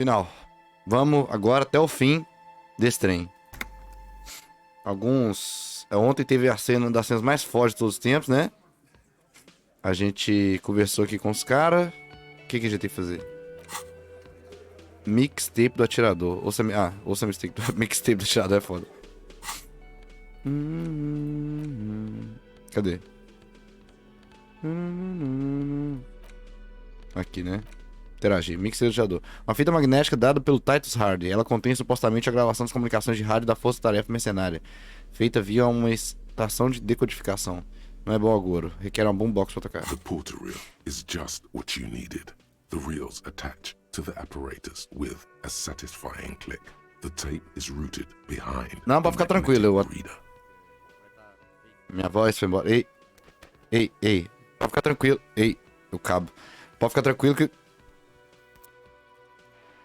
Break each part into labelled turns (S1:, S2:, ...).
S1: Final. Vamos agora até o fim desse trem. Ontem teve a cena, uma das cenas mais fortes de todos os tempos, né? A gente conversou aqui com os caras. O que a gente tem que fazer? Mixtape do atirador. Ouça mixtape do atirador é foda. Cadê? Aqui, né? Interagir. Mixtape do atirador. Uma fita magnética dada pelo Titus Hardy. Ela contém supostamente a gravação das comunicações de rádio da Força Tarefa Mercenária, feita via uma estação de decodificação. Não é bom agouro. Requer uma boombox pra tocar.
S2: The porter reel is just what you needed. The reels attach to the apparatus with a satisfying click. The tape is rooted behind.
S1: Não, pode ficar tranquilo.
S2: Reader.
S1: Minha voz foi embora. Ei. Pode ficar tranquilo. Ei, o cabo. Pode ficar tranquilo que...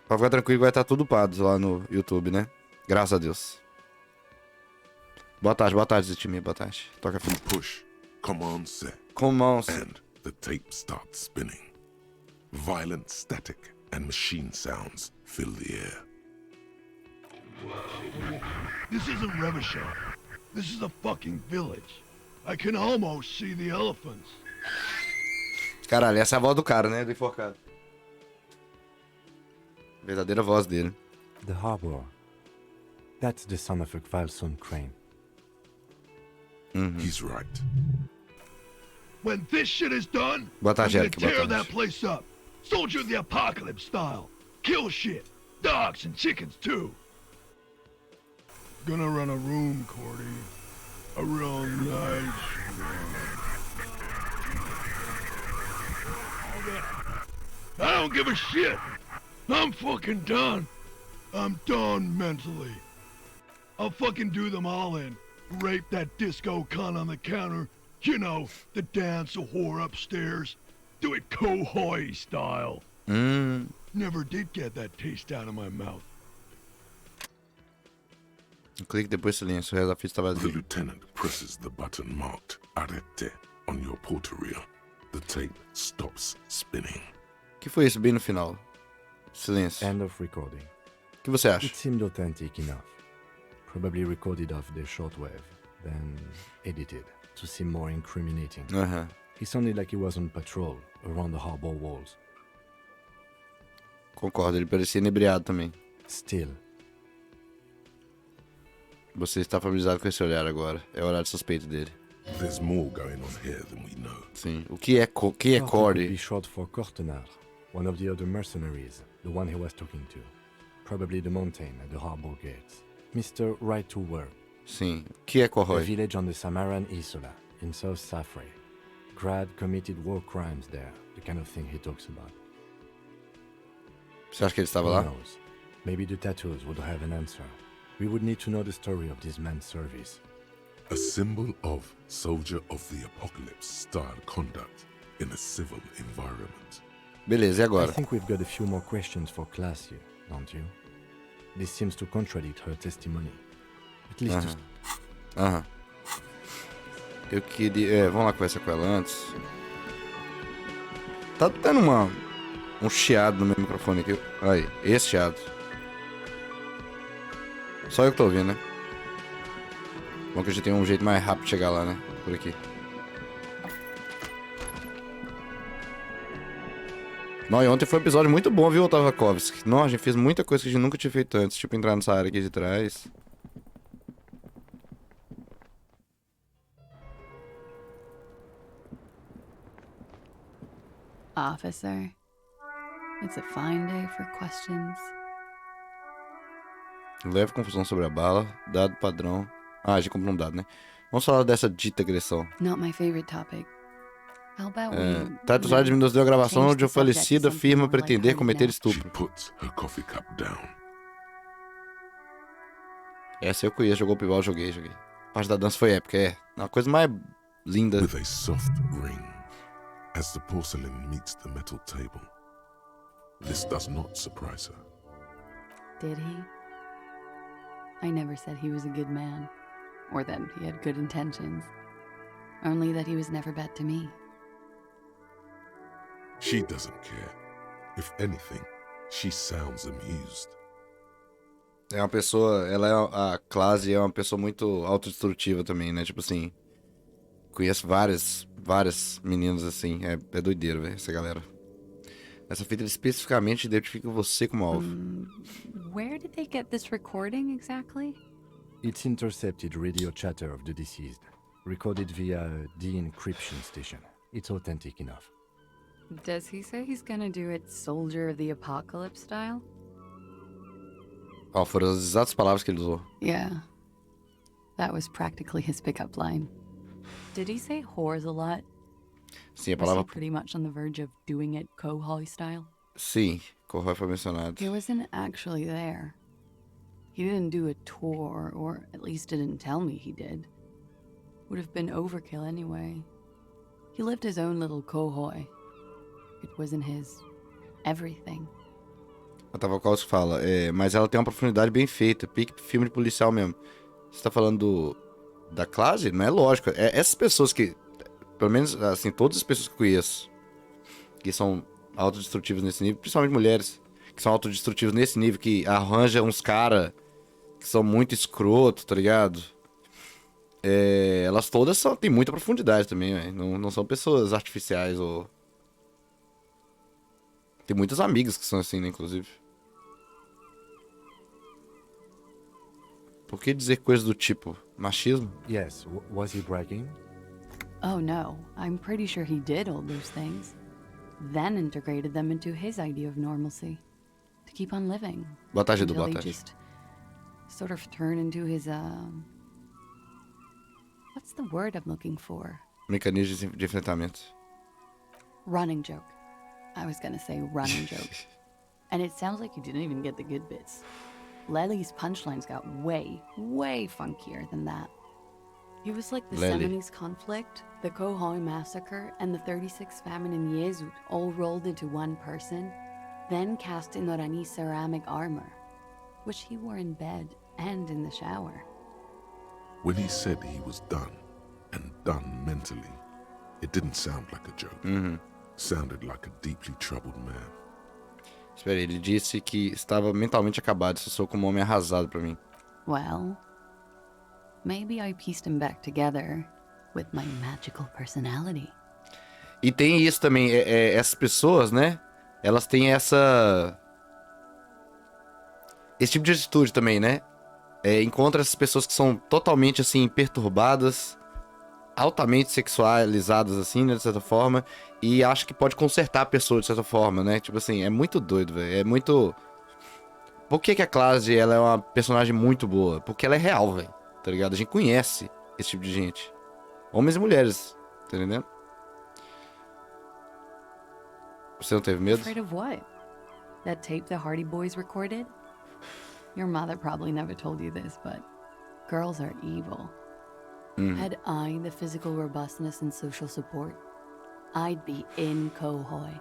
S1: Pode ficar tranquilo que vai estar tudo upado lá no YouTube, né? Graças a Deus. Boa tarde, Zitimi. Boa tarde. Toca a fita.
S2: Push. Command set.
S1: And
S2: the tape starts spinning. Violent static and machine sounds fill the air.
S3: This isn't Revachol. This is a fucking village. I can almost see the elephants.
S1: Caralho, essa é a voz do cara, né? Do enforcado. Verdadeira voz dele.
S4: The harbor. That's the son of a Kvalson crane.
S2: He's right.
S3: When this shit is done,
S1: Boa tarde,
S3: I'm
S1: Eric.
S3: gonna
S1: Boa
S3: tear that
S1: tarde.
S3: place up. Soldier of the apocalypse style. Kill shit. Dogs and chickens too. Gonna run a room, Cordy. A real nice room. I don't give a shit. I'm fucking done. I'm done mentally. I'll fucking do them all in. Rape that disco cunt on the counter. You know, the dance a whore upstairs. Do it Kohoi style. Never did get that taste out of my mouth.
S1: Clique depois silêncio. O resto da fita está
S2: The
S1: vazio.
S2: lieutenant presses the button marked Arete on your porter reel. The tape stops spinning.
S1: O que foi isso bem no final? Silêncio.
S4: End of recording.
S1: O que você acha?
S4: It seemed authentic enough. Probably recorded off the shortwave, then edited to seem more incriminating.
S1: Aham.
S4: He sounded like he was on patrol around the harbor walls.
S1: Concordo, ele parecia inebriado também.
S4: Still,
S1: Você está familiarizado com esse olhar agora. É o olhar suspeito dele.
S2: There's more going on here than we know.
S1: Sim. O que é
S4: Carter could
S1: Cordy?
S4: be short for Kortenar, one of the other mercenaries, the one he was talking to. Probably the mountain at the harbor gates. Mr. Right to Work,
S1: Sim. O que é
S4: a
S1: Corroy?
S4: village on the Samaran Isola, in South Safre. Grad committed war crimes there, the kind of thing he talks about.
S1: Você acha que ele estava
S4: Who
S1: lá?
S4: knows? Maybe the tattoos would have an answer. We would need to know the story of this man's service.
S2: A symbol of soldier of the apocalypse style conduct in a civil environment.
S1: Beleza, e
S4: I
S1: agora?
S4: think we've got a few more questions for class here, don't you? This seems to contradict her testimony. At least to
S1: Aham. Eu queria... vamos lá conversar com ela antes. Tá dando um chiado no meu microfone aqui. Aí, esse chiado. Só eu que tô ouvindo, né? Bom que a gente tem um jeito mais rápido de chegar lá, né? Por aqui. Não, e ontem foi um episódio muito bom, viu, Otavakovsky? Nossa, a gente fez muita coisa que a gente nunca tinha feito antes. Tipo, entrar nessa área aqui de trás.
S5: Officer, it's a fine day for questions.
S1: Leve confusão sobre a bala. Dado padrão. Ah, a gente comprou um dado, né? Vamos falar dessa dita agressão.
S5: Not my favorite topic. How about we...
S1: Titus Hardy nos deu a gravação
S5: change
S1: onde
S5: the
S1: o falecido
S5: subject to
S1: afirma
S5: something more
S1: pretender cometer
S5: lighthearted
S2: She
S1: estupro.
S2: puts her coffee cup down.
S1: Essa eu conheço, jogou pival, joguei. A parte da dança foi épica, é. A coisa mais linda.
S2: With a soft ring as the porcelain meets the metal table. This does not surprise her.
S5: Did he? I never said he was a good man, or that he had good intentions. Only that he was never bad to me.
S2: She doesn't care. If anything, She sounds amused.
S1: É uma pessoa, a classe é uma pessoa muito autodestrutiva também, né? Tipo assim, conheço várias meninas assim, é doideira, velho, essa galera. Essa fita especificamente identifica você como alvo.
S5: Where did they get this recording exactly?
S4: It's intercepted radio chatter of the deceased, recorded via a de-encryption station. It's authentic enough.
S5: Does he say he's gonna do it Soldier of the Apocalypse style?
S1: Ó, foram as exatas palavras que ele usou.
S5: Yeah. That was practically his pickup line. Did he say whores a lot?
S1: Sim, a
S5: Was he
S1: palavra...
S5: pretty much on the verge of doing it Kohoi style?
S1: Sim, Corrói foi mencionado.
S5: He wasn't actually there. He didn't do a tour, or at least didn't tell me he did. Would have been overkill anyway. He lived his own little Kohoi. It wasn't his everything.
S1: A Tavakovsky fala, mas ela tem uma profundidade bem feita, pique filme de policial mesmo. Você tá falando da classe? Não é lógico. Essas pessoas que, pelo menos, assim, todas as pessoas que eu conheço, que são autodestrutivas nesse nível, principalmente mulheres, que são autodestrutivas nesse nível, que arranjam uns cara que são muito escroto, tá ligado? Elas todas têm muita profundidade também, véio. Não são pessoas artificiais ou... Tem muitas amigas que são assim, né, inclusive. Por que dizer coisas do tipo machismo?
S4: Yes, was he bragging?
S5: Oh no, I'm pretty sure he did all those things. Then integrated them into his idea of normalcy. To keep on living.
S1: Boa tarde, Edu,
S5: Until
S1: boa
S5: they
S1: tarde.
S5: just sort of turn into his, what's the word I'm looking for?
S1: Mecanismo de enfrentamento.
S5: Running joke. I was gonna say running joke. And it sounds like you didn't even get the good bits. Lely's punchlines got way, way funkier than that. He was like the
S1: Lely.
S5: Seminese conflict, the Kohoi massacre, and the 36 famine in Yezud all rolled into one person, then cast in Norani ceramic armor, which he wore in bed and in the shower.
S2: When he said he was done, and done mentally, it didn't sound like a joke. Sounded like a deeply troubled man.
S1: Espera aí, ele disse que estava mentalmente acabado. Isso soou como um homem arrasado pra mim.
S5: Well, maybe I pieced him back together with my magical personality.
S1: E tem isso também, essas pessoas, né? Elas têm esse tipo de atitude também, né? Encontra essas pessoas que são totalmente, assim, perturbadas, altamente sexualizadas, assim, né, de certa forma, e acha que pode consertar a pessoa, de certa forma, né? Tipo assim, é muito doido, velho. É muito... Por que a Classe, ela é uma personagem muito boa? Porque ela é real, velho, tá ligado? A gente conhece esse tipo de gente. Homens e mulheres, tá entendendo? Você não teve medo?
S5: Afraid of what? That tape the Hardy Boys recorded? Your mother probably never told you this, but girls are evil. Had I the physical robustness and social support, I'd be in Kohoi.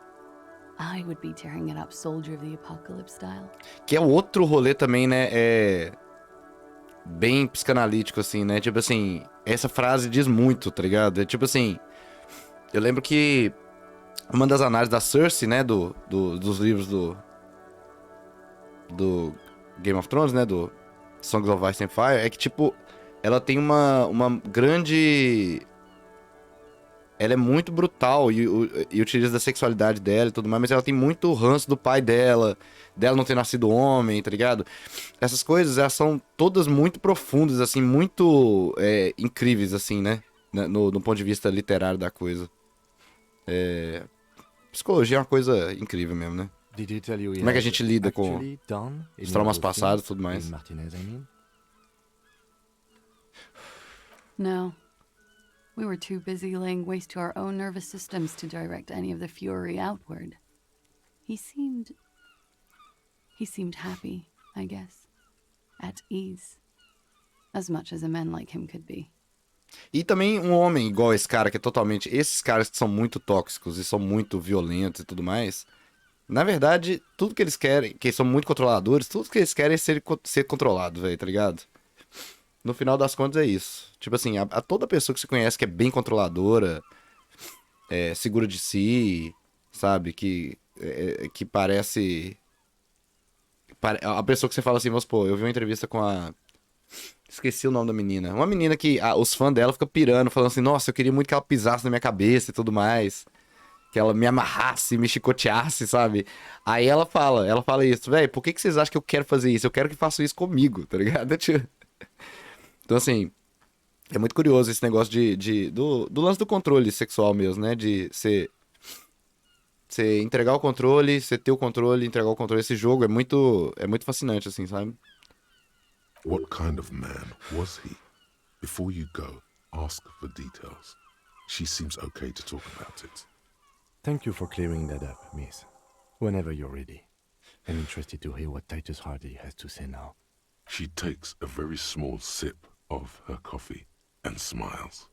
S5: I would be tearing it up Soldier of the Apocalypse style.
S1: Que é outro rolê também, né? Bem psicanalítico, assim, né? Tipo assim, essa frase diz muito, tá ligado? É tipo assim, eu lembro que uma das análises da Cersei, né? Dos livros do Game of Thrones, né? Do Songs of Ice and Fire, é que, tipo, ela tem uma grande... Ela é muito brutal e utiliza da sexualidade dela e tudo mais, mas ela tem muito ranço do pai dela não ter nascido homem, tá ligado? Essas coisas, elas são todas muito profundas, assim, muito incríveis, assim, né? No ponto de vista literário da coisa. Psicologia é uma coisa incrível mesmo, né?
S4: Did he tell you he
S1: Como é que a
S4: had
S1: gente lida com
S4: actually done any
S1: os traumas
S4: of those
S1: passados e
S4: things?
S1: tudo mais?
S4: In Martinez, I mean?
S5: No. We were too busy laying waste to our own nervous systems to direct any of the fury outward. He seemed happy, I guess. At ease. As much as a man like him could be.
S1: E também um homem igual esse cara, que é totalmente... Esses caras que são muito tóxicos e são muito violentos e tudo mais... Na verdade, tudo que eles querem... Que são muito controladores, tudo que eles querem é ser controlado, velho, tá ligado? No final das contas é isso. Tipo assim, a toda pessoa que você conhece que é bem controladora, segura de si, sabe? Que parece A pessoa que você fala assim, vamos supor, eu vi uma entrevista com a... Esqueci o nome da menina. Uma menina que os fãs dela ficam pirando, falando assim, nossa, eu queria muito que ela pisasse na minha cabeça e tudo mais. Que ela me amarrasse, me chicoteasse, sabe? Aí ela fala isso, velho, por que vocês acham que eu quero fazer isso? Eu quero que façam isso comigo, tá ligado? Então, assim, é muito curioso esse negócio do lance do controle sexual mesmo, né? De você entregar o controle, você ter o controle, entregar o controle. Esse jogo é muito fascinante, assim, sabe?
S2: What kind of man was he? Before you go, ask for details. She seems okay to talk about it.
S4: Thank you for clearing that up, miss. Whenever you're ready. I'm interested to hear what Titus Hardy has to say now.
S2: She takes a very small sip of her coffee and smiles.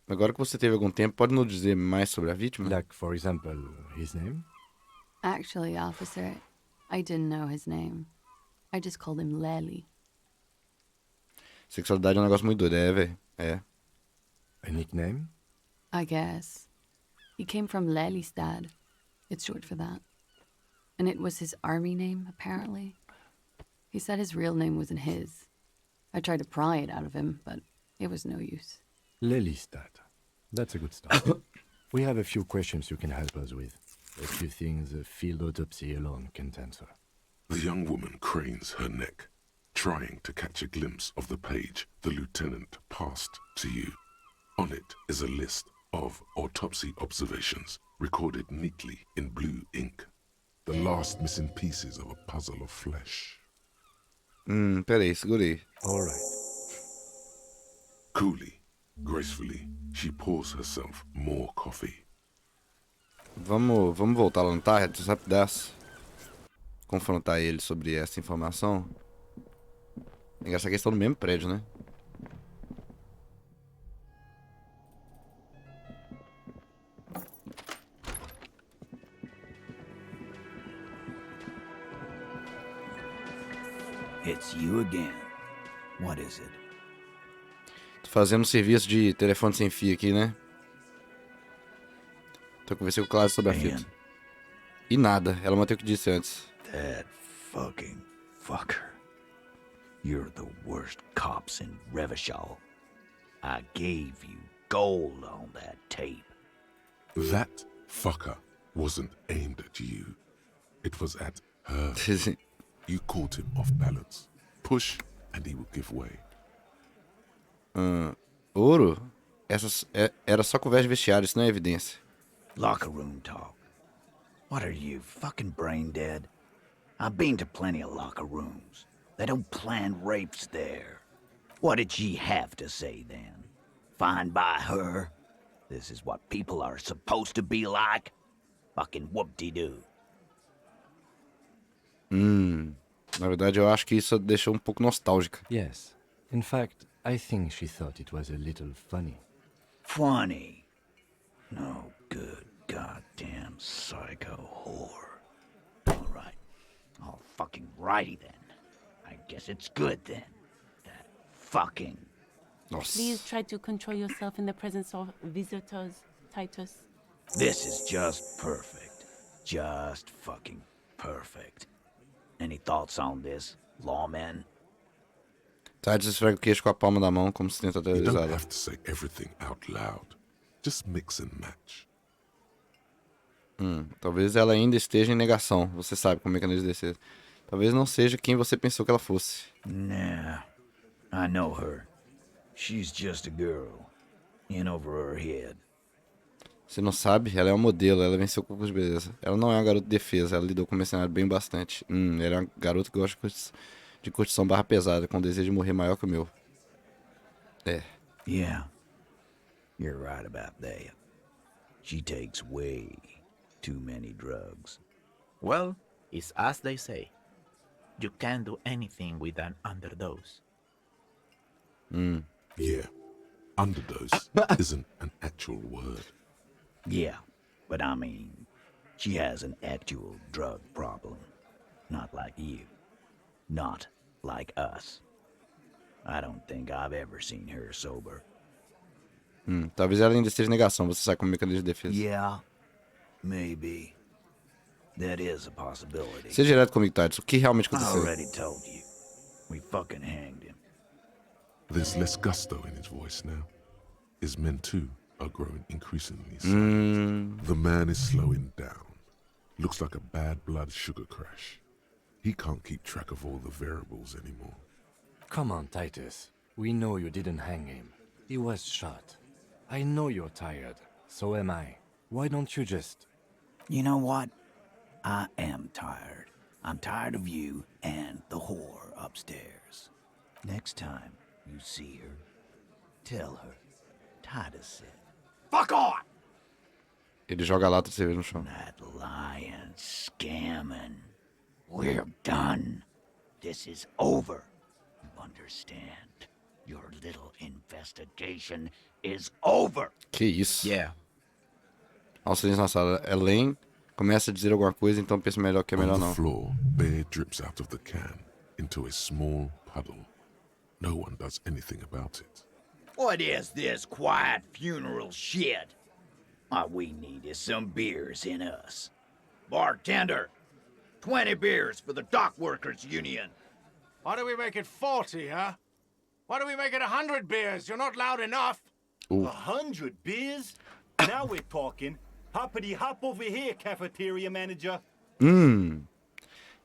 S1: Agora que você teve algum tempo, pode nos dizer mais sobre a vítima?
S4: Like, for example, his name?
S5: Actually, officer, I didn't know his name. I just called him Lely.
S1: Sexualidade é um negócio muito doido, velho. É.
S4: A nickname?
S5: I guess. He came from Lelystad. It's short for that. And it was his army name, apparently. He said his real name wasn't his. I tried to pry it out of him, but it was no use.
S4: Lelystad. That's a good start. We have a few questions you can help us with. A few things a field autopsy alone can't answer.
S2: The young woman cranes her neck, trying to catch a glimpse of the page the lieutenant passed to you. On it is a list of autopsy observations recorded neatly in blue ink. The last missing pieces of a puzzle of flesh.
S1: Peraí, segurei.
S4: All right.
S2: Coolly, gracefully, she pours herself more coffee.
S1: Vamos voltar lá no Target, rapidaço. Confrontar ele sobre essa informação. Essa questão do mesmo prédio, né?
S6: It's you again. What is it?
S1: Tô fazendo um serviço de telefone sem fio aqui, né? Tô conversando com o Cláudio sobre a fita. E nada, ela manteve o que disse antes.
S6: That fucking fucker. You're the worst cops in Revachol. I gave you gold on that tape.
S2: That fucker wasn't aimed at you. It was at her. You caught him off balance. Push and he will give way.
S1: Ouro? Era só conversa de vestiário, isso não é evidência.
S6: Locker room talk. What are you, fucking brain dead? I've been to plenty of locker rooms. They don't plan rapes there. What did she have to say then? Fine by her? This is what people are supposed to be like? Fucking whoop-de-doo.
S1: Na verdade, eu acho que isso deixou um pouco nostálgica.
S4: Yes. In fact, I think she thought it was a little funny.
S6: Funny. No good goddamn psycho whore. All right. All fucking righty then. I guess it's good then. That fucking...
S1: Nossa.
S7: Please try to control yourself in the presence of visitors, Titus.
S6: This is just perfect. Just fucking perfect. Any thoughts on this, lawmen?
S1: Titus esfrega o queixo com a palma da mão, como se tenta
S2: You don't
S1: atualizá-la.
S2: have to say everything out loud. Just mix and match.
S1: Talvez ela ainda esteja em negação. Você sabe como é mecanismo de defesa. Talvez não seja quem você pensou que ela fosse.
S6: Nah, I know her. She's just a girl. In over her head.
S1: Você não sabe? Ela é uma modelo, ela venceu o concurso de beleza. Ela não é uma garota de defesa, ela lidou com o mercenário bem bastante. Ela é uma garota que gosta de curtição barra pesada, com desejo de morrer maior que o meu. É.
S6: Yeah, you're right about that. She takes way too many drugs.
S8: Well, it's as they say. You can't do anything with an underdose.
S2: Yeah. Underdose isn't an actual word.
S6: Yeah, but I mean, she has an actual drug problem. Not like you. Not like us. I don't think I've ever seen her sober.
S1: Talvez ela ainda esteja em negação, você sabe como mecanismo de defesa.
S6: Yeah, maybe. That is a possibility.
S1: Seja direto comigo, Titus. O que realmente
S6: I
S1: aconteceu?
S6: already told you. We fucking hanged him.
S2: There's less gusto in his voice now. His men, too, are growing increasingly silent. The man is slowing down. Looks like a bad blood sugar crash. He can't keep track of all the variables anymore.
S4: Come on, Titus. We know you didn't hang him. He was shot. I know you're tired. So am I. Why don't you just...
S6: You know what? I am tired. I'm tired of you and the whore upstairs. Next time you see her, tell her Titus said, "Fuck off!"
S1: Ele joga a lata de cerveja no chão.
S6: That lying, scamming. We're done. This is over. You understand? Your little investigation is over.
S1: Que isso?
S8: Yeah.
S1: Ao silêncio na sala, Elaine começa a dizer alguma coisa, então pensa melhor que é melhor
S2: On the
S1: não.
S2: floor, beer drips out of the can into a small puddle. No one does anything about it.
S6: What is this quiet funeral shit? All we need is some beers in us. Bartender, 20 beers for the Dock Workers Union.
S9: Why do we make it 40, huh? Why do we make it 100 beers? You're not loud enough.
S10: 100 beers? Now we're talking. Hoppity hop over here, cafeteria manager.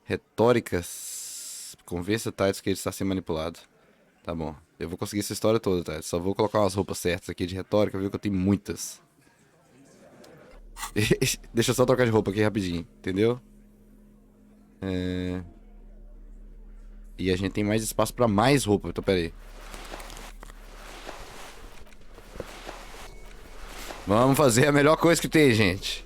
S1: Retóricas. Convença Titus que ele está sendo manipulado. Tá bom. Eu vou conseguir essa história toda, Titus. Só vou colocar umas roupas certas aqui de retórica, viu que eu tenho muitas. Deixa eu só trocar de roupa aqui rapidinho, entendeu? E a gente tem mais espaço pra mais roupa, então pera aí. Vamos fazer a melhor coisa que tem, gente.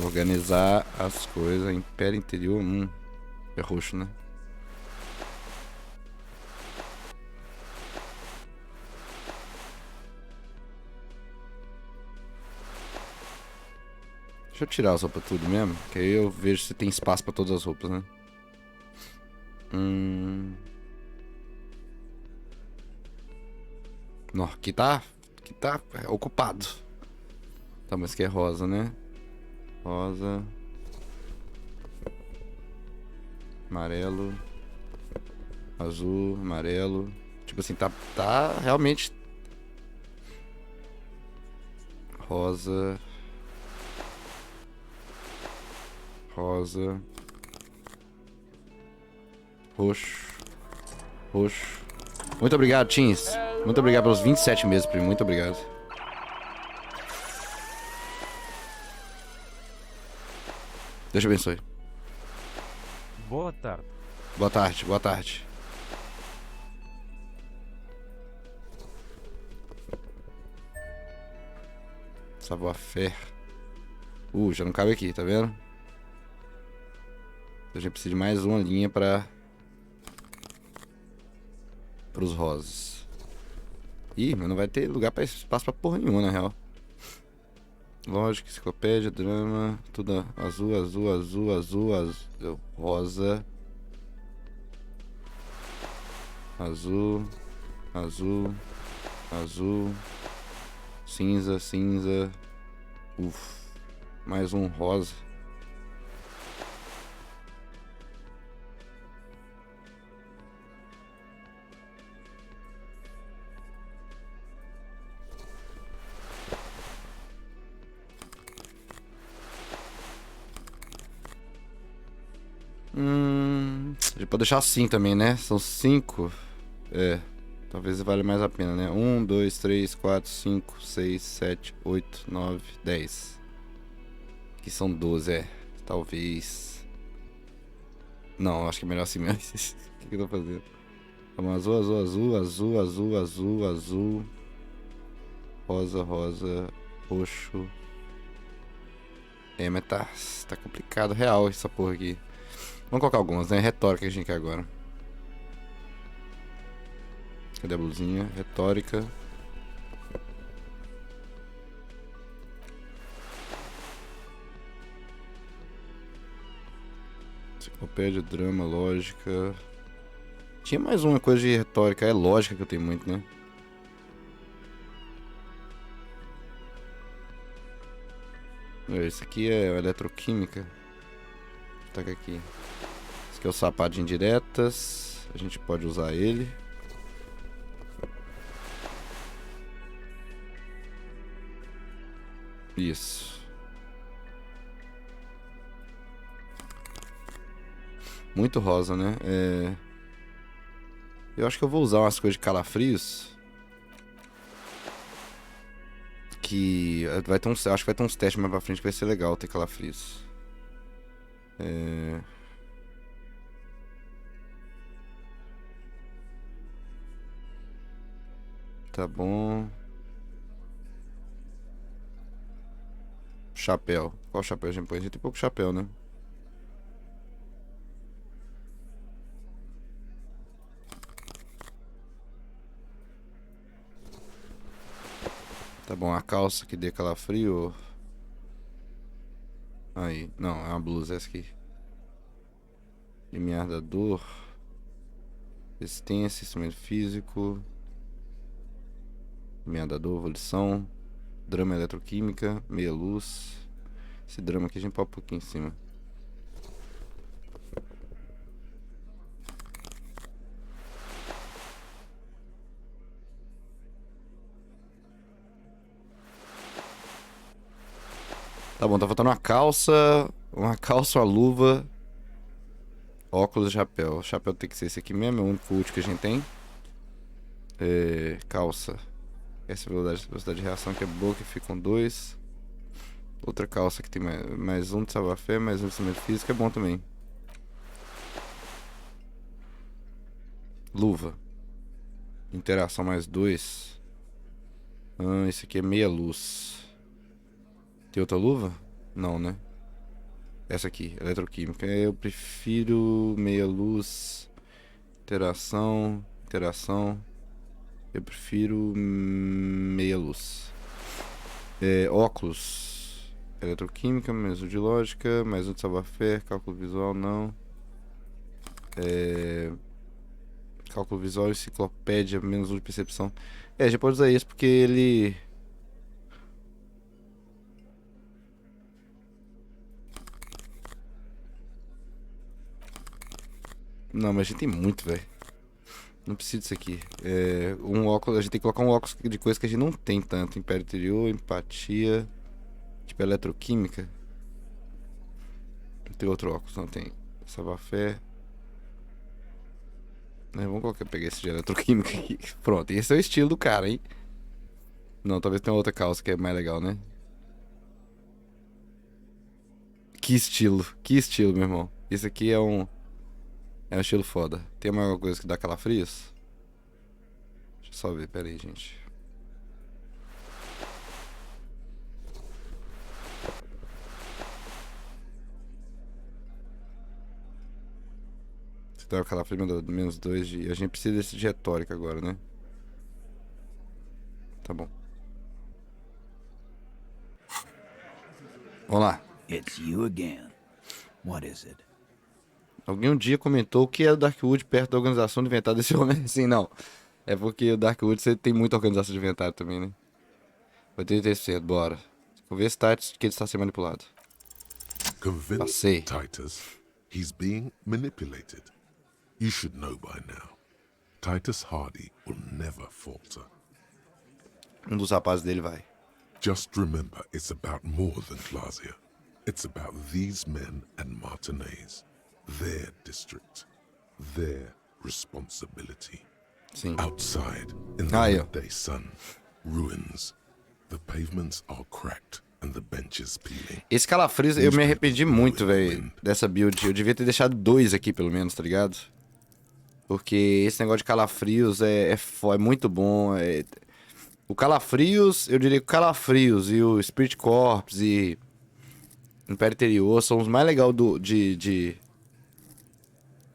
S1: Organizar as coisas. Império Interior. É roxo, né? Deixa eu tirar as roupas tudo mesmo. Que aí eu vejo se tem espaço pra todas as roupas, né? Não, aqui tá ocupado. Tá, mas que é rosa, né? Rosa. Amarelo. Azul, amarelo. Tipo assim, tá realmente... Rosa. Rosa. Roxo. Roxo. Muito obrigado, Teens. Muito obrigado pelos 27 meses, primo. Muito obrigado. Deus te abençoe.
S11: Boa tarde.
S1: Boa tarde, boa tarde. Savoir-faire. Já não cabe aqui, tá vendo? A gente precisa de mais uma linha para os rosas. Ih, mas não vai ter lugar para espaço pra porra nenhuma, na real. Lógica, enciclopédia, drama, tudo azul, azul, azul, azul, azul, rosa, azul, azul, azul, cinza, cinza, mais um rosa. A gente pode deixar assim também, né? São 5. Talvez valha mais a pena, né? 1, 2, 3, 4, 5, 6, 7, 8, 9, 10. Aqui são 12, talvez. Não, acho que é melhor assim mesmo. O que eu tô fazendo? Vamos, azul, azul, azul, azul, azul, azul, azul. Rosa, rosa, roxo. Mas tá complicado, real, essa porra aqui. Vamos colocar algumas, né? Retórica que a gente quer agora. Cadê a blusinha? Retórica. Enciclopédia, drama, lógica. Tinha mais uma coisa de retórica. É lógica que eu tenho muito, né? Esse aqui é eletroquímica. Tá aqui. Esse aqui é o sapato de indiretas. A gente pode usar ele. Isso. Muito rosa, né? Eu acho que eu vou usar umas coisas de calafrios. Que vai ter acho que vai ter uns testes mais pra frente que vai ser legal ter calafrios. Tá bom. Chapéu. Qual chapéu a gente põe? A gente tem pouco chapéu, né? Tá bom, a calça que dê calafrio. Aí, não, é uma blusa essa aqui. Limiar da dor. Resistência, instrumento físico. Limiar da dor, volição. Drama eletroquímica, meia luz. Esse drama aqui a gente pode pôr aqui em cima. Tá bom, tá faltando uma calça, uma luva, óculos e chapéu. O chapéu tem que ser esse aqui mesmo, é o único útil que a gente tem. Calça. Essa velocidade de reação que é boa, que fica com 2. Outra calça que tem mais um de salva-fé, mais um de instrumento físico, é bom também. Luva. Interação mais 2. Esse aqui é meia luz. Tem outra luva? Não, né? Essa aqui, eletroquímica. Eu prefiro meia luz. Interação. Eu prefiro meia luz. Óculos. Eletroquímica, mais um de lógica, mais um de savoir-faire, cálculo visual, não. Cálculo visual, enciclopédia, menos um de percepção. Já pode usar esse porque ele... Não, mas a gente tem muito, velho. Não precisa disso aqui. Um óculos, a gente tem que colocar um óculos de coisa que a gente não tem tanto. Império interior, empatia. Tipo eletroquímica. Não tem outro óculos, não tem. Savoir-faire. Vamos pegar esse de eletroquímica aqui. Pronto, esse é o estilo do cara, hein? Não, talvez tenha outra calça que é mais legal, né? Que estilo, meu irmão. Esse aqui é um estilo foda. Tem mais alguma coisa que dá calafrios? Deixa eu só ver, pera aí, gente. Você dá calafrio menos 2 de... A gente precisa desse de retórica agora, né? Tá bom. Vamos lá.
S6: It's you again. What is it?
S1: Alguém um dia comentou o que é o Darkwood perto da organização de inventário desse homem. Sim, não. É porque o Darkwood você tem muita organização de inventário também, né? 83%, bora. Convence Titus que ele está sendo manipulado.
S2: Convince Titus he's being manipulated. You should know by now. Titus Hardy will never falter.
S1: Um dos rapazes dele vai.
S2: Just remember, it's about more than Glazia. It's about these men and Martinez. Their district. Their responsibility.
S1: Sim.
S2: Outside, in the midday sun, ruins. The pavements are cracked and the benches peeling.
S1: Esse calafrios, eu me arrependi muito, velho, dessa build. Eu devia ter deixado 2 aqui, pelo menos, tá ligado? Porque esse negócio de calafrios é muito bom. O calafrios, eu diria que o calafrios e o Spirit Corps e Império Interior são os mais legais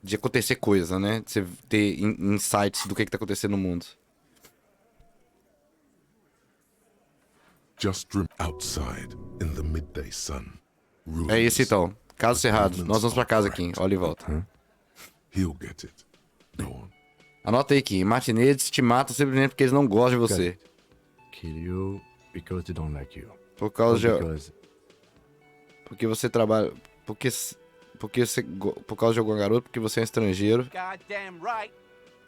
S1: de acontecer coisa, né? De você ter insights do que tá acontecendo no mundo.
S2: Just outside in the midday sun.
S1: É esse então. Caso cerrado. Nós vamos pra casa aqui. Olha e volta.
S2: He'll get it. Go on.
S1: Anota aí, Kim. Martinez te mata simplesmente porque eles não gostam de você.
S4: Kill you because they don't like you.
S1: Por causa de...
S4: Because
S1: Porque você trabalha... Por causa de algum garoto, porque você é estrangeiro.
S12: Goddamn right.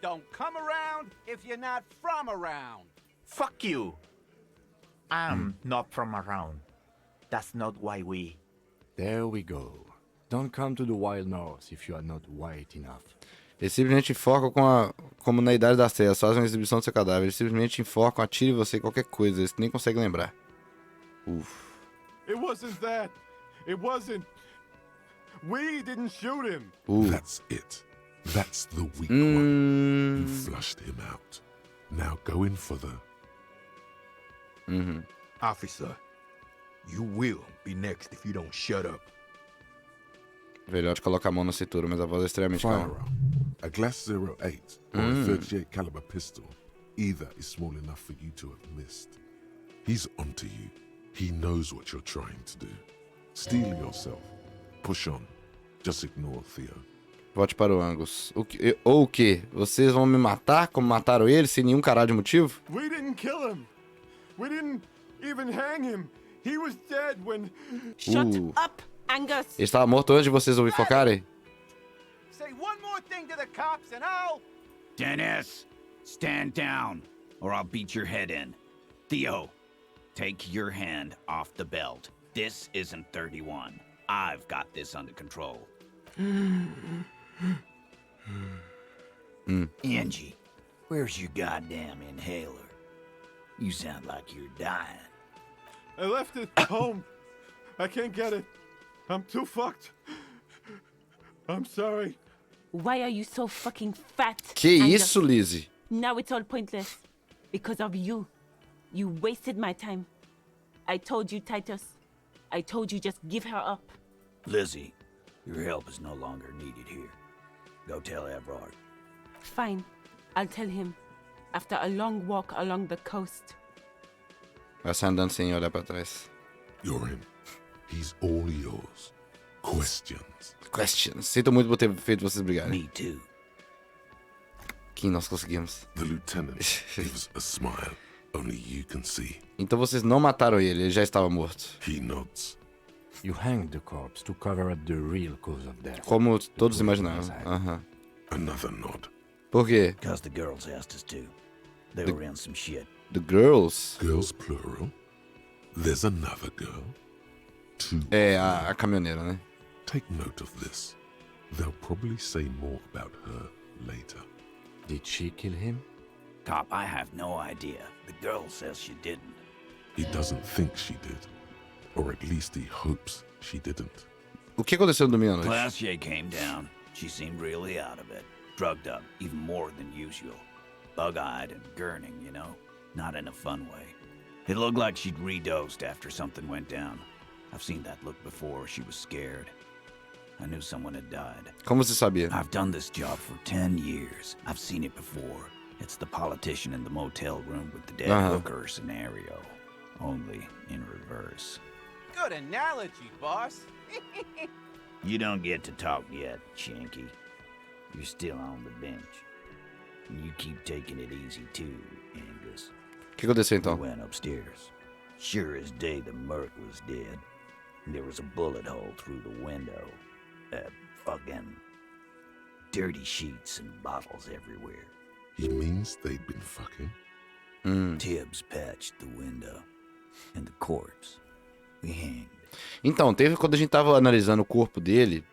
S12: Don't come around if you're not from around.
S8: Fuck you! I'm not from around. That's not why we...
S4: there we go. Don't come to the wild north if you are not white enough.
S1: Eles simplesmente enfocam como na Idade das Trevas, fazem uma exibição do seu cadáver. Eles simplesmente enfocam, atiram em você qualquer coisa. Eles nem conseguem lembrar. Uf.
S3: It wasn't that. It wasn't. We didn't shoot him.
S2: That's it. That's the weak one. You flushed him out. Now go in for the...
S3: Officer, you will be next if you don't shut up.
S1: Velhote coloca a mão na cintura, mas a voz é extremamente calma.
S2: Firearm. A Glass 08 or a 38 caliber pistol. Either is small enough for you to have missed. He's onto you. He knows what you're trying to do. Steel yourself. Push on. Just ignore Theo.
S1: Volte para o Angus. Ou o quê? Vocês vão me matar como mataram ele, sem nenhum caralho de motivo?
S3: We didn't kill him. We didn't even hang him. He was dead when...
S7: Shut up, Angus.
S1: Ele estava morto antes de vocês me enfocarem?
S12: Say one more thing to the cops and I'll...
S6: Dennis, stand down, or I'll beat your head in. Theo, take your hand off the belt. This isn't 31. I've got this under control. Angie, where's your goddamn inhaler? You sound like you're dying.
S3: I left it home. I can't get it. I'm too fucked. I'm sorry.
S7: Why are you so fucking fat?
S1: Que
S7: Angus?
S1: isso, Lizzie?
S7: Now it's all pointless. Because of you. You wasted my time. I told you, Titus. I told you just give her up.
S6: Lizzie, your help is no longer needed here. Go tell Everard.
S7: Fine. I'll tell him. After a long walk along the coast.
S1: Vai sair andando sem olhar pra trás.
S2: You're in. He's all yours. Questions.
S1: Sinto muito por ter feito vocês brigarem.
S6: Me too.
S1: Que nós conseguimos.
S2: The lieutenant gives a smile only you can see.
S1: Então vocês não mataram ele já estava morto.
S2: He nods.
S4: You hanged the corpse to cover up the real cause of death.
S1: Como todos imaginaram.
S2: Another nod.
S1: Por quê?
S6: Because the girls asked us to. They were in some shit.
S1: The girls?
S2: Girls plural. There's another girl. Two.
S1: É, a caminhoneira, né?
S2: Take note of this. They'll probably say more about her later.
S4: Did she kill him?
S6: Cop, I have no idea. The girl says she didn't.
S2: He doesn't think she did. Or at least he hopes she didn't.
S1: O que aconteceu no domingo à noite?
S6: Glacier came down. She seemed really out of it. Drugged up, even more than usual. Bug-eyed and gurning, you know? Not in a fun way. It looked like she'd redosed after something went down. I've seen that look before. She was scared. I knew someone had died.
S1: Como você sabia?
S6: I've done this job for 10 years. I've seen it before. It's the politician in the motel room with the dead hooker scenario. Only in reverse.
S12: Good analogy, boss.
S6: You don't get to talk yet, Shanky. You're still on the bench. And you keep taking it easy too, Angus.
S1: O que aconteceu então?
S6: We went upstairs. Sure as day the Merc was dead. And there was a bullet hole through the window. Fucking dirty sheets and bottles everywhere.
S2: He means they'd been fucking?
S6: Tibbs patched the window. And the corpse. We hanged.
S1: Então, teve quando a gente tava analisando o corpo dele,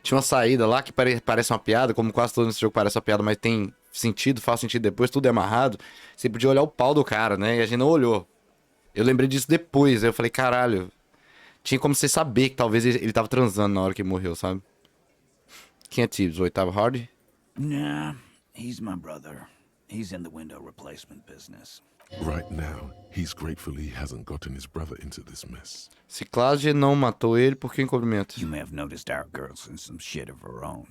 S1: tinha uma saída lá que parece uma piada, como quase todo nesse jogo parece uma piada, mas tem sentido, faz sentido depois, tudo é amarrado. Você podia olhar o pau do cara, né? E a gente não olhou. Eu lembrei disso depois, aí eu falei, caralho, tinha como você saber que talvez ele tava transando na hora que morreu, sabe? Quem é Tibbs? O oitavo Hardy?
S6: Nah, he's my brother. He's in the window replacement business.
S2: Right now, he's grateful he hasn't gotten his brother into this mess.
S1: Se Cláudia não matou ele, por que encobrimento?
S6: You may have noticed our girl's in some shit of her own.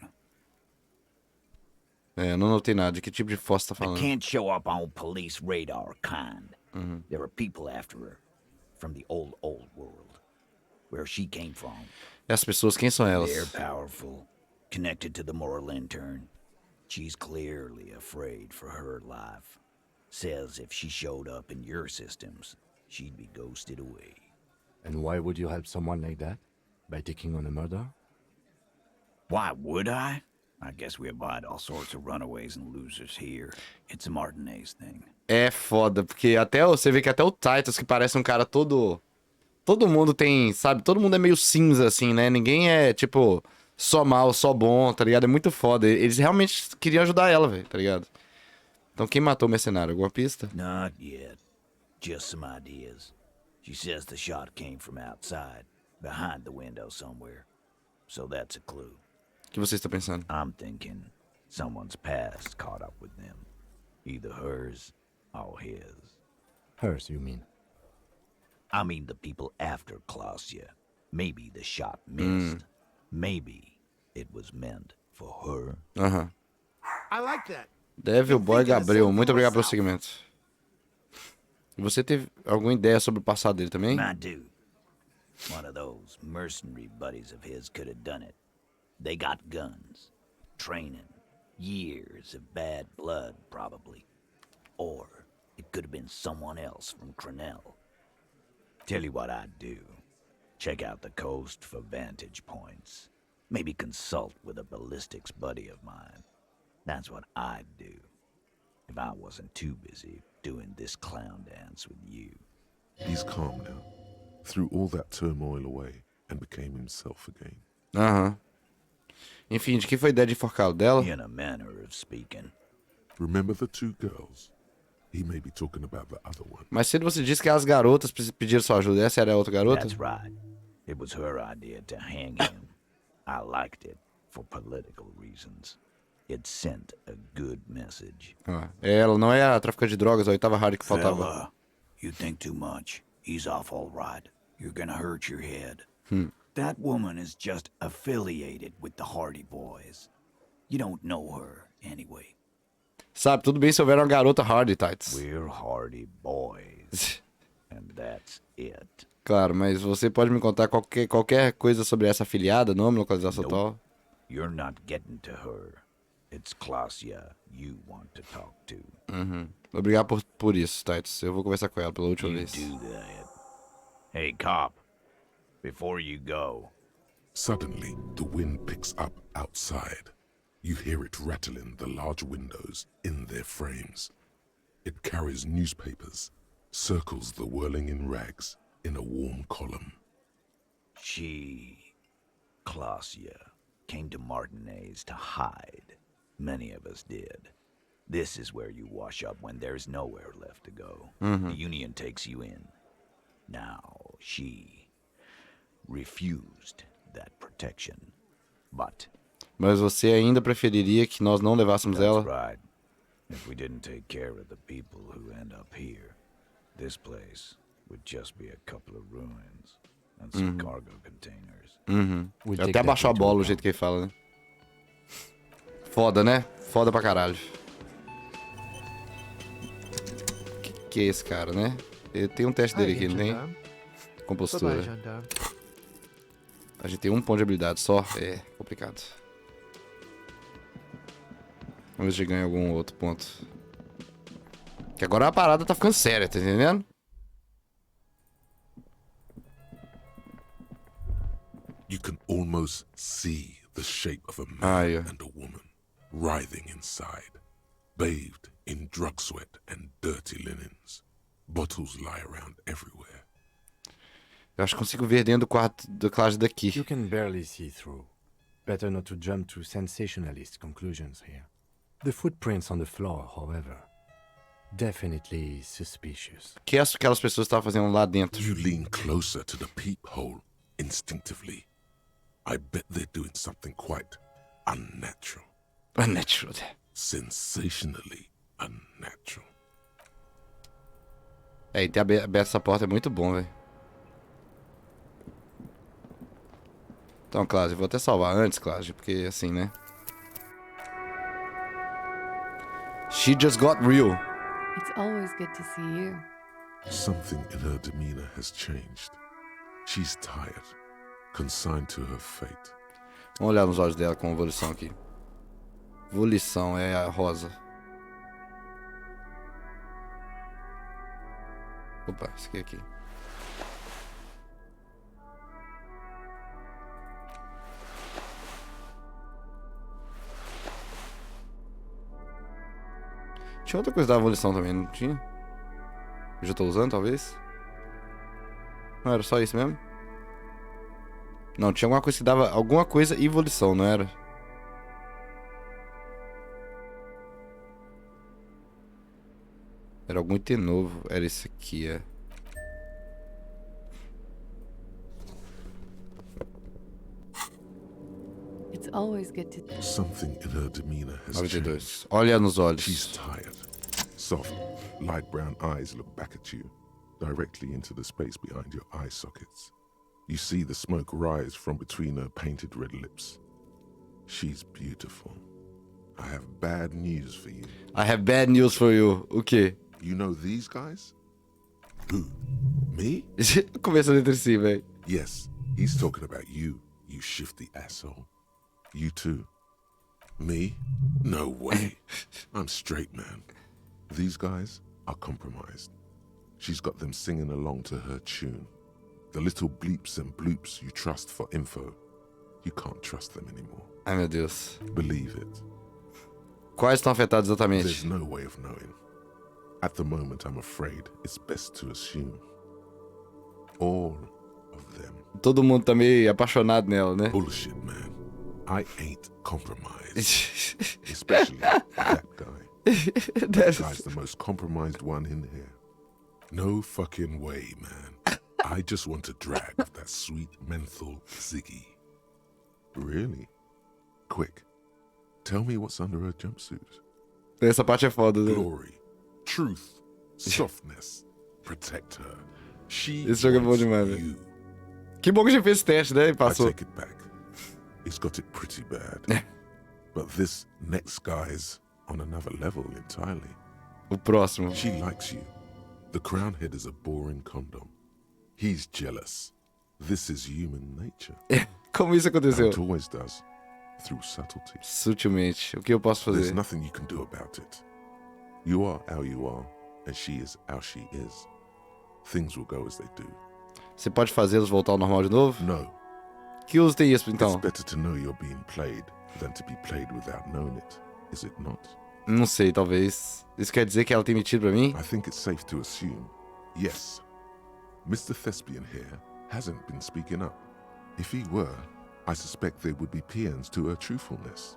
S1: É, não notei nada. De que tipo de fossa tá
S6: I
S1: falando?
S6: can't show up on police radar kind. There are people after her from the old world, where she came from.
S1: E as pessoas, quem são elas?
S6: They're powerful, connected to the moral intern. She's clearly afraid for her life. Says if she showed up in your systems, she'd be ghosted away.
S4: And why would you help someone like that? By taking on a murder?
S6: Why would I? I guess we abide all sorts of runaways and losers here. It's a Martinez thing.
S1: É foda, porque até você vê que até o Titus, que parece um cara todo... Todo mundo tem, sabe? Todo mundo é meio cinza, assim, né? Ninguém é, tipo, só mal, só bom, tá ligado? É muito foda. Eles realmente queriam ajudar ela, velho, tá ligado? Então quem matou o mercenário? Alguma pista?
S6: Not yet. Just some ideas. She says the shot came from outside, behind the window somewhere. So that's a clue.
S1: O que você está pensando?
S6: I'm thinking someone's past caught up with them. Either hers or his.
S4: Hers, you mean?
S6: I mean the people after Klausya. Maybe the shot missed. Maybe it was meant for her.
S1: Aham.
S9: I like that.
S1: Devil Boy Gabriel, muito obrigado pelo segmento. E você teve alguma ideia sobre o passado dele também?
S6: My dude. One of those mercenary buddies of his could have done it. They got guns, training, years of bad blood, probably. Or it could have been someone else from Crenell. Tell you what I'd do. Check out the coast for vantage points. Maybe consult with a ballistics buddy of mine. That's what I'd do if I wasn't too busy doing this clown dance with you.
S2: He's calm now, threw all that turmoil away and became himself again.
S1: Aham. Enfim, de que foi a ideia de enforcá-lo? Dela?
S6: In a manner of speaking.
S2: Remember the two girls? He may be talking about the other one.
S1: Mais cedo você disse que as garotas pediram sua ajuda. Essa era a outra garota?
S6: That's right. It was her idea to hang him. I liked it for political reasons. It sent a good message.
S1: Ah, ela não é a traficante de drogas, a oitava hard que faltava.
S6: Fella, you think too much. He's off all right. You're gonna hurt your head. That woman is just affiliated with the Hardy Boys. You don't know her anyway.
S1: Sabe, tudo bem se houver uma garota Hardy, Titus.
S6: We're Hardy Boys. And that's it.
S1: Claro, mas você pode me contar qualquer coisa sobre essa afiliada, nome, localização atual?
S6: You're not getting to her. It's Klausya you want to talk to.
S1: Obrigado por isso, Titus. Eu vou conversar com ela pela última
S6: You
S1: vez.
S6: do that. Hey, cop. Before you go.
S2: Suddenly, the wind picks up outside. You hear it rattling the large windows in their frames. It carries newspapers, circles the whirling in rags in a warm column.
S6: She, Klausya, came to Martinez to hide. Many of us did. This is where you wash up when there's nowhere left to go. The Union takes you in. Now, she refused that protection. But
S1: Mas você ainda preferiria que nós não levássemos
S6: that's
S1: ela?
S6: right. If we didn't take care of the people who end up here, this place would just be a couple of ruins and some cargo containers.
S4: We'll
S1: Eu
S4: take
S1: até
S4: that
S1: abaixou a
S4: into
S1: bola o
S4: account.
S1: jeito que ele fala, né? Foda, né? Foda pra caralho. Que é esse cara, né? Tem um teste dele aqui, não tem? Compostura. A gente tem um ponto de habilidade só. É complicado. Vamos ver se ganha algum outro ponto. Que agora a parada tá ficando séria, tá entendendo?
S2: You can almost see the shape of a man
S1: Ah, yeah.
S2: and a woman writhing inside, bathed in drug sweat and dirty linens. Bottles lie around everywhere.
S1: Eu acho que consigo ver dentro do quarto da classe daqui.
S4: You can barely see through. Better not to jump to sensationalist conclusions here. The footprints on the floor, however, definitely suspicious.
S1: O que aquelas pessoas estavam fazendo lá dentro?
S2: You lean closer to the peephole instinctively. I bet they're doing something quite unnatural.
S1: Unnatural.
S2: Sensationally unnatural.
S1: É, e ter aberto essa porta é muito bom, velho. Então, Cláudio, eu vou até salvar antes, Cláudio, porque assim, né? She just got real.
S5: It's always good to see you.
S2: Something in her demeanor has changed. She's tired, consigned to her fate.
S1: Vamos olhar nos olhos dela com volição aqui. Volição é a rosa. Opa, esse aqui. Tinha outra coisa da volição também, não tinha? Eu já tô usando, talvez? Não era só isso mesmo? Não, tinha alguma coisa que dava alguma coisa e volição, não era? Era algum item novo. Era esse aqui, é.
S5: It's always good to...
S2: Something in her demeanor has
S1: 92.
S2: changed.
S1: Olha nos olhos.
S2: She's tired. Soft, light brown eyes look back at you, directly into the space behind your eye sockets. You see the smoke rise from between her painted red lips. She's beautiful. I have bad news for you.
S1: I have bad news for you. O quê?
S2: You know these guys? Who? Me?
S1: Conversando entre si, velho.
S2: Yes, he's talking about you, you shifty asshole. You too. Me? No way. I'm straight, man. These guys are compromised. She's got them singing along to her tune. The little bleeps and bloops you trust for info. You can't trust them anymore.
S1: Ai, meu Deus.
S2: Believe it.
S1: Quais estão afetados exatamente?
S2: There's no way of knowing. At the moment, I'm afraid it's best to assume. All of them.
S1: Todo mundo tá meio apaixonado nela, né?
S2: Bullshit, man. I ain't compromised. Especially that guy. That guy's the most compromised one in here. No fucking way, man. I just want to drag that sweet menthol Ziggy. Really? Quick. Tell me what's under her jumpsuit.
S1: Essa parte é foda, né?
S2: Glory, truth, softness. Protect her. She
S1: Esse jogo é bom demais, velho. Que bom que a gente fez esse teste, né? E passou.
S2: I take it back. He's got it pretty bad. But this next guy's on another level entirely.
S1: O próximo.
S2: She likes you. The crown head is a boring condom. He's jealous. This is human nature.
S1: Como isso aconteceu?
S2: It always does. Through subtlety.
S1: Sutilmente. O que eu posso fazer?
S2: There's nothing you can do about it. You are how you are, and she is how she is. Things will go as they do.
S1: Você pode fazê-los voltar ao normal de novo?
S2: No.
S1: Que uso tem isso, então?
S2: It's better to know you're being played than to be played without knowing it, is it not?
S1: Não sei, talvez. Isso quer dizer que ela tem mentido pra mim?
S2: I think it's safe to assume, yes. Mr. Thespian here hasn't been speaking up. If he were, I suspect there would be paeans to her truthfulness.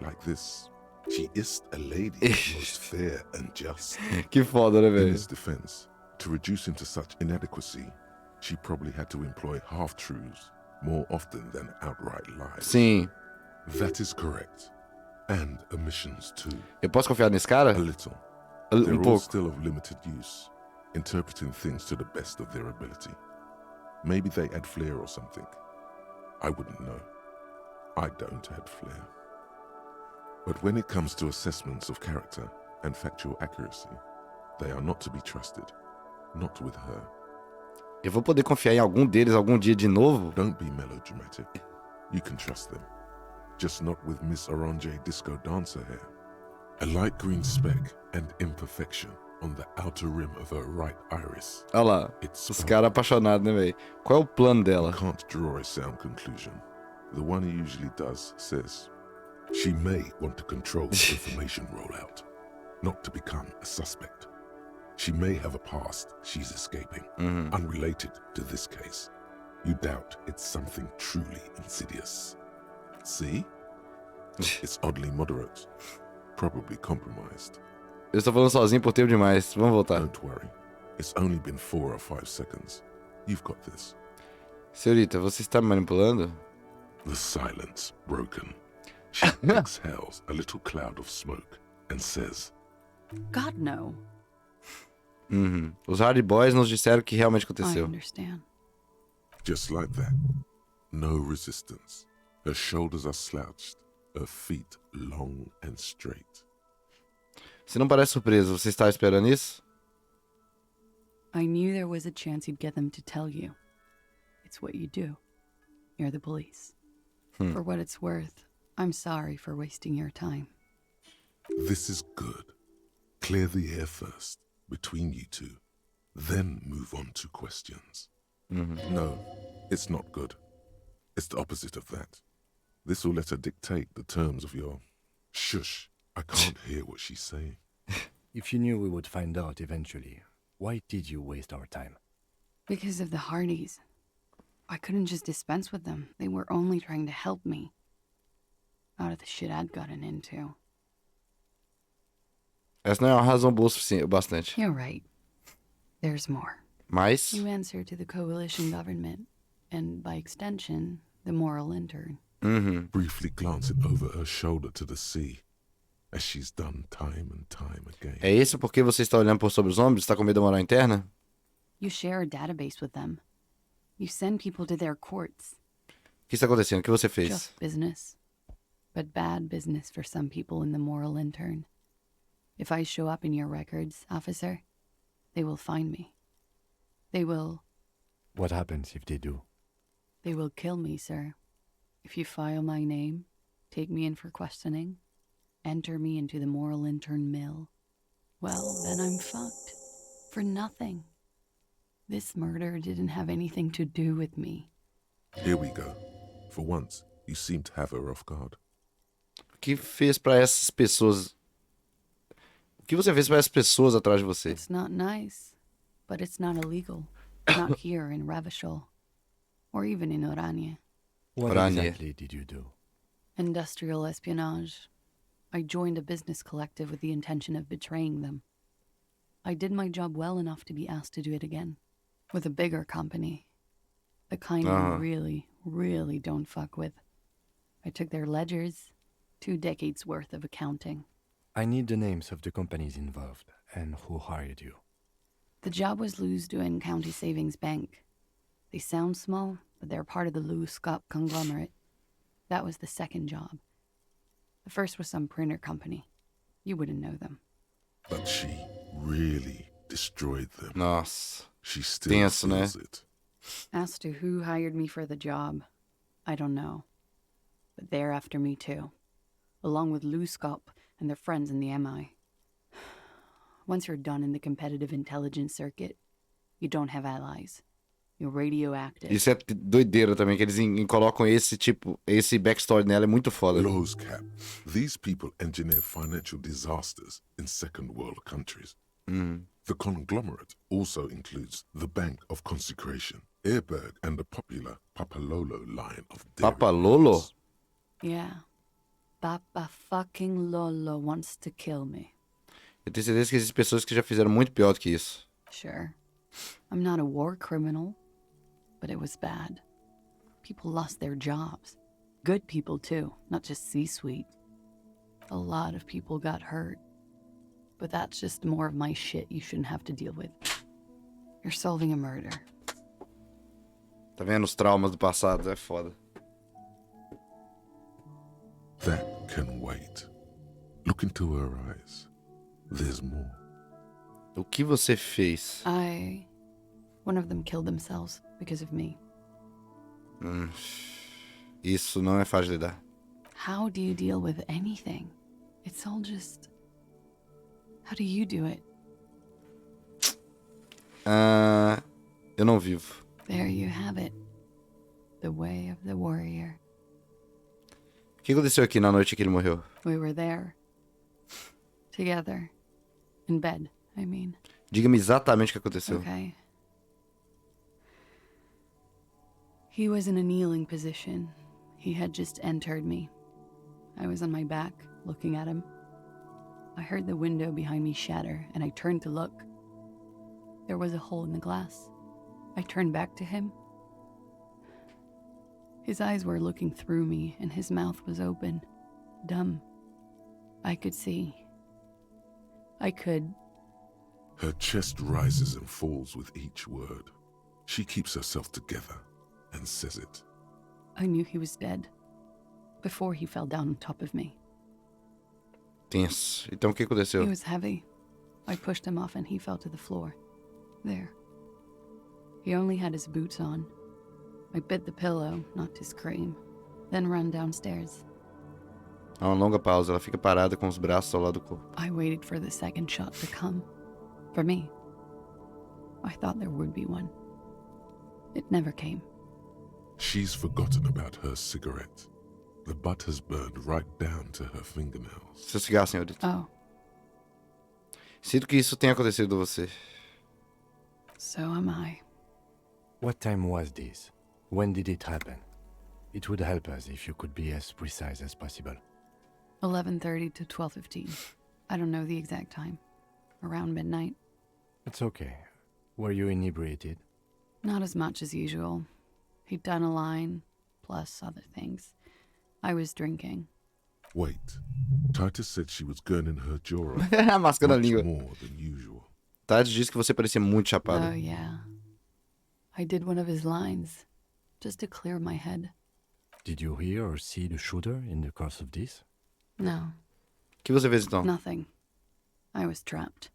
S2: Like this. She is a lady, most fair and just.
S1: Que foda, né,
S2: In
S1: velho?
S2: his defense, to reduce him to such inadequacy, she probably had to employ half-truths more often than outright lies.
S1: Sim.
S2: That is correct. And omissions too.
S1: Eu posso confiar nesse cara?
S2: A little. They're all
S1: pouco.
S2: still of limited use, interpreting things to the best of their ability. Maybe they add flair or something. I wouldn't know. I don't add flair. But when it comes to assessments of character and factual accuracy, they are not to be trusted. Not with her.
S1: Eu vou poder confiar em algum deles algum dia de novo?
S2: Don't be melodramatic. You can trust them. Just not with Miss Orange Disco Dancer here. A light green speck and imperfection on the outer rim of her right iris.
S1: Olha lá,
S2: It's
S1: os caras apaixonados, né, velho? Qual é o plano dela?
S2: Can't draw a sound conclusion. The one he usually does says, she may want to control the information rollout, not to become a suspect. She may have a past she's escaping, unrelated to this case. You doubt it's something truly insidious. See? It's oddly moderate. Probably compromised.
S1: Eu estou falando sozinho por tempo demais. Vamos voltar.
S2: Don't worry. It's only been 4 or 5 seconds. You've got this.
S1: Senhorita, você está me manipulando?
S2: The silence broken. She exhales a little cloud of smoke and says,
S5: God, no.
S1: Uhum. Os Hardy Boys nos disseram o que realmente
S5: I
S1: aconteceu.
S5: understand.
S2: Just like that. No resistance. Her shoulders are slouched, her feet long and straight.
S1: Se não parece surpresa, você estava esperando isso?
S5: I knew there was a chance you'd get them to tell you. It's what you do. You're the police. For what it's worth, I'm sorry for wasting your time.
S2: This is good. Clear the air first, between you two. Then move on to questions. No, it's not good. It's the opposite of that. This will let her dictate the terms of your... Shush, I can't hear what she's saying.
S4: If you knew we would find out eventually, why did you waste our time?
S5: Because of the Hardys. I couldn't just dispense with them. They were only trying to help me. Out of the shit I'd gotten into.
S1: Essa não é uma razão boa o bastante.
S5: You're right. There's more.
S1: Mas,
S5: You answer to the coalition government, and by extension, the moral intern.
S2: Briefly glancing over her shoulder to the sea, as she's done time and time again.
S1: é isso porque você está olhando por sobre os ombros? Está com medo da moral interna?
S5: You share a database with them. You send people to their courts.
S1: O que está acontecendo? O que você fez?
S5: Just business. But bad business for some people in the moral intern. If I show up in your records, officer, they will find me. They will
S4: What happens if they do?
S5: kill me, sir. If you file my name, take me in for questioning, enter me into the moral intern mill, well, then I'm fucked. For nothing. This murder didn't have anything to do with me.
S2: Here we go. For once, you seem to have her off guard.
S1: O que fez para essas pessoas? O que você fez para essas pessoas atrás de você?
S5: It's not nice, but it's not illegal. Not here in Ravishol, or even in Oranje.
S4: What
S1: Oranje.
S4: exactly did you do?
S5: Industrial espionage. I joined a business collective with the intention of betraying them. I did my job well enough to be asked to do it again. With a bigger company. The kind you really, really don't fuck with. I took their ledgers, 2 decades worth of accounting.
S4: I need the names of the companies involved and who hired you.
S5: The job was Lou's doing County Savings Bank. They sound small, but they're part of the Lou Scott conglomerate. That was the second job. The first was some printer company. You wouldn't know them.
S2: But she really destroyed them.
S1: Nossa.
S2: She still
S1: Tenso, né?
S2: feels it.
S5: As to who hired me for the job, I don't know. But they're after me too. Along with Lou Scott and their friends in the MI. Once you're done in the competitive intelligence circuit, you don't have allies. You're radioactive.
S1: Isso é doideira também, que eles colocam esse backstory nela, é muito foda.
S2: Low's cap. These people engineer financial disasters in second world countries. The conglomerate also includes the Bank of Consecration, Airberg, and the popular Papalolo line of dairy
S1: Papalolo?
S2: products.
S5: Yeah. Papa fucking Lolo wants to kill me.
S1: Eu tenho certeza que existem pessoas que já fizeram muito pior do que isso.
S5: Sure. I'm not a war criminal, but it was bad. People lost their jobs. Good people, too, not just C-suite. A lot of people got hurt. But that's just more of my shit you shouldn't have to deal with. You're solving a murder.
S1: Tá vendo os traumas do passado? É foda.
S2: That can wait. Look into her eyes. There's more.
S1: O que você fez?
S5: One of them killed themselves because of me.
S1: Isso não é fácil de lidar.
S5: How do you deal with anything? It's all just... How do you do it?
S1: Eu não vivo.
S5: There you have it. The way of the warrior.
S1: O que aconteceu aqui na noite que ele morreu?
S5: We were there. Together. In bed, I mean.
S1: Diga-me exatamente o que aconteceu.
S5: Okay. He was in a kneeling position. He had just entered me. I was on my back, looking at him. I heard the window behind me shatter, and I turned to look. There was a hole in the glass. I turned back to him. His eyes were looking through me, and his mouth was open. Dumb. I could see. I could
S2: Her chest rises and falls with each word. She keeps herself together and says it.
S5: I knew he was dead before he fell down on top of me.
S1: Tenso. Então o que aconteceu?
S5: He was heavy. I pushed him off and he fell to the floor. There. He only had his boots on. I bit the pillow, not to scream, then ran downstairs.
S1: Há uma longa pausa. Ela fica parada com os braços ao lado do corpo.
S5: I waited for the second shot to come. For me. I thought there would be one. It never came.
S2: She's forgotten about her cigarette. The butt has burned right down to her fingernails.
S1: Seu cigarro, senhorita.
S5: Oh.
S1: Sinto que isso tenha acontecido a você.
S5: So am I.
S4: What time was this? When did it happen? It would help us if you could be as precise as possible.
S5: 11:30 to 12:15. I don't know the exact time. Around midnight.
S4: It's okay. Were you inebriated?
S5: Not as much as usual. He'd done a line, plus other things. I was drinking.
S2: Wait. Titus said she was gurning her jaw off
S1: Mascando a
S2: much
S1: língua.
S2: more than usual.
S1: Titus disse que você parecia muito chapado.
S5: Oh, yeah. I did one of his lines, just to clear my head.
S4: Did you hear or see the shooter in the course of this?
S5: No.
S1: O que você fez então?
S5: Nothing. I was trapped.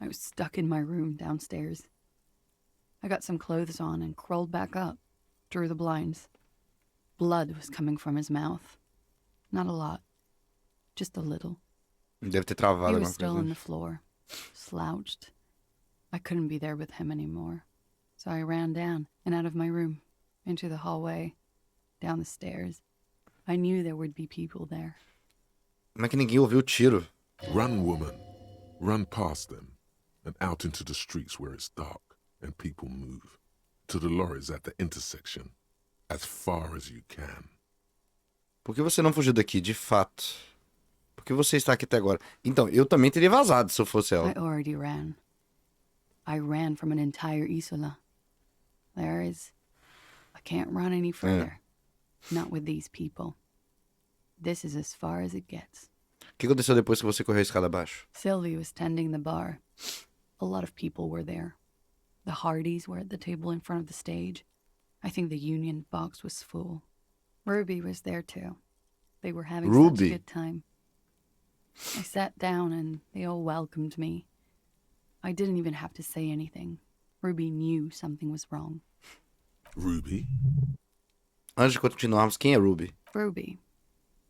S5: I was stuck in my room downstairs. I got some clothes on and crawled back up, drew the blinds. Blood was coming from his mouth. Not a lot. Just a little.
S1: Deve ter travado
S5: He
S1: alguma
S5: was still on
S1: coisa.
S5: the floor, slouched. I couldn't be there with him anymore. So I ran down and out of my room, into the hallway, down the stairs. I knew there would be people there.
S1: Como é que ninguém ouviu o tiro?
S2: Run, woman. Run past them and out into the streets where it's dark and people move. To the lorries at the intersection. As far as you can.
S1: Por que você não fugiu daqui, de fato? Por que você está aqui até agora? Então, eu também teria vazado se eu fosse ela.
S5: I already ran. I ran from an entire isola. I can't run any further. Not with these people. This is as far as it gets.
S1: O que aconteceu depois que você correu a escada abaixo?
S5: Sylvie was tending the bar. A lot of people were there. The Hardys were at the table in front of the stage. I think the Union box was full. Ruby was there too. They were having such
S1: Ruby?
S5: a good time. I sat down and they all welcomed me. I didn't even have to say anything. Ruby knew something was wrong.
S2: Ruby?
S1: Antes de continuarmos, quem é Ruby?
S5: Ruby.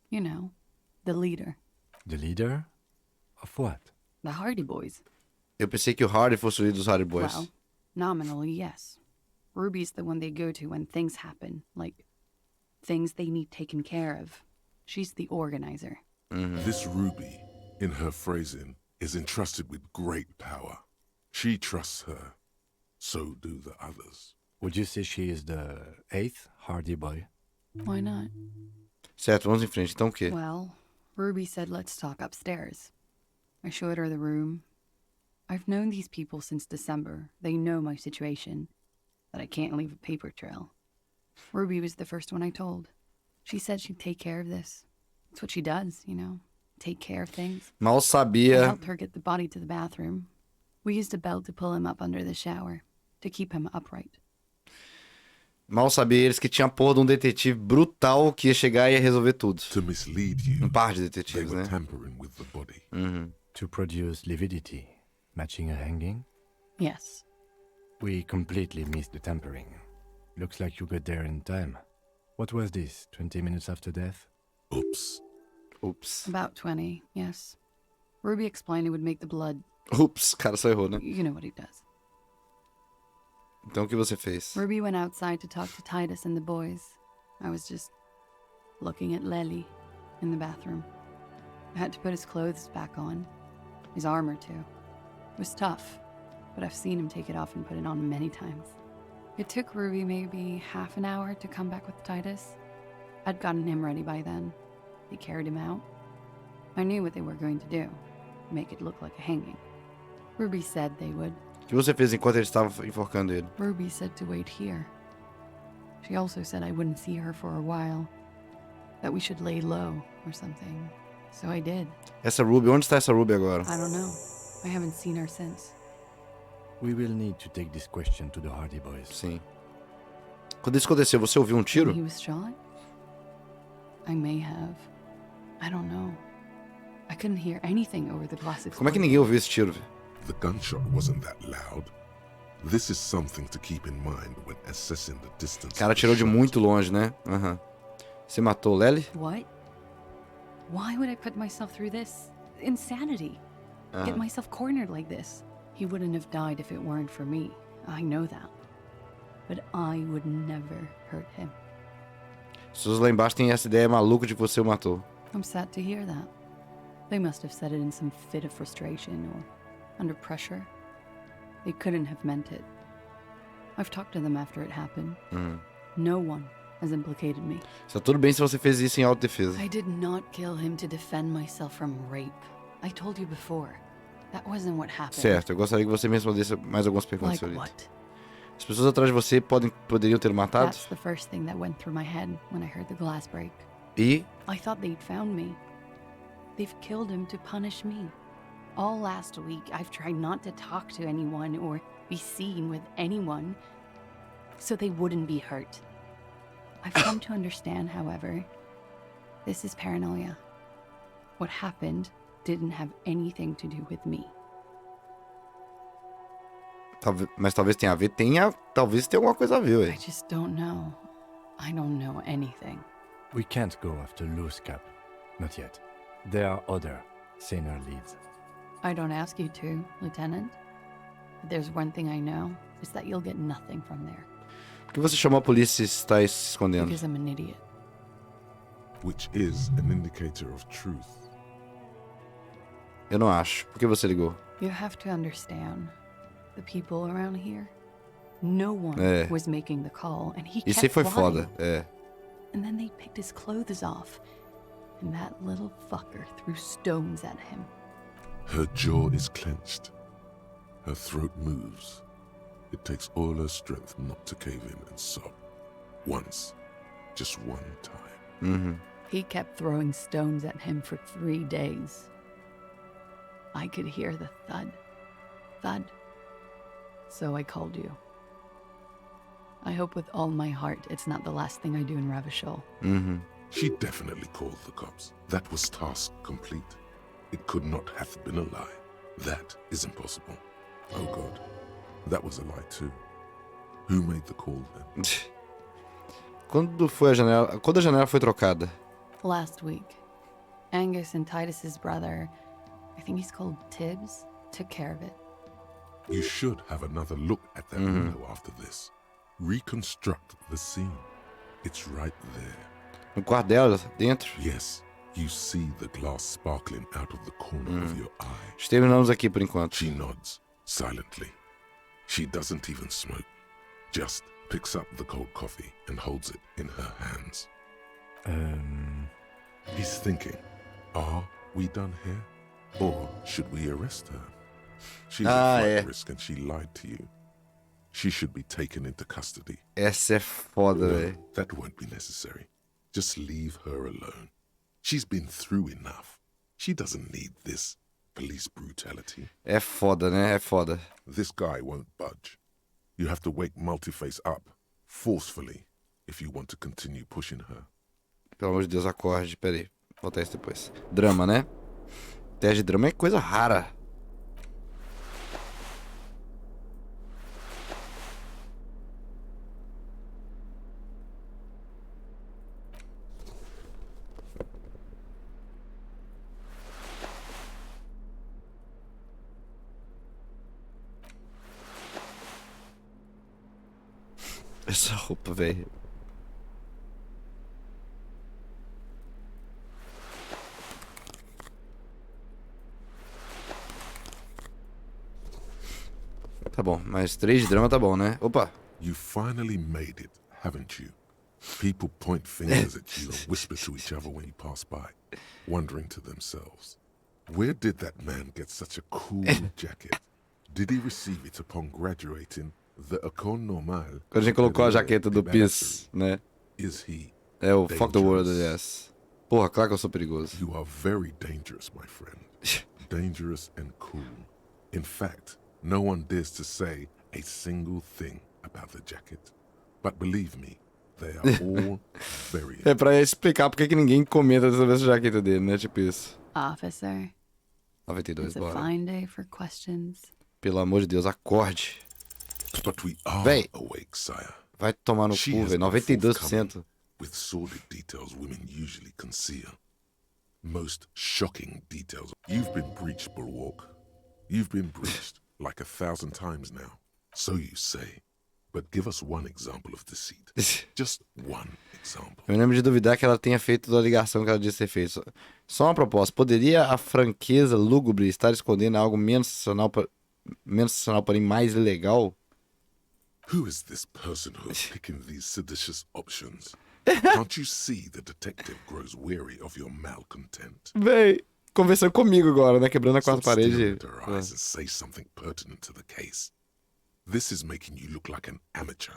S5: You know, the leader.
S4: The leader? Of what?
S5: The Hardy Boys.
S1: Eu pensei que o Hardy fosse o líder dos Hardy Boys.
S5: Well, nominally, yes. Ruby's the one they go to when things happen, like things they need taken care of. She's the organizer.
S2: This Ruby, in her phrasing, is entrusted with great power. She trusts her. So do the others.
S4: Would you say she is the 8th Hardy Boy?
S5: Why not?
S1: Certo, vamos em frente. Então o quê?
S5: Well, Ruby said let's talk upstairs. I showed her the room. I've known these people since December. They know my situation, that I can't leave a paper trail. Ruby was the first one I told. She said she'd take care of this. It's what she does, you know, take care of things.
S1: Mal
S5: I
S1: sabia.
S5: helped her get the body to the bathroom. We used a belt to pull him up under the shower, to keep him upright.
S1: Mal sabia eles que tinha a porra de um detetive brutal que ia chegar e ia resolver tudo.
S2: To mislead you,
S1: Par de
S2: they
S1: detetives,
S2: were
S1: né?
S2: tampering with the body.
S4: To produce lividity, matching a hanging?
S5: Yes.
S4: We completely missed the tampering. Looks like you got there in time. What was this, 20 minutes after death?
S2: Oops.
S1: Ups.
S5: About 20, yes. Ruby explained it would make the blood.
S1: Ups, o cara só errou, né?
S5: You know what he does.
S1: Então o que você fez?
S5: Ruby went outside to talk to Titus and the boys. I was just looking at Lely in the bathroom. I had to put his clothes back on. His armor, too. It was tough, but I've seen him take it off and put it on many times. It took Ruby maybe half an hour to come back with Titus. I'd gotten him ready by then. They carried him out. I knew what they were going to do. Make it look like a hanging. Ruby said they would.
S1: O que você fez enquanto ele estava enforcando ele?
S5: Ruby said to wait here. She also said I wouldn't see her for a while. That we should lay low or something. So I did.
S1: Essa Ruby, onde está essa Ruby agora?
S5: I don't know. I haven't seen her since.
S4: We will need to take this question to the Hardy Boys.
S1: Sim. Quando isso aconteceu, você ouviu um tiro?
S5: He was shot? I may have. I don't know. I couldn't hear anything over the glass
S1: Como é que ninguém ouviu esse tiro?
S2: The gunshot wasn't that loud. This is something to keep in mind when assessing the distance.
S1: O cara tirou de muito longe, né? Aham. Você matou o Lely?
S5: What? Why would I put myself through this? Insanity. Get myself cornered like this. He wouldn't have died if it weren't for me. I know that. But I would never hurt him.
S1: As pessoas lá embaixo têm essa ideia maluca de que você o matou.
S5: I'm sad to hear that. They must have said it in some fit of frustration or under pressure. They couldn't have meant it. I've talked to them after it happened. No one has implicated me.
S1: Está tudo bem se você fez isso em autodefesa.
S5: I did not kill him to defend myself from rape. I told you before. That wasn't what happened.
S1: Certo, eu gostaria que você me respondesse mais algumas perguntas
S5: Like
S1: sobre
S5: what?
S1: isso. As pessoas atrás de você poderiam ter matado?
S5: That's the first thing that went through my head when I heard the glass break.
S1: E?
S5: I thought they'd found me. They've killed him to punish me. All last week, I've tried not to talk to anyone or be seen with anyone so they wouldn't be hurt. I've come to understand, however, this is paranoia. What happened didn't have anything to do with me.
S1: Mas talvez tenha a ver. Talvez tenha alguma coisa a ver,
S5: I
S1: ué.
S5: just don't know. I don't know anything.
S4: We can't go after Loose Cap. Not yet. There are other, saner leads.
S5: I don't ask you to, Lieutenant. But there's one thing I know, is that you'll get nothing from there.
S1: Por que você chamou a polícia e está se escondendo?
S5: Because I'm an idiot.
S2: Which is an indicator of truth.
S1: Eu não acho. Por que você ligou?
S5: You have to understand, the people around here, no one was making the call, and he
S1: Isso aí
S5: kept
S1: foi
S5: lying.
S1: foda. É.
S5: And then they picked his clothes off, and that little fucker threw stones at him.
S2: Her jaw is clenched. Her throat moves. It takes all her strength not to cave in and sob. Once. Just one time.
S5: He kept throwing stones at him for 3 days. I could hear the thud. Thud. So I called you. I hope with all my heart it's not the last thing I do in Ravishol.
S2: She definitely called the cops. That was task complete. It could not have been a lie. That is impossible. Oh God. That was a lie too. Who made the call then?
S1: Quando a janela foi trocada?
S5: Last week, Angus and Titus's brother, I think he's called Tibbs, took care of it.
S2: You should have another look at that window after this. Reconstruct the scene. It's right there.
S1: No quarto dela, dentro?
S2: Yes, you see the glass sparkling out of the corner of your eye.
S1: Terminamos aqui por enquanto.
S2: She nods, silently. She doesn't even smoke. Just picks up the cold coffee and holds it in her hands. He's thinking, are we done here? Or should we arrest her? She's a flight risk and she lied to you. She should be taken into custody.
S1: Essa é foda, velho.
S2: That won't be necessary. Just leave her alone. She's been through enough. She doesn't need this police brutality.
S1: É foda, né? É foda.
S2: This guy won't budge. You have to wake Multiface up, forcefully, if you want to continue pushing her.
S1: Pelo amor de Deus, acorde. Pera aí. Vou botar isso depois. Drama, né? Teste de drama é coisa rara. Essa roupa, velho. Tá bom, mais 3 de drama tá bom, né? Opa!
S2: You finally made it, haven't you? People point fingers at you and whisper to each other when you pass by, wondering to themselves, where did that man get such a cool jacket? Did he receive it upon graduating the École Normale?
S1: Quando a gente colocou a jaqueta do PIS, né?
S2: Is he?
S1: É o Fuck the World, yes. Porra, claro que eu sou perigoso.
S2: You are very dangerous, my friend. Dangerous and cool. In fact, No one dares to say a single thing about the jacket. But believe me, they are all very...
S1: É pra explicar porque que ninguém comenta sobre essa jaqueta dele, né? Tipo isso.
S5: Officer,
S1: 92,
S5: it's a
S1: bora.
S5: fine day for questions.
S1: Pelo amor de Deus, acorde.
S2: But we are
S1: Véi,
S2: awake, sire.
S1: vai tomar no
S2: She
S1: cu,
S2: has
S1: velho.
S2: been
S1: 92%.
S2: forthcoming with sordid details women usually conceal. Most shocking details. You've been breached, Bulwark. You've been breached like 1,000 times now. So you say. But give us one example of deceit. Just one example.
S1: Eu lembro de duvidar que ela tenha feito a ligação que ela disse ter feito. Só uma proposta. Poderia a franqueza lúgubre estar escondendo algo menos sensacional, porém mais ilegal?
S2: Who is this personhood picking these seditious options? Can't you see the detective grows weary of your malcontent?
S1: Véi, conversando comigo agora, né? Quebrando a quarta
S2: Stop staring
S1: parede.
S2: at her eyes and say something pertinent to the case. This is making you look like an amateur.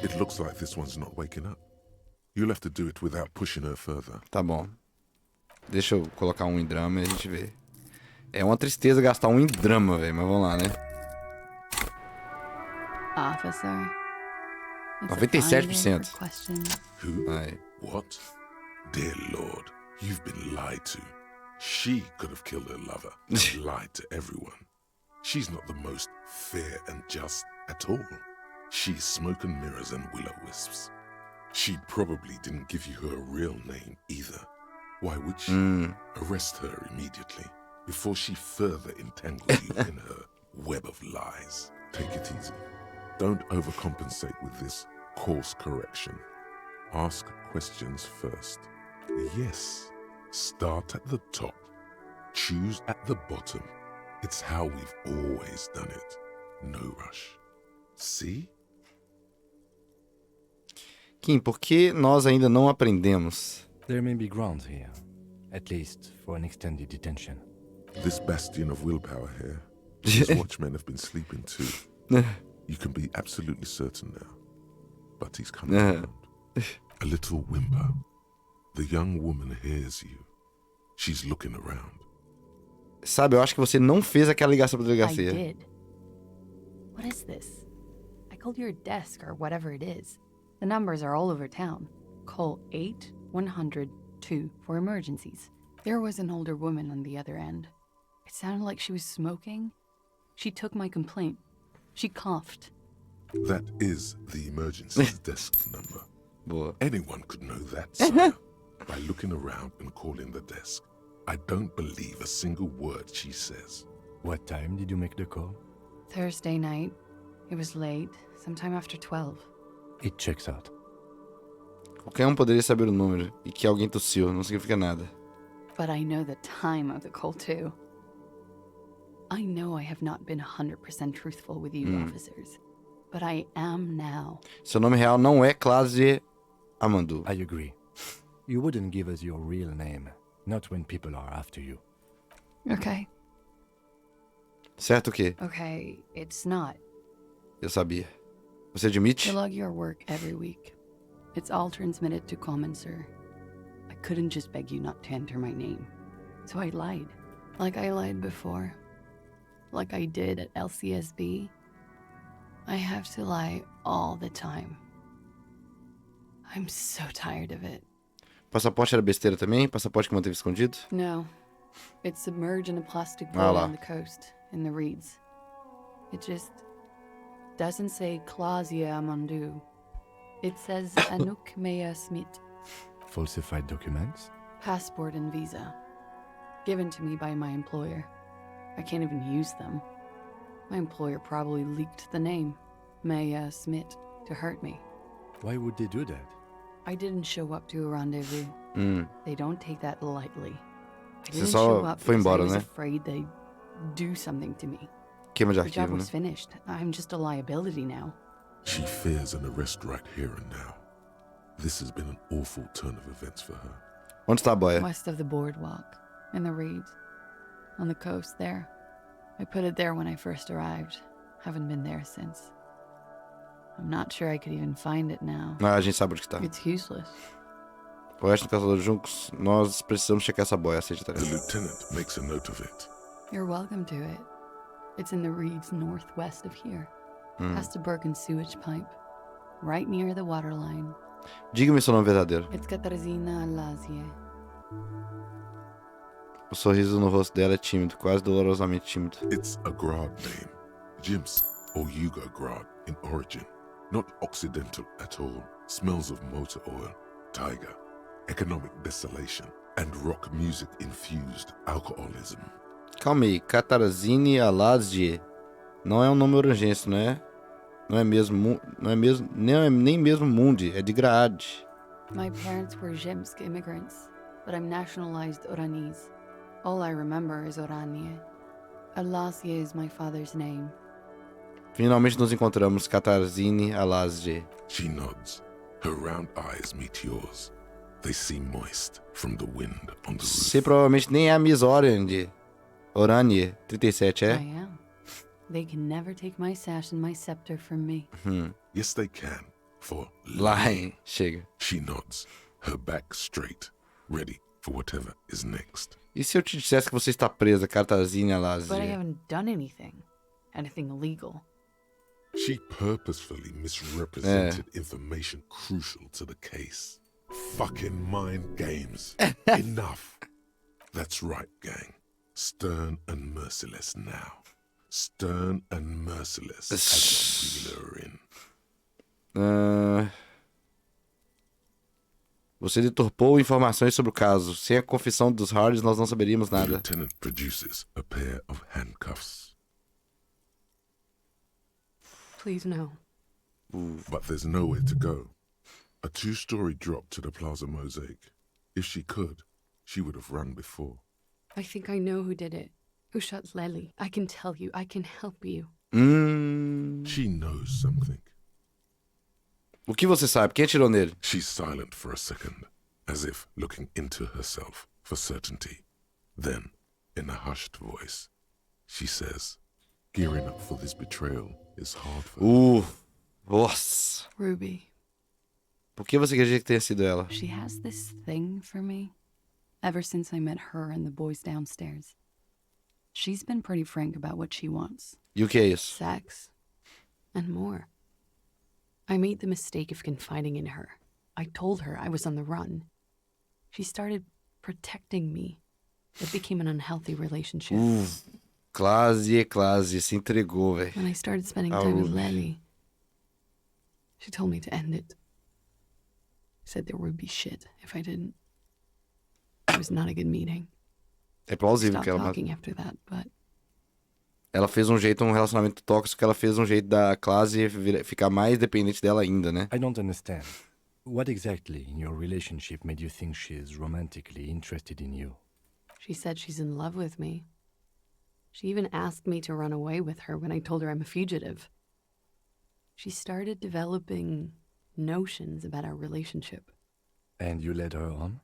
S2: It looks like this one's not waking up. You'll have to do it without pushing her further.
S1: Tá bom. Deixa eu colocar um em drama e a gente vê. É uma tristeza gastar um em drama, velho. Mas vamos lá, né?
S5: Officer, it's a fine day
S1: 97%.
S5: for questions.
S2: Who?
S1: Aí.
S2: What? Dear Lord, you've been lied to. She could have killed her lover and lied to everyone. She's not the most fair and just at all. She's smoke and mirrors and will-o-wisps. She probably didn't give you her real name either. Why would she? Arrest her immediately before she further entangles you in her web of lies. Take it easy. Don't overcompensate with this course correction. Ask questions first. Yes, start at the top. Choose at the bottom. It's how we've always done it. No rush. See?
S1: Kim, por que nós ainda não aprendemos?
S4: There may be grounds here, at least for an extended detention.
S2: This bastion of willpower here. These watchmen have been sleeping too. You can be absolutely certain now. But he's coming around. A little whimper. The young woman hears you. She's looking around.
S1: Sabe, eu acho que você não fez aquela ligação pra
S5: I
S1: delegacia.
S5: did. What is this? I called your desk or whatever it is. The numbers are all over town. Call 8-100-2 for emergencies. There was an older woman on the other end. It sounded like she was smoking. She took my complaint. She coughed.
S2: That is the emergency desk number.
S1: Boa.
S2: Anyone could know that, sire, by looking around and calling the desk. I don't believe a single word she says.
S4: What time did you make the call?
S5: Thursday night. It was late, sometime after 12.
S4: It checks out.
S1: Qualquer um poderia saber o número. E que alguém tossiu, não significa nada.
S5: But I know the time of the call, too. I know I have not been 100% truthful with you, officers. But I am now.
S1: Seu nome real não é Clase Amandu.
S4: I agree. You wouldn't give us your real name, not when people are after you.
S5: Okay.
S1: Certo o quê?
S5: Okay, it's not.
S1: Eu sabia. Você admite?
S5: I log your work every week. It's all transmitted to Common, sir. I couldn't just beg you not to enter my name. So I lied. Like I lied before. Like I did at LCSB. I have to lie all the time. I'm so tired of it.
S1: Passaporte era besteira também? Passaporte que manteve escondido?
S5: No. It's submerged in a plastic
S1: Ah,
S5: bowl
S1: lá.
S5: on the coast, in the reeds. It just doesn't say Clausia Amandu. It says Anouk Maya Smith.
S4: Falsified documents?
S5: Passport and visa. Given to me by my employer. I can't even use them. My employer probably leaked the name, Maya Smith, to hurt me.
S4: Why would they do that?
S5: I didn't show up to a rendezvous. They don't take that lightly. I
S1: Você
S5: didn't
S1: só
S5: show up
S1: foi
S5: because
S1: embora,
S5: I was
S1: né?
S5: afraid they'd do something to me.
S1: Queima de
S5: The job
S1: arquivo,
S5: was
S1: né?
S5: finished. I'm just a liability now.
S2: She fears an arrest right here and now. This has been an awful turn of events for her.
S1: Onde está a boia?
S5: West of the boardwalk, in the reeds, on the coast there. I put it there when I first arrived. Haven't been there since. I'm not sure I could even find it now.
S1: Ah, a gente sabe onde que tá.
S5: It's useless.
S1: Oeste do Caçador de Juncos, nós precisamos checar essa boia, aceita, tá
S2: The
S1: ligado?
S2: lieutenant makes a note of it.
S5: You're welcome to it. It's in the reeds northwest of here, past the Bergen sewage pipe, right near the waterline.
S1: Diga-me seu nome verdadeiro.
S5: It's Katarzyna Alazie.
S1: O sorriso no rosto dela é tímido, quase dolorosamente tímido.
S2: It's a Grad name, Jims or Yugo Grad in origin, not Occidental at all. Smells of motor oil, tiger, economic desolation, and rock music infused alcoholism.
S1: Calma aí, Katarzyna Alazie. Não é um nome orangense, não é? Não é mesmo, nem mesmo Mundi, é de Grad.
S5: My parents were Zemsk immigrants, but I'm nationalized Oranese. All I remember is Oranje. Alazie is my father's name.
S1: Finalmente nos encontramos, Katarzyna Alazie.
S2: She nods. Her round eyes meet yours. They seem moist from the wind on the roof.
S1: Você provavelmente nem é a Miss Orange. Oranje, 37, é?
S5: I am. They can never take my sash and my scepter from me.
S2: Yes, they can. For
S1: Lying. Chega.
S2: She nods, her back straight, ready for whatever is next.
S1: E se eu te dissesse que você está presa, Katarzyna Alazie?
S5: But I haven't done anything. Anything illegal.
S2: She purposefully misrepresented information crucial to the case. Fucking mind games. Enough. That's right, gang. Stern and merciless now. Stern and merciless as a reeler in.
S1: Você deturpou informações sobre o caso. Sem a confissão dos Hardys, nós não saberíamos
S2: The
S1: nada.
S2: lieutenant produces a pair of handcuffs.
S5: Please no.
S2: But there's nowhere to go. A two-story drop to the Plaza Mosaic. If she could, she would have run before.
S5: I think I know who did it. Who shot Lely. I can tell you. I can help you.
S2: She knows something.
S1: O que você sabe? Quem atirou nele?
S2: She's silent for a second, as if looking into herself for certainty. Then, in a hushed voice, she says, gearing up for this betrayal is hard for her.
S1: Nossa.
S5: Ruby.
S1: Por que você acredita que tenha sido ela?
S5: She has this thing for me. Ever since I met her and the boys downstairs. She's been pretty frank about what she wants.
S1: E o que é isso?
S5: Sex. And more. I made the mistake of confiding in her. I told her I was on the run. She started protecting me. It became an unhealthy relationship.
S1: Clase, se entregou, velho.
S5: When I started spending time with Lely, she told me to end it. Said there would be shit if I didn't. It was not a good meeting.
S1: É plausível
S5: Stopped
S1: que ela...
S5: talking after that, but...
S1: Ela fez um relacionamento tóxico, que ela fez um jeito da classe ficar mais dependente dela ainda, né?
S4: I don't understand. What exactly in your relationship made you think she's romantically interested in you?
S5: She said she's in love with me. She even asked me to run away with her when I told her I'm a fugitive. She started developing notions about our relationship.
S4: And you led her on?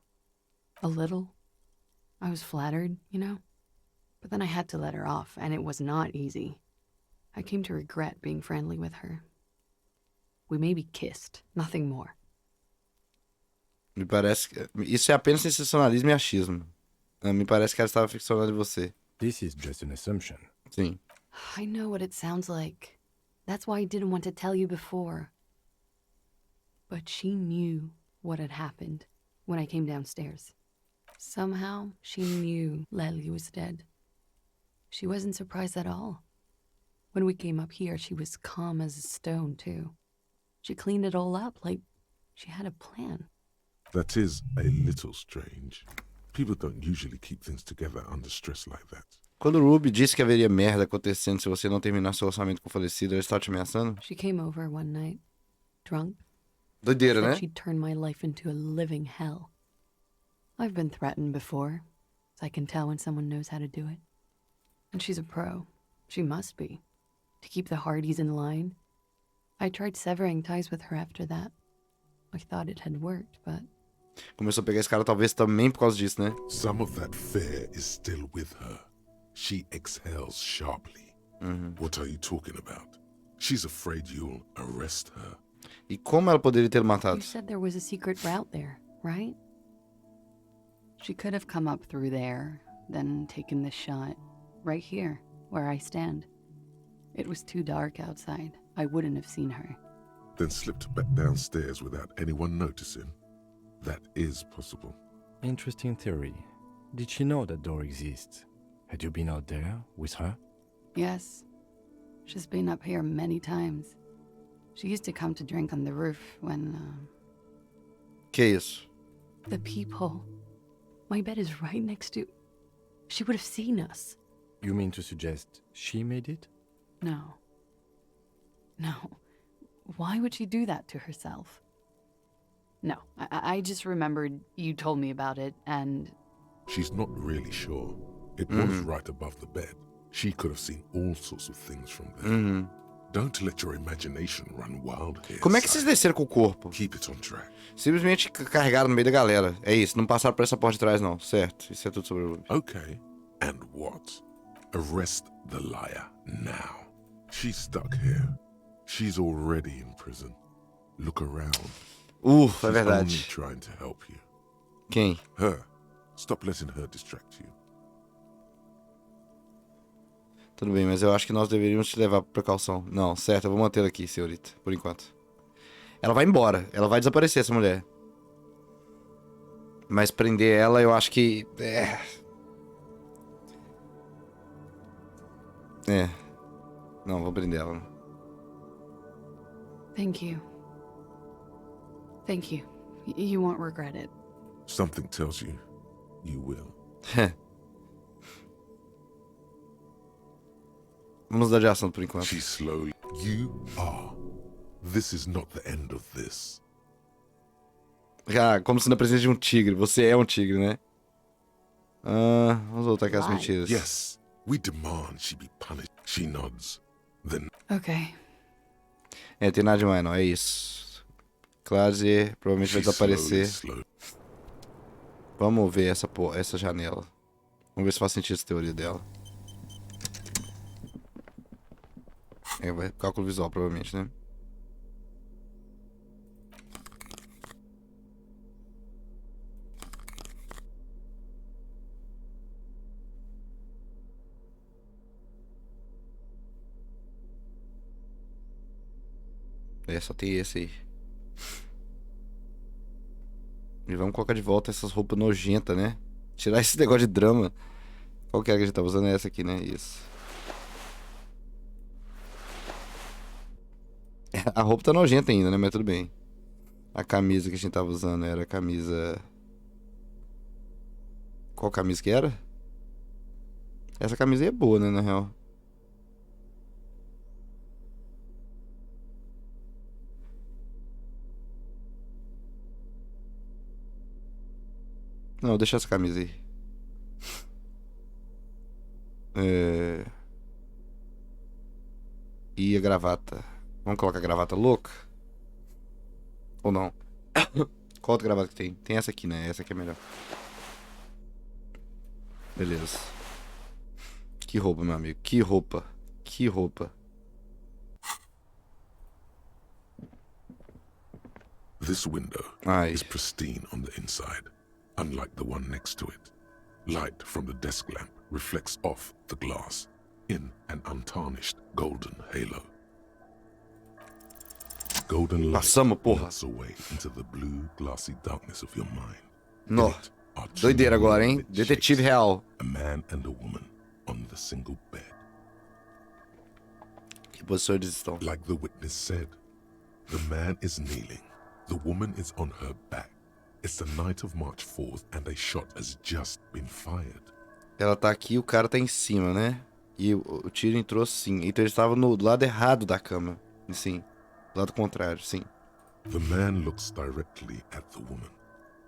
S5: A little. I was flattered, you know? But then I had to let her off, and it was not easy. I came to regret being friendly with her. We maybe kissed, nothing more.
S1: Me parece que... Isso é apenas sensacionalismo e achismo. Me parece que ela estava ficcionando em você.
S4: This is just an assumption.
S1: Sim.
S5: I know what it sounds like. That's why I didn't want to tell you before. But she knew what had happened when I came downstairs. Somehow, she knew Lely was dead. She wasn't surprised at all. When we came up here, she was calm as a stone, too. She cleaned it all up like she had a plan.
S2: That is a little strange. People don't usually keep things together under stress like that.
S1: Quando o Ruby disse que haveria merda acontecendo se você não terminasse seu orçamento com o falecido, ela estava te ameaçando?
S5: She came over one night, drunk.
S1: Doideira, né?
S5: She'd turn my life into a living hell. I've been threatened before, so I can tell when someone knows how to do it. And she's a pro. She must be. To keep the Hardys in line. I tried severing ties with her after that. I thought it had worked, but...
S1: Começou a pegar esse cara talvez também por causa disso, né?
S2: Some of that fear is still with her. She exhales sharply. What are you talking about? She's afraid you'll arrest her.
S1: E como ela poderia ter matado?
S5: You said there was a secret route there, right? She could have come up through there, then taken the shot. Right here, where I stand. It was too dark outside. I wouldn't have seen her.
S2: Then slipped back downstairs without anyone noticing. That is possible.
S4: Interesting theory. Did she know that door exists? Had you been out there with her?
S5: Yes. She's been up here many times. She used to come to drink on the roof when,
S1: Que isso?
S5: The peephole. My bed is right next to... She would have seen us.
S4: You mean to suggest she made it?
S5: No. No. Why would she do that to herself? No, I just remembered you told me about it, and...
S2: She's not really sure. It was right above the bed. She could have seen all sorts of things from there. Don't let your imagination run wild here.
S1: Como é que vocês desceram com o corpo?
S2: Keep it on track.
S1: Simplesmente carregaram no meio da galera. É isso, não passaram por essa porta de trás, não. Certo, isso é tudo sobre o Ruby.
S2: Okay, and what? Arrest the liar now. She's stuck here. She's already in prison. Look around.
S1: É
S2: She's only
S1: verdade.
S2: trying to help you.
S1: Quem?
S2: Her. Stop letting her distract you.
S1: Tudo bem, mas eu acho que nós deveríamos te levar por precaução. Não, certo, eu vou mantê-la aqui, senhorita, por enquanto. Ela vai embora, ela vai desaparecer, essa mulher. Mas prender ela, eu acho que... Não, vou prender ela.
S5: Thank you. Thank you. You won't regret it.
S2: Something tells you, you will.
S1: Vamos dar de assunto por enquanto.
S2: She slowly... You are. This is not the end of this.
S1: Como se na presença de um tigre. Você é um tigre, né? Vamos voltar aqui às mentiras.
S2: Yes, we demand she be punished. She nods. Then...
S5: Okay.
S1: Tem nada demais não, é isso. Clase provavelmente vai desaparecer. Vamos ver essa janela. Vamos ver se faz sentido essa teoria dela. Vai cálculo visual, provavelmente, né? Só tem esse aí. E vamos colocar de volta essas roupas nojentas, né? Tirar esse negócio de drama. Qual que é que a gente tá usando? É essa aqui, né? Isso. A roupa tá nojenta ainda, né? Mas tudo bem. A camisa que a gente tava usando era a camisa... Qual camisa que era? Essa camisa aí é boa, né? Na real. Não, deixa essa camisa aí. E a gravata. Vamos colocar a gravata louca? Ou não? Qual outra gravata que tem? Tem essa aqui, né? Essa aqui é melhor. Beleza. Que roupa, meu amigo. Que roupa. Que roupa.
S2: This window is pristine on the inside, unlike the one next to it. Light from the desk lamp reflects off the glass in an untarnished golden halo. Golden light melts away into the blue, glassy darkness of your mind.
S1: No. Doideira agora, hein? Detetive real.
S2: A man and a woman on the single bed.
S1: Que posição eles estão?
S2: Like the witness said, the man is kneeling. The woman is on her back. It's the night of March 4th and a shot has just been fired.
S1: Ela tá aqui e o cara tá em cima, né? E o tiro entrou sim. Então ele estava no lado errado da cama. Sim. Do lado contrário, sim.
S2: The man looks directly at the woman.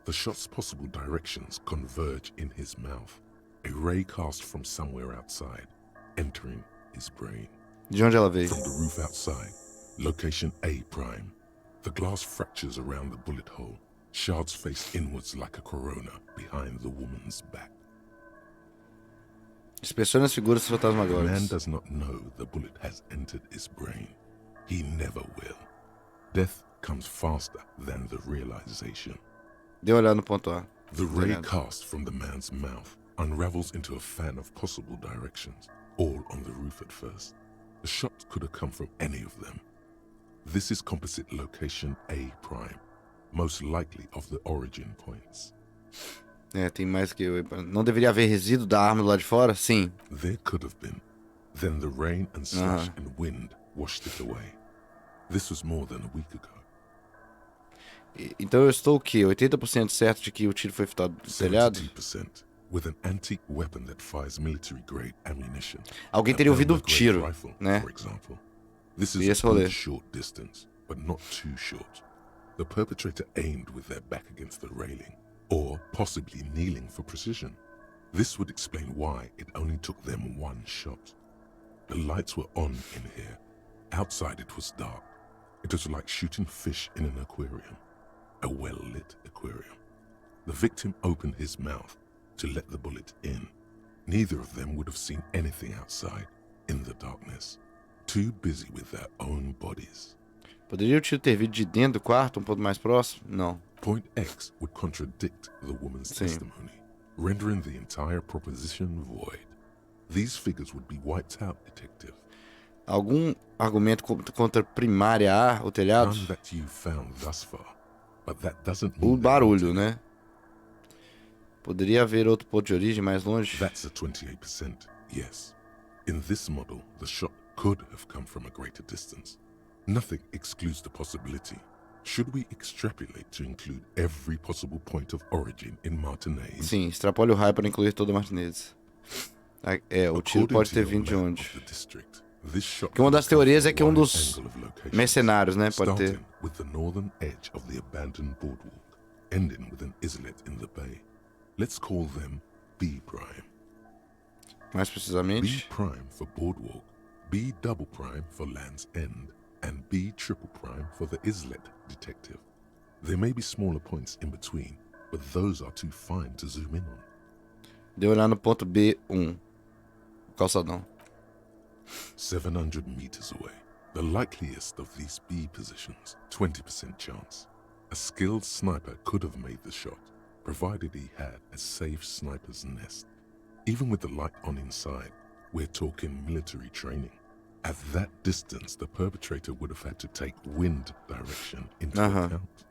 S2: The shot's possible directions converge in his mouth. A ray cast from somewhere outside, entering his brain.
S1: De onde ela veio?
S2: From the roof outside, location A prime. The glass fractures around the bullet hole. Shards face inwards like a corona behind the woman's back.
S1: Inspecione as figuras fantasmagóricas.
S2: The man does not know the bullet has entered his brain. He never will. Death comes faster than the realization.
S1: Dê uma olhada no ponto A.
S2: The ray cast from the man's mouth unravels into a fan of possible directions, all on the roof at first. The shot could have come from any of them. This is composite location A prime, most likely of the origin points.
S1: Tem mais que eu. Não deveria haver resíduo da arma do lado de fora? Sim.
S2: There could have been. Then the rain and slush and wind washed it away. This was more than a week ago.
S1: Então eu estou o quê? 80% certo de que o tiro foi efetuado do telhado?
S2: 72%, with an antique weapon that fires military-grade ammunition.
S1: Alguém teria ouvido o tiro, né?
S2: For example. This is a good short distance, but not too short. The perpetrator aimed with their back against the railing, or possibly kneeling for precision. This would explain why it only took them one shot. The lights were on in here. Outside it was dark. It was like shooting fish in an aquarium. A well-lit aquarium. The victim opened his mouth to let the bullet in. Neither of them would have seen anything outside, in the darkness. Too busy with their own bodies.
S1: Poderia o tiro ter vindo de dentro do quarto, um ponto mais próximo? Não.
S2: Point X would contradict the woman's testimony, rendering the entire proposition void. These figures would be wiped out, detective.
S1: Algum argumento contra primária A, o telhado?
S2: None that you found thus far. But that doesn't
S1: O
S2: mean
S1: barulho, né? Poderia haver outro ponto de origem mais longe?
S2: That's a 28%, yes. In this model, the shot could have come from a greater distance. Nothing excludes the possibility. Should we extrapolate to include every possible point of origin in Martinez?
S1: Sim, extrapole o raio para incluir toda Martinez. O tiro pode ter vindo de onde? Porque uma das teorias é que um dos mercenários, né, pode ter.
S2: With the northern edge of the abandoned boardwalk, ending with an islet in the bay. Let's call them B prime.
S1: Mais precisamente?
S2: B prime for boardwalk, B double prime for Land's End, and B triple prime for the islet, detective. There may be smaller points in between, but those are too fine to zoom in on.
S1: Deu olhar no ponto B1, calçadão.
S2: 700 meters away. The likeliest of these B positions, 20% chance. A skilled sniper could have made the shot, provided he had a safe sniper's nest. Even with the light on inside, we're talking military training. At that distance, the perpetrator would have had to take wind direction into account.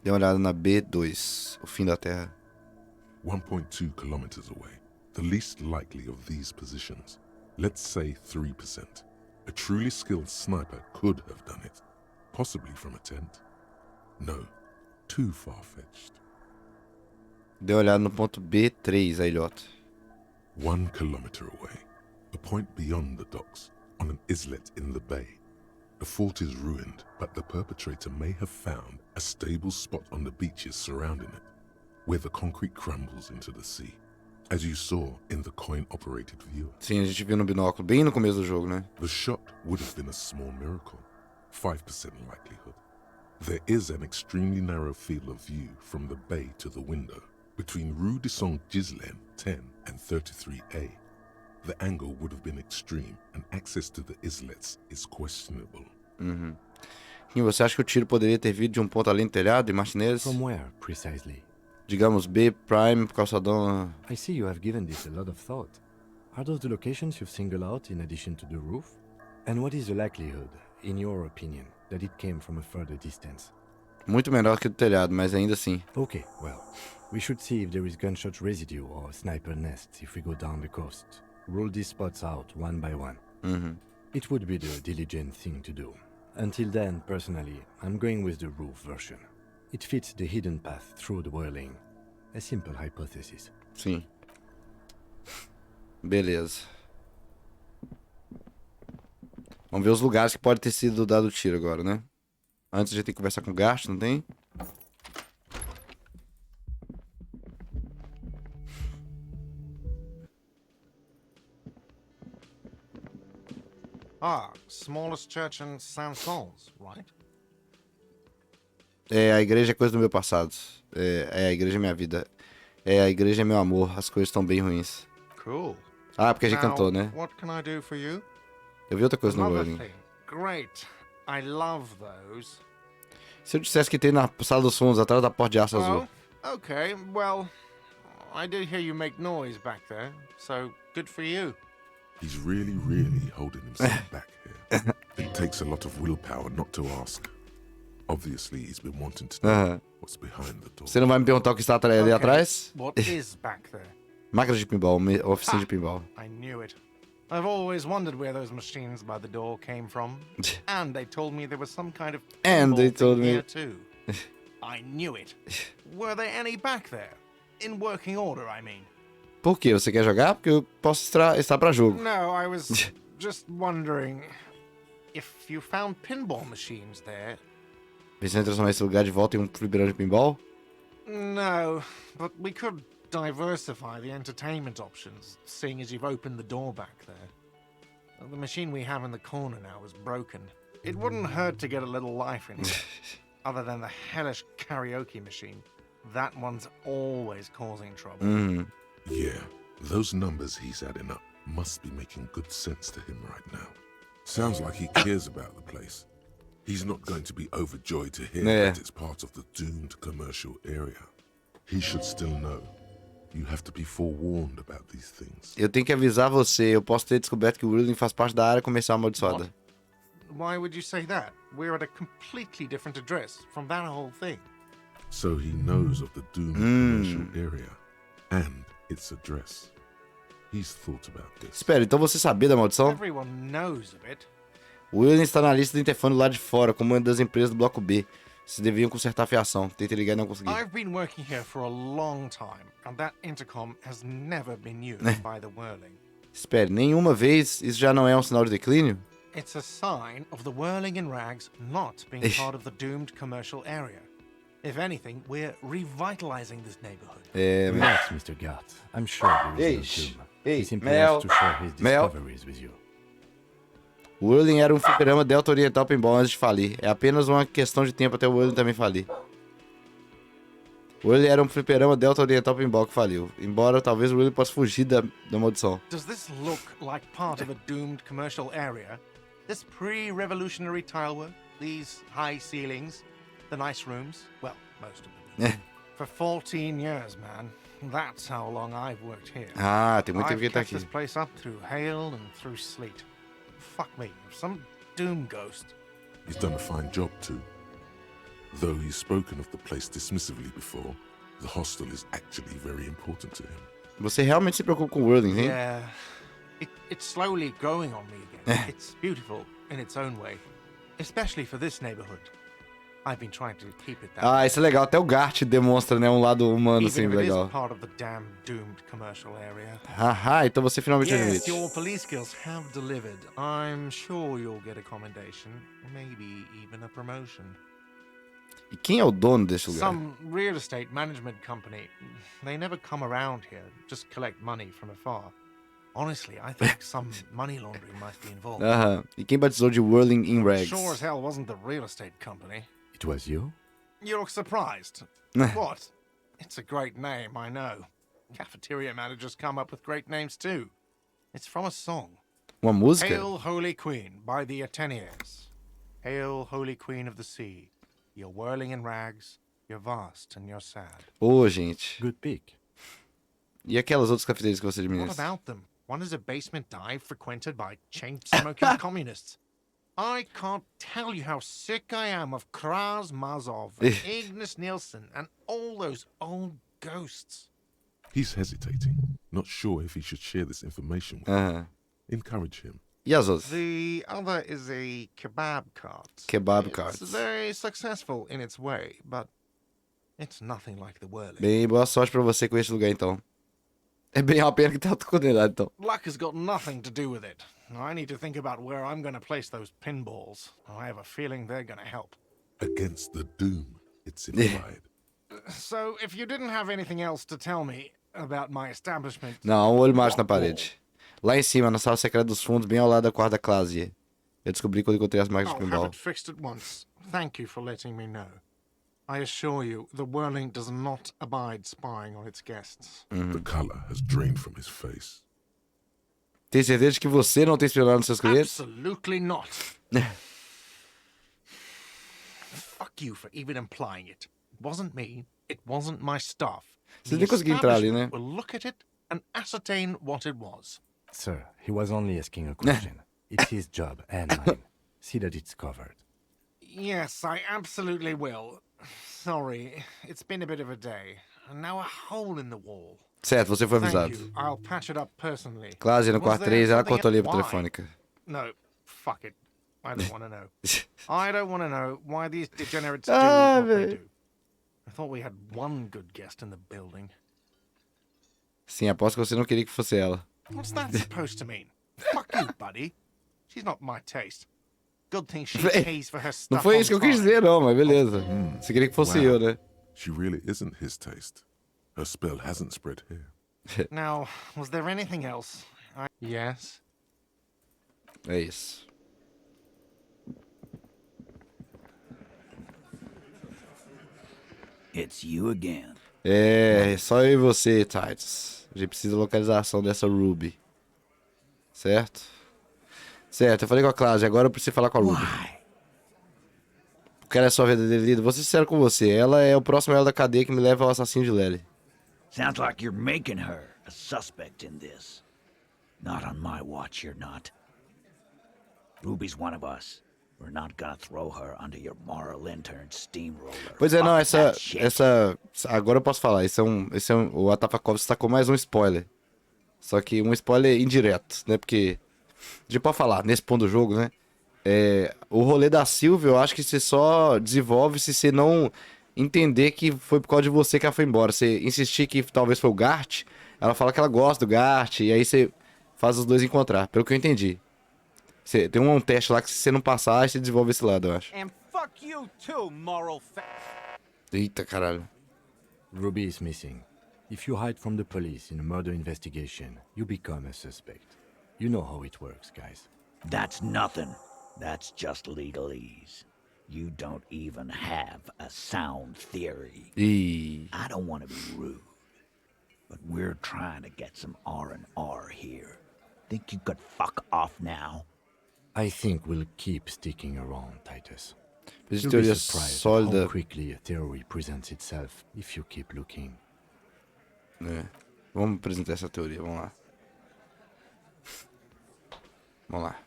S1: Dê uma olhada na B2, o fim da Terra.
S2: 1.2 kilometers away. The least likely of these positions. Let's say 3%. A truly skilled sniper could have done it. Possibly from a tent. No, too far-fetched.
S1: Dê uma olhada no ponto B3, a ilhota.
S2: 1 kilometer away. A point beyond the docks, on an islet in the bay. The fort is ruined, but the perpetrator may have found a stable spot on the beaches surrounding it, where the concrete crumbles into the sea, as you saw in the coin-operated viewer.
S1: Sim, a gente viu no binóculo, bem no começo do jogo, né?
S2: The shot would have been a small miracle, 5% likelihood. There is an extremely narrow field of view from the bay to the window, between Rue de Saint-Ghislain 10 and 33A. The angle would have been extreme, and access to the islets is questionable.
S1: E você acha que o tiro poderia ter vindo de um ponto além do telhado, em Martinez?
S4: From where, precisely?
S1: Digamos B prime, calçadão.
S4: I see you have given this a lot of thought. Are those the locations you've singled out in addition to the roof? And what is the likelihood, in your opinion, that it came from a further distance?
S1: Muito menor que do telhado, mas ainda assim.
S4: Okay, well, we should see if there is gunshot residue or sniper nests if we go down the coast. Rule these spots out one by one. It would be the diligent thing to do. Until then, personally, I'm going with the roof version. It fits the hidden path through the whirling. A simple hypothesis.
S1: Sim. Beleza. Vamos ver os lugares que pode ter sido dado o tiro agora, né? Antes a gente tem que conversar com o Gart, não tem?
S9: Ah, smallest church in St. Saul's, right?
S1: A igreja é coisa do meu passado. A igreja é minha vida. A igreja é meu amor. As coisas estão bem ruins.
S9: Cool.
S1: Ah, porque a gente cantou, né?
S9: What can I do for you?
S1: Eu vi outra coisa no
S9: Another
S1: loading.
S9: thing. Great. I love those.
S1: Se eu dissesse que tem na sala dos fundos, atrás da porta de aço azul.
S9: Oh, okay. Well, I did hear you make noise back there, so good for you.
S2: He's really, really holding himself back here. It takes a lot of willpower not to ask. Obviously, he's been wanting to know what's behind the door.
S1: Você não vai me perguntar o que está ali atrás?
S9: What is back there?
S1: Máquina de pinball, oficina de pinball.
S9: I knew it. I've always wondered where those machines by the door came from. And they told me there was some kind of
S1: And they
S9: pinball
S1: told
S9: thing
S1: me-
S9: here too. I knew it. Were there any back there? In working order, I mean.
S1: Por quê? Você quer jogar? Porque eu posso estar pra jogo.
S9: No, I was just wondering if you found pinball machines there.
S1: Pensando em transformar esse lugar de volta em um fliperama de pinball?
S9: No, but we could diversify the entertainment options, seeing as you've opened the door back there. The machine we have in the corner now is broken. It wouldn't hurt to get a little life in it. Other than the hellish karaoke machine. That one's always causing trouble.
S2: Yeah, those numbers he's adding up must be making good sense to him right now. Sounds like he cares about the place. He's not going to be overjoyed to hear that it's part of the doomed commercial area. He should still know. You have to be forewarned about these things.
S1: Eu tenho que avisar você, eu posso ter descoberto que o Willing faz parte da área comercial amaldiçoada.
S9: Why would you say that? We're at a completely different address from that whole thing.
S2: So he knows of the doomed commercial area and its address. He's thought about this.
S1: Espera, então você sabia da maldição?
S9: Everyone knows of it.
S1: O Willing está na lista do interfone do lado de fora, como uma das empresas do bloco B. Vocês deviam consertar a fiação. Tentei ligar e não consegui.
S9: I've been working here for a long time, and that intercom has never been used by the Whirling.
S1: Espere, nenhuma vez isso já não é um sinal de declínio?
S9: It's a sign of the Whirling in Rags not being part of the doomed commercial area. If anything, we're revitalizing this neighborhood.
S4: Relax, Mr. Gart. I'm sure there is no doom. He simply
S1: Mel.
S4: wants to share his
S1: Mel.
S4: discoveries with you.
S1: O Whirling era um fliperama Delta Oriental Pinball antes de falir. É apenas uma questão de tempo até o Whirling também falir. O Whirling era um fliperama Delta Oriental Pinball que faliu. Embora talvez o Whirling possa fugir da maldição.
S9: Does this look like part of a doomed commercial area? This pre-revolutionary tilework, these high ceilings, the nice rooms, well, most of them. For 14 years, man. That's how long I've worked here.
S1: Ah, tem muito tempo que ele
S9: I've
S1: tá
S9: kept
S1: aqui.
S9: this place up through hail and through sleet. Fuck me, some doom ghost.
S2: He's done a fine job too. Though he's spoken of the place dismissively before, the hostel is actually very important to him.
S1: Você realmente se preocupa com o Whirling, hein?
S9: Yeah, it's slowly growing on me again. It's beautiful in its own way, especially for this neighborhood. I've been trying to keep it that way.
S1: Ah, isso é legal. Até o Gart demonstra, né, um lado humano, assim,
S9: Even if it
S1: legal.
S9: is part of the damn doomed commercial area.
S1: Haha, então você finalmente
S9: Yes,
S1: admite.
S9: your police skills have delivered. I'm sure you'll get a commendation, maybe even a promotion.
S1: E quem é o dono desse lugar?
S9: Some real estate management company. They never come around here, just collect money from afar. Honestly, I think some money laundering might be involved.
S1: Aham. E quem batizou de Whirling in Rags?
S9: Sure as hell wasn't the real estate company.
S4: It was you?
S9: You look surprised. What? It's a great name, I know. Cafeteria managers come up with great names too. It's from a song.
S1: Uma música?
S9: Hail, Holy Queen, by the Athenians. Hail, Holy Queen of the Sea. You're whirling in rags, you're vast and you're sad.
S1: Ô, gente.
S4: Good pick.
S1: E aquelas outras cafeterias que você
S9: What
S1: administra?
S9: about them? One is a basement dive frequented by chain-smoking communists. I can't tell you how sick I am of Kraz Mazov, Ignis Nielsen, and all those old ghosts.
S2: He's hesitating, not sure if he should share this information with you.
S1: Aham.
S2: Encourage him.
S1: E as outras?
S9: The other is a kebab cart.
S1: Kebab
S9: It's
S1: carts.
S9: very successful in its way, but it's nothing like the Whirling.
S1: Bem, boa sorte pra você com esse lugar, então. É bem uma pena que tá condenado, então.
S9: Luck has got nothing to do with it. I need to think about where I'm going to place those pinballs. I have a feeling they're going to help.
S2: Against the doom, it's implied.
S9: So, if you didn't have anything else to tell me about my establishment...
S1: Não, um olho mágico na parede. Lá em cima, na sala secreta dos fundos, bem ao lado da quarta classe. Eu descobri quando encontrei as máquinas de
S9: I'll have
S1: pinball.
S9: it fixed at once. Thank you for letting me know. I assure you, the Whirling does not abide spying on its guests.
S2: The color has drained from his face.
S1: Tem certeza de que você não tem espionado nos seus clientes?
S9: Absolutely not. Fuck you for even implying it. It wasn't me. It wasn't my staff.
S1: Vocês nem conseguiram entrar ali, né?
S9: We'll look at it and ascertain what it was.
S4: Sir, he was only asking a question. It's his job and mine. See that it's covered.
S9: Yes, I absolutely will. Sorry, it's been a bit of a day. And now a hole in the wall.
S1: Certo, você foi
S9: Thank
S1: avisado.
S9: you. I'll patch it up personally.
S1: Cláudia, no
S9: Was
S1: quarto
S9: there
S1: 3, ela
S9: something
S1: cortou a linha
S9: why?
S1: telefônica.
S9: No, fuck it. I don't want to know. I don't want to know why these degenerates do
S1: Ah,
S9: what they
S1: velho.
S9: do. I thought we had one good guest in the building.
S1: Sim, aposto que você não queria que fosse ela.
S9: What's that supposed to mean? Fuck you, buddy. She's not my taste. Good thing she
S1: Véi,
S9: pays for her stuff.
S1: Não foi isso que eu quis dizer, não, mas beleza. Você queria que fosse
S2: Wow.
S1: eu, né?
S2: She really isn't his taste. Her spell hasn't spread here.
S9: Now, was there anything else? Yes.
S1: É isso.
S6: It's you again.
S1: É, só eu e você, Titus. A gente precisa da localização dessa Ruby. Certo? Certo, eu falei com a Cláudia, agora eu preciso falar com a Ruby. Porque ela é sua verdadeira líder. Vou ser sincero com você, ela é o próximo elo da cadeia que me leva ao assassino de Lely.
S6: Sounds like you're making her a suspect in this. Not on my watch, you're not. Ruby's one of us. We're not gonna throw her under your moral intern steamroller.
S1: Pois é, não,
S6: Fuck that shit.
S1: agora eu posso falar, o Atafakov sacou mais um spoiler. Só que um spoiler indireto, né, porque... A gente pode falar, nesse ponto do jogo, né, o rolê da Sylvia, eu acho que você só desenvolve se você não entender que foi por causa de você que ela foi embora. Você insistir que talvez foi o Gart, ela fala que ela gosta do Gart, e aí você faz os dois encontrar, pelo que eu entendi. Tem um teste lá que se você não passar, você desenvolve esse lado, eu acho.
S12: And fuck you too, moral
S1: Eita, caralho.
S4: Ruby is missing. If you hide from the police in a murder investigation, you become a suspect. You know how it works, guys.
S6: That's nothing. That's just legalese. You don't even have a sound theory.
S1: Ih.
S6: I don't want to be rude, but we're trying to get some R&R here. Think you could fuck off now?
S4: I think we'll keep sticking around, Titus.
S1: Fiz
S4: You'll be
S1: teoria
S4: surprised
S1: sólida.
S4: how quickly a theory presents itself if you keep looking.
S1: É. Vamos apresentar essa teoria, vamos lá.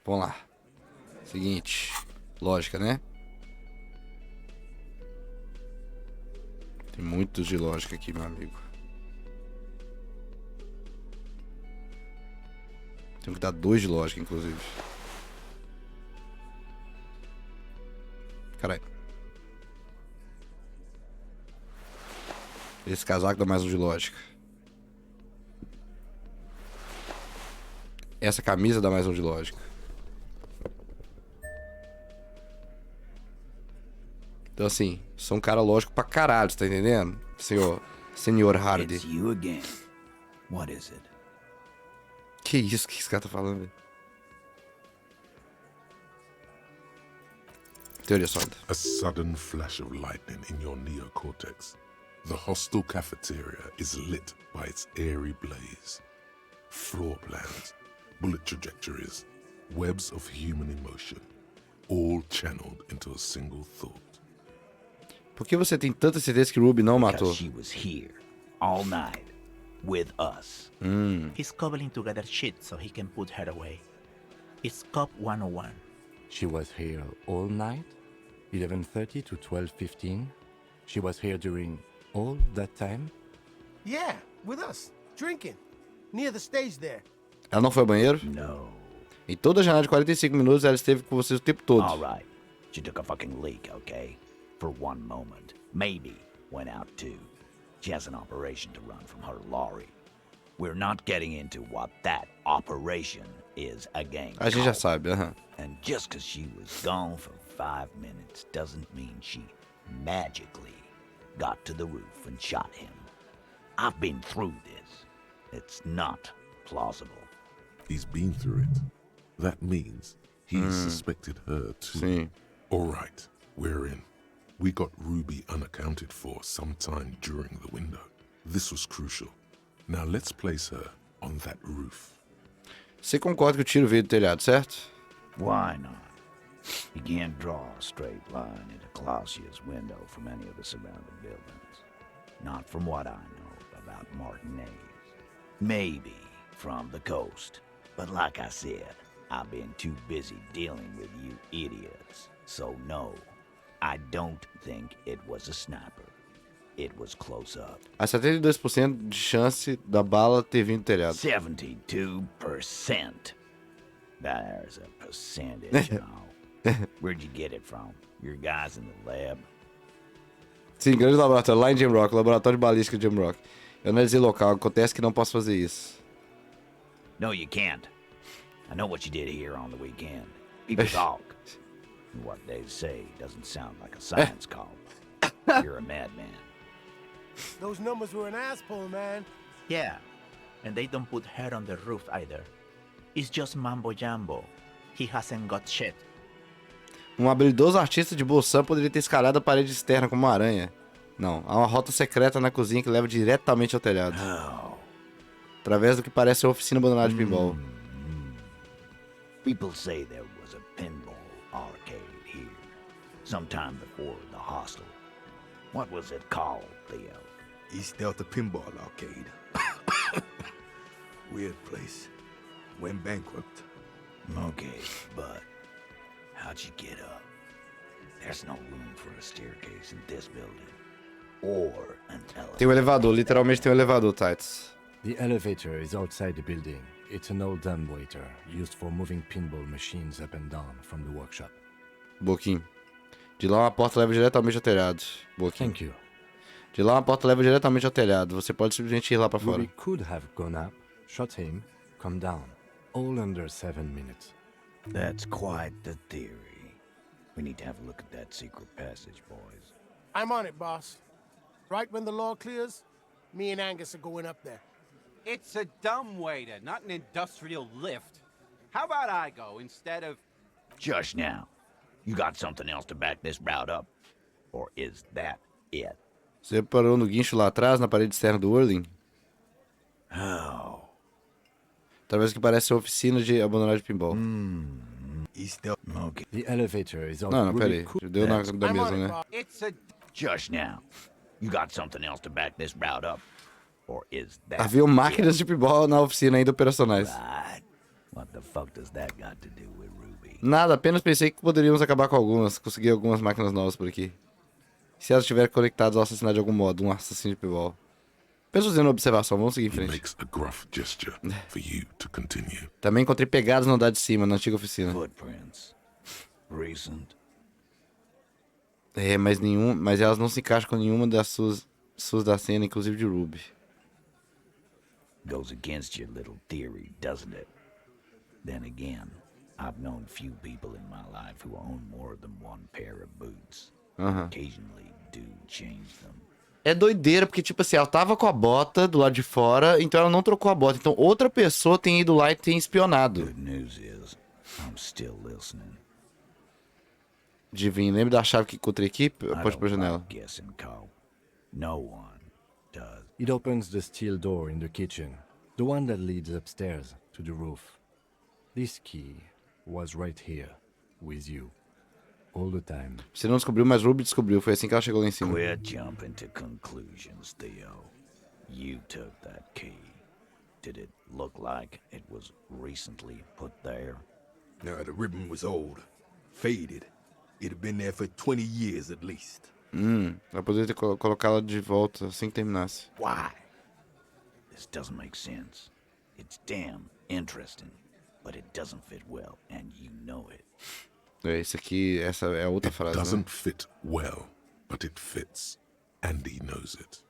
S1: Vamos lá. Seguinte, lógica, né? Tem muitos de lógica aqui, meu amigo. Tenho que dar 2 de lógica, inclusive. Caralho. Esse casaco dá mais 1 de lógica. Essa camisa dá mais 1 de lógica. Então assim, sou um cara lógico pra caralho, você tá entendendo? Senhor Hardy.
S6: It's you again. What is it?
S1: Que isso que esse cara tá falando, velho? Teoria sólida.
S2: A sudden flash of lightning in your neocortex. The hostile cafeteria is lit by its airy blaze. Floor plans, bullet trajectories, webs of human emotion, all channeled into a single thought.
S1: Por que você tem tanta certeza que Ruby não matou?
S6: Because she was here all night with us.
S8: He's cobbling together shit so he can put her away. It's Cop 101.
S4: She was here all night? 11:30 to 12:15? She was here during all that time?
S12: Yeah, with us, drinking, near the stage there.
S1: Ela não foi ao banheiro?
S6: No.
S1: Em toda a janela de 45 minutos, ela esteve com vocês o tempo todo.
S6: All right. She took a fucking leak, okay? For one moment. Maybe went out too. She has an operation to run from her lorry. We're not getting into what that operation is again.
S1: A gente já sabe,
S6: And just because she was gone for 5 minutes doesn't mean she magically got to the roof and shot him. I've been through this. It's not plausible.
S2: He's been through it. That means he suspected her too.
S1: Sim.
S2: All right, we're in. We got Ruby unaccounted for sometime during the window. This was crucial. Now let's place her on that roof.
S1: Você concorda que o tiro veio do telhado, certo?
S6: Why not? You can't draw a straight line into Clausia's window from any of the surrounding buildings. Not from what I know about Martinez. Maybe from the coast. But like I said, I've been too busy dealing with you idiots. So no, I don't think it was a sniper. It was close up.
S1: Há 72% de chance da bala ter vindo do telhado.
S6: 72%. There's a percentage now. Where'd you get it from? Your guys in the lab?
S1: Sim, grande laboratório, lá em Jamrock, laboratório de balística de Jamrock. Eu analisei local, acontece que não posso fazer isso.
S6: No, you can't. I know what you did here on the weekend. People talk. And what they say doesn't sound like a science call. You're a madman.
S12: Those numbers were an asshole, man.
S8: Yeah, and they don't put hair on the roof either. It's just mambo jambo. He hasn't got shit.
S1: Um habilidoso artista de Bolsan poderia ter escalado a parede externa como uma aranha. Não, há uma rota secreta na cozinha que leva diretamente ao telhado. Através do que parece ser uma oficina abandonada de pinball.
S6: People say there was a pinball arcade here, sometime before the hostel. What was it called, Theo?
S13: East Delta Pinball Arcade. Weird place. Went bankrupt.
S6: Okay, but how'd you get up? There's no room for a staircase in this building. Or an elevator.
S1: Tem um elevador, literalmente tem um elevador, Titus.
S4: The elevator is outside the building. It's an old dumbwaiter used for moving pinball machines up and down from the workshop.
S1: Boquim. De lá uma porta leva diretamente ao telhado. Boquim.
S4: Thank you.
S1: De lá uma porta leva diretamente ao telhado. Você pode simplesmente ir lá pra fora.
S4: We could have gone up, shot him, come down. All under 7 minutes.
S6: That's quite the theory. We need to have a look at that secret passage, boys.
S12: I'm on it, boss. Right when the law clears, me and Angus are going up there.
S10: It's a dumbwaiter, not an industrial lift. How about I go instead of...
S6: Just now. You got something else to back this route up? Or is that it?
S1: Você parou no guincho lá atrás, na parede externa do Whirling?
S6: Oh.
S1: Talvez que parece ser oficina de abandonada de pinball.
S6: Okay.
S4: The elevator is out.
S1: Não, peraí. Deu na da
S12: I'm on
S1: mesa,
S12: it,
S1: né?
S12: boss.
S10: It's a...
S6: Just now. You got something else to back this route up? Or is that
S1: Havia máquinas de pinball na oficina ainda operacionais.
S6: right? What the fuck does that got to do with Ruby?
S1: Nada, apenas pensei que poderíamos acabar com algumas, conseguir algumas máquinas novas por aqui. Se elas estiverem conectadas ao assassinato de algum modo, um assassino de pinball. Penso fazendo uma observação, vamos seguir em
S2: He
S1: frente.
S2: makes a gruff gesture for you to continue.
S1: Também encontrei pegadas no andar de cima, na antiga oficina.
S6: Footprints. Recent.
S1: É, mas elas não se encaixam com nenhuma das suas da cena, inclusive de Ruby.
S6: Goes against your little theory, doesn't it? Then again, I've known few people in my life who own more than one pair of boots. Occasionally do change them.
S1: É doideira, porque tipo assim, ela tava com a bota do lado de fora, então ela não trocou a bota. Então outra pessoa tem ido lá e tem espionado.
S6: Good news is, I'm still listening.
S1: Divino, lembra da chave que encontrei aqui? Pode pra janela.
S6: Guessing, Carl. No one does.
S4: It opens the steel door in the kitchen, the one that leads upstairs to the roof. This key was right here, with you, all the time.
S1: Você não descobriu, mas Ruby descobriu. Foi assim que ela chegou lá em cima.
S6: Quit jumping to conclusions, Theo. You took that key. Did it look like it was recently put there?
S13: No, the ribbon was old, faded. It had been there for 20 years at least.
S1: Ela poderia ter colocá-la de volta assim que terminasse.
S6: Why? This doesn't make sense. It's damn interesting, but it doesn't fit well, and you know it.
S1: É, isso aqui, essa é a outra
S2: It
S1: frase, né?
S2: doesn't fit well, but it fits, and he knows it.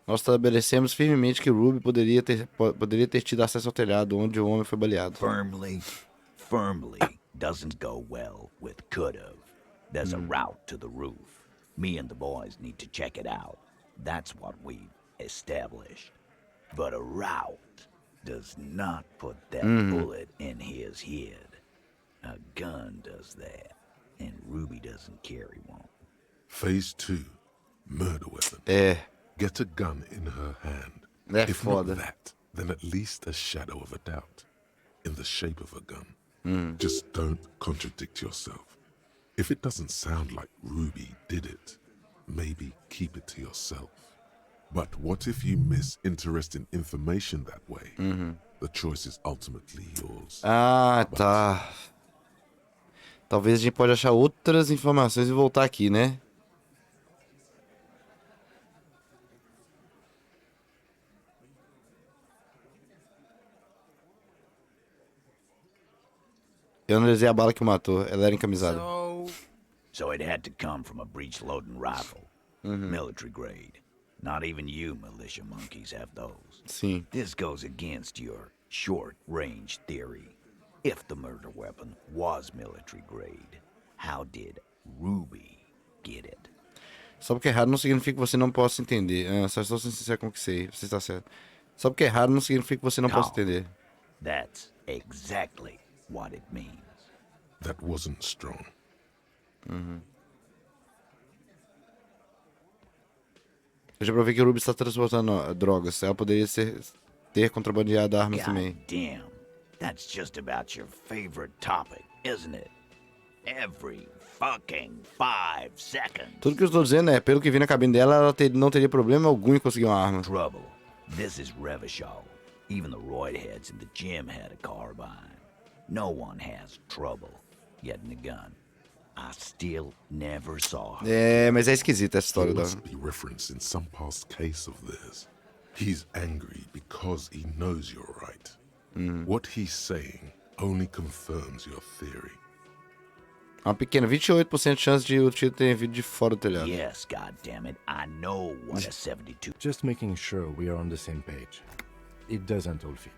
S1: Nós estabelecemos firmemente que Ruby poderia ter tido acesso ao telhado onde o homem foi baleado.
S6: Firmly doesn't go well with could've. There's a route to the roof. Me and the boys need to check it out. That's what we've established. But a route does not put that bullet in his head. A gun does that, and Ruby doesn't carry one.
S2: Phase 2, murder weapon.
S1: É.
S2: Get a gun in her hand.
S1: É
S2: If
S1: foda.
S2: not that, then at least a shadow of a doubt. In the shape of a gun. Just don't contradict yourself. If it doesn't sound like Ruby did it, maybe keep it to yourself. But what if you miss interesting information that way? The choice is ultimately yours.
S1: Ah, tá. Talvez a gente pode achar outras informações e voltar aqui, né? Eu analisei a bala que o matou. Ela era encamisada.
S6: So it had to come from a breech-loading rifle. Military grade. Not even you militia monkeys have those.
S1: Sim.
S6: This goes against your short-range theory. If the murder weapon was military grade, how did Ruby get it?
S1: Só porque é raro não significa que você não possa entender. Só estou sendo sincero com o que sei. Você está certo. Só porque é raro não significa que você não possa entender.
S6: That's exactly what it means.
S2: That wasn't strong.
S1: Eu já provei que o Ruby está transportando drogas. Ela poderia ter contrabandeado armas também.
S6: Damn, that's just about your favorite topic, isn't it? Every fucking 5 seconds.
S1: Tudo que eu estou dizendo é, pelo que vi na cabine dela, ela não teria problema algum em conseguir uma arma.
S6: Trouble. This is Revachol. Even the roidheads in the gym had a carbine. No one has trouble getting a gun. I still never saw her.
S1: É, mas é esquisita essa história
S2: He
S1: dela.
S2: must be referencing some past case of theirs. He's angry because he knows you're right. What he's saying only confirms your theory.
S1: Uma pequena 28% de chance de o tiro ter vindo de fora do telhado.
S6: Yes, goddammit, I know what a 72.
S4: Just making sure we are on the same page. It doesn't all fit.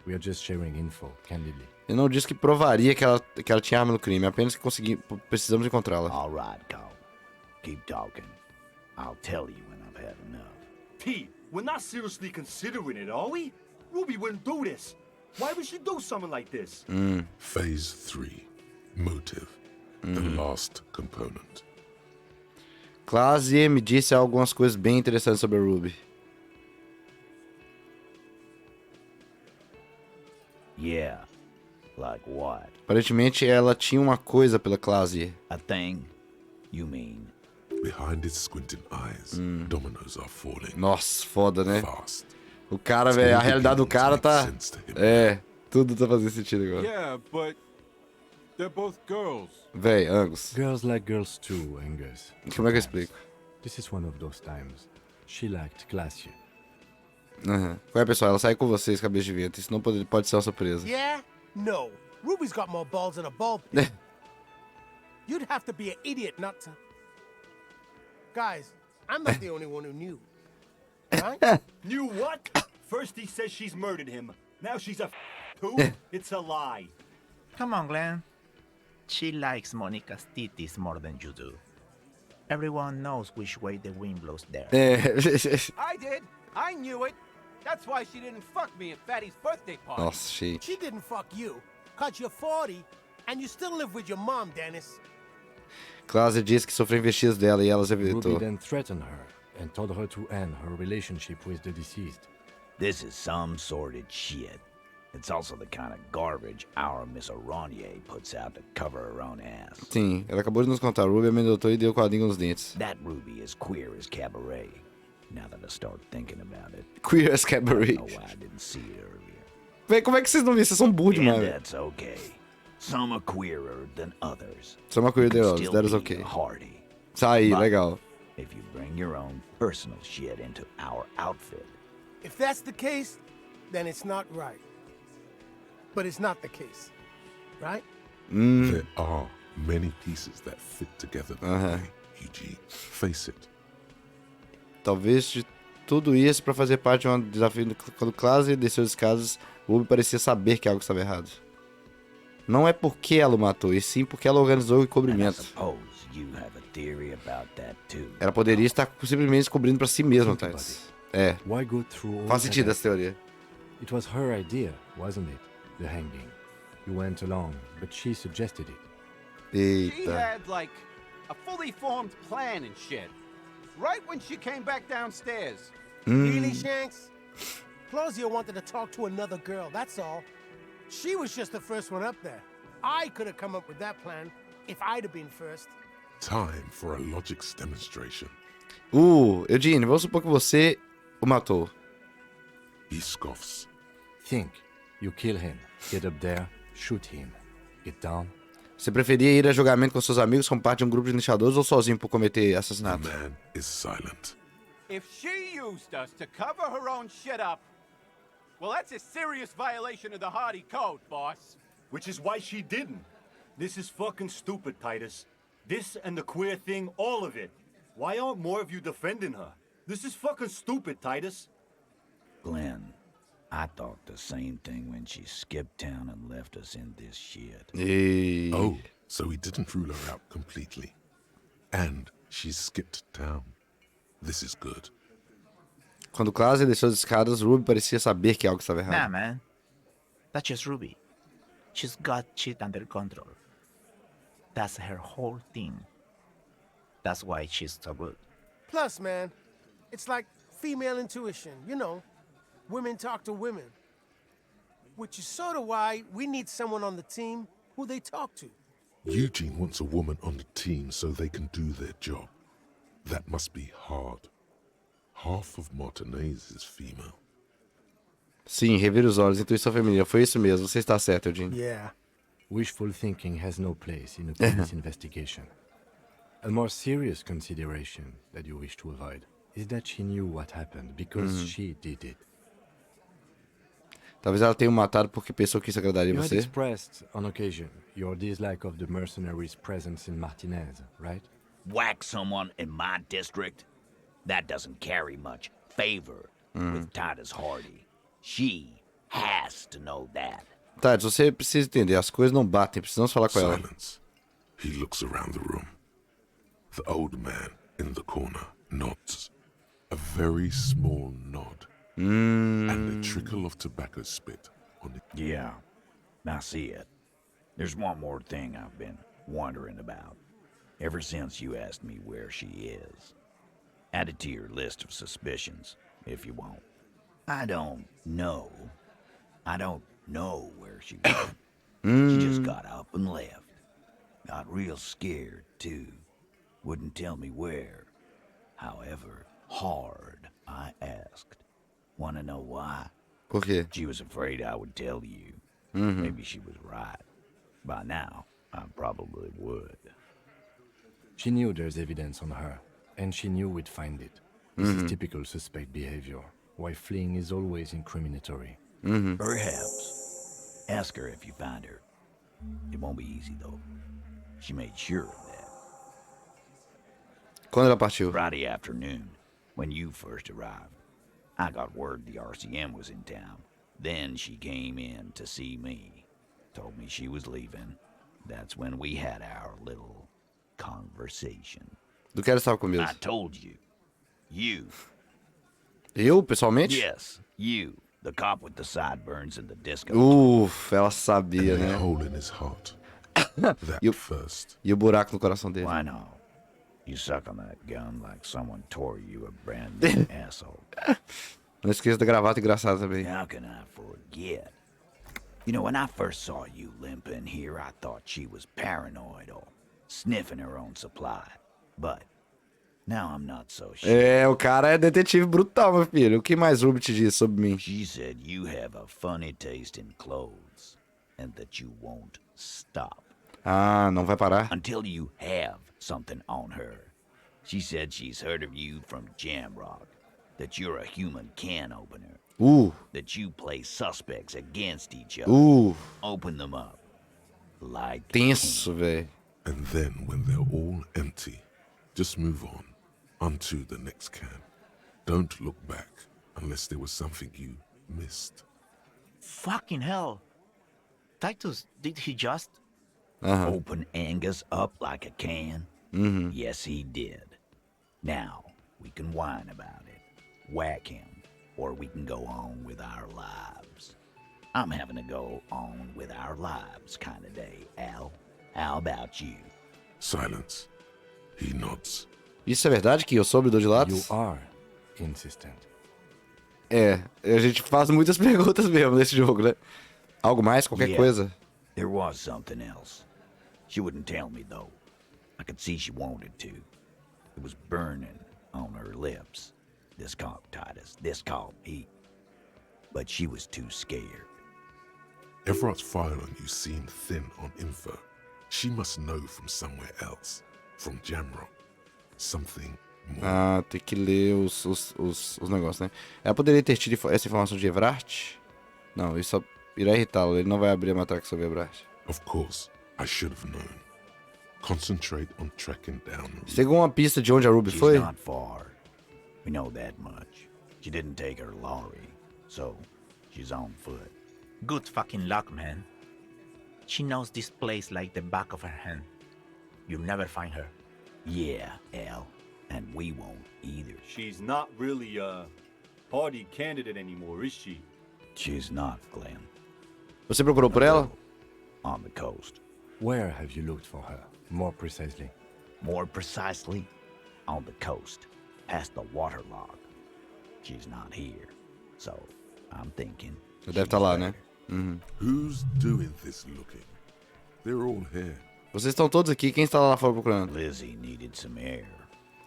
S4: We are just sharing info, candidly.
S1: Eu não disse que provaria que ela tinha arma no crime, apenas que precisamos encontrá-la.
S6: All right, Carl. Keep talking. I'll tell you when I've had enough.
S10: Pete, we're not seriously considering it, are we? Ruby wouldn't do this. Why would she do something like this?
S2: Phase 3. Motive. The last component.
S1: Clase me disse algumas coisas bem interessantes sobre a Ruby.
S6: Yeah. Like what?
S1: Aparentemente ela tinha uma coisa pela classe.
S6: A thing? You mean?
S2: Behind his squinting eyes, dominoes are falling.
S1: Nossa, foda, né?
S2: Fast.
S1: O cara, velho, a realidade do cara tá... É, tudo tá fazendo sentido agora.
S14: Yeah, but they're both girls.
S1: Véi, Angus.
S4: Girls like girls too, Angus.
S1: Como é que eu explico?
S4: This is one of those times. She lacked class here.
S1: Qual é, pessoal? Ela sai com vocês, cabeça de vento. Isso não pode ser uma surpresa.
S12: Yeah? No. Ruby's got more balls than a ball pit. You'd have to be an idiot not to... Guys, I'm not the only one who knew. Right?
S10: Knew what? First he says she's murdered him. Now she's a too? It's a lie.
S8: Come on, Glenn. She likes Monica's titties more than you do. Everyone knows which way the wind blows there.
S15: I did. I knew it. That's why she didn't fuck me at Fatty's birthday party.
S1: Nossa, gente.
S12: She didn't fuck you, cause you're 40 and you still live with your mom, Dennis.
S1: Clase disse que sofreu investidas dela e elas
S4: Ruby
S1: evitou.
S4: then threatened her and told her to end her relationship with the deceased.
S6: This is some sordid shit. It's also the kind of garbage our Miss Aronier puts out to cover her own ass.
S1: Sim, ela acabou de nos contar. Ruby amedrontou e deu com a língua nos dentes.
S6: That Ruby is queer as cabaret. Now that I start thinking about it.
S1: Queer as cabaret.
S6: I don't know why I didn't see it earlier.
S1: Véi, como é que vocês não viram? Vocês são burros demais,
S6: And
S1: velho.
S6: that's okay. Some are queerer than others.
S1: Some are queerer than
S6: You can
S1: others.
S6: still
S1: That is
S6: be
S1: okay.
S6: Hardy.
S1: Tá aí,
S6: But
S1: legal.
S6: if you bring your own personal shit into our outfit.
S12: If that's the case, then it's not right. But it's not the case, right?
S2: There are many pieces that fit together that way, Eugene. Face it.
S1: Talvez de tudo isso pra fazer parte de um desafio quando Clase desceu as escadas, Ruby parecia saber que algo estava errado. Não é porque ela o matou, e sim porque ela organizou o encobrimento.
S6: You have a theory about that too.
S1: Ela poderia estar simplesmente descobrindo pra si mesma, Thais. É.
S4: Why go through all
S1: Faz sentido
S4: that
S1: essa teoria.
S4: It was her idea, wasn't it? The hanging. You went along, but she suggested it.
S15: She
S1: Eita.
S15: had, like, a fully formed plan and shit. Right when she came back downstairs.
S12: Really, Shanks? Claudia wanted to talk to another girl, that's all. She was just the first one up there. I could have come up with that plan if I'd have been first.
S2: Time for a logics demonstration.
S1: Eugene, vamos supor que você o matou.
S2: He scoffs.
S4: Think. You kill him. Get up there. Shoot him. Get down.
S1: Você preferia ir a julgamento com seus amigos como parte de um grupo de linchadores ou sozinho por cometer
S2: The
S1: assassinato?
S2: man is silent.
S15: If she used us to cover her own shit up, well, that's a serious violation of the Hardy Code, boss.
S10: Which is why she didn't. This is fucking stupid, Titus. This and the queer thing, all of it. Why aren't more of you defending her? This is fucking stupid, Titus.
S6: Glenn, I thought the same thing when she skipped town and left us in this shit.
S1: E...
S2: Oh, so he didn't rule her out completely. And she skipped town. This is good.
S1: Quando Klaus desceu as escadas, Ruby parecia saber que algo estava errado.
S8: Nah, man. That's just Ruby. She's got shit under control. That's her whole thing. That's why she's so good.
S12: Plus, man, it's like female intuition, you know. Women talk to women. Which is sort of why we need someone on the team who they talk to.
S2: Eugene wants a woman on the team so they can do their job. That must be hard. Half of Martinez is female.
S1: Sim, revira os olhos, intuição feminina. Foi isso mesmo, você está certo, Eugene.
S12: Yeah.
S4: Wishful thinking has no place in a police investigation. A more serious consideration that you wish to avoid is that she knew what happened because she did it.
S1: Talvez ela tenha o matado porque pensou que isso agradaria
S4: You had
S1: você.
S4: expressed, on occasion, your dislike of the mercenaries' presence in Martinez, right?
S6: Whack someone in my district? That doesn't carry much favor with Titus Hardy. She has to know that.
S1: Tá, você precisa entender, as coisas não batem, precisamos falar com ela.
S2: Silence. He looks around the room. The old man in the corner nods. A very small nod. And a trickle of tobacco spit on it.
S6: Yeah, I see it. There's one more thing I've been wondering about. Ever since you asked me where she is. Add it to your list of suspicions, if you want. I don't know where she went. She just got up and left. Got real scared, too. Wouldn't tell me where. However hard I asked. Want to know why?
S1: Por quê?
S6: She was afraid I would tell you. Maybe she was right. By now, I probably would.
S4: She knew there's evidence on her, and she knew we'd find it. This is typical suspect behavior, why fleeing is always incriminatory.
S6: Perhaps. Ask her if you find her. It won't be easy, though. She made sure of that.
S1: Quando ela partiu?
S6: Friday afternoon, when you first arrived, I got word the RCM was in town. Then she came in to see me. Told me she was leaving. That's when we had our little conversation.
S1: Do que ela estava com medo?
S6: I told you. You.
S1: Eu, pessoalmente?
S6: Yes, you. The cop with the sideburns and the disco.
S1: Ela sabia,
S2: And a
S1: né?
S2: hole in his heart. That first.
S1: E o buraco no coração dele.
S6: Why not? You suck on that gun like someone tore you a brand new asshole.
S1: Não esqueça da gravata engraçada também.
S6: How can I forget? You know, when I first saw you limping here, I thought she was paranoid or sniffing her own supply. But now I'm not so sure.
S1: É, o cara é detetive brutal, meu filho. O que mais Ruby te disse sobre mim?
S6: She said you have a funny taste in clothes and that you won't stop
S1: Ah, não vai parar?
S6: until you have something on her. She said she's heard of you from Jamrock, that you're a human can opener, that you play suspects against each other, open them up like
S1: Tenso, velho.
S2: And then when they're all empty, just move on to the next can. Don't look back unless there was something you missed.
S8: Fucking hell. Titus, did he just...
S6: open Angus up like a can? Yes, he did. Now, we can whine about it, whack him, or we can go on with our lives. I'm having a go on with our lives kind of day, Al. How about you?
S2: Silence. He nods.
S1: Isso é verdade que eu soube do de
S4: You
S1: lados?
S4: are insistent.
S1: É, a gente faz muitas perguntas mesmo nesse jogo, né? Algo mais, qualquer
S6: Yeah.
S1: coisa?
S6: There was something else. She wouldn't tell me, though. I could see she wanted to. It was burning on her lips. This called Titus, this called Pete. But she was too scared.
S2: Everard's file on you seemed thin on info. She must know from somewhere else. From Jamrock. Something more.
S1: Ah, tem que ler os negócios, né? Ela poderia ter tido essa informação de Evrart? Não, isso só irá irritá-lo. Ele não vai abrir a matraca sobre Evrart.
S2: Of course, I should have known. Concentrate on tracking down.
S1: Você pegou uma pista de onde a Ruby foi?
S6: She's not far. We know that much. She didn't take her lorry, so she's on foot.
S8: Good fucking luck, man. She knows this place like the back of her hand. You'll never find her.
S6: Yeah, Al. And we won't either.
S10: She's not really a party candidate anymore, is she?
S6: She's not, Glenn.
S1: Você procurou por ela?
S6: On the coast.
S4: Where have you looked for her, more precisely?
S6: More precisely, on the coast, past the waterlogged. She's not here, so I'm thinking.
S1: Deve estar lá, né?
S2: Who's doing this looking? They're all here.
S1: Vocês estão todos aqui. Quem está lá fora procurando?
S6: Lizzie needed some air.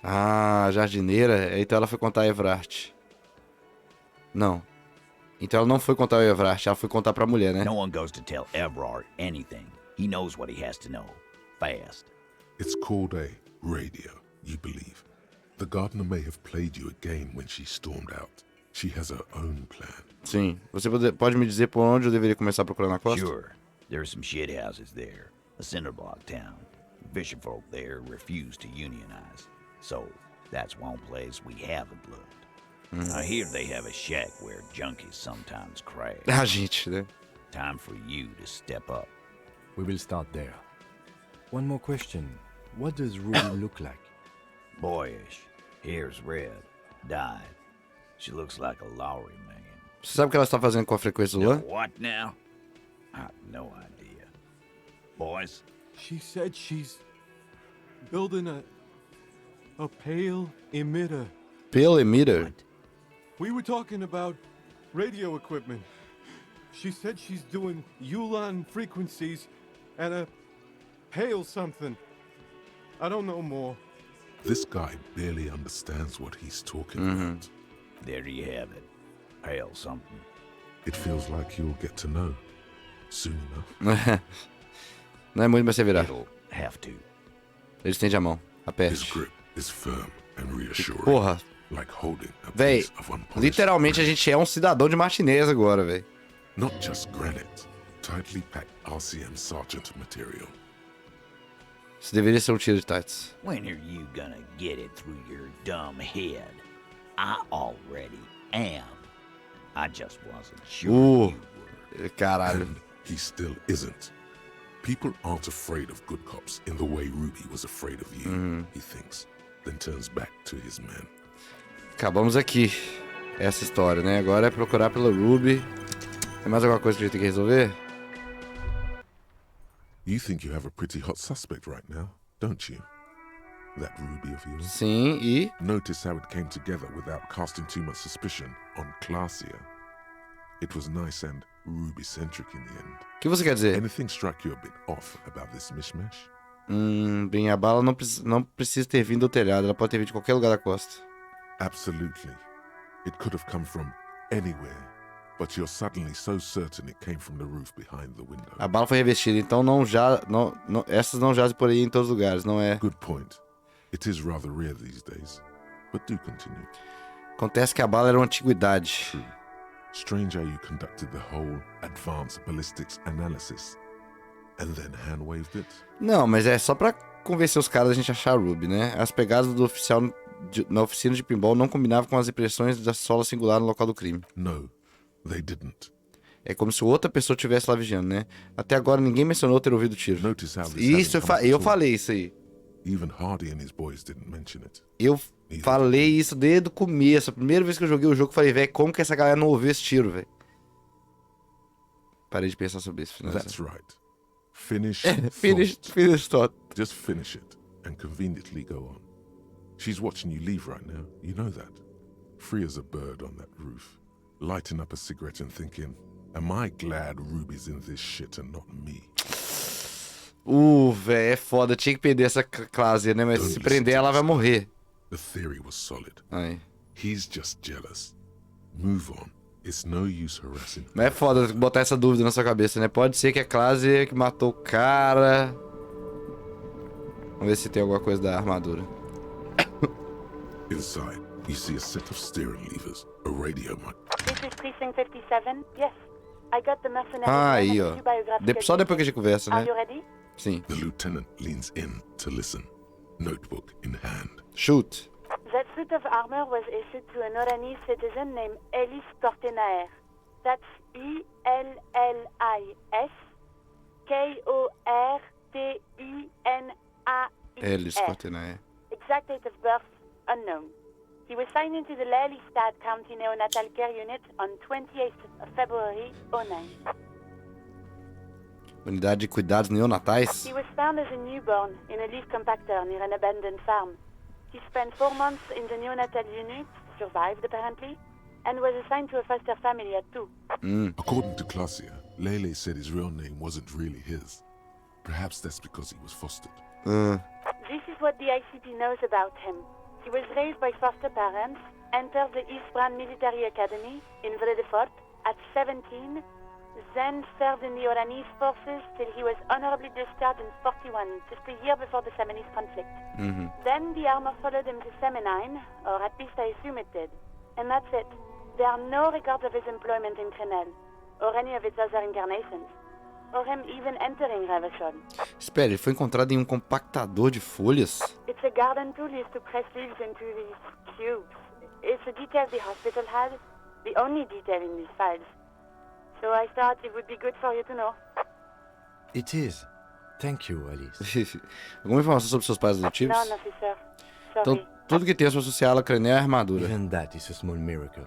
S1: Ah, jardineira. Então ela foi contar a Evrart. Não. Então ela não foi contar a Evrart. Ela foi contar pra mulher, né?
S6: No one goes to tell Everard anything. He knows what he has to know. Fast.
S2: It's called a radio, you believe. The gardener may have played you a game when she stormed out. She has her own plan.
S1: Sim. Você pode me dizer por onde eu deveria começar a procurar na costa?
S6: Sure. There's some shit houses there. A cinder block town. Fisherfolk there refuse to unionize. So, that's one place we haven't looked. I hear they have a shack where junkies sometimes crash.
S1: Ah, gente, né?
S6: Time for you to step up.
S4: We will start there. One more question. What does Ruby look like?
S6: Boyish. Hair's red. Dyed. She looks like a Lowry man.
S1: Você sabe o que ela está fazendo com a frequência do LAN?
S6: What now? I have no idea. Boys?
S14: She said she's building a pale emitter.
S1: Pale emitter?
S14: We were talking about radio equipment. She said she's doing Ulan frequencies and a pale something. I don't know more.
S2: This guy barely understands what he's talking about.
S6: There you have it. Pale something.
S2: It feels like you'll get to know soon enough.
S1: Não é muito, mas você virá.
S6: It'll have to.
S1: Ele estende a mão.
S2: His
S1: Aperte.
S2: grip is firm and reassuring.
S1: Porra.
S2: Like holding a
S1: Véi,
S2: piece of unpolished
S1: literalmente a gente é um cidadão de Martinez agora, véi.
S2: Not just granite, tightly packed RCM Sergeant material.
S1: Isso deveria ser um tiro de tights.
S6: When are you gonna get it through your dumb head? I already am. I just wasn't sure you were.
S1: Caralho.
S2: And he still isn't. People aren't afraid of good cops in the way Ruby was afraid of you, he thinks, then turns back to his men.
S1: Acabamos aqui. Essa história, né? Agora é procurar pela Ruby. Tem mais alguma coisa que a gente tem que resolver?
S2: You think you have a pretty hot suspect right now, don't you? That Ruby of yours?
S1: Sim, e...
S2: Notice how it came together without casting too much suspicion on Clasia. It was nice and Ruby-centric in the end.
S1: O que você quer dizer?
S2: Anything struck you a bit off about this mishmash?
S1: Bem, a bala não precisa ter vindo do telhado. Ela pode ter vindo de qualquer lugar da costa.
S2: Absolutely. It could have come from anywhere, but you're suddenly so certain it came from the roof behind the window.
S1: A bala foi revestida, então essas não jazem por aí em todos os lugares, não é?
S2: Good point. It is rather rare these days, but do continue.
S1: Acontece que a bala era uma antiguidade.
S2: True. Strange how you conducted the whole advanced ballistics analysis and then hand-waved it.
S1: Não, mas é só pra convencer os caras a gente achar a Ruby, né? As pegadas do oficial na oficina de pinball não combinavam com as impressões da sola singular no local do crime.
S2: No, they didn't.
S1: É como se outra pessoa estivesse lá vigiando, né? Até agora ninguém mencionou ter ouvido o tiro.
S2: Notice how this
S1: Isso,
S2: hadn't come
S1: eu
S2: at all.
S1: falei isso aí.
S2: Even Hardy and his boys didn't mention it.
S1: Eu falei isso desde o começo. A primeira vez que eu joguei o jogo, eu falei, velho, como que essa galera não ouviu esse tiro, velho? Parei de pensar sobre isso.
S2: That's right. Finish
S1: thought.
S2: Just finish it and conveniently go on. She's watching you leave right now. You know that. Free as a bird on that roof. Lighting up a cigarette and thinking, am I glad Ruby's in this shit and not me?
S1: Velho, é foda. Tinha que perder essa classe, né? Mas se prender, ela vai morrer.
S2: The theory was solid.
S1: Aí.
S2: He's just jealous. Move on. It's no use harassing.
S1: Mas é foda botar essa dúvida na sua cabeça, né? Pode ser que a classe que matou o cara. Vamos ver se tem alguma coisa da armadura.
S2: Inside, you see a set of steering levers, a radio mic.
S16: This is Precinct 57. Yes. I got the mercenary.
S1: Aí, ó. Só depois que a gente conversa, né?
S16: Are you ready?
S1: Sim.
S2: The lieutenant leans in to listen, notebook in hand.
S1: Shoot.
S16: That suit of armor was issued to an Oranese citizen named Ellis Kortenaer. That's E-L-L-I-S Kortenaer.
S1: Ellis Kortenaer.
S16: Exact date of birth unknown. He was signed into the Lelystad County Neonatal Care Unit on 28th of February 09.
S1: Unidade de cuidados neonatais.
S16: He was found as a newborn in a leaf compactor near an abandoned farm. He spent 4 months in the neonatal unit, survived apparently, and was assigned to a foster family at 2.
S2: According to Klasia, Lele said his real name wasn't really his. Perhaps that's because he was fostered.
S16: This is what the ICP knows about him. He was raised by foster parents, entered the Eastbrand Military Academy in Vredefort at 17, then served in the Oranese forces till he was honorably discharged in 41, just a year before the Seminole conflict. Then the armor followed him to Seminine, or at least I assume it did. And that's it. There are no records of his employment in Crenel, or any of its other incarnations, or him even entering Revachol.
S1: Espera, ele foi encontrado em um compactador de folhas?
S16: It's a garden tool used to press leaves into these cubes. It's a detail the hospital had, the only detail in these files. So I thought it would be good for you to know.
S4: It is. Thank you, Alice.
S1: Alguma informação sobre seus pais adotivos?
S16: None, officer. Sorry.
S1: Então, tudo que tem para associá-la a Crenel é armadura.
S4: Even that is a small miracle.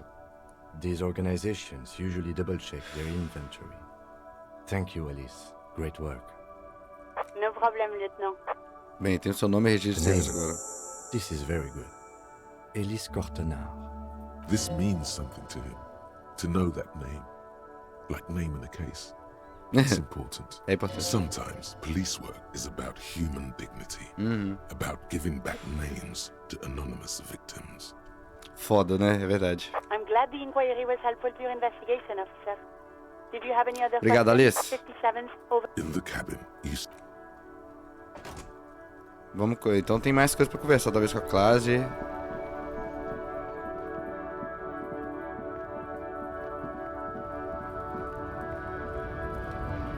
S4: These organizations usually double-check their inventory. Thank you, Alice. Great work.
S16: No problem, Lieutenant.
S1: Bem, tem o seu nome e registro de serviço agora.
S4: This is very good. Ellis Kortenaer.
S2: This means something to him. To know that name. Like naming a case. It's important.
S1: É importante.
S2: Sometimes police work is about human dignity. About giving back names to anonymous victims.
S1: Foda, né? É verdade.
S16: I'm glad the inquiry was helpful to your investigation, officer. Did you have any other
S1: Obrigado,
S16: questions?
S1: Alice.
S16: 57's over.
S2: In the cabin, you
S1: Vamos, então tem mais coisa pra conversar, talvez com a classe.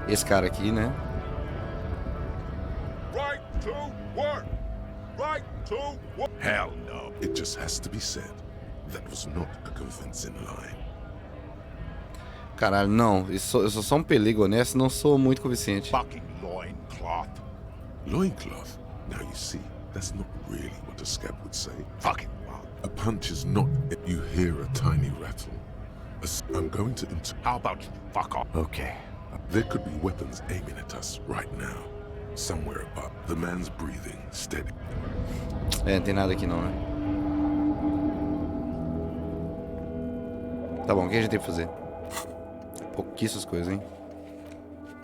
S1: Esse cara aqui, né?
S2: Right to work! Right to work! Hell no. It just has to be said. That was not a convincing line.
S1: Caralho, não. Eu sou só um pelego honesto, não sou muito convincente.
S2: Fucking loincloth. Loincloth? Now you see, that's not really what a scab would say. Fucking wow. A punch is not if you hear a tiny rattle. I'm going to How about you fuck off?
S4: Okay.
S2: There could be weapons aiming at us right now. Somewhere above. The man's breathing steady.
S1: É, não tem nada aqui não, né? Tá bom, o que a gente tem que fazer? Pouquíssimas coisas, hein?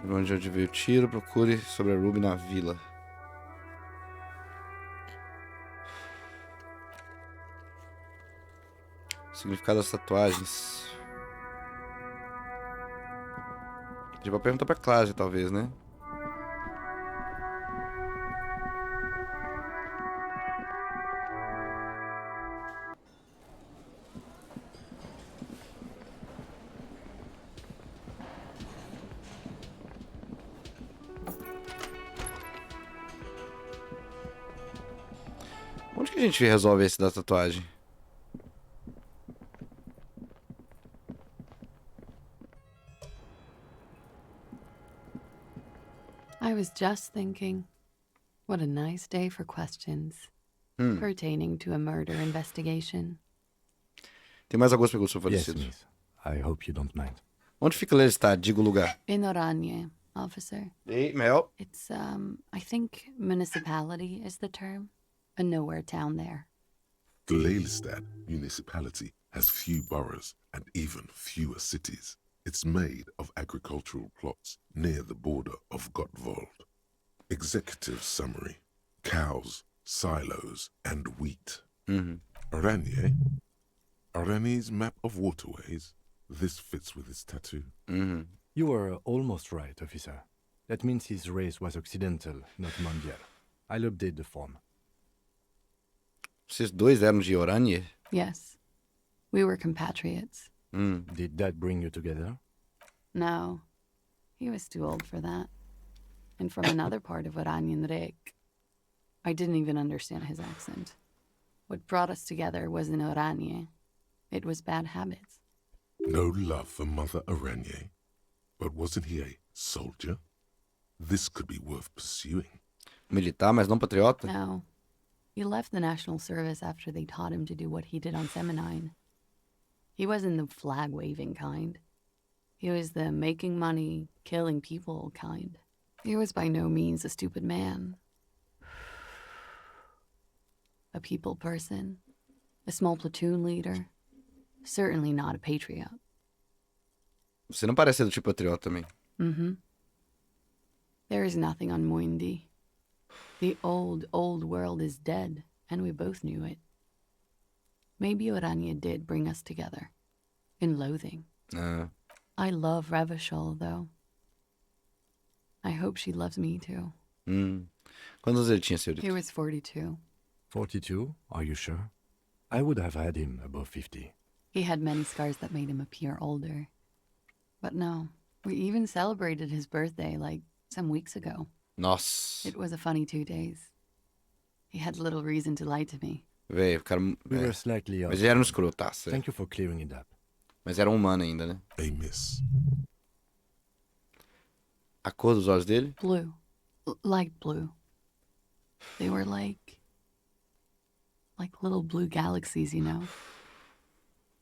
S1: Onde veio o tiro, procure sobre a Ruby na vila. Significado das tatuagens. A gente vai perguntar pra Cláudia, talvez, né? Onde que a gente resolve esse da tatuagem?
S5: I was just thinking, what a nice day for questions pertaining to a murder investigation.
S1: Tem mais algumas perguntas sobre
S4: Yes,
S1: falecidos.
S4: miss. I hope you don't mind.
S1: Onde fica Elysium? Diga o lugar.
S5: In Oranje, officer.
S1: Ei, Mel.
S5: It's, I think municipality is the term. A nowhere town there.
S2: The Lelystad municipality has few boroughs and even fewer cities. It's made of agricultural plots near the border of Gottwald. Executive summary. Cows, silos, and wheat. Aranye? Aranye's map of waterways? This fits with his tattoo.
S4: You were almost right, officer. That means his race was occidental, not mondial. I'll update the form.
S1: Vocês dois eram de Oranje?
S5: Yes. We were compatriots.
S4: Did that bring you together?
S5: No. He was too old for that. And from another part of Oranjenrek. I didn't even understand his accent. What brought us together wasn't Oranje. It was bad habits.
S2: No love for Mother Aranye. But wasn't he a soldier? This could be worth pursuing.
S1: Militar, mas não patriota?
S5: No. He left the national service after they taught him to do what he did on Seminine. He wasn't the flag-waving kind. He was the making money, killing people kind. He was by no means a stupid man. A people person. A small platoon leader. Certainly not a patriot.
S1: Você não parece ser do tipo patriota também.
S5: There is nothing on Muindi. The old, old world is dead, and we both knew it. Maybe Oranje did bring us together. In loathing. I love Revachol, though. I hope she loves me, too.
S1: Quantos ele tinha, senhorita?
S5: He was 42.
S4: 42? Are you sure? I would have had him above 50.
S5: He had many scars that made him appear older. But no, we even celebrated his birthday, like, some weeks ago.
S1: Nossa.
S5: It was a funny 2 days. He had little reason to lie to me.
S1: Véi, o cara...
S4: We were slightly off.
S1: Mas ele era um escrotaço.
S4: Thank you for clearing it up.
S1: Mas era humano ainda, né?
S2: A miss.
S1: A cor dos olhos dele?
S5: Blue. Light blue. They were like little blue galaxies, you know?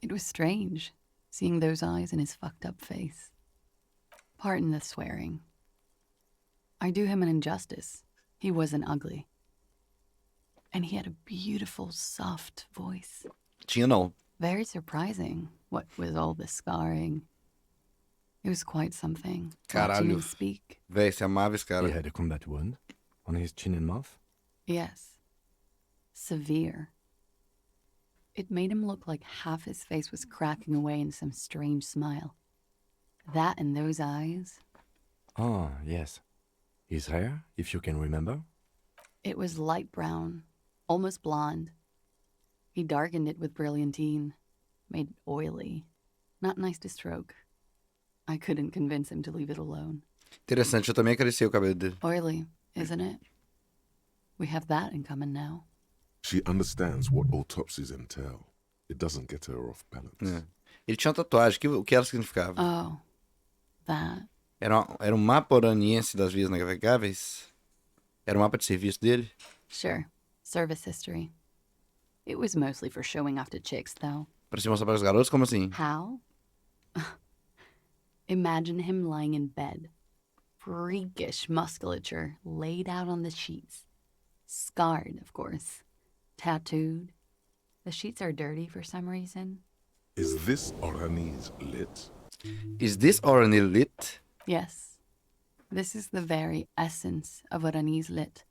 S5: It was strange, seeing those eyes in his fucked up face. Pardon the swearing. I do him an injustice. He wasn't ugly. And he had a beautiful, soft voice.
S1: Tinha não.
S5: Very surprising, what with all the scarring. It was quite something. Watching him speak.
S1: Véi, você amava esse cara.
S4: He had a combat wound on his chin and mouth?
S5: Yes. Severe. It made him look like half his face was cracking away in some strange smile. That and those eyes.
S4: Ah, yes. His hair, if you can remember?
S5: It was light brown, almost blonde. He darkened it with brilliantine, made it oily. Not nice to stroke. I couldn't convince him to leave it alone.
S1: Interessante, eu também acariciei o cabelo dele.
S5: Oily, isn't it? We have that in common now.
S2: She understands what autopsies entail. It doesn't get her off balance.
S1: Ele tinha uma tatuagem. O que ela significava?
S5: Oh, that.
S1: Era um mapa oraniense das vias navegáveis? Era um mapa de serviço dele?
S5: Sure. Service history. It was mostly for showing off to chicks, though.
S1: Pra se mostrar para os garotos? Como assim?
S5: How? Imagine him lying in bed. Freakish musculature laid out on the sheets. Scarred, of course. Tattooed. The sheets are dirty for some reason.
S2: Is this Orani's lit?
S1: Is this Orani lit?
S5: Yes. This is the very essence of Orani's lit.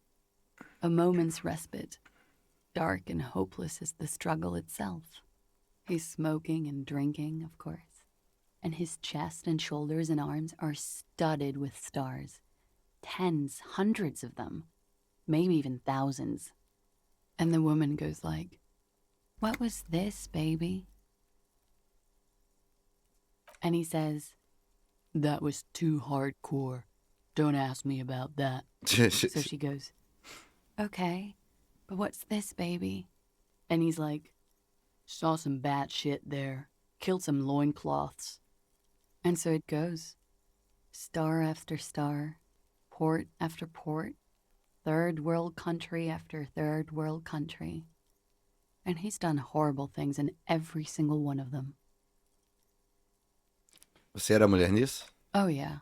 S5: A moment's respite. Dark and hopeless as the struggle itself. He's smoking and drinking, of course. And his chest and shoulders and arms are studded with stars. Tens, hundreds of them. Maybe even thousands. And the woman goes like, "What was this, baby?" And he says, "That was too hardcore. Don't ask me about that." So she goes, "Okay, but what's this, baby?" And he's like, "Saw some bat shit there. Killed some loincloths." And so it goes. Star after star. Port after port. Third world country after third world country. And he's done horrible things in every single one of them.
S1: Você era mulher nisso?
S5: Oh, yeah.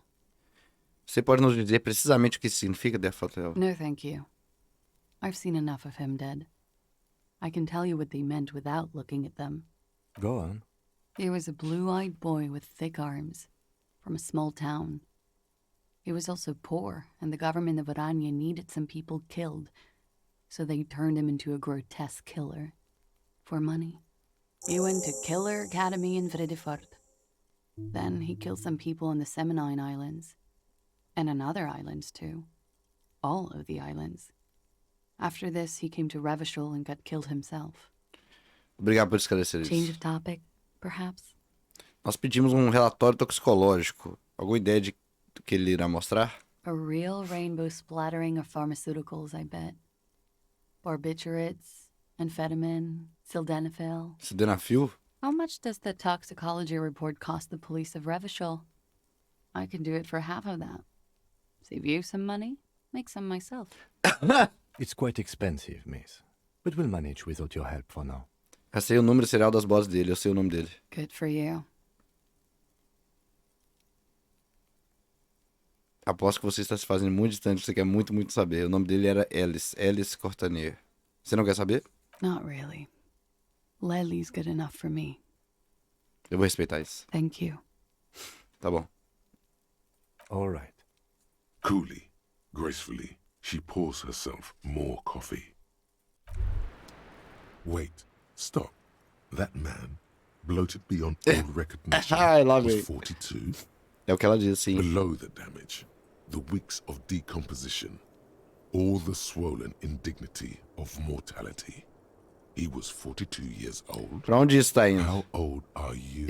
S1: Você pode nos dizer precisamente o que significa der Fatel?
S5: No, thank you. I've seen enough of him dead. I can tell you what they meant without looking at them.
S4: Go on.
S5: He was a blue-eyed boy with thick arms, from a small town. He was also poor, and the government of Oranje needed some people killed, so they turned him into a grotesque killer. for money. He went to Killer Academy in Vredefort. Then he killed some people in the Seminine Islands. And on other islands, too. All of the islands. After this, he came to Revachol and got killed himself.
S1: Obrigado por esclarecer isso.
S5: Change of topic, perhaps?
S1: Nós pedimos um relatório toxicológico. Alguma ideia de do que ele irá mostrar?
S5: A real rainbow splattering of pharmaceuticals, I bet. Barbiturates, amphetamine, sildenafil.
S1: Sildenafil?
S5: How much does the toxicology report cost the police of Revachol? I can do it for half of that. Save you some money, make some myself.
S4: It's quite expensive, miss. But we'll manage without your help for now.
S1: Eu sei o número serial das bolas dele, eu sei o nome dele.
S5: Good for you.
S1: Aposto que você está se fazendo muito distante, você quer muito, muito saber. O nome dele era Alice Cortanier. Você não quer saber?
S5: Not really. Leslie's good enough for me.
S1: Eu vou respeitar isso.
S5: Thank you.
S1: Tá bom.
S4: All right.
S2: Coolly, gracefully, she pours herself more coffee. Wait, stop. That man, bloated beyond all recognition,
S1: I love
S2: was
S1: it.
S2: 42.
S1: É o que ela diz, sim.
S2: Below the damage, the weeks of decomposition, all the swollen indignity of mortality. He was 42 years old.
S1: Pra onde isso tá indo?
S2: How old are you?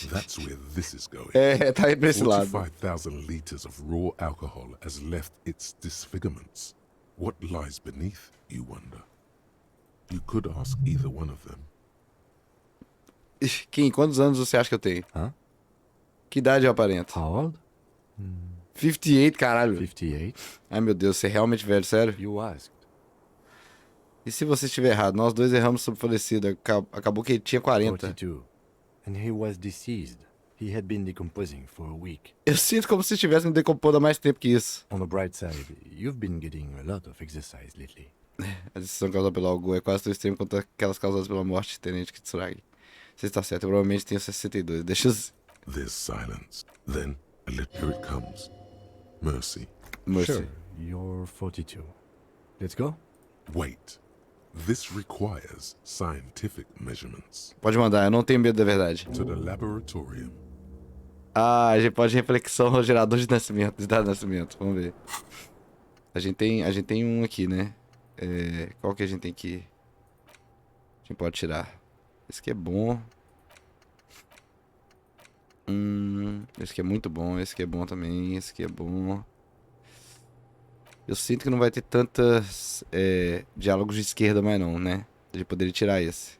S2: That's where this is going.
S1: É, tá aí pra esse lado.
S2: 45,000 liters of raw alcohol has left its disfigurements. What lies beneath, you wonder? You could ask either one of them.
S1: Kim, quantos anos você acha que eu tenho?
S4: Hã?
S1: Que idade eu aparento?
S4: How old?
S1: 58, caralho.
S4: 58?
S1: Ai, meu Deus, você é realmente velho, sério?
S4: You asked.
S1: E se você estiver errado? Nós dois erramos sobre o falecido. Acabou que ele tinha 40.
S4: 42. And he was deceased. He had been decomposing for a week.
S1: Eu sinto como se estivesse me decompondo há mais tempo que isso.
S4: On the bright side, you've been getting a lot of exercise lately.
S1: A decisão causada pelo algo é quase tão extrema quanto aquelas causadas pela morte de Tenente Kitsuragi. Você está certo, eu provavelmente tenho 62. Deixa eu...
S2: There's silence. Then, here it comes. Mercy.
S4: Sure, you're 42. Let's go?
S2: Wait. This requires scientific measurements.
S1: Pode mandar, eu não tenho medo da verdade.
S2: To the laboratorium.
S1: Ah, a gente pode reflexão ao gerador de nascimento, de dado de nascimento. Vamos ver. A gente tem um aqui, né? Qual que a gente tem que... A gente pode tirar. Esse aqui é bom. Esse aqui é muito bom. Esse aqui é bom também. Esse aqui é bom. Eu sinto que não vai ter tantas diálogos de esquerda mais não, né? A gente poderia tirar esse.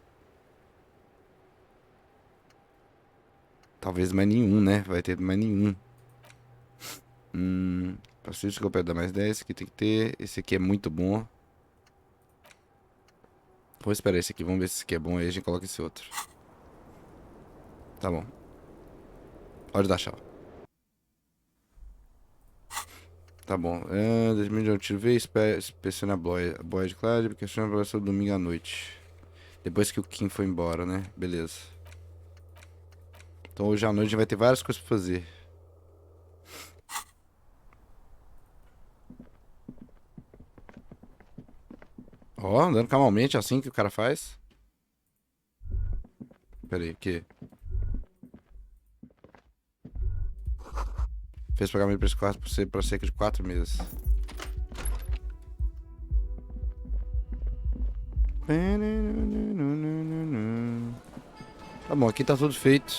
S1: Talvez mais nenhum, né? Vai ter mais nenhum. Paciência que eu pego dar mais 10. Esse aqui tem que ter. Esse aqui é muito bom. Vou esperar esse aqui. Vamos ver se esse aqui é bom. Aí a gente coloca esse outro. Tá bom. Pode dar tchau. Tá bom. 2000 de um tiro veio. Inspeciona a boia de Cláudia. Questiona a professora domingo à noite. Depois que o Kim foi embora, né? Beleza. Então hoje à noite a gente vai ter várias coisas pra fazer. Ó, andando calmamente, assim que o cara faz. Pera aí, o quê? Fez pagamento para esse quarto por cerca de 4 meses. Tá bom, aqui tá tudo feito.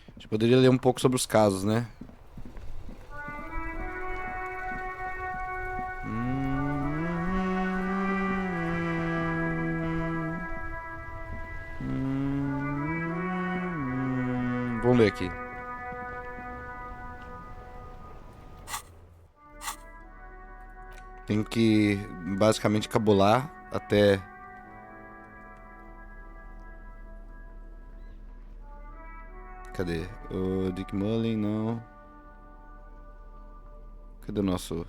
S1: A gente poderia ler um pouco sobre os casos, né? Vamos ler aqui. Tem que basicamente cabular até... Cadê? O Dick Mullen, não. Cadê o nosso...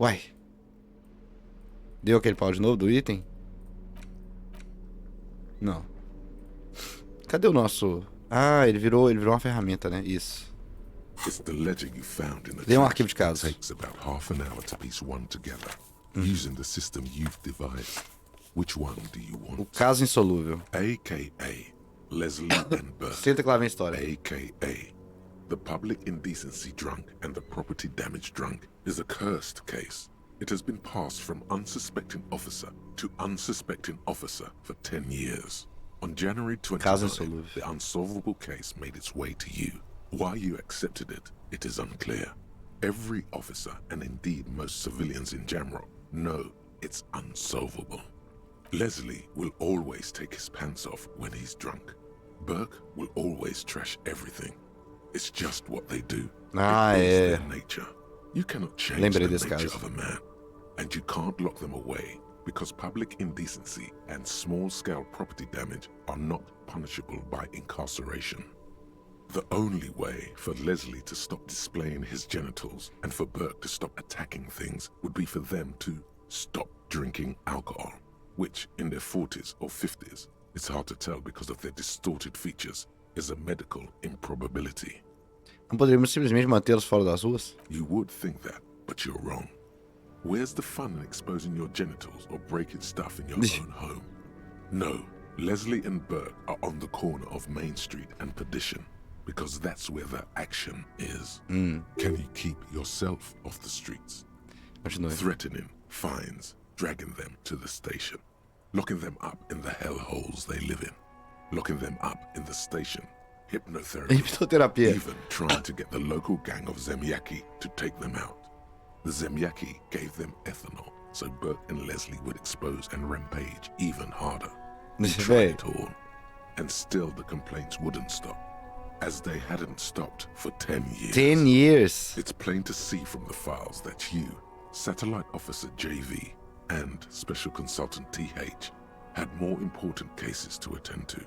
S1: Uai. Deu aquele pau de novo do item? Não. Cadê o nosso... Ah, ele virou uma ferramenta, né? Isso. Dê um arquivo de caso.
S2: Takes about half an hour to piece one together, using the system you've devised. Which one do you want?
S1: O caso insolúvel.
S2: AKA Leslie and Bert.
S1: Senta que lá vem a história.
S2: AKA the public indecency drunk and the property damage drunk is a cursed case. It has been passed from unsuspecting officer to unsuspecting officer for 10 years. On January 29, the unsolvable case made its way to you. Why you accepted it, it is unclear. Every officer, and indeed most civilians in general, know it's unsolvable. Leslie will always take his pants off when he's drunk. Burke will always trash everything. It's just what they do. It is their nature. You cannot change the nature of a man, and you can't lock them away because public indecency and small-scale property damage are not punishable by incarceration. The only way for Leslie to stop displaying his genitals and for Burke to stop attacking things would be for them to stop drinking alcohol, which in their 40s or 50s, it's hard to tell because of their distorted features, is a medical improbability.
S1: Não poderíamos simplesmente mantê-los fora das ruas?
S2: You would think that, but you're wrong. Where's the fun in exposing your genitals or breaking stuff in your own home? No, Leslie and Burke are on the corner of Main Street and Perdition, because that's where the action is. Can you keep yourself off the streets? Threatening fines, dragging them to the station, locking them up in the hellholes they live in, locking them up in the station, hypnotherapy, even trying to get the local gang of Zemyaki to take them out. The Zemyaki gave them ethanol, so Burke and Leslie would expose and rampage even harder. They tried it all, and still the complaints wouldn't stop, as they hadn't stopped for 10 years.
S1: 10 years.
S2: It's plain to see from the files that you, Satellite Officer JV, and Special Consultant TH had more important cases to attend to.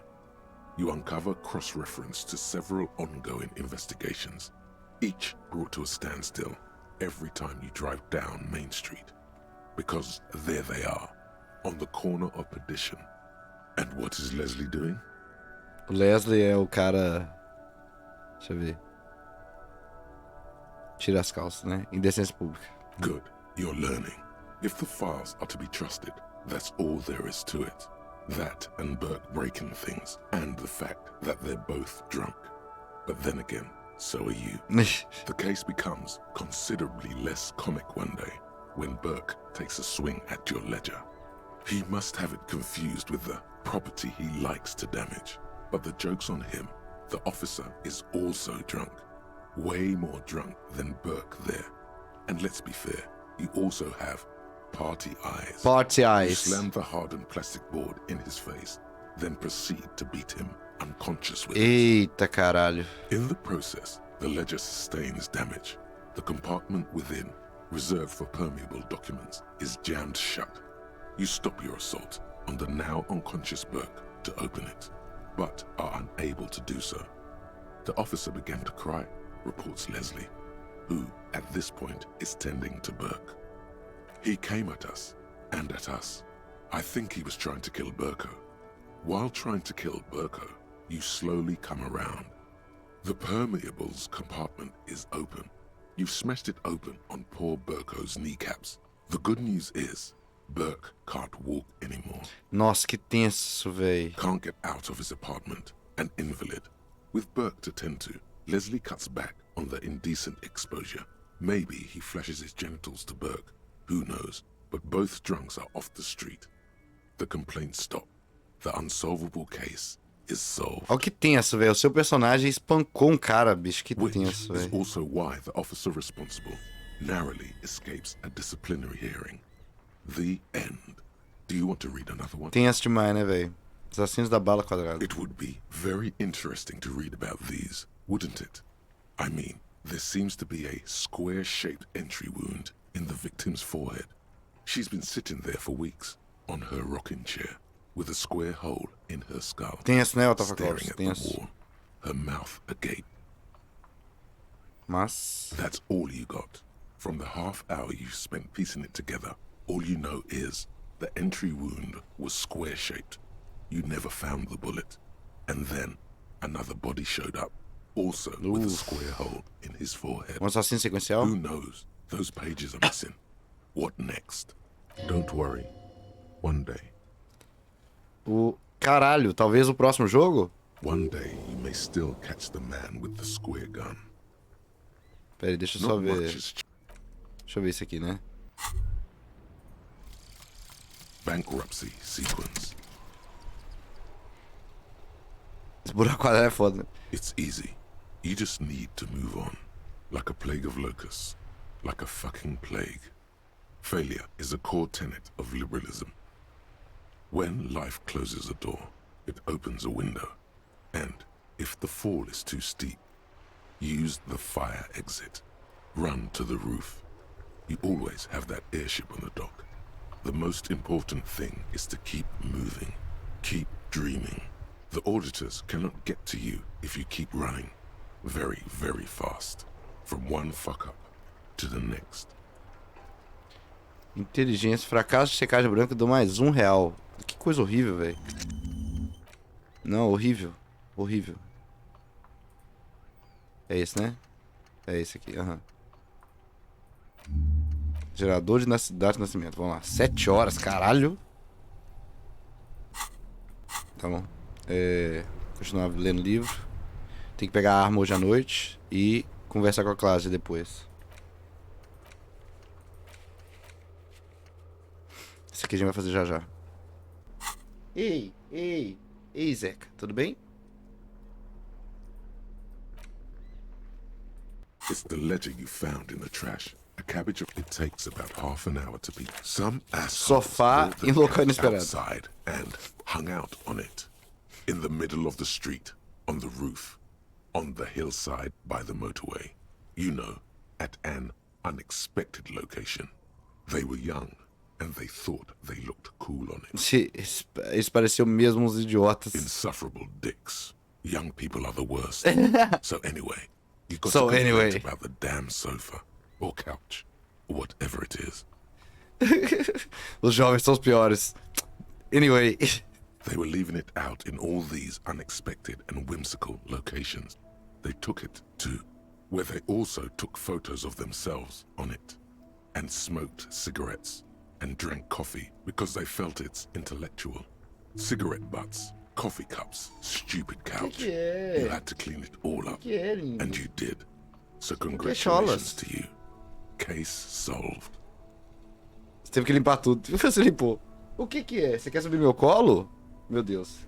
S2: You uncover cross-reference to several ongoing investigations, each brought to a standstill every time you drive down Main Street. Because there they are, on the corner of Perdition. And what is Leslie doing?
S1: O Leslie é o cara... Deixa eu ver. Tira as calças, né? Indecência pública.
S2: Good, you're learning. If the files are to be trusted, that's all there is to it. That and Burke breaking things, and the fact that they're both drunk. But then again, so are you. The case becomes considerably less comic one day when Burke takes a swing at your ledger. He must have it confused with the property he likes to damage. But the joke's on him. The officer is also drunk. Way more drunk than Burke there. And let's be fair, you also have party eyes.
S1: Party eyes.
S2: You slam the hardened plastic board in his face, then proceed to beat him unconscious with
S1: it. Eita caralho.
S2: In the process, the ledger sustains damage. The compartment within, reserved for permeable documents, is jammed shut. You stop your assault on the now unconscious Burke to open it, but are unable to do so. The officer began to cry, reports Leslie, who, at this point, is tending to Burke. He came at us, and at us. I think he was trying to kill Burko. While trying to kill Burko, you slowly come around. The permeables compartment is open. You've smashed it open on poor Burko's kneecaps. The good news is, Burke can't walk anymore.
S1: Nossa, que tenso, véi.
S2: Can't get out of his apartment, an invalid. With Burke to tend to, Leslie cuts back on the indecent exposure. Maybe he flashes his genitals to Burke. Who knows? But both drunks are off the street. The complaints stop. The unsolvable case is solved.
S1: Olha que tenso, velho. O seu personagem espancou cara, bicho. Que tenso,
S2: velho. Which is also why the officer responsible narrowly escapes a disciplinary hearing. The end. Do you want to read another one?
S1: Tenso demais, né, velho? Assassinos da bala quadrada.
S2: It would be very interesting to read about these, wouldn't it? I mean, there seems to be a square-shaped entry wound in the victim's forehead. She's been sitting there for weeks, on her rocking chair, with a square hole in her skull, staring at the wall, her mouth agape.
S1: Mas...
S2: That's all you got. From the half hour you spent piecing it together, all you know is the entry wound was square-shaped. You never found the bullet. And then another body showed up, also with a square hole in his forehead.
S1: Assassino sequencial?
S2: Who knows? Those pages are missing. What next? Don't worry. One day.
S1: Caralho, talvez o próximo jogo?
S2: One day you may still catch the man with the square gun.
S1: Pera aí, deixa eu só ver. Deixa eu ver isso aqui, né?
S2: Bankruptcy sequence.
S1: Esse buraco quadrado é foda.
S2: It's easy. You just need to move on. Like a plague of locusts. Like a fucking plague. Failure is a core tenet of liberalism. When life closes a door, it opens a window. And if the fall is too steep, use the fire exit. Run to the roof. You always have that airship on the dock. The most important thing is to keep moving. Keep dreaming. The auditors cannot get to you if you keep running. Very, very fast. From one fuck-up to the next.
S1: Inteligência, fracasso de checagem branca, dou mais R$1. Que coisa horrível, velho. Não, horrível. Horrível. É esse, né? É esse aqui, aham. Gerador de data de nascimento. Vamos lá. 7 horas, caralho. Tá bom. Continuar lendo livro. Tem que pegar a arma hoje à noite. E conversar com a classe depois. Esse aqui a gente vai fazer já já. Ei, Zeca, tudo bem?
S2: It's the ledger you found in the trash. A cabbage of it takes about half an hour to beat. Some
S1: sofá em local inesperado.
S2: Outside and hung out on it. In the middle of the street, on the roof, on the hillside by the motorway. You know, at an unexpected location. They were young and they thought they looked cool on it.
S1: Eles pareciam mesmo uns idiotas.
S2: Insufferable dicks. Young people are the worst. So anyway, you got to complain about the damn sofa. Or couch, or whatever it is.
S1: Os jovens são os piores. Anyway.
S2: They were leaving it out in all these unexpected and whimsical locations. They took it to where they also took photos of themselves on it. And smoked cigarettes. And drank coffee because they felt it's intellectual. Cigarette butts, coffee cups, stupid couch. You had to clean it all up. And you did. So congratulations to you. Case solved.
S1: Você teve que limpar tudo. Você limpou. O que é? Você quer subir no meu colo? Meu Deus.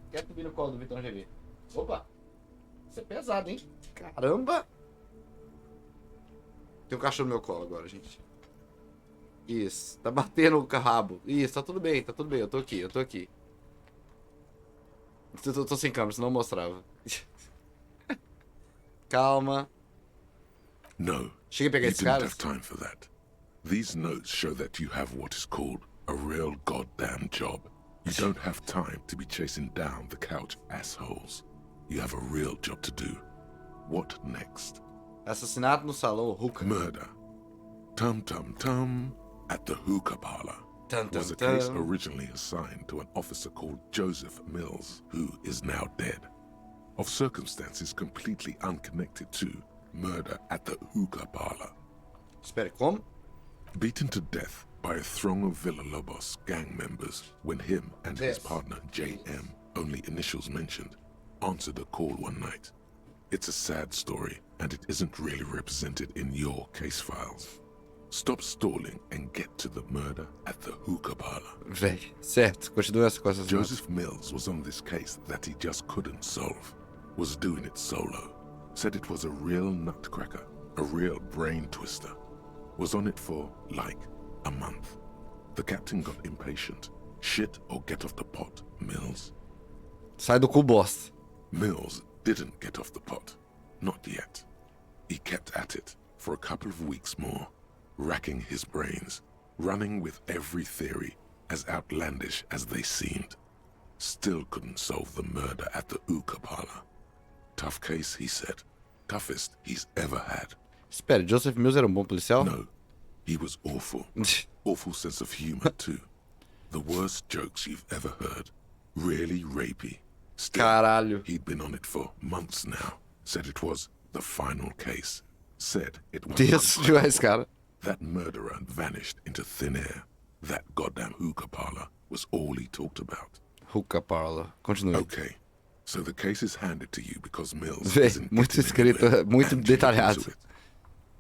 S1: Quer subir no colo do Vitão GV? Opa. Isso é pesado, hein? Caramba. Tem um cachorro no meu colo agora, gente. Isso. Tá batendo o rabo. Isso, tá tudo bem, Eu tô aqui. Tô sem câmera, senão eu mostrava. Calma.
S2: No, you didn't have time for that. These notes show that you have what is called a real goddamn job. You don't have time to be chasing down the couch assholes. You have a real job to do. What next?
S1: Assassinato no salão hookah.
S2: Murder. Tum. At the hookah parlor. Was a case originally assigned to an officer called Joseph Mills, who is now dead. Of circumstances completely unconnected to murder at the hookah parlor.
S1: Espere, como?
S2: Beaten to death by a throng of Villalobos gang members when him and his partner JM, only initials mentioned, answered a call one night. It's a sad story, and it isn't really represented in your case files. Stop stalling and get to the murder at the hookah parlor.
S1: Véi, certo, continua essa coisa.
S2: Joseph Mills was on this case that he just couldn't solve. Was doing it solo. Said it was a real nutcracker, a real brain twister. Was on it for, like, a month. The captain got impatient. Shit or get off the pot, Mills.
S1: Sai do cu, bosta.
S2: Mills didn't get off the pot. Not yet. He kept at it for a couple of weeks more, racking his brains, running with every theory, as outlandish as they seemed. Still couldn't solve the murder at the hookah parlor. Tough case, he said. Toughest he's ever had.
S1: Espera, Joseph Mills era um bom policial?
S2: No, he was awful. Awful sense of humor, too. The worst jokes you've ever heard. Really rapey. Still,
S1: Caralho.
S2: He'd been on it for months now. Said it was the final case. Said it was
S1: Deus demais, cara.
S2: That murderer vanished into thin air. That goddamn hookah parlor was all he talked about.
S1: Hookah parlor. Continue.
S2: Okay, so the case is handed to you because Mills
S1: Vê,
S2: isn't
S1: muito
S2: getting
S1: escrito,
S2: anywhere,
S1: muito
S2: and you look
S1: detalhado.
S2: into it.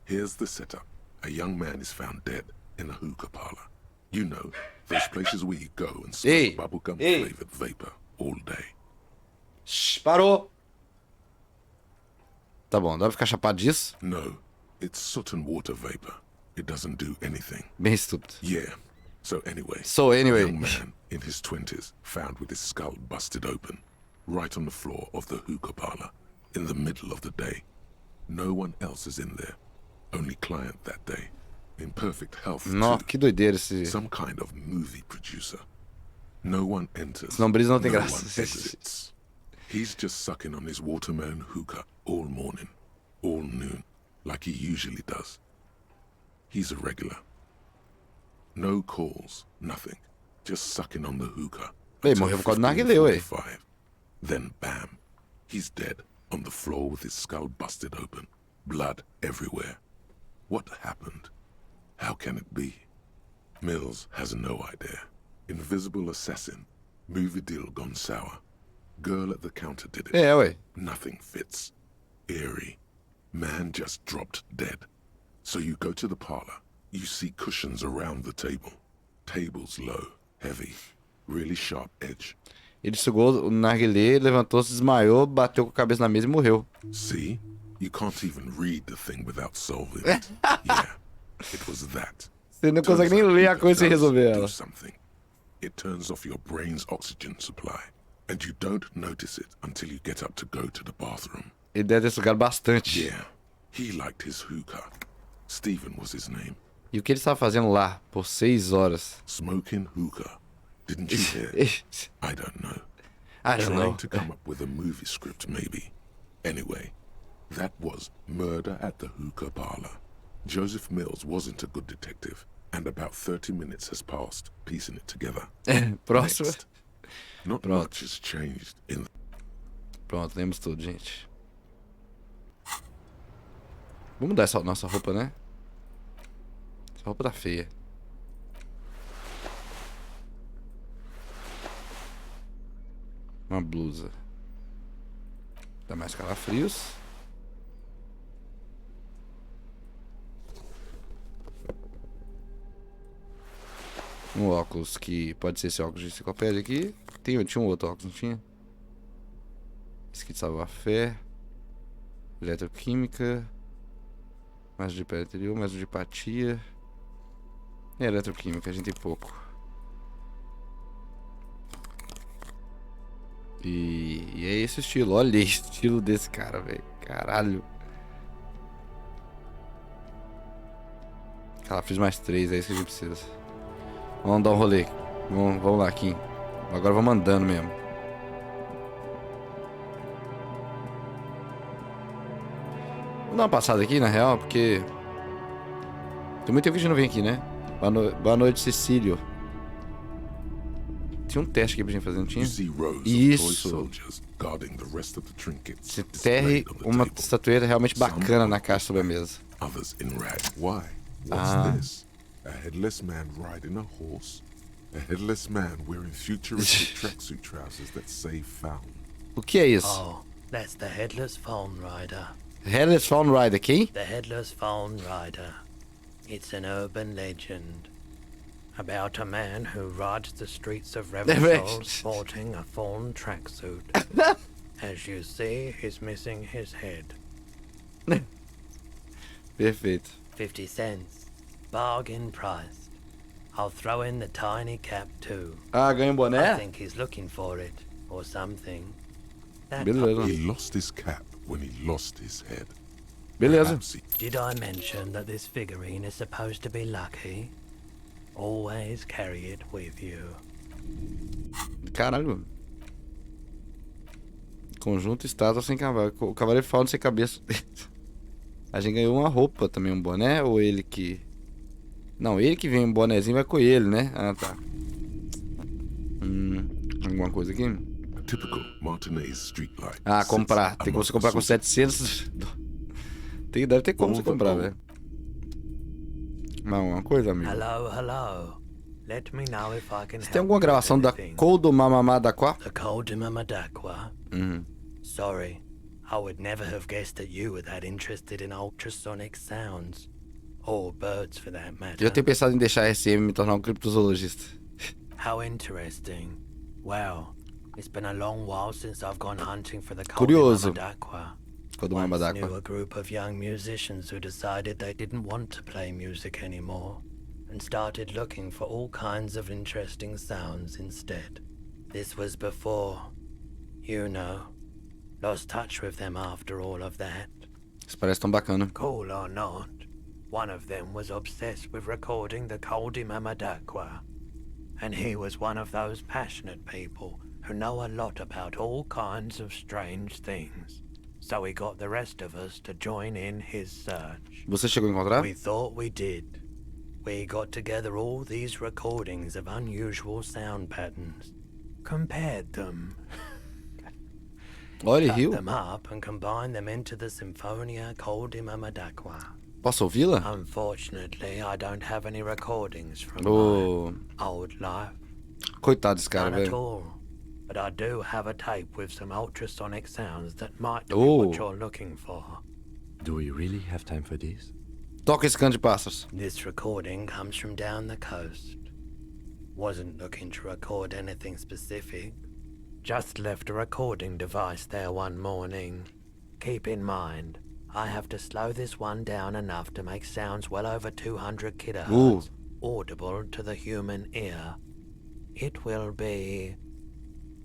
S2: Here's the setup. A young man is found dead in a hookah parlor. You know, those places where you go and smoke bubblegum-flavored vapor all day.
S1: Shhh, parou! Tá bom, dá pra ficar chapado disso?
S2: No, it's soot and water vapor. It doesn't do anything.
S1: Bem estúpido.
S2: Yeah. So anyway, a young man in his 20s found with his skull busted open, right on the floor of the hookah parlor, in the middle of the day. No one else is in there. Only client that day. In perfect health,
S1: Nossa, que doideira esse...
S2: Some kind of movie producer. No one enters.
S1: Senão Brisa não tem
S2: no
S1: graça.
S2: one exits. He's just sucking on his watermelon hookah all morning, all noon, like he usually does. He's a regular. No calls, nothing. Just sucking on the hookah.
S1: Ei, morreu por causa do narguilé, ué.
S2: Then bam, he's dead on the floor with his skull busted open, blood everywhere. What happened? How can it be? Mills has no idea. Invisible assassin, movie deal gone sour. Girl at the counter did it.
S1: É, ué.
S2: Nothing fits. Eerie. Man just dropped dead. So you go to the parlor. You see cushions around the table. Tables low, heavy, really sharp edge.
S1: Ele sugou o narguilé, levantou-se, desmaiou, bateu com a cabeça na mesa e morreu.
S2: See? You can't even read the thing without solving it. Yeah, it was that.
S1: Você não consegue nem ler a coisa sem resolver ela.
S2: Something. It turns off your brain's oxygen supply. And you don't notice it until you get up to go to the bathroom.
S1: Ele deve ter sugado bastante.
S2: Yeah, he liked his hookah. Stephen was his name.
S1: E o que ele estava fazendo lá por 6 horas?
S2: Smoking hookah. Didn't you hear? I don't know.
S1: I don't know.
S2: Trying to come up with a movie script, maybe. Anyway, that was murder at the hookah parlor. Joseph Mills wasn't a good detective, and about 30 minutes has passed, piecing it together.
S1: Próximo.
S2: Next. Not much has changed in...
S1: Pronto, lemos tudo, gente. Vamos mudar essa nossa roupa, né? Essa roupa tá feia. Uma blusa. Dá mais calafrios. Um óculos que pode ser esse óculos de enciclopédia aqui. Tinha um outro óculos, não tinha? Esse aqui de salvar fé. Eletroquímica. Mais de pele anterior, mais de empatia. É eletroquímica, a gente tem pouco. E é esse o estilo. Olha o estilo desse cara, velho. Caralho. Calafrios mais 3, é isso que a gente precisa. Vamos dar um rolê. Vamos lá, Kim. Agora vamos andando mesmo. Vou dar uma passada aqui, na real, porque... Tem muito tempo que a gente não vem aqui, né? Boa noite, Cecílio. Tinha um teste aqui pra gente fazer, não tinha? Isso! Se terre uma estatueta realmente bacana na caixa sobre a mesa.
S2: A headless man riding a horse. A headless man wearing futuristic tracksuit trousers that say found.
S1: O que é isso?
S17: Oh, that's the headless phone rider.
S1: Headless Phone Rider, quem?
S17: The headless phone rider. It's an urban legend about a man who rides the streets of Revachol sporting a fawn tracksuit. As you see, he's missing his head.
S1: Perfeito.
S17: 50 cents. Bargain priced. I'll throw in the tiny cap too.
S1: Ah, ganha um boné?
S17: I think he's looking for it, or something.
S1: Beleza.
S2: He lost his cap when he lost his head.
S1: Beleza.
S17: Did I mention that this figurine is supposed to be lucky? Always carry it with you.
S1: Caralho. Conjunto estátua sem cavalo. O cavaleiro fauno sem cabeça. A gente ganhou uma roupa também, um boné, ou ele que... Não, ele que vem um bonezinho vai com ele, né? Ah, tá. Alguma coisa aqui?
S2: Typical Martinez street light.
S1: Ah, comprar. Tem como você comprar com 700... Deve ter como você comprar, velho. Mas uma coisa, amigo.
S17: Hello. Let me know if I can
S1: Você tem alguma gravação da Coldo Mamamadaquá?
S17: The Coldo Mamadaquá? Sorry, I would never have guessed that you were that interested in ultrasonic sounds. Or birds, for that matter.
S1: Eu tenho pensado em deixar a SM me tornar um criptozoologista.
S17: How interesting. Well, it's been a long while since I've gone hunting for the
S1: Curioso.
S17: Coldo Mamadaquá. Once knew a group of young musicians who decided they didn't want to play music anymore and started looking for all kinds of interesting sounds instead. This was before, you know, lost touch with them after all of that.
S1: Isso parece tão bacana.
S17: Cool or not, one of them was obsessed with recording the Coldo Mamadaquá. And he was one of those passionate people who know a lot about all kinds of strange things. So he got the rest of us to join in his search.
S1: Você chegou a encontrar?
S17: We thought we did. We got together all these recordings of unusual sound patterns, compared them,
S1: Olha, ele
S17: cut
S1: riu.
S17: them up and combined them into the Symphonia Coldo Mamadaquá.
S1: Posso ouvi-la?
S17: Unfortunately, I don't have any recordings from
S1: Oh.
S17: my old life.
S1: Coitado desse cara,
S17: None at
S1: velho.
S17: all. But I do have a tape with some ultrasonic sounds that might be
S1: Oh.
S17: what you're looking for.
S4: Do we really have time for this?
S1: Toca esse canto de pássaros.
S17: This recording comes from down the coast. Wasn't looking to record anything specific. Just left a recording device there one morning. Keep in mind, I have to slow this one down enough to make sounds well over 200 kilohertz, audible to the human ear. It will be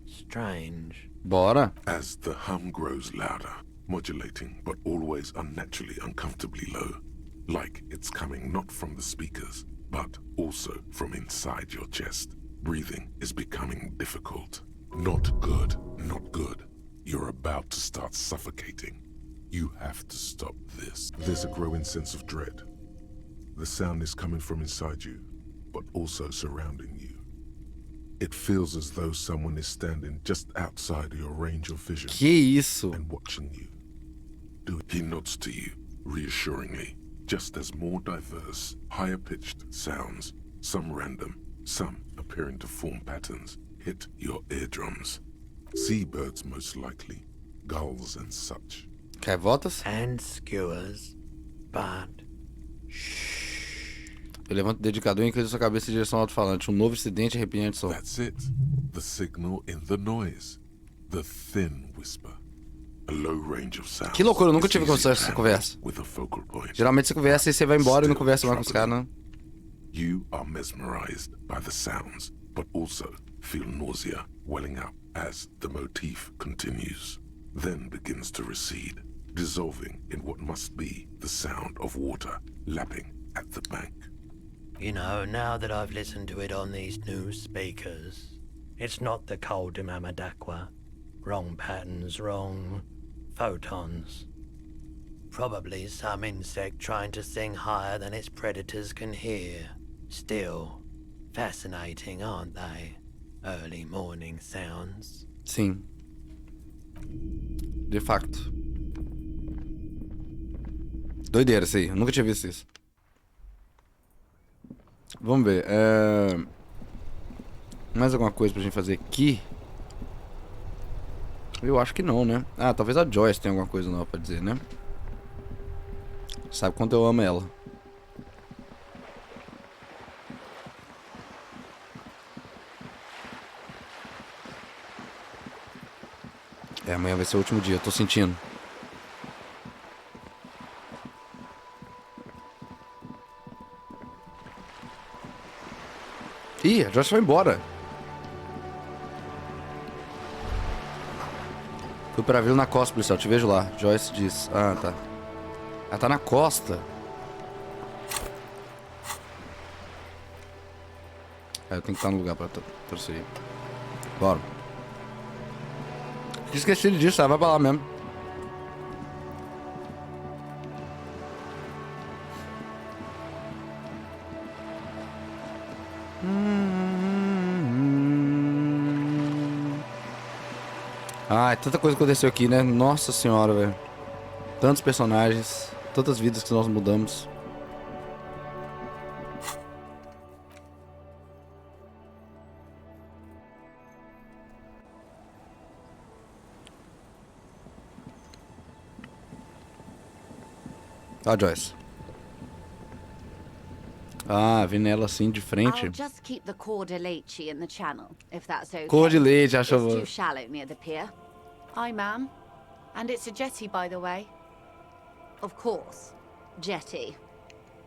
S17: strange.
S1: Bora.
S2: As the hum grows louder, modulating but always unnaturally uncomfortably low, like it's coming not from the speakers, but also from inside your chest. Breathing is becoming difficult. Not good, not good. You're about to start suffocating. You have to stop this. There's a growing sense of dread. The sound is coming from inside you, but also surrounding you. It feels as though someone is standing just outside of your range of vision.
S1: Que isso?
S2: And watching you. He nods to you, reassuringly, just as more diverse, higher-pitched sounds, some random, some appearing to form patterns, hit your eardrums. Seabirds most likely, gulls and such.
S1: Gaivotas?
S17: And skewers, but...
S1: Eu levanto o dedicador e inclino sua cabeça em direção ao alto-falante. Um novo incidente arrepiante som.
S2: That's it. The signal in the noise. The thin whisper. A low range of sound.
S1: Que loucura, eu nunca tive essa conversa.
S2: With a focal point.
S1: Geralmente você conversa e você vai embora e não conversa mais com os caras, não.
S2: You are mesmerized by the sounds, but also feel nausea welling up as the motif continues, then begins to recede, dissolving in what must be the sound of water lapping at the bank.
S17: You know, now that I've listened to it on these new speakers, it's not the Coldo Mamadaquá. Wrong patterns, wrong photons. Probably some insect trying to sing higher than its predators can hear. Still, fascinating, aren't they? Early morning sounds.
S1: Sim. De facto. Doideira isso aí. Eu nunca tinha visto isso. Vamos ver. Mais alguma coisa pra gente fazer aqui? Eu acho que não, né? Ah, talvez a Joyce tenha alguma coisa nova pra dizer, né? Sabe quanto eu amo ela. Amanhã vai ser o último dia, eu tô sentindo. Ih, a Joyce foi embora. Fui pra vila na costa, policial. Te vejo lá. Joyce diz. Ah, tá. Ela tá na costa. Eu tenho que estar no lugar pra torcer. Bora. Esqueci disso, ela vai pra lá mesmo. Ai, tanta coisa aconteceu aqui, né? Nossa senhora, velho. Tantos personagens, tantas vidas que nós mudamos. Ah, Joyce. Ah, vendo ela assim de frente.
S18: I'll just keep the cord of leche in the channel, if that's okay.
S1: Cor de leite, acho.
S18: It's too shallow near the pier. Hi, ma'am. And it's a jetty, by the way. Of course. Jetty.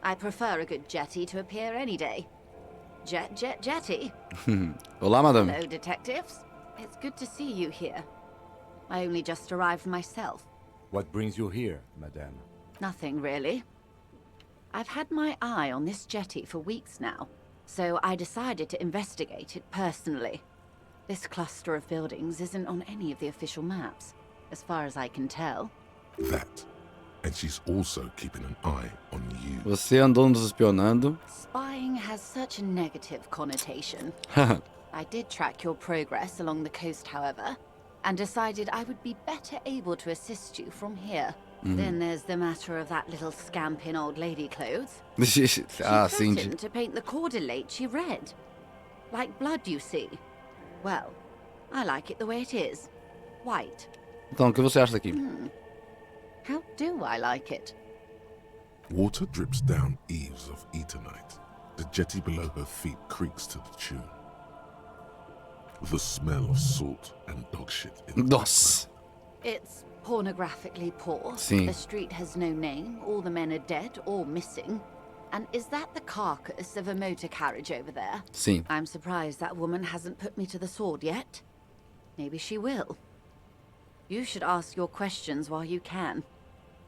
S18: I prefer a good jetty to a pier any day. Jetty.
S1: Olá, madame.
S18: Hello, detectives. It's good to see you here. I only just arrived myself.
S4: What brings you here, madame?
S18: Nothing, really. I've had my eye on this jetty for weeks now, so I decided to investigate it personally. This cluster of buildings isn't on any of the official maps, as far as I can tell.
S2: That. And she's also keeping an eye on you.
S1: Você andou nos espionando.
S18: Spying has such a negative connotation. I did track your progress along the coast, however, and decided I would be better able to assist you from here. Then there's the matter of that little scamp in old lady clothes. She threatened to paint the cordelate red. Like blood, you see. Well, I like it the way it is. White.
S1: Então, o que você acha daqui?
S18: How do I like it?
S2: Water drips down eaves of eternite. The jetty below her feet creaks to the tune. The smell of salt and dog shit in the background.
S18: It's pornographically poor.
S1: Sim.
S18: The street has no name. All the men are dead or missing. And is that the carcass of a motor carriage over there?
S1: Sim.
S18: I'm surprised that woman hasn't put me to the sword yet. Maybe she will. You should ask your questions while you can.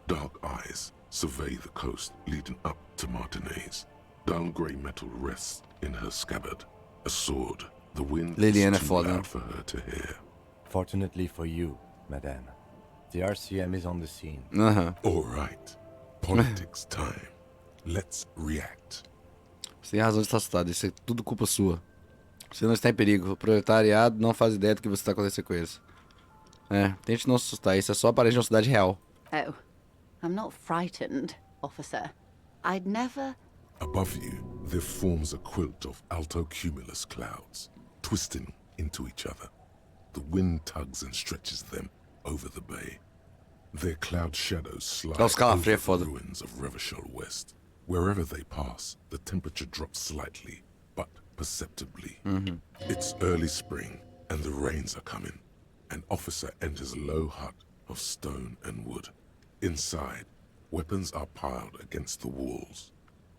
S2: Dark eyes survey the coast leading up to Martinez. Dull grey metal rests in her scabbard. A sword. The wind
S1: Liliana
S2: is too
S1: foda.
S2: loud for her to hear.
S4: Fortunately for you, madame, the RCM is on the scene.
S2: All right. Politics time. Let's react.
S1: Você tem razão de estar assustado. Isso é tudo culpa sua. Você não está em perigo. O proletariado não faz ideia do que você está acontecendo com eles. Tente não se assustar. Isso é só aparente de uma cidade real.
S18: Oh, I'm not frightened, officer. I'd never...
S2: Above you, there forms a quilt of altocumulus clouds, twisting into each other. The wind tugs and stretches them over the bay. Their cloud shadows slide over the ruins of Revachol West. Wherever they pass, the temperature drops slightly, but perceptibly. It's early spring, and the rains are coming. An officer enters a low hut of stone and wood. Inside, weapons are piled against the walls.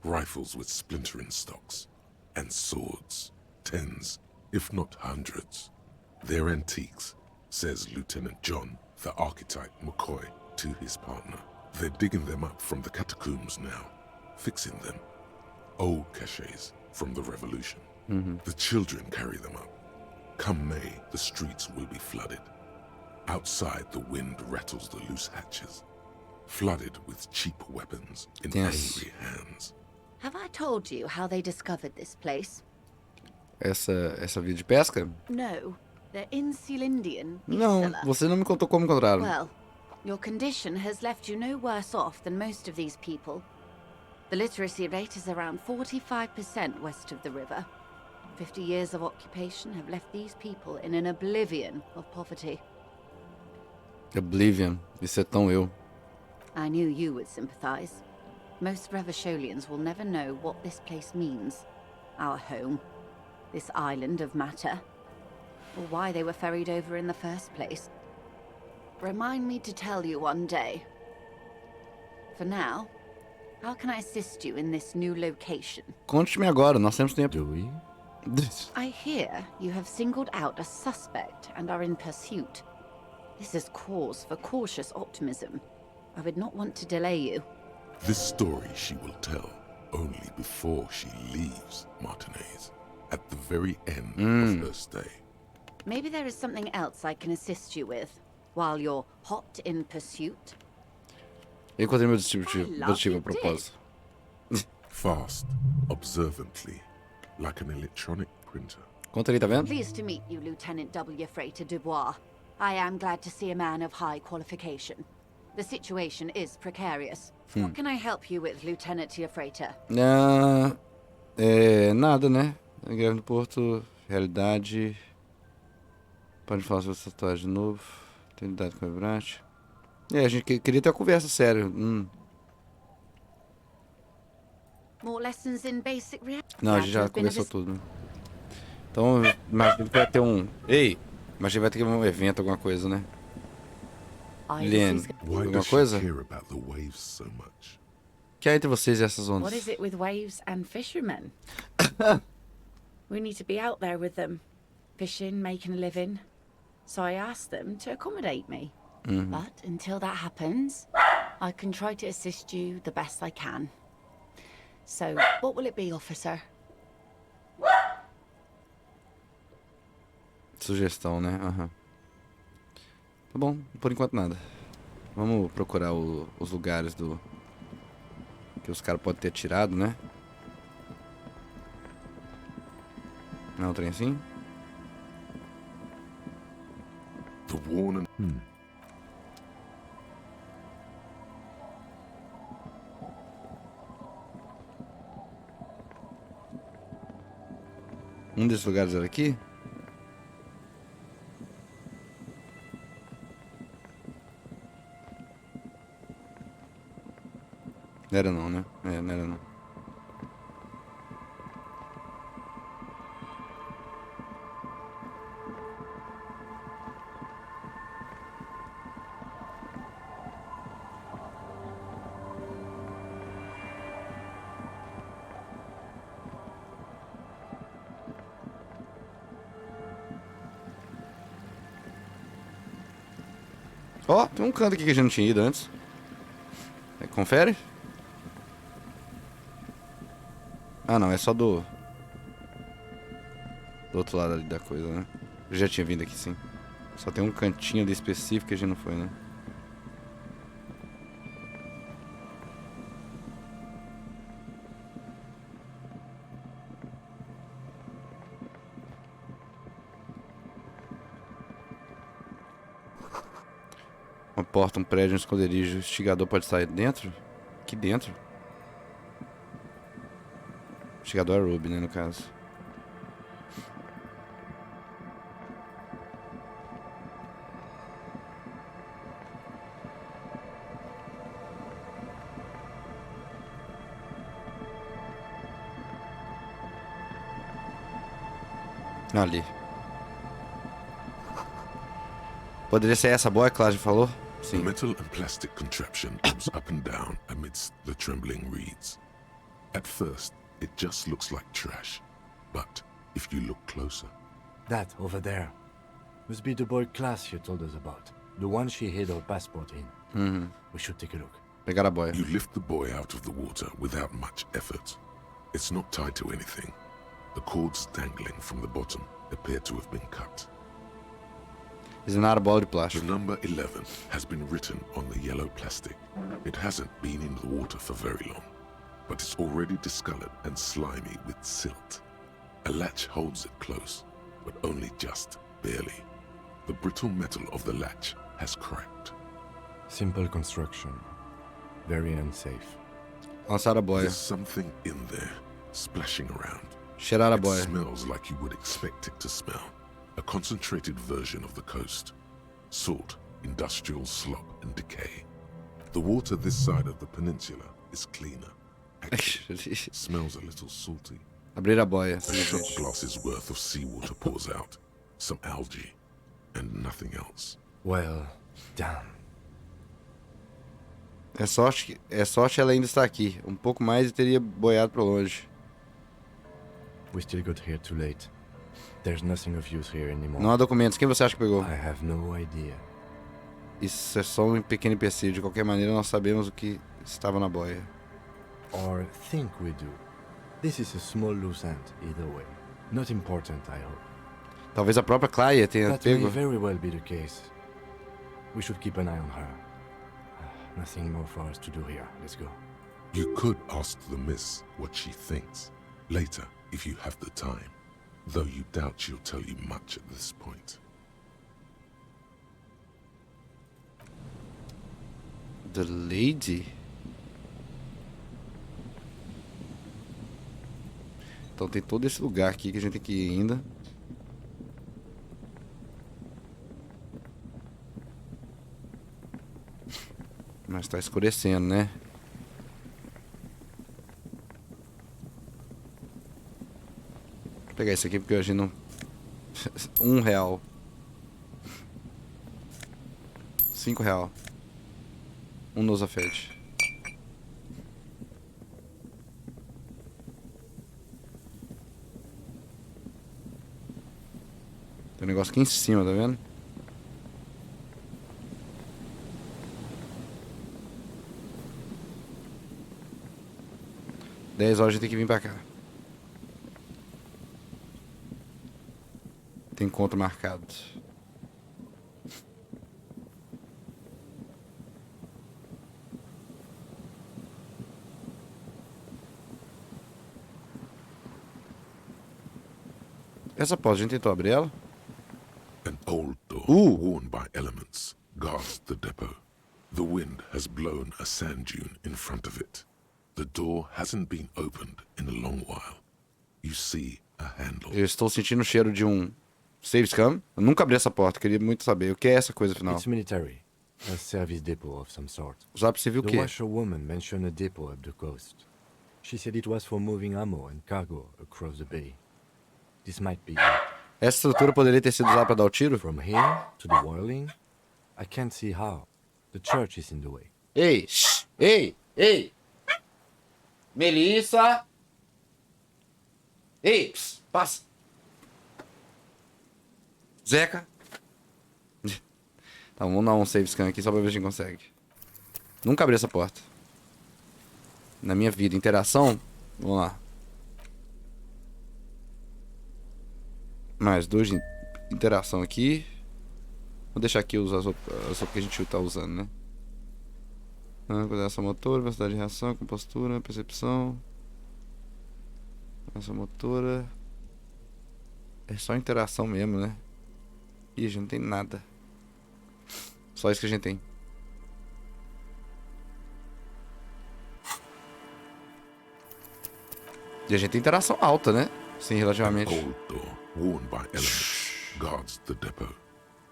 S2: Rifles with splintering stocks, and swords, tens, if not hundreds. They're antiques, says Lieutenant John, the archetype McCoy, to his partner. They're digging them up from the catacombs now, fixing them. Old caches from the revolution. The children carry them up. Come May, the streets will be flooded. Outside, the wind rattles the loose hatches, flooded with cheap weapons in angry hands.
S18: Have I told you how they discovered this place?
S1: Essa vida de pesca?
S18: No, the Insulindian.
S1: Não, você não me contou como encontraram.
S18: Well, your condition has left you no worse off than most of these people. The literacy rate is around 45% west of the river. 50 years of occupation have left these people in an oblivion of poverty.
S1: Oblivion. Isso é tão eu.
S18: I knew you would sympathize. Most Revacholians will never know what this place means. Our home. This island of matter. Or why they were ferried over in the first place. Remind me to tell you one day. For now, how can I assist you in this new location?
S1: Conte-me agora, nós temos tempo.
S4: Do we?
S18: I hear you have singled out a suspect and are in pursuit. This is cause for cautious optimism. I would not want to delay you.
S2: This story she will tell only before she leaves Martinez, at the very end of her stay.
S18: Maybe there is something else I can assist you with, while you're hot in pursuit.
S1: Eu encontrei meu dispositivo a propósito.
S2: Fast, observantly, like an electronic printer.
S1: Conta aí, tá vendo?
S18: Pleased to meet you, Lieutenant W. Freighter Dubois. I am glad to see a man of high qualification. The situation is precarious. What can I help you with, Lieutenant Freighter?
S1: Nada, né? Greve no Porto, realidade. Pode falar sobre essa tatuagem de novo. Tem lidado com o vibrante. A gente queria ter uma conversa séria.
S18: More lessons in basic
S1: Não, a gente já conversou tudo. Né? Então, imagina que vai ter imagina que vai ter um evento, alguma coisa, né? Liliane, alguma coisa? O que há entre vocês e essas ondas?
S5: What is it with waves and fishermen? We need to be out there with them, fishing, making a living. So I asked them to accommodate me.
S18: But until that happens, I can try to assist you the best I can. So, what will it be, officer?
S1: Sugestão, né? Tá bom, por enquanto nada. Vamos procurar os lugares que os caras podem ter tirado, né? Não, trem assim?
S2: The Warner.
S1: Um desses lugares era aqui? Não era não, né? Não era não. Ó, tem um canto aqui que a gente não tinha ido antes. Confere? Ah, não, é só do outro lado ali da coisa, né? Eu já tinha vindo aqui, sim. Só tem um cantinho ali específico que a gente não foi, né? Uma porta, um prédio, um esconderijo. O instigador pode sair dentro? Aqui dentro? O instigador é Ruby, né, no caso. Ali. Poderia ser essa boia que a Cláudia falou?
S2: The metal and plastic contraption moves up and down amidst the trembling reeds. At first, it just looks like trash. But if you look closer...
S4: That over there must be the boy class you told us about. The one she hid her passport in. We should take a look.
S1: Pegar a boia.
S2: You lift the boy out of the water without much effort. It's not tied to anything. The cords dangling from the bottom appear to have been cut.
S1: Is not a bola de plástico.
S2: The number 11 has been written on the yellow plastic. It hasn't been in the water for very long, but it's already discolored and slimy with silt. A latch holds it close, but only just barely. The brittle metal of the latch has cracked.
S4: Simple construction. Very unsafe.
S1: Lançar a boia.
S2: There's something in there, splashing around.
S1: Cheirar a
S2: It
S1: boia.
S2: smells like you would expect it to smell. A concentrated version of the coast. Salt, industrial slop and decay. The water this side of the peninsula is cleaner. Actually, smells a little salty.
S1: Abrir a boia.
S2: A shot glass's worth of seawater pours out. Some algae. And nothing else.
S4: Well done.
S1: É sorte ela ainda está aqui. Um pouco mais e teria boiado para longe.
S4: We still got here too late. There's nothing of use here anymore.
S1: Não há documentos. Quem você acha que pegou?
S4: I have no idea.
S1: Isso é só um pequeno empecilho. De qualquer maneira, nós sabemos o que estava na boia.
S4: Or think we do. This is a small loose end, either way. Not important, I hope.
S1: Talvez a própria Claia tenha
S4: That may
S1: pego.
S4: very well be the case. We should keep an eye on her. Nothing more for us to do here. Let's go.
S2: You could ask the miss what she thinks. Later, if you have the time, though you doubt she'll tell you much at this point.
S1: The Lady? Então tem todo esse lugar aqui que a gente tem que ir ainda. Mas tá escurecendo, né? Vou pegar esse aqui porque hoje não... R$1. R$5. Nosafed. Tem um negócio aqui em cima, tá vendo? Dez horas a gente tem que vir pra cá. Tem encontro marcado. Essa porta, a gente tentou abrir ela?
S2: An old door worn by elements guards the depot. The wind has blown a sand dune in front of it. The door hasn't been opened in a long while. You see a handle.
S1: Eu estou sentindo o cheiro de um save scam. Eu nunca abri essa porta, queria muito saber. O que é essa coisa afinal?
S4: It's military. A service depot of some sort.
S1: Usar pra você ver o
S4: The
S1: quê?
S4: washerwoman mentioned a depot up the coast. She said it was for moving ammo and cargo across the bay. This might be it.
S1: Essa estrutura poderia ter sido usada para dar o tiro?
S4: From here to the whirling, I can't see how. The church is in the way.
S1: Ei, shh, ei, ei. Melissa. Ei, pss, passa. Zeca. Tá, vamos dar um save scan aqui só pra ver se a gente consegue. Nunca abri essa porta. Na minha vida, interação. Vamos lá. Mais 2 de interação aqui. Vou deixar aqui as roupas que a gente tá usando, né? Coordenação motora, velocidade de reação, compostura, percepção. Coordenação motora. É só interação mesmo, né? Ih, a gente não tem nada. Só isso que a gente tem. E a gente tem interação alta, né? Sim, relativamente.
S2: Worn by elements guards the depot.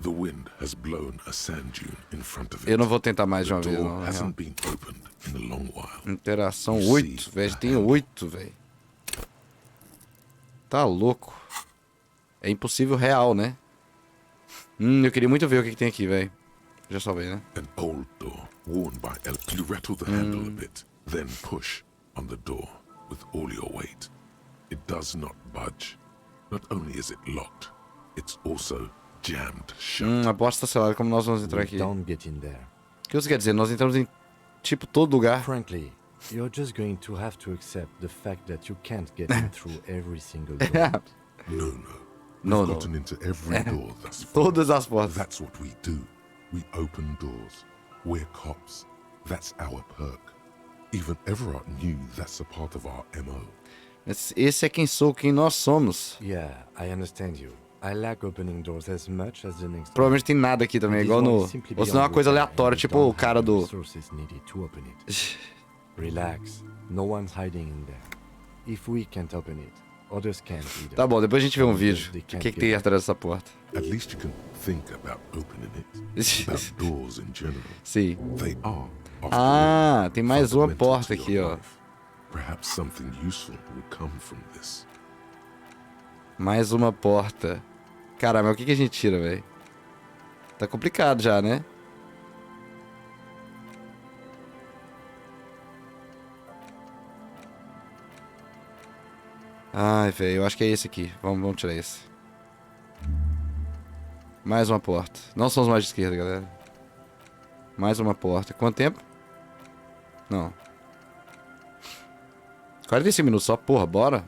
S2: The wind has blown a sand dune in front of it.
S1: Eu não vou tentar mais de uma vez, não.
S2: Hasn't been opened in a long while.
S1: Interação 8, velho. Tem 8, velho. Tá louco. É impossível real, né? Eu queria muito ver o que tem aqui, velho. Já salvei, né?
S2: An old door worn by elements. You rattle the handle a bit, then push on the door with all your weight. It does not budge. Not only is it locked, it's also jammed shut.
S1: A porta está selada. Como nós vamos entrar aqui?
S4: Don't get in there.
S1: O que você quer dizer? Nós entramos em tipo todo lugar.
S4: Frankly, you're just going to have to accept the fact that you can't get in through every single door.
S2: We've gotten into every door thus far.
S1: Todas as portas.
S2: That's what we do. We open doors. We're cops. That's our perk. Even Everard knew that's a part of our MO.
S1: Esse é quem sou, quem nós somos.
S4: Yeah, I understand you. I like opening doors as much as the next.
S1: Provavelmente tem nada aqui também, igual no... Ou senão é uma coisa aleatória, tipo o cara do...
S4: Relax. No one's hiding in there. If we can't open it, others can't either.
S1: Tá bom, depois a gente vê um vídeo. O que tem atrás dessa porta?
S2: At least you can think about opening it. About doors in general.
S1: Sim.
S2: They are.
S1: Ah, tem mais uma porta aqui, ó.
S2: Perhaps something useful will come from this.
S1: Mais uma porta. Caramba, o que a gente tira, velho? Tá complicado já, né? Ai, velho, eu acho que é esse aqui. Vamos tirar esse. Mais uma porta. Não são os mais de esquerda, galera. Mais uma porta. Quanto tempo? Não. 45 minutos só, porra, bora.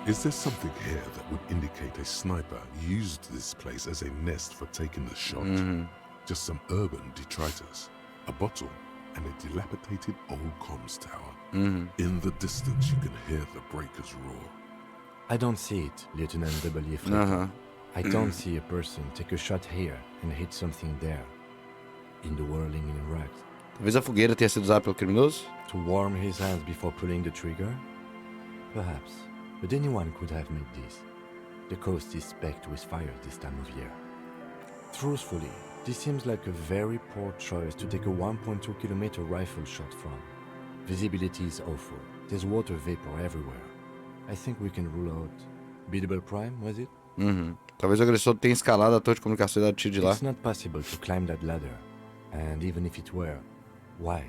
S2: Is there something here that would indicate a sniper used this place as a nest for taking the shot? Just some urban detritus, a bottle, and a dilapidated old comms tower. In the distance, you can hear the breakers roar.
S4: I don't see it, Lieutenant W. Fletcher. I don't see a person take a shot here and hit something there. In the whirling in Iraq.
S1: Talvez a fogueira tenha sido usada pelo criminoso?
S4: To warm his hands before pulling the trigger? Perhaps. But anyone could have made this. The coast is specked with fire this time of year. Truthfully, this seems like a very poor choice to take a 1.2 kilometer rifle shot from. Visibility is awful. There's water vapor everywhere. I think we can rule out Biddable Prime, was it?
S1: Talvez o agressor tenha escalado a torre de comunicação e dado tiro de lá.
S4: It's not possible to climb that ladder. And even if it were, why?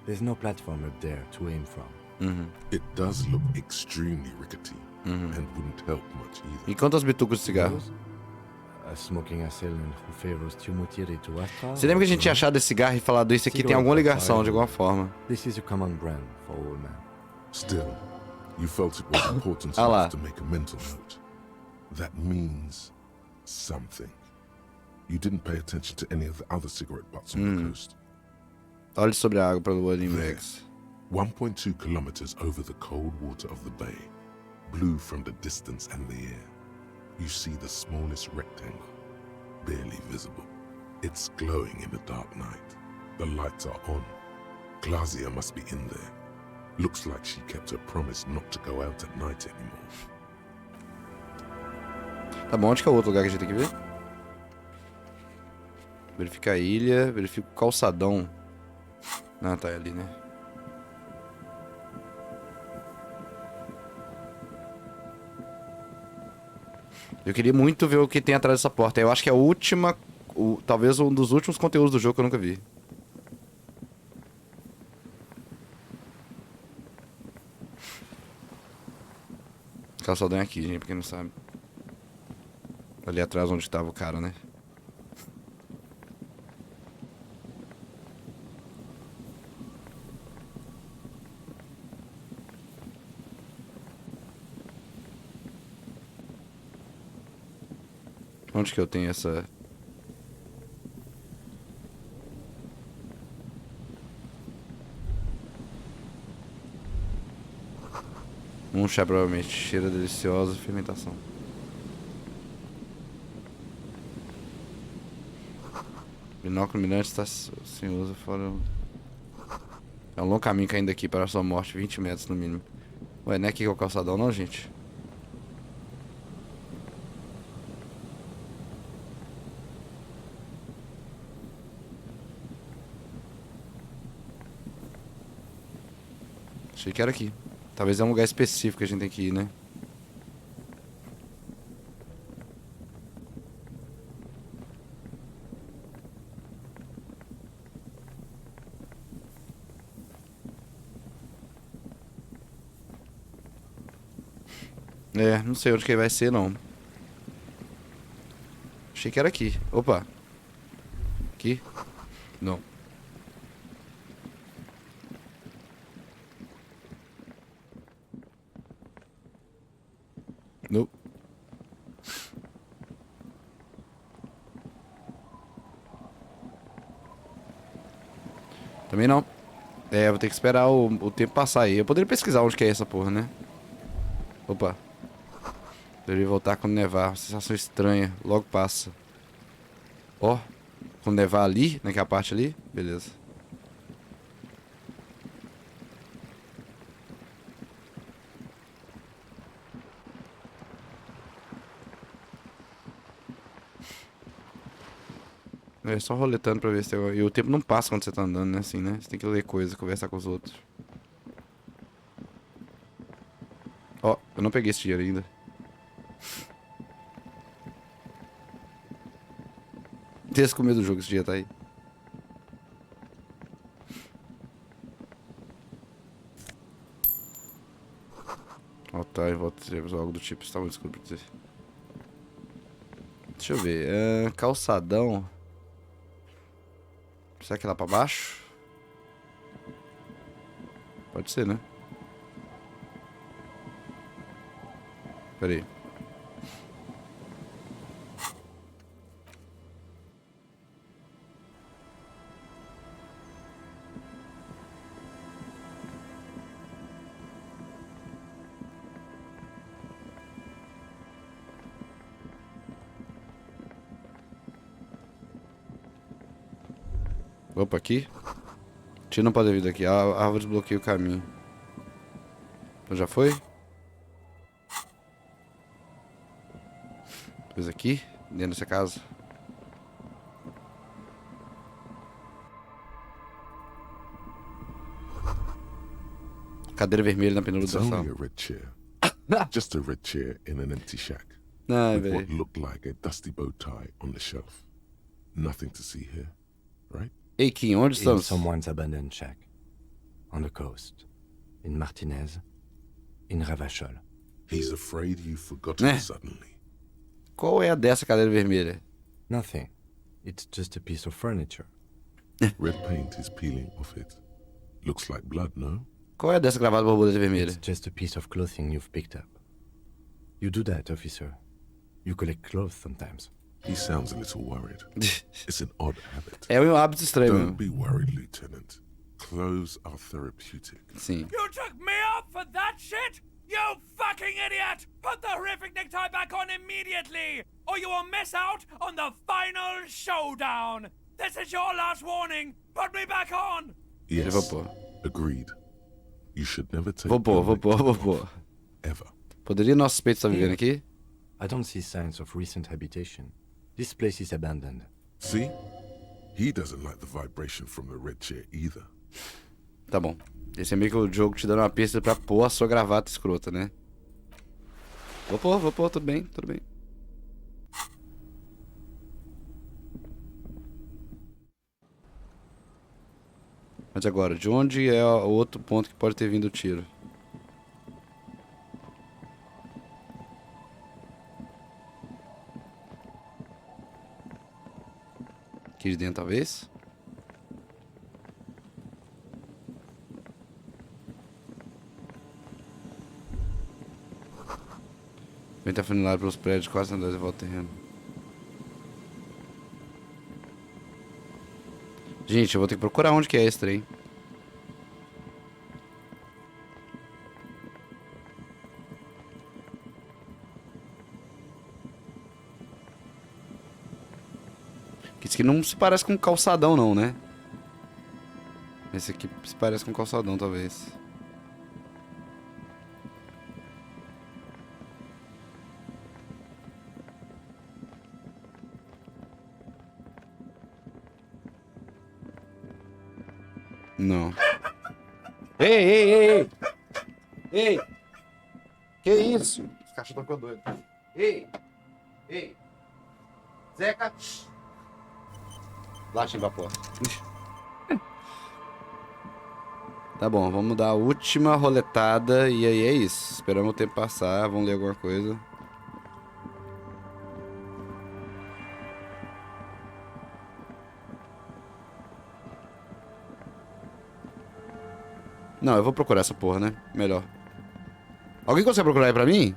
S4: There's no platform up there to aim from.
S2: It does look extremely rickety and wouldn't help much either.
S1: E quantos bitucos de cigarro?
S4: A smoking assailant who favors Timothy to Astra.
S1: Você lembra que a gente tinha achado esse cigarro e falado esse aqui tem alguma ligação de alguma forma?
S4: This is a common brand for all men.
S2: Still, you felt it was important enough to make a mental note. That means something. You didn't pay attention to any of the other cigarette butts on the coast.
S1: Olhe sobre a água pelo olho em Max.
S2: 1.2 kilometers over the cold water of the bay, blue from the distance and the air. You see the smallest rectangle, barely visible. It's glowing in the dark night. The lights are on. Glazia must be in there. Looks like she kept her promise not to go out at night anymore.
S1: Tá bom, onde que é o outro lugar que a gente tem que ver? Verifica a ilha, verifica o calçadão. Ah, tá ali, né? Eu queria muito ver o que tem atrás dessa porta. Eu acho que é a última... talvez um dos últimos conteúdos do jogo que eu nunca vi. Calçadão é aqui, gente, pra quem não sabe. Ali atrás onde tava o cara, né? Onde que eu tenho essa... Um chá provavelmente. Cheira deliciosa, fermentação. Binóculo mirante está sem uso fora... É um longo caminho caindo aqui para a sua morte, 20 metros no mínimo. Ué, não é aqui que é o calçadão não, gente? Achei que era aqui. Talvez é um lugar específico que a gente tem que ir, né? É, não sei onde que vai ser, não. Achei que era aqui. Opa. Aqui? Não. Não. Também não. É, vou ter que esperar o tempo passar aí. Eu poderia pesquisar onde que é essa porra, né? Opa. Deveria voltar quando nevar. Uma sensação estranha. Logo passa. Ó. Quando nevar ali, naquela parte ali. Beleza. É só roletando pra ver se tem... E o tempo não passa quando você tá andando, né? Assim, né? Você tem que ler coisa, conversar com os outros. Ó, eu não peguei esse dinheiro ainda. Desde o começo do jogo esse dia tá aí. Ó, tá, em volta de algo do tipo. Está muito escuro pra dizer. Deixa eu ver. Calçadão. Será que é lá pra baixo? Pode ser, né? Pera aí. Opa, aqui. Tira não pode vir daqui. A árvore desbloqueia o caminho. Então já foi? Depois aqui, dentro dessa casa. Cadeira vermelha na penura
S2: It's
S1: da sala.
S2: only a red chair. Just a red chair in an empty shack.
S1: Ai,
S2: with what
S1: velho.
S2: looked like a dusty bow tie on the shelf. Nothing to see here, right?
S1: Ei, Kim, onde
S4: In
S1: estamos?
S4: someone's abandoned shack. On the coast. In Martinez. In Ravachol.
S2: He's afraid you've forgotten
S1: Eh.
S2: suddenly.
S1: Qual é a dessa cadeira vermelha?
S4: Nothing. It's just a piece of furniture.
S2: Red paint is peeling off it. Looks like blood, no?
S1: Qual é a dessa gravada borboleta vermelha?
S4: It's just a piece of clothing you've picked up. You do that, officer. You collect clothes sometimes.
S2: He sounds a little worried. It's an odd habit.
S1: É um hábito estranho mesmo.
S2: Don't be worried, Lieutenant. Clothes are therapeutic.
S1: Sim.
S19: You took me up for that shit? You fucking idiot! Put the horrific necktie back on immediately, or you will miss out on the final showdown. This is your last warning. Put me back on.
S2: Yes,
S1: Vou pôr.
S2: agreed. You should never take
S1: Vou pôr,
S2: your
S1: vou pôr,
S2: neck
S1: vou
S2: off,
S1: pôr.
S2: ever.
S1: Poderia nosso suspeito estar vivendo aqui?
S4: I don't see signs of recent habitation. This place is abandoned.
S2: See? He doesn't like the vibration from the red chair either.
S1: Tá bom. Esse é meio que o jogo te dando uma pista pra pôr a sua gravata escrota, né? Vou pôr, tudo bem, tudo bem. Mas agora, de onde é o outro ponto que pode ter vindo o tiro? Aqui de dentro, talvez? Vem tá afunilado pelos prédios, quase andando de volta ao terreno. Gente, eu vou ter que procurar onde que é esse trem. Esse aqui não se parece com um calçadão não, né? Esse aqui se parece com um calçadão, talvez. Não. Ei! Ei! Que isso? Os cachorros estão ficando doidos. Ei! Zeca! Lá, chega a porta. Tá bom, vamos dar a última roletada e aí é isso. Esperamos o tempo passar, vamos ler alguma coisa. Não, eu vou procurar essa porra, né? Melhor. Alguém consegue procurar aí pra mim?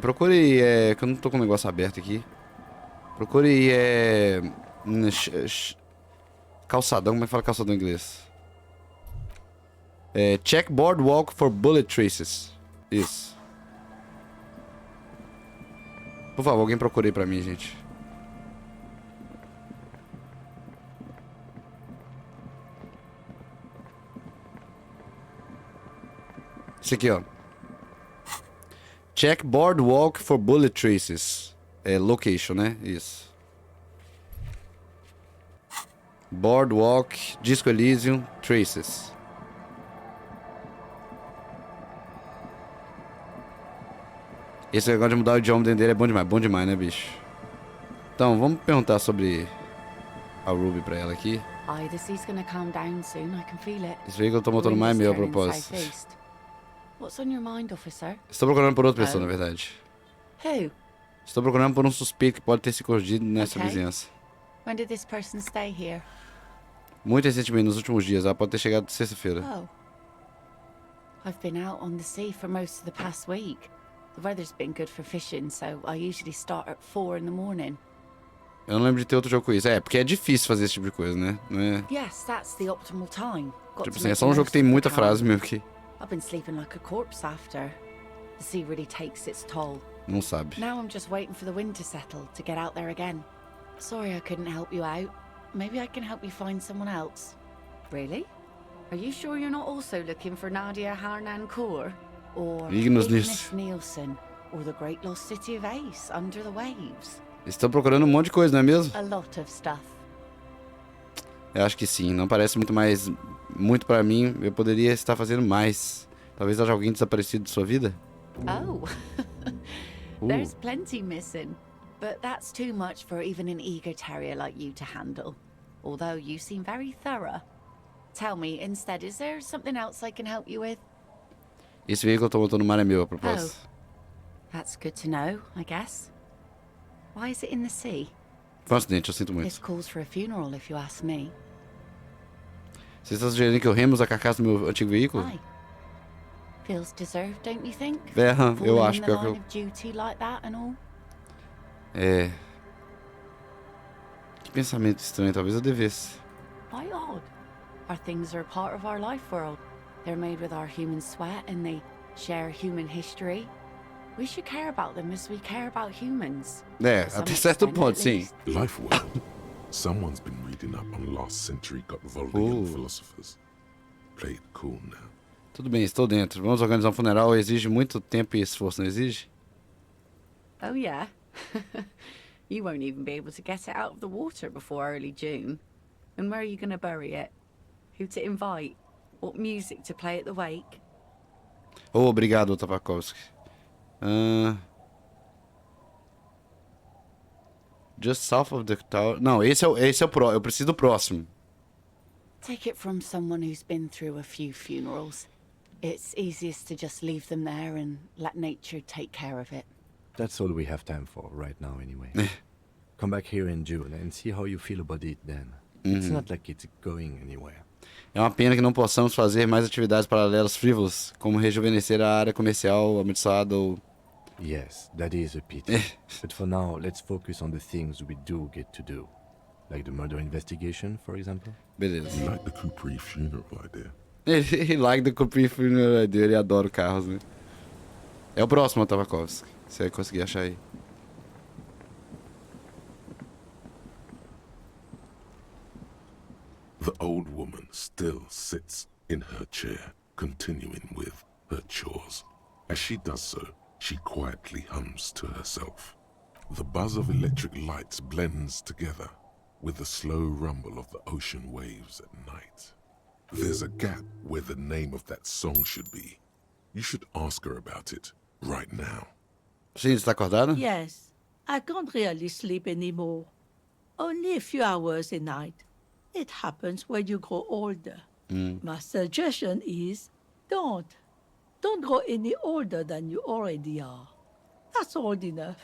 S1: Procure, que eu não tô com o negócio aberto aqui. Procure, calçadão, como é que fala calçadão em inglês? Check boardwalk for bullet traces. Isso. Por favor, alguém procure aí pra mim, gente. Esse aqui, ó. Check boardwalk for bullet traces. Location, né? Isso. Boardwalk, Disco Elysium, Traces. Esse negócio de mudar o idioma dentro dele é bom demais, né, bicho? Então, vamos perguntar sobre a Ruby pra ela aqui.
S5: The sea's gonna calm down soon, I can feel it.
S1: Isso aí que eu tô montando mais meu a propósito.
S5: What's on your mind, officer?
S1: Estou procurando por outra pessoa, na verdade.
S5: Who?
S1: Estou procurando por um suspeito que pode ter se escondido nessa vizinhança.
S5: When did this person stay here?
S1: Muito recentemente, nos últimos dias. Ela pode ter chegado sexta-feira.
S5: Oh. I've been out on the sea for most of the past week.
S18: The weather's been good for fishing, so I usually start at 4 in the morning.
S1: Eu não lembro de ter outro jogo com isso. É, porque é difícil fazer esse tipo de coisa, né? Não é...
S18: Yes, that's the optimal time. Got
S1: Tipo
S18: to
S1: assim, é
S18: make
S1: só
S18: the
S1: um jogo que
S18: most
S1: tem
S18: of the
S1: muita
S18: time.
S1: frase mesmo que
S18: I've been sleeping like a corpse after. The sea really takes its toll.
S1: não sabe.
S18: Now I'm just waiting for the wind to settle to get out there again. Sorry I couldn't help you out. Maybe I can help you find someone else. Really? Are you sure you're not also looking for Nadia Harnoncourt? Or Ignis Nielsen? Or the great lost city of Ace under the waves?
S1: Estão procurando um monte de coisa, não é mesmo?
S18: A lot of stuff.
S1: Eu acho que sim. Não parece muito pra mim. Eu poderia estar fazendo mais. Talvez haja alguém desaparecido de sua vida.
S18: Oh. There's plenty missing. But that's too much for even an eager terrier like you to handle. Although you seem very thorough. Tell me, instead, is there something else I can help you with?
S1: Esse veículo que eu tô montando no mar é meu, a propósito.
S18: That's good to know, I guess. Why is it in the sea?
S1: Foi um acidente, eu sinto
S18: This
S1: muito.
S18: calls for a funeral, if you ask me.
S1: Você está sugerindo que eu remos a carcaça do meu antigo veículo?
S18: Aye. Feels deserved, don't you think?
S1: É, eu
S18: Falling
S1: acho
S18: in
S1: que
S18: the
S1: é o que
S18: line
S1: eu...
S18: of duty like that and all.
S1: É... Que pensamento estranho, talvez eu devesse.
S18: Why odd? Our things are part of our life world. They're made with our human sweat and they share human history. We should care about them as we care about humans.
S1: É, até certo ponto, sim.
S2: Life world. Someone's been reading up on last century Gotvaldian philosophers. Play it cool now.
S1: Tudo bem, estou dentro. Vamos organizar um funeral. Exige muito tempo e esforço, não exige?
S18: Oh, yeah. You won't even be able to get it out of the water before early June. And where are you going to bury it? Who to invite? What music to play at the wake?
S1: Oh, obrigado, Tabakovsky. Just south of the tower. Não, esse é o próximo. Eu preciso do próximo.
S18: Take it from someone who's been through a few funerals. It's easiest to just leave them there and let nature take care of it.
S4: That's all we have time for right now anyway. Come back here in June and see how you feel about it then. It's not like it's going anywhere.
S1: É uma pena que não possamos fazer mais atividades paralelas frívolas, como rejuvenescer a área comercial amaldiçoada ou...
S4: Yes, that is a pity. But for now, let's focus on the things we do get to do. Like the murder investigation, for example.
S1: Beleza.
S2: You like the Capri funeral idea?
S1: Ele like the Capri funeral idea, ele adora carros, né? É o próximo, Tabakovsky. Você vai conseguir achar aí.
S2: The old woman still sits in her chair, continuing with her chores. As she does so, she quietly hums to herself. The buzz of electric lights blends together with the slow rumble of the ocean waves at night. There's a gap where the name of that song should be. You should ask her about it right now.
S1: Sim, está acordada?
S20: Yes, I can't really sleep anymore. Only a few hours a night. It happens when you grow older. My suggestion is, don't grow any older than you already are. That's old enough.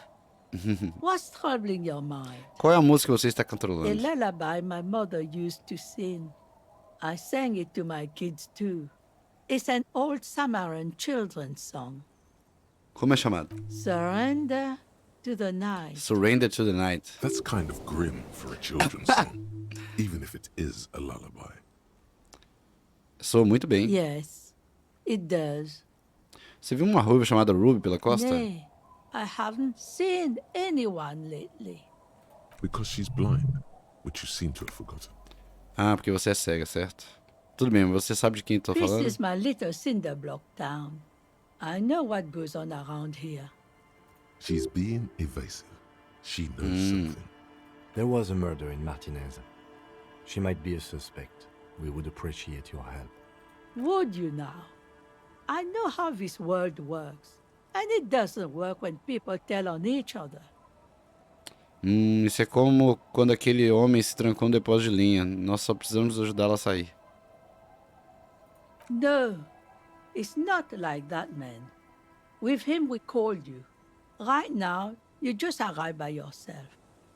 S20: What's troubling your mind?
S1: Qual é a música que você está
S20: A
S1: controlando?
S20: lullaby my mother used to sing. I sang it to my kids too. It's an old Samaran children's song.
S1: Como é chamado?
S20: Surrender to the night.
S1: Surrender to the Night.
S2: That's kind of grim for a children's song, even if it is a lullaby.
S1: Soa muito bem.
S20: Yes, it does.
S1: Você viu uma ruiva chamada Ruby pela costa?
S20: Nay, I haven't seen anyone lately.
S2: Because she's blind, which you seem to have forgotten.
S1: Ah, porque você é cega, certo? Tudo bem, mas você sabe de quem estou
S20: This
S1: falando?
S20: is my little cinder block town. I know what goes on around here.
S2: She's being evasive. She knows something.
S4: There was a murder in Martinez. She might be a suspect. We would appreciate your help.
S20: Would you now? I know how this world works. And it doesn't work when people tell on each other.
S1: Isso é como quando aquele homem se trancou no depósito de linha. Nós só precisamos ajudá-la a sair.
S20: No, it's not like that, man. With him, we called you. Right now, you just arrive by yourself,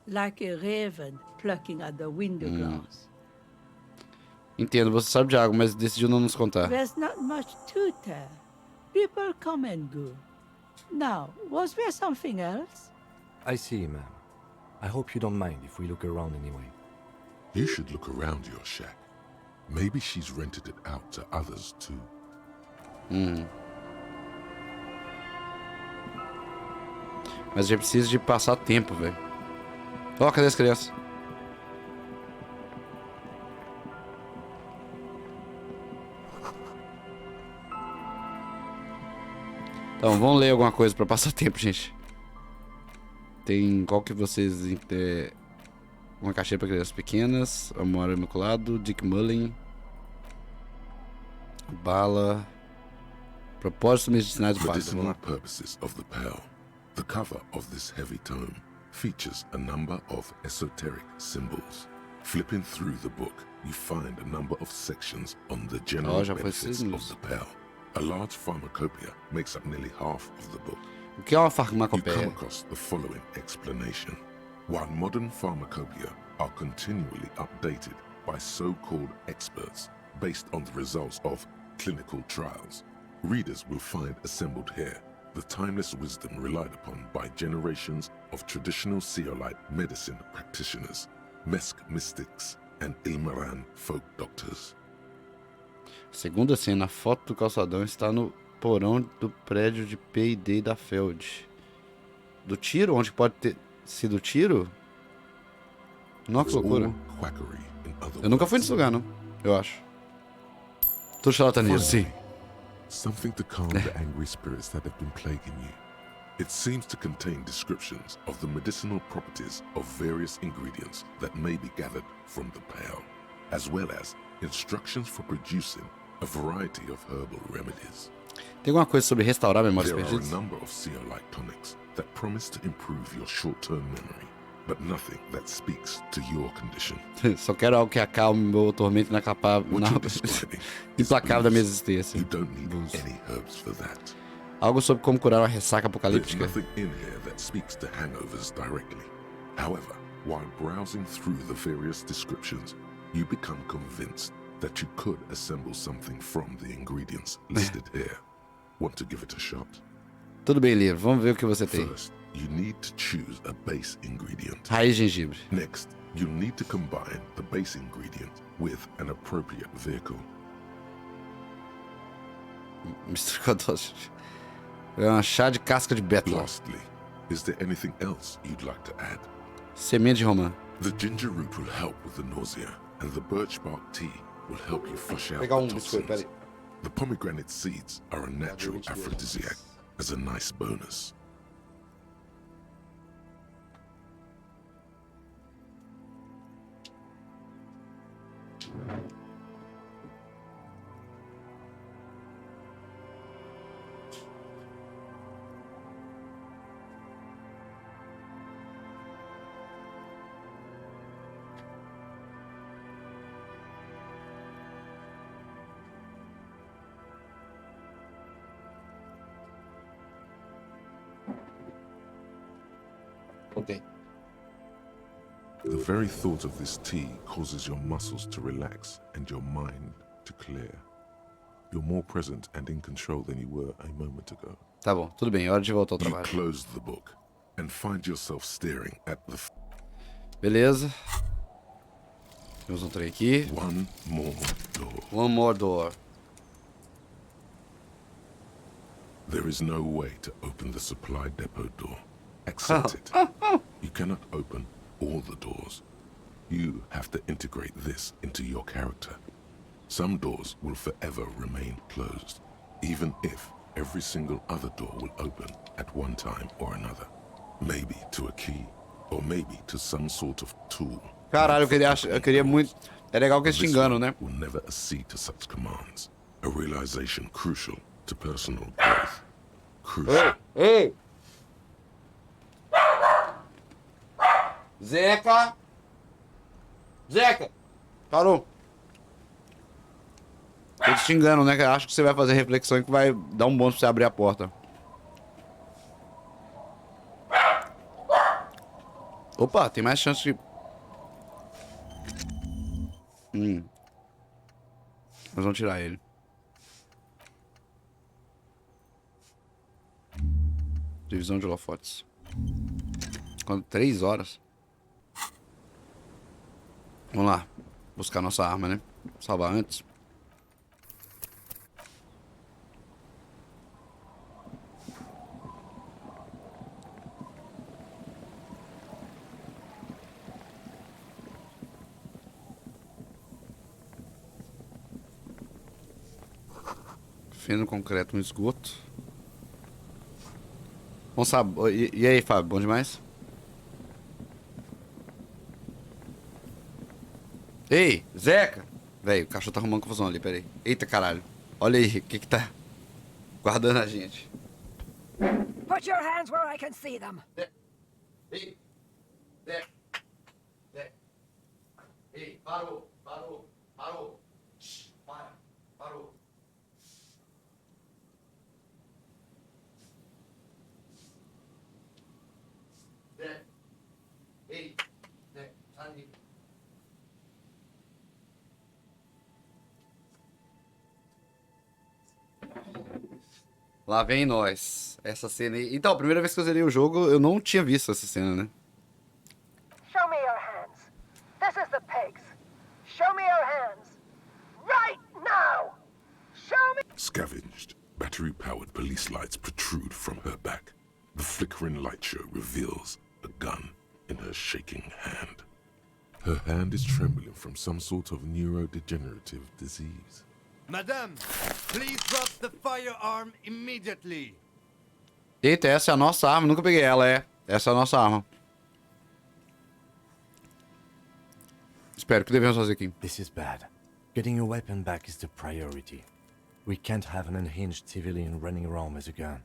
S20: like a raven plucking at the window glass.
S1: Entendo, você sabe de algo, mas decidiu não nos contar.
S20: There's not much to tell. People come and go. Now, was there something else?
S4: I see, ma'am. I hope you don't mind if we look around anyway.
S2: You should look around your shack. Maybe she's rented it out to others too.
S1: Mas a gente precisa de passar tempo, velho. Ó, cadê as crianças? Então, vamos ler alguma coisa pra passar tempo, gente. Tem qual que vocês... uma caixinha pra crianças pequenas. Amor Imaculado. Dick Mullen. Bala. Propósitos medicinais do padre.
S2: Medicinal purposes of the pale. The cover of this heavy tome features a number of esoteric symbols. Flipping through the book, you find a number of sections on the general benefits of the pale. A large pharmacopoeia makes up nearly half of the book.
S1: O que é uma
S2: You
S1: farmacopeia?
S2: come across the following explanation. While modern pharmacopoeia are continually updated by so-called experts based on the results of clinical trials, readers will find assembled here the timeless wisdom relied upon by generations of traditional Seolite medicine practitioners, Mesk mystics, and Ilmaran folk doctors.
S1: Segunda cena, a foto do calçadão está no porão do prédio de P&D da Feld. Do tiro? Onde pode ter sido o tiro? Nossa, que loucura. Eu nunca fui nesse lugar, não. Eu acho. Tudo charlatanismo, sim.
S2: Something to calm the angry spirits that have been plaguing you. It seems to contain descriptions of the medicinal properties of various ingredients that may be gathered from the pale, as well as instructions for producing a variety of herbal remedies.
S1: Tem alguma coisa sobre restaurar memórias
S2: There are a
S1: perdidas?
S2: number of Seolite tonics that promise to improve your short-term memory, but nothing that speaks to your condition.
S1: Só quero algo que acalme meu tormento implacável da minha existência.
S2: You don't need any herbs for that.
S1: Algo sobre como curar uma ressaca
S2: There's
S1: apocalíptica.
S2: nothing in here that speaks to hangovers directly. However, while browsing through the various descriptions, you become convinced that you could assemble something from the ingredients listed here. Want to give it a shot?
S1: Tudo bem, livro. Vamos ver o que você tem.
S2: First, you need to choose a base ingredient.
S1: Raiz de gengibre.
S2: Next, you'll need to combine the base ingredient with an appropriate vehicle.
S1: Mistura com a dose. É um chá de casca de bétula.
S2: Lastly, is there anything else you'd like to add?
S1: Semente de romã.
S2: The ginger root will help with the nausea, and the birch bark tea will help you flush out
S1: Pegar
S2: the
S1: biscoito,
S2: toxins.
S1: peraí.
S2: The pomegranate seeds are a natural aphrodisiac as a nice bonus.
S1: Ok.
S2: The very thought of this tea causes your muscles to relax and your mind to clear. You're more present and in control than you were a moment ago.
S1: Tá bom, tudo bem. Hora de voltar ao
S2: You
S1: trabalho.
S2: close the book and find yourself staring at the
S1: Beleza. Temos um trem aqui.
S2: one more door.
S1: One more door.
S2: There is no way to open the supply depot door. Accept it. You cannot open all the doors. You have to integrate this into your character. Some doors will forever remain closed, even if every single other door will open at one time or another. Maybe to a key, or maybe to some sort of tool.
S1: Caralho, eu queria muito. É legal que eles te enganam, né?
S2: Will never accede to such commands. A realization crucial to personal growth. Crucial.
S1: Ei! Zeca! Zeca! Parou! Eles te enganam, né? Acho que você vai fazer reflexão e que vai dar um bônus pra você abrir a porta. Opa, tem mais chance de... Nós vamos tirar ele. Divisão de holofotes. 3 horas. Vamos lá. Buscar nossa arma, né? Salvar antes. Feno concreto no esgoto. Bom, sabe. E aí, Fábio? Bom demais? Ei, Zeca! Véi, o cachorro tá arrumando confusão ali, peraí. Eita, caralho. Olha aí, o que tá guardando a gente.
S21: Put your hands where I can see them.
S1: Ei, Ei, parou. Shhh, parou. Ei, sai ali. Lá vem nós. Essa cena aí. Então, a primeira vez que eu zerei o jogo, eu não tinha visto essa cena, né?
S21: Show me your hands. This is the pigs. Show me your hands. Right now! Show me...
S2: Scavenged, battery-powered police lights protrude from her back. The flickering light show reveals a gun in her shaking hand. Her hand is trembling from some sort of neurodegenerative disease.
S22: Madame, please drop the firearm immediately.
S1: Eita, essa é a nossa arma. Nunca peguei ela, é. Essa é a nossa arma. Espero, o que devemos fazer aqui?
S4: This is bad. Getting your weapon back is the priority. We can't have an unhinged civilian running around with a gun.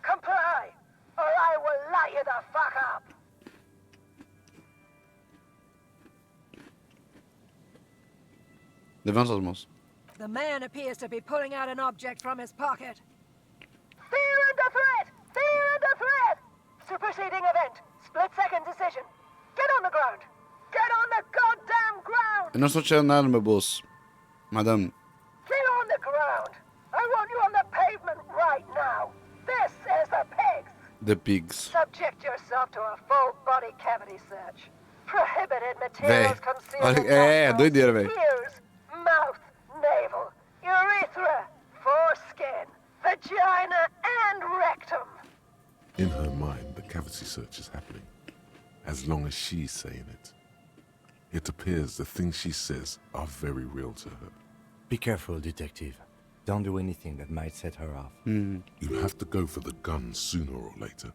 S21: Comply, or I will light you the fuck up.
S1: Levanta as mãos.
S21: The man appears to be pulling out an object from his pocket. Fear under threat! Fear under threat! Superseding event. Split-second decision. Get on the ground! Get on the goddamn ground!
S1: Eu não estou tirando nada no meu bolso. Madame.
S21: Get on the ground! I want you on the pavement right now! This is the pigs!
S1: The pigs.
S21: Subject yourself to a full body cavity search. Prohibited
S1: Véi.
S21: materials concealed
S1: Olha,
S21: in
S1: doideira, velho.
S21: ears, mouth, navel, urethra, foreskin, vagina, and rectum.
S2: In her mind, the cavity search is happening, as long as she's saying it. It appears the things she says are very real to her.
S4: Be careful, detective. Don't do anything that might set her off.
S2: You have to go for the gun sooner or later.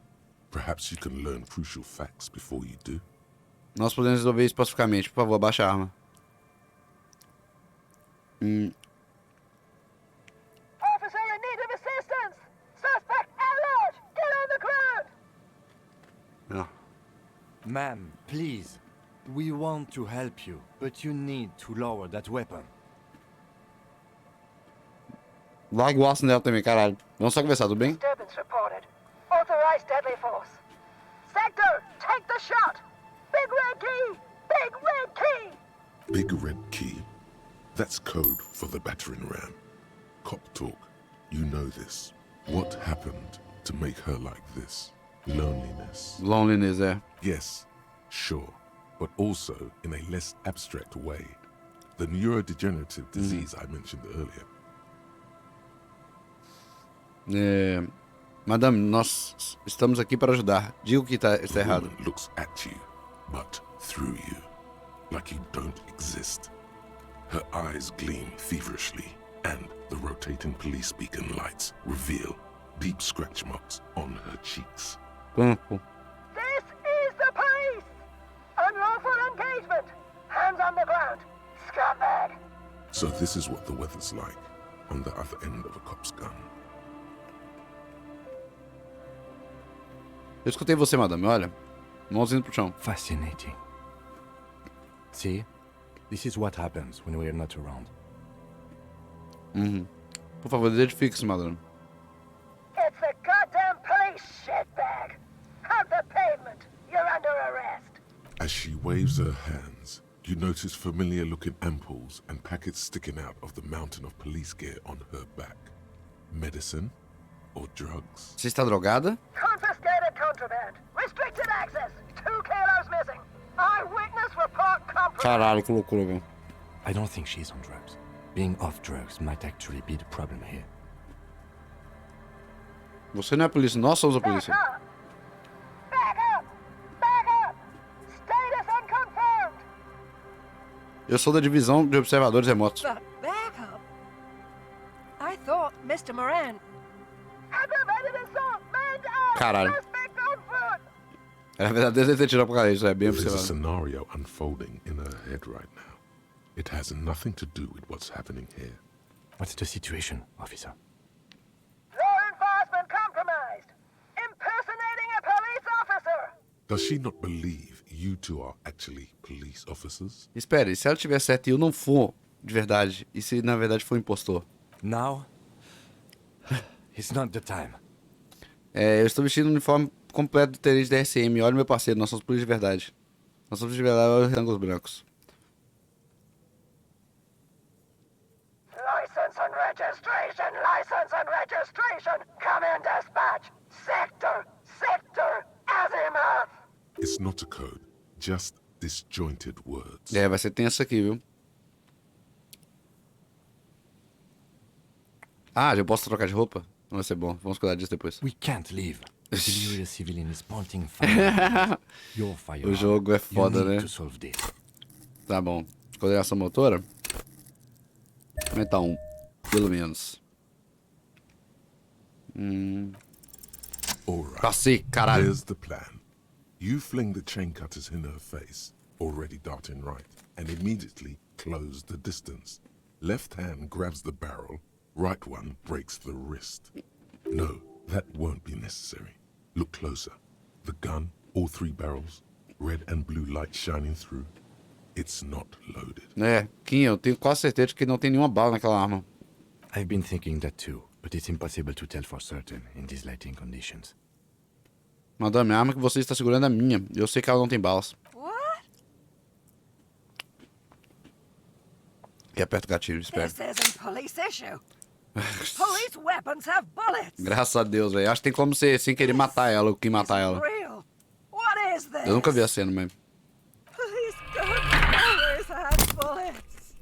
S2: Perhaps you can learn crucial facts before you do.
S1: Nós podemos resolver isso pacificamente. Por favor, abaixa a arma.
S21: Officer in need of assistance! Suspect at large! Get on the ground!
S1: Não.
S4: Ma'am, please. We want to help you, but you need to lower that weapon.
S1: Larga o aço nela também, caralho. Vamos só conversar, tudo bem?
S21: Disturbance reported. Authorized deadly force. Sector, take the shot! Big red key! Big red key!
S2: Big red key. That's code for the battering ram. Cop talk. You know this. What happened to make her like this? Loneliness.
S1: Loneliness, é.
S2: Yes, sure. But also in a less abstract way. The neurodegenerative disease I mentioned earlier.
S1: Madame, nós estamos aqui para ajudar. Diga o que está errado.
S2: Woman looks at you, but through you, like you don't exist. Her eyes gleam feverishly, and the rotating police beacon lights reveal deep scratch marks on her cheeks.
S1: Campo.
S21: This is the police! Unlawful engagement! Hands on the ground! Scumbag!
S2: So this is what the weather's like on the other end of a cop's gun.
S1: Eu escutei você, madame, olha. Mãos indo pro chão.
S4: Fascinating. See? This is what happens when we are not around.
S1: Por favor, identifique-se, madame.
S21: It's the goddamn police, shitbag! Hug the pavement! You're under arrest!
S2: As she waves her hands, you notice familiar-looking ampoules and packets sticking out of the mountain of police gear on her back. Medicine? or drugs.
S1: Você está drogada?
S21: Confiscated contraband. Restricted access. 2 kilos missing. Eyewitness report compromised.
S1: Caralho, que loucura, velho.
S4: I don't think she's on drugs. Being off drugs might actually be the problem here.
S1: Você não é a polícia, nós somos a polícia.
S21: Back up! Back up! Status unconfirmed!
S1: Eu sou da divisão de observadores remotos.
S21: But back up? I thought Mr. Moran... Aggravated assault! Manned up!
S1: Caralho.
S21: Suspect on foot!
S1: É verdadeiro detetive apocalipse, é bem
S2: There's a
S1: observado.
S2: scenario unfolding in her head right now. It has nothing to do with what's happening here.
S4: What's the situation, officer?
S21: Law enforcement compromised! Impersonating a police officer!
S2: Does she not believe you two are actually police officers?
S1: Espere, e se ela tiver certo e eu não for de verdade? E se na verdade for um impostor?
S4: Now? It's not the time.
S1: Eu estou vestindo o uniforme completo do tenente da SM. Olha, meu parceiro, nós somos polícia de verdade. Nós somos de verdade, olha os retângulos brancos.
S21: License and registration! License and registration! Come in, dispatch! Sector! Sector! Azimuth!
S2: It's not a code, just disjointed words.
S1: Vai ser tenso aqui, viu? Ah, já posso trocar de roupa? Não vai ser bom, vamos cuidar disso depois.
S4: We can't leave. The delirious civilian is pointing fire. Your fire.
S1: O jogo é foda,
S4: You need
S1: né?
S4: to solve this.
S1: Tá bom. Coordenação motora. Aumentar 1, pelo menos.
S2: All right.
S1: Passei, caralho.
S2: Here's the plan. You fling the chain cutters in her face, already darting right, and immediately close the distance. Left hand grabs the barrel, right one breaks the wrist. No, that won't be necessary. Look closer. The gun, all 3 barrels, red and blue light shining through. It's not loaded.
S1: Kim, eu tenho quase certeza de que não tem nenhuma bala naquela arma.
S4: I've been thinking that too, but it's impossible to tell for certain in these lighting conditions.
S1: Madame, a arma que você está segurando é minha. Eu sei que ela não tem balas.
S21: What?
S1: E aperta o gatilho, espera.
S21: This isn't police issue. Police weapons have bullets.
S1: Graças a Deus, velho. Acho que tem como você, sem querer, matar ela ou quem matar ela.
S21: Real. What is this?
S1: Eu nunca vi a cena, mas...
S21: Police guns always have bullets.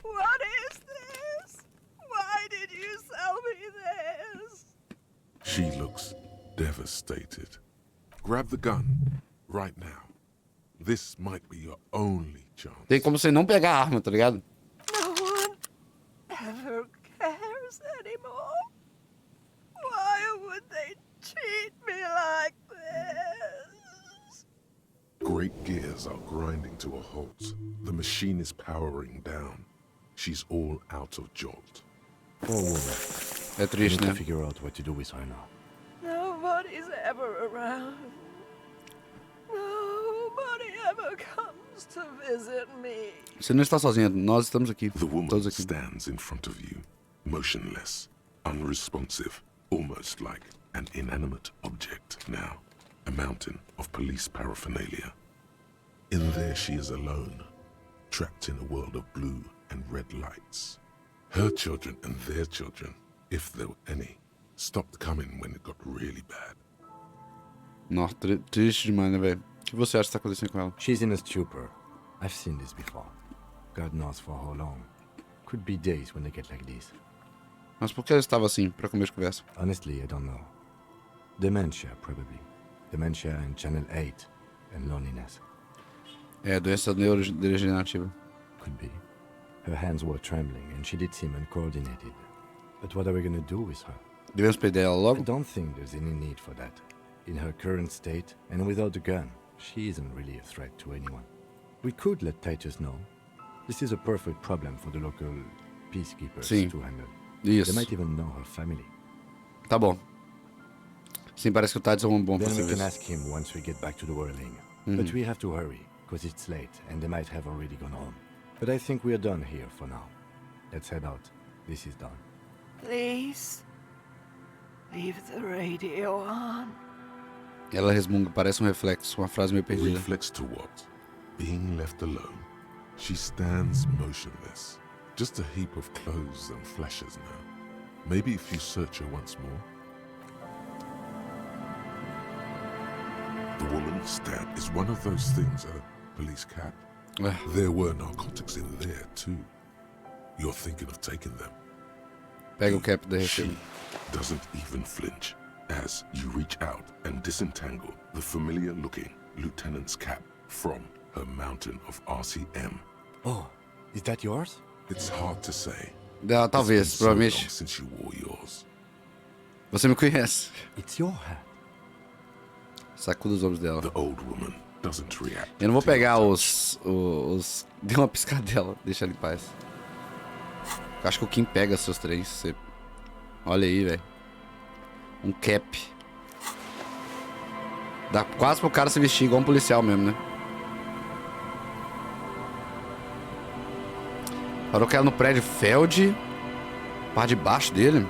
S21: What is this? Why did you sell me this?
S2: She looks devastated. Grab the gun, right now. This might be your only chance.
S1: Tem como você não pegar a arma, tá ligado?
S21: No one ever cares anymore. Why would they treat me like this?
S2: Great gears are grinding to a halt. The machine is powering down. She's all out of jolt.
S4: Poor woman.
S1: É triste,
S4: I need
S1: né?
S4: to figure out what to do with her now.
S21: Nobody's ever around. Nobody ever comes to visit me.
S1: Você não está sozinha, nós estamos aqui.
S2: The woman
S1: Todos aqui.
S2: stands in front of you, motionless, unresponsive, almost like an inanimate object now. A mountain of police paraphernalia. In there she is alone, trapped in a world of blue and red lights. Her children and their children, if there were any, stopped coming when it got really bad.
S1: Nossa, triste demais, né, velho? O que você acha que está acontecendo com ela?
S4: She's in a stupor. I've seen this before. God knows for how long. Could be days when they get like this.
S1: Mas por que ela estava assim, pra começo de conversa?
S4: Honestly, I don't know. Dementia, probably. Dementia and Channel 8 and loneliness.
S1: É, doença neurodegenerativa.
S4: Could be. Her hands were trembling and she did seem uncoordinated. But what are we gonna do with her?
S1: Devemos perder ela
S4: I
S1: logo?
S4: don't think there's any need for that. In her current state, and without the gun, she isn't really a threat to anyone. We could let Titus know. This is a perfect problem for the local peacekeepers
S1: Sim.
S4: to handle.
S1: Isso.
S4: They might even know her family.
S1: Tá bom. Sim, parece que o Tides é um bom
S4: Then we can
S1: serviço.
S4: ask him once we get back to the whirling.
S1: Mhm.
S4: But we have to hurry, because it's late, and they might have already gone home. But I think we are done here for now. Let's head out. This is done.
S21: Please, leave the radio on.
S1: Ela resmunga, parece um reflexo, uma frase meio perdida.
S2: Reflex to what? Being left alone. She stands motionless. Just a heap of clothes and flashes now. Maybe if you search her once more, The woman's stat is one of those things, a police cap. There were narcotics in there too. You're thinking of taking them.
S1: Pega o cap da
S2: She doesn't even flinch as you reach out and disentangle the familiar-looking lieutenant's cap from her mountain of RCM.
S4: Oh, is that yours?
S2: It's hard to say.
S1: Talvez, provavelmente.
S2: Since you wore yours.
S1: Você me conhece.
S4: It's your hat.
S1: Sacuda os ombros dela.
S2: The old woman doesn't react.
S1: Eu não vou pegar os... Deu uma piscadela. Deixa ele em paz. Eu acho que o Kim pega seus trens. Você... Olha aí, velho. Um cap. Dá quase pro cara se vestir igual um policial mesmo, né? Parou que ela no prédio Feld. Par debaixo dele.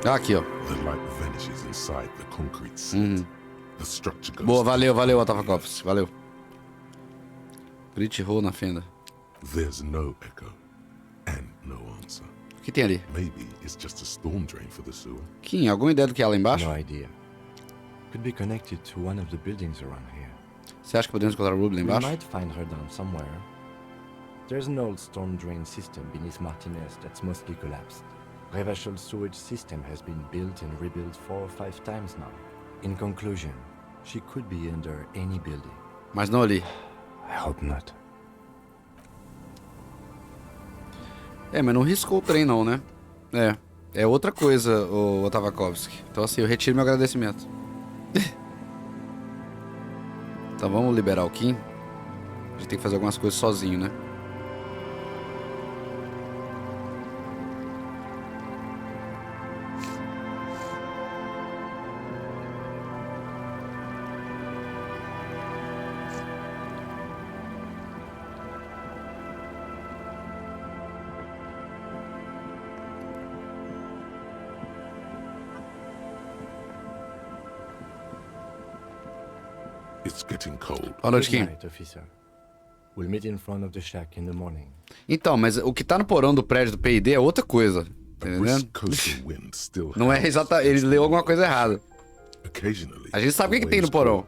S1: Aqui, ó. Boa, valeu, Atafakovs. Valeu. Grit roll na fenda.
S2: There's no echo and no answer.
S1: O que tem ali?
S2: Maybe it's just a storm drain for the sewer.
S1: Kim, alguma ideia do que é lá embaixo?
S4: No idea. Could be connected to one of the buildings around here.
S1: Você acha que podemos encontrar o Ruby lá embaixo?
S4: We might find her down somewhere. There's an old storm drain system beneath Martinez that's mostly collapsed. Revachol sewage system has been built and rebuilt 4 or 5 times now. In conclusion, she could be under any building.
S1: Mas não ali.
S4: I hope not.
S1: Mas não riscou o trem não, né? É outra coisa, o Otavakovsky. Então assim, eu retiro meu agradecimento. Então vamos liberar o Kim. A gente tem que fazer algumas coisas sozinho, né?
S2: It's getting cold.
S1: Boa noite, Kim.
S4: We'll meet in front of the shack in the morning.
S1: Então, mas o que tá no porão do prédio do P&D é outra coisa. Tá entendendo? Não é exatamente. Ele leu alguma coisa errada. A gente sabe o que tem no porão.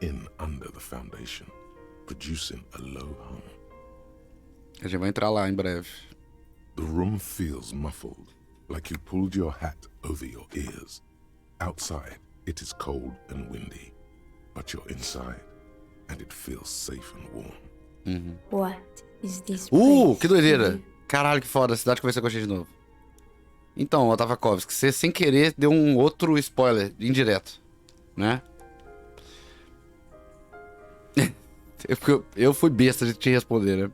S1: A gente vai entrar lá em breve.
S2: The room feels muffled, like you pulled your hat over your ears. Outside, it is cold and windy, but you're inside, and it feels safe and warm.
S3: What is this
S1: Que doideira. Caralho, que foda. A cidade conversou com a gente de novo. Então, Otavakovsky, você sem querer deu um outro spoiler indireto, né? Eu fui besta de te responder, né?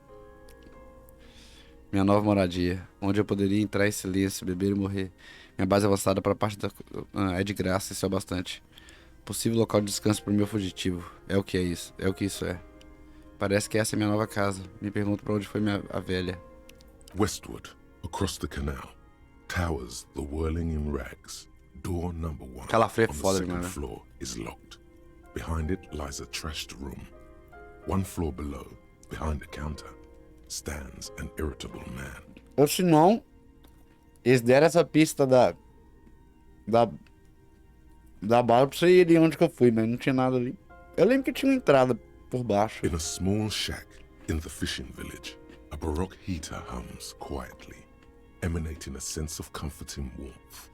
S1: Minha nova moradia, onde eu poderia entrar em silêncio, beber e morrer. Minha base avançada para a parte da... é de graça, isso é o bastante. Possível local de descanso para o meu fugitivo. É o que é isso, é o que isso é. Parece que essa é minha nova casa. Me pergunto para onde foi a velha.
S2: Westward, across the canal, towers the whirling in rags. Door number 1 on the second floor is locked. Behind it lies a trashed room. 1 floor below, behind the counter, stands an irritable man.
S1: Ou se não, eles deram essa pista da bala pra você ir ali onde que eu fui, mas não tinha nada ali. Eu lembro que tinha uma entrada por baixo.
S2: In a small shack in the fishing village, a baroque heater hums quietly, emanating a sense of comforting warmth.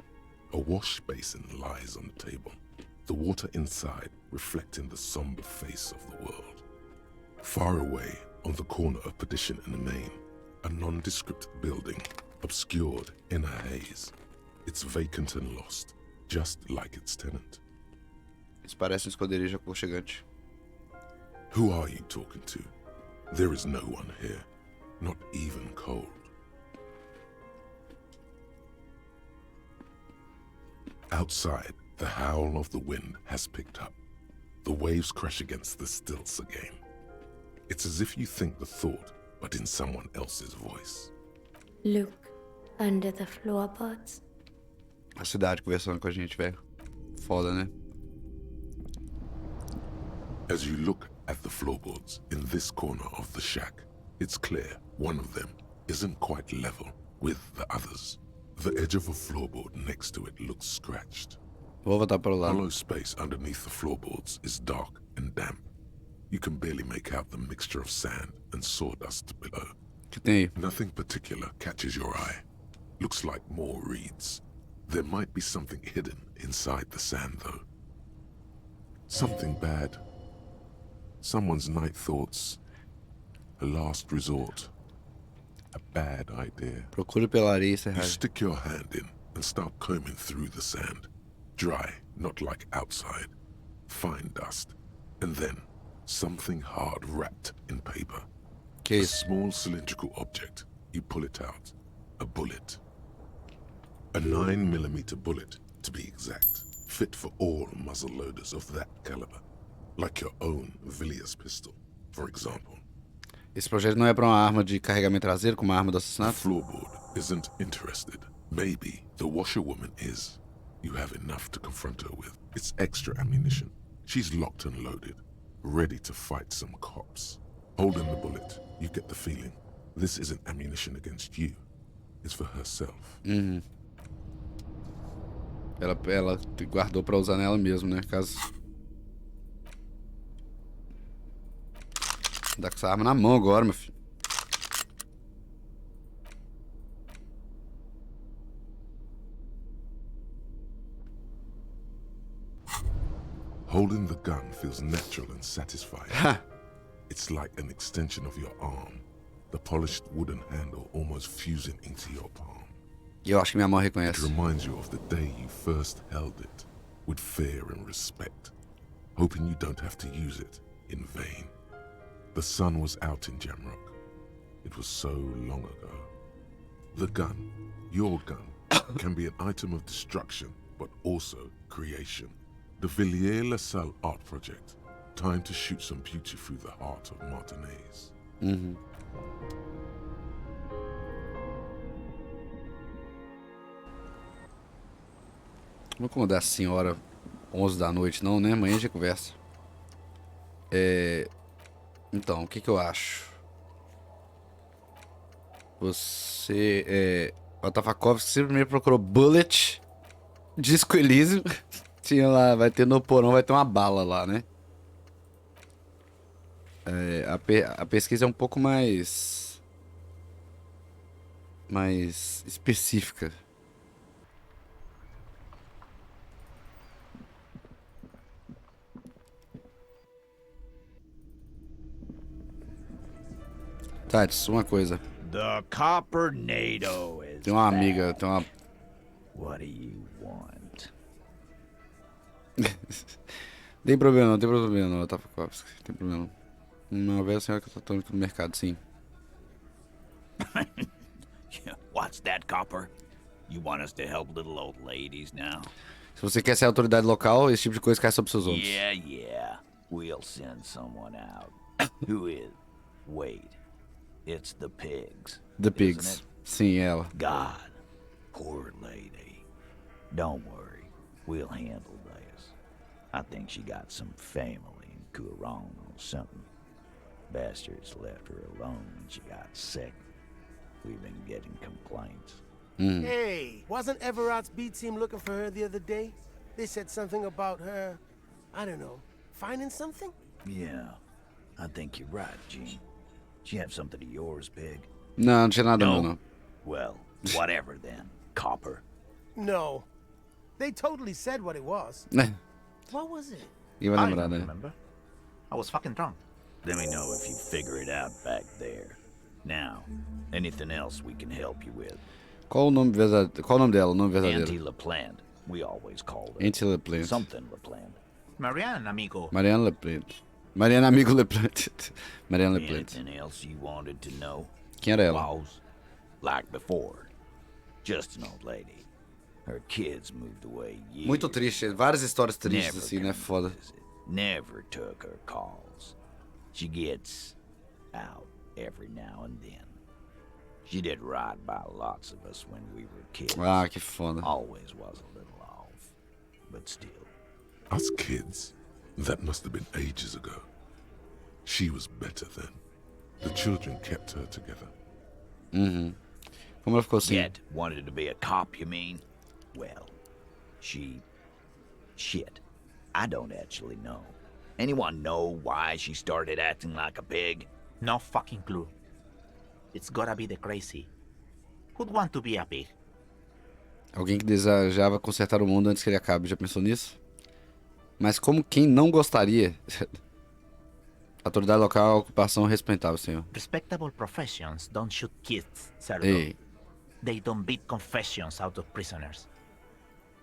S2: A wash basin lies on the table, the water inside reflecting the somber face of the world. Far away, on the corner of Perdition and Main, a nondescript building, obscured in a haze. It's vacant and lost, just like its tenant.
S1: Isso parece um esconderijo aconchegante.
S2: Who are you talking to? There is no one here, not even cold. Outside, the howl of the wind has picked up. The waves crash against the stilts again. It's as if you think the thought, but in someone else's voice.
S3: Look under the floorboards.
S1: A cidade conversando com a gente, velho. Foda, né?
S2: As you look at the floorboards in this corner of the shack, it's clear one of them isn't quite level with the others. The edge of a floorboard next to it looks scratched.
S1: Vou voltar para o lado.
S2: Hollow space underneath the floorboards is dark and damp. You can barely make out the mixture of sand and sawdust below.
S1: Que tem aí?
S2: Nothing particular catches your eye. Looks like more reeds. There might be something hidden inside the sand, though. Something bad. Someone's night thoughts. A last resort. A bad idea.
S1: Procure pela areia e serragem.
S2: You stick your hand in and start combing through the sand. Dry, not like outside. Fine dust. And then, something hard wrapped in paper. A small cylindrical object. You pull it out. A bullet. A 9mm bullet, to be exact. Fit for all muzzle loaders of that caliber. Like your own Villiers pistol, for example.
S1: Esse projeto não é para uma arma de carregamento traseiro, como a arma do
S2: The
S1: assassinato?
S2: floorboard isn't interested. Maybe the washerwoman is. You have enough to confront her with. It's extra ammunition. She's locked and loaded, ready to fight some cops. Holding the bullet, you get the feeling this isn't ammunition against you. It's for herself.
S1: Uhum. Ela guardou pra usar nela mesmo, né? Caso... Dá com essa arma na mão agora, meu filho.
S2: Holding the gun feels natural and satisfying. It's like an extension of your arm. The polished wooden handle almost fusing into your palm.
S1: E eu acho que minha mão reconhece.
S2: It reminds you of the day you first held it, with fear and respect, hoping you don't have to use it in vain. The sun was out in Jamrock. It was so long ago. The gun, your gun, can be an item of destruction, but also creation. The Villiers-la-Salle art project. Time to shoot some beauty through the heart of Martinez.
S1: Uhum. Não vou incomodar a senhora 11 da noite, não, né? Amanhã a gente conversa. Então, o que eu acho? Você, o Tafakovsky sempre primeiro procurou Bullet, disco Elysium. Tinha lá, vai ter no porão, vai ter uma bala lá, né? A pesquisa é um pouco mais específica. Tats, uma coisa.
S6: The Coppernado is
S1: Tem uma amiga, tem uma...
S6: What do you want?
S1: Tem problema não, Tafakovsky. Tem problema não. Uma vez a senhora que eu tô no mercado, sim.
S6: What's that, Copper? You want us to help little old ladies now?
S1: Se você quer ser autoridade local, esse tipo de coisa cai sobre seus ombros.
S6: Yeah. We'll send someone out. Who is? Wait. It's the pigs.
S1: The pigs. Sim, ela.
S6: God. Poor lady. Don't worry. We'll handle this. I think she got some family in Courant or something. Bastards left her alone when she got sick. We've been getting complaints.
S12: Hey, wasn't Everard's beat team looking for her the other day? They said something about her, I don't know, finding something?
S6: Yeah, I think you're right, Gene. She have something of yours, Pig?
S1: Não tinha nada não.
S6: Well, whatever then, Copper.
S12: No. They totally said what it was. What was it?
S1: I vai lembrar, né?
S8: Remember? I was fucking drunk.
S6: Let me know if you figure it out back there. Now, anything else we can help you with?
S1: Qual o nome dela, o nome verdadeiro?
S6: Auntie LaPlante. We always called her.
S1: Auntie LaPlante.
S6: Something LaPlante.
S8: Marianne, amigo.
S1: Mariana LaPlante. Mariana amigo LaPlante. Mariana LaPlante.
S6: Anything else you wanted to know?
S1: Quem era ela?
S6: Laws? Like before. Just an old lady. Her kids moved away years.
S1: Muito triste, várias histórias tristes assim, né? Foda.
S6: Never took her calls. She gets out every now and then. She did right by lots of us when we were kids.
S1: Ah, que foda.
S6: Always was a little off, but still.
S2: Us kids? That must have been ages ago. She was better then. The children kept her together.
S1: Uhum. Como ela ficou assim?
S6: Yet wanted to be a cop, you mean? Well, shit. I don't actually know. Anyone know why she started acting like a pig?
S8: No fucking clue. It's gotta be the crazy. Who'd want to be a pig?
S1: Alguém que desejava consertar o mundo antes que ele acabe. Já pensou nisso? Mas como quem não gostaria? Autoridade local, ocupação respeitável, senhor.
S8: Respectable professions don't shoot kids, Sergo.
S1: Ei.
S8: They don't beat confessions out of prisoners.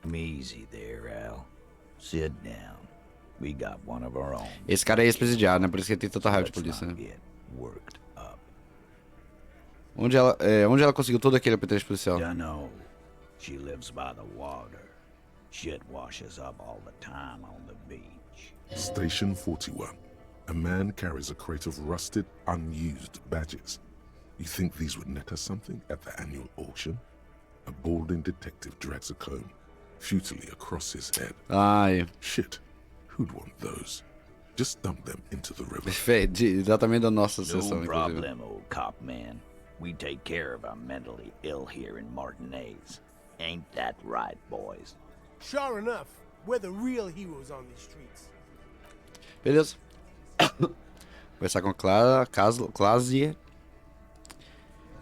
S6: Easy there, Al. Sit down. We got one of our own.
S1: Esse cara é ex-presidiário, né? Por isso que ele tem tanta raiva de polícia, né? Onde ela conseguiu todo aquele apetite policial?
S6: Dunno. She lives by the water. Shit washes up all the time on the beach.
S2: Station 41. A man carries a crate of rusted, unused badges. You think these would net us something at the annual auction? A balding detective drags a comb futilely across his head.
S1: Ai.
S2: Shit. Who'd want those? Just dump them into the river.
S1: Perfeito. Exatamente da nossa sessão,
S6: No
S1: inclusive.
S6: problem, old cop man. We take care of our mentally ill here in Martinez. Ain't that right, boys?
S12: Sure enough, we're the real heroes on these streets.
S1: Beleza. Conversar com a Cláudia.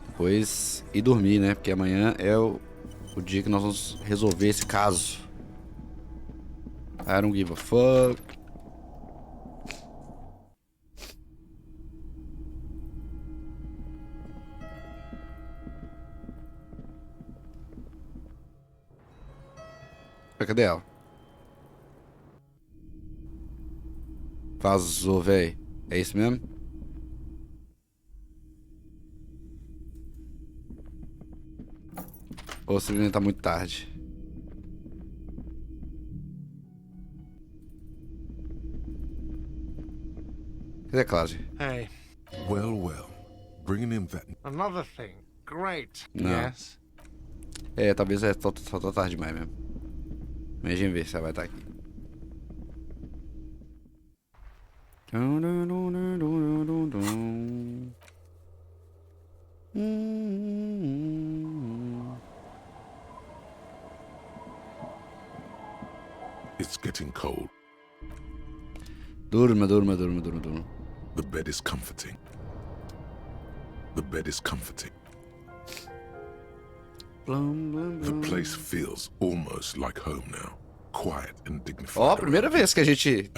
S1: Depois ir dormir, né? Porque amanhã é o dia que nós vamos resolver esse caso. I don't give a fuck. Cadê ela? Vazou, véi. É isso mesmo? Ou se tá muito tarde. Cadê a Cláudia?
S9: Hey.
S2: Well. Bringing him that...
S9: Another thing. Great.
S1: Não.
S9: Yes.
S1: É, talvez só tá tarde demais mesmo. Mas a gente vê se ela vai estar aqui.
S2: It's getting cold.
S1: Durma.
S2: The bed is comforting. The place feels almost like home now. Quiet and dignified.
S1: Ó, a primeira vez que a gente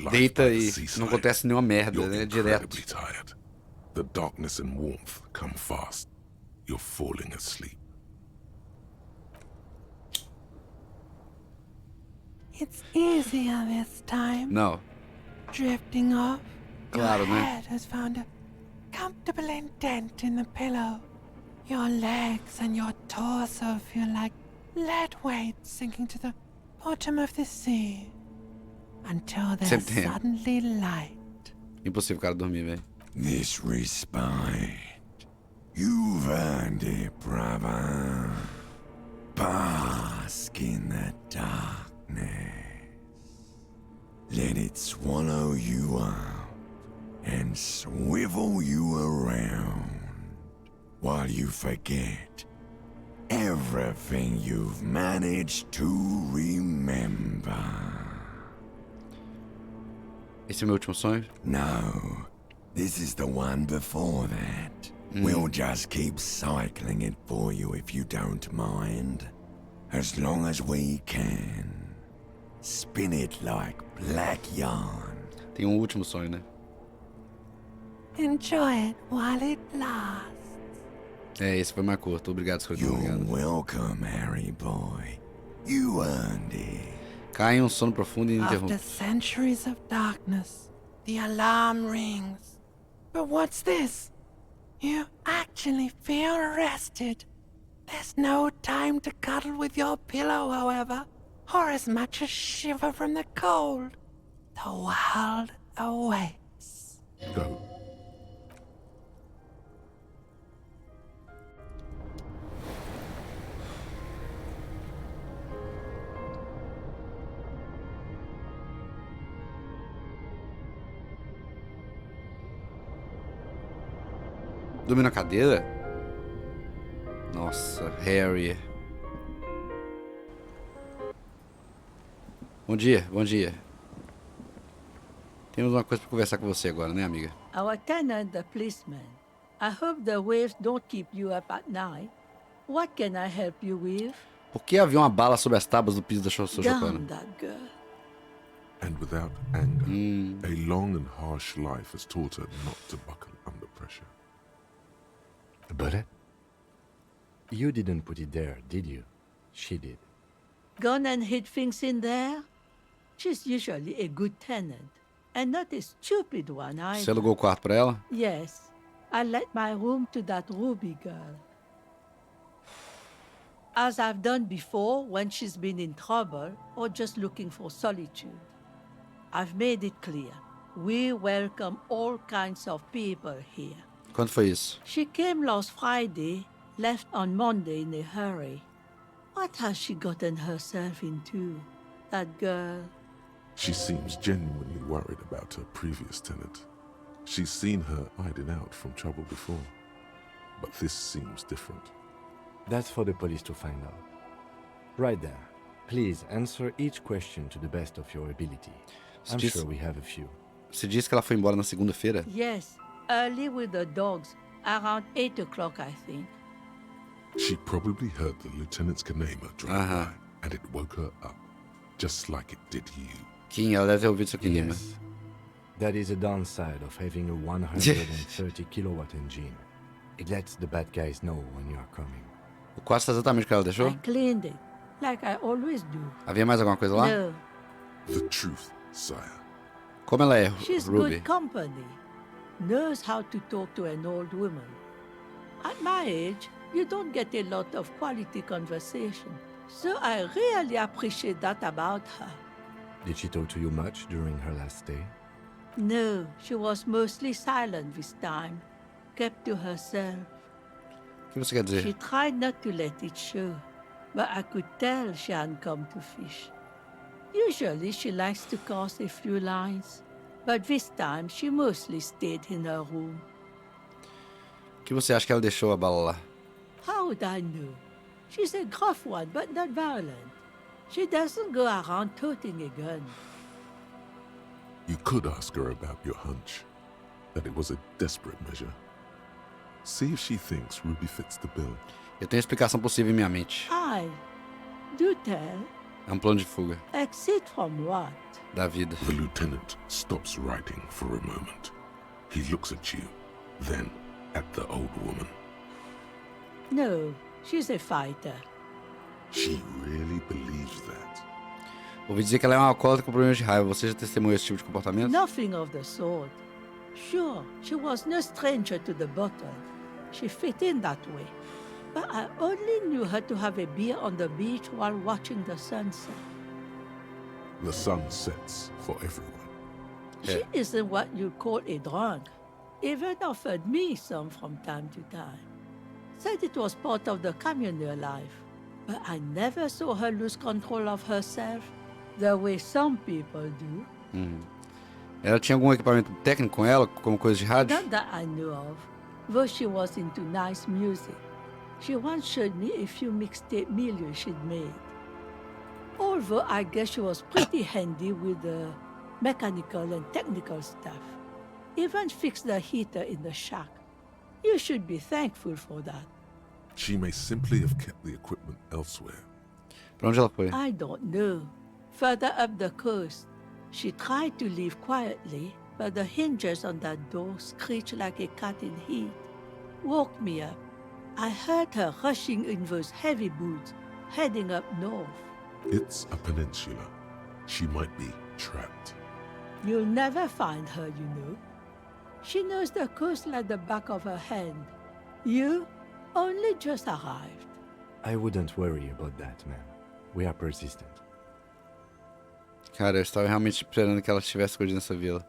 S1: deita e não acontece nenhuma merda,
S2: You're
S1: né? Direto.
S2: incredibly tired. The darkness and warmth come fast. You're falling asleep.
S21: It's easier this time.
S1: Não.
S21: Drifting off.
S1: Claro,
S21: Your
S1: né?
S21: head has found a comfortable indent in the pillow. Your legs and your torso feel like lead weights sinking to the bottom of the sea. Until there's
S1: Sempre tem.
S21: suddenly light.
S1: Impossível o cara dormir, velho.
S7: This respite. You've earned it, brother. Bask in the darkness. Let it swallow you up and swivel you around while you forget everything you've managed to remember.
S1: Esse é o meu último sonho?
S7: No, this is the one before that. We'll just keep cycling it for you if you don't mind. As long as we can. Spin it like black yarn.
S1: Tem um último sonho, né?
S21: Enjoy it while it lasts.
S1: É, esse foi mais curto. Obrigado, escolhido. Obrigado.
S7: Welcome, Harry boy. You earned it.
S1: Cai em um sono profundo e
S21: After
S1: interrompe.
S21: centuries of darkness, the alarm rings. But what's this? You actually feel rested. There's no time to cuddle with your pillow, however, or as much as shiver from the cold. The world awaits.
S2: Go.
S1: Dormiu na cadeira? Nossa, Harry. Bom dia, bom dia. Temos uma coisa pra conversar com você agora, né, amiga?
S20: Our tenant, the policeman. I hope the waves don't keep you up at night. What can I help you with?
S1: Por que havia uma bala sobre as tábuas do piso da
S20: Damn
S1: Chocana?
S20: that girl.
S2: And without anger, a long and harsh life has taught her not to buckle under pressure.
S4: But you didn't put it there, did you? She did.
S20: Gone and hid things in there? She's usually a good tenant, and not a stupid one either.
S1: Você alugou o quarto pra ela?
S20: Yes, I let my room to that Ruby girl. As I've done before when she's been in trouble or just looking for solitude. I've made it clear. We welcome all kinds of people here.
S1: Quando foi isso?
S20: She came last Friday, left on Monday in a hurry. What has she gotten herself into, that girl?
S2: She seems genuinely worried about her previous tenant. She's seen her hiding out from trouble before. But this seems different.
S4: That's for the police to find out. Right there. Please answer each question to the best of your ability. I'm sure we have a few.
S1: Você disse que ela foi embora na segunda-feira?
S20: Yes, early with the dogs, around 8 o'clock, I think.
S2: She probably heard the lieutenant's Kanema drive by, and it woke her up, just like it did you.
S1: Quem? Ela deve ter ouvido seu Kanema.
S4: Yes. That is a downside of having a 130 kilowatt engine. It lets the bad guys know when you are coming.
S1: O quarto está exatamente o que ela deixou?
S20: I cleaned it, like I always do.
S1: Havia mais alguma coisa lá?
S20: No,
S2: The truth, sire.
S1: Como ela é,
S20: she's
S1: Ruby?
S20: good company. Knows how to talk to an old woman. At my age, you don't get a lot of quality conversation. So I really appreciate that about her.
S4: Did she talk to you much during her last stay?
S20: No, she was mostly silent this time. Kept to herself.
S1: O que você quer dizer?
S20: She tried not to let it show, but I could tell she hadn't come to fish. Usually she likes to cast a few lines, but this time she mostly stayed in her room.
S1: O que você acha que ela deixou a bala lá?
S20: How would I know? She's a gruff one, but not violent. She doesn't go around toting a gun.
S2: You could ask her about your hunch, that it was a desperate measure. See if she thinks Ruby fits the bill.
S1: Eu tenho explicação possível em minha mente.
S20: Do tell.
S1: É um plano de fuga.
S20: Exit from what?
S1: Da vida.
S2: The lieutenant stops writing for a moment. He looks at you, then at the old woman.
S20: No, she's a fighter.
S2: She really believes that.
S1: Ouvi dizer que ela é uma alcoólatra com problemas de raiva. Você já testemunhou esse tipo de comportamento?
S20: Nothing of the sort. Sure, she was no stranger to the bottle. She fit in that way. But I only knew her to have a beer on the beach while watching the sunset.
S2: The sun sets for everyone.
S20: She isn't what you'd call a drunk. Even offered me some from time to time. Said it was part of the communal life. But I never saw her lose control of herself the way some people do.
S1: Ela tinha algum equipamento técnico com ela, como coisa de rádio?
S20: Not that I knew of, though she was into nice music. She once showed me a few mixtape milieux she'd made. Although I guess she was pretty handy with the mechanical and technical stuff. Even fixed the heater in the shack. You should be thankful for that.
S2: She may simply have kept the equipment elsewhere.
S1: Pra onde ela foi?
S20: I don't know. Further up the coast. She tried to leave quietly, but the hinges on that door screeched like a cat in heat. Woke me up. I heard her rushing in those heavy boots, heading up north.
S2: It's a peninsula. She might be trapped.
S20: You'll never find her, you know. She knows the coast like the back of her hand. You only just arrived.
S4: I wouldn't worry about that, man. We are persistent.
S1: Cara, eu estava realmente esperando que ela estivesse escondida nessa vila.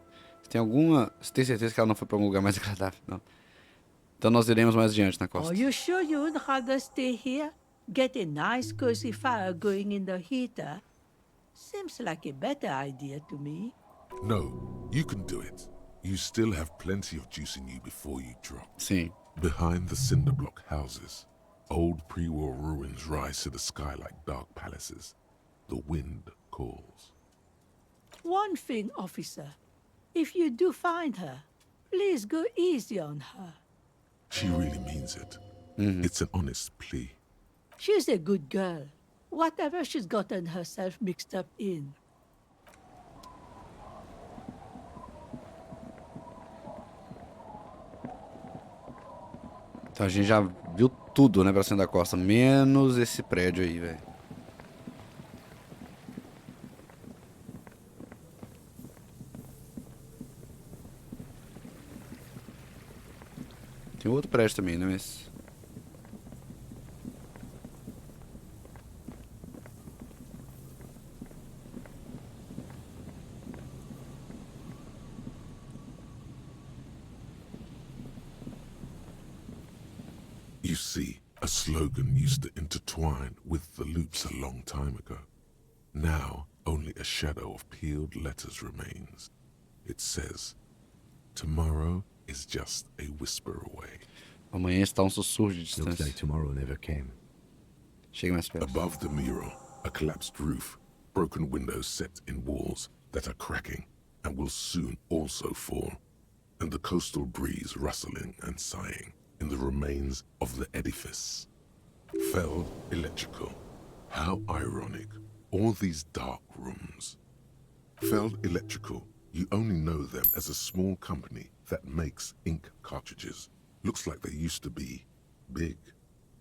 S1: Você tem certeza que ela não foi para algum lugar mais agradável? Não. Então nós iremos mais adiante na costa.
S20: Are you sure you'd rather stay here? Get a nice cozy fire going in the heater? Seems like a better idea to me.
S2: No, you can do it. You still have plenty of juice in you before you drop.
S1: Sim.
S2: Behind the cinder block houses, old pre-war ruins rise to the sky like dark palaces. The wind calls.
S20: One thing, officer. If you do find her, please go easy on her.
S2: She really means it. It's an honest plea.
S20: She's a good girl. Whatever she's gotten herself mixed up in.
S1: Então a gente já viu tudo, né, pra cima da costa, menos esse prédio aí, velho. Tem outro prédio também, né, mas...
S2: You see, a slogan used to intertwine with the loops a long time ago. Now, only a shadow of peeled letters remains. It says, tomorrow is just a whisper away.
S1: Amanhã está sussurro de
S4: Looks
S1: distância.
S4: like tomorrow never came.
S1: Chega mais perto.
S2: Above the mural, a collapsed roof, broken windows set in walls that are cracking and will soon also fall, and the coastal breeze rustling and sighing in the remains of the edifice. Fell electrical. How ironic. All these dark rooms. Fell Electrical, you only know them as a small company that makes ink cartridges. Looks like they used to be big.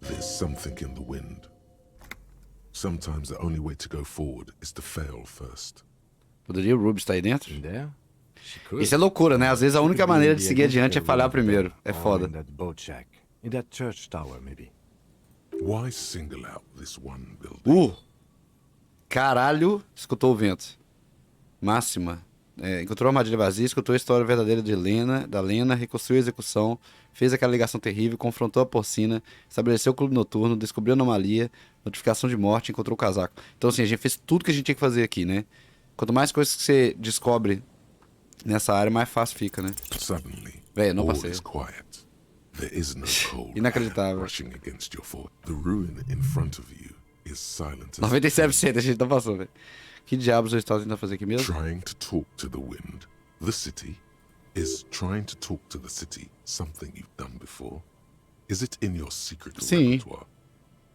S2: There's something in the wind. Sometimes the only way to go forward is to fail first.
S1: Poderia o Ruby estar aí dentro?
S4: There?
S1: Isso é loucura, né? Às vezes a única maneira de seguir adiante é falhar primeiro. É foda.
S4: In that boat shack, in that church tower, maybe.
S2: Why single out this one building?
S1: Caralho, escutou o vento. Máxima. Encontrou a armadilha vazia, escutou a história verdadeira de da Lena, reconstruiu a execução, fez aquela ligação terrível, confrontou a porcina, estabeleceu o clube noturno, descobriu a anomalia, notificação de morte, encontrou o casaco. Então assim, a gente fez tudo que a gente tinha que fazer aqui, né? Quanto mais coisas que você descobre nessa área, mais fácil fica, né?
S2: Suddenly,
S1: Véi, não
S2: all
S1: passei.
S2: is quiet. There is no cold
S1: Inacreditável.
S2: rushing against your foot. The ruin in front of you is silent as
S1: 97% a gente não passou, velho. Que diabos eu estava tentando fazer aqui mesmo?
S2: trying to talk to the wind. The city is trying to talk to the city. Something you've done before. Is it in your secret
S1: Sim.
S2: repertoire?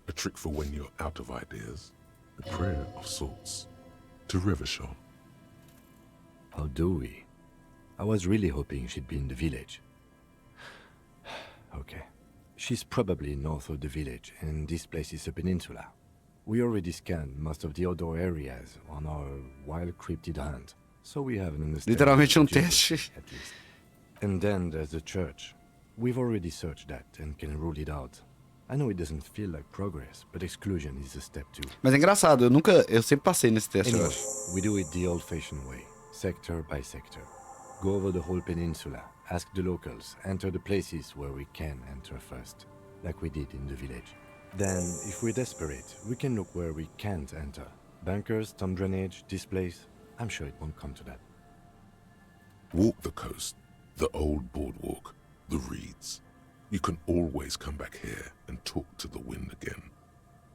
S2: A trick for when you're out of ideas? A prayer of sorts to Revachol.
S4: How do we? I was really hoping she'd be in the village. Okay. She's probably north of the village, and this place is a peninsula. We already scanned most of the outdoor areas on our wild cryptid hunt, so we have an understanding.
S1: Literalmente
S4: of the
S1: teste.
S4: geography, at least. And then there's the church. We've already searched that and can rule it out. I know it doesn't feel like progress, but exclusion is a step too.
S1: Mas é engraçado, eu sempre passei nesse teste, eu
S4: Anyway,
S1: acho.
S4: we do it the old-fashioned way, sector by sector. Go over the whole peninsula, ask the locals, enter the places where we can enter first, like we did in the village. Then, if we're desperate, we can look where we can't enter. Bunkers, storm drainage, this place. I'm sure it won't come to that.
S2: Walk the coast, the old boardwalk, the reeds. You can always come back here and talk to the wind again.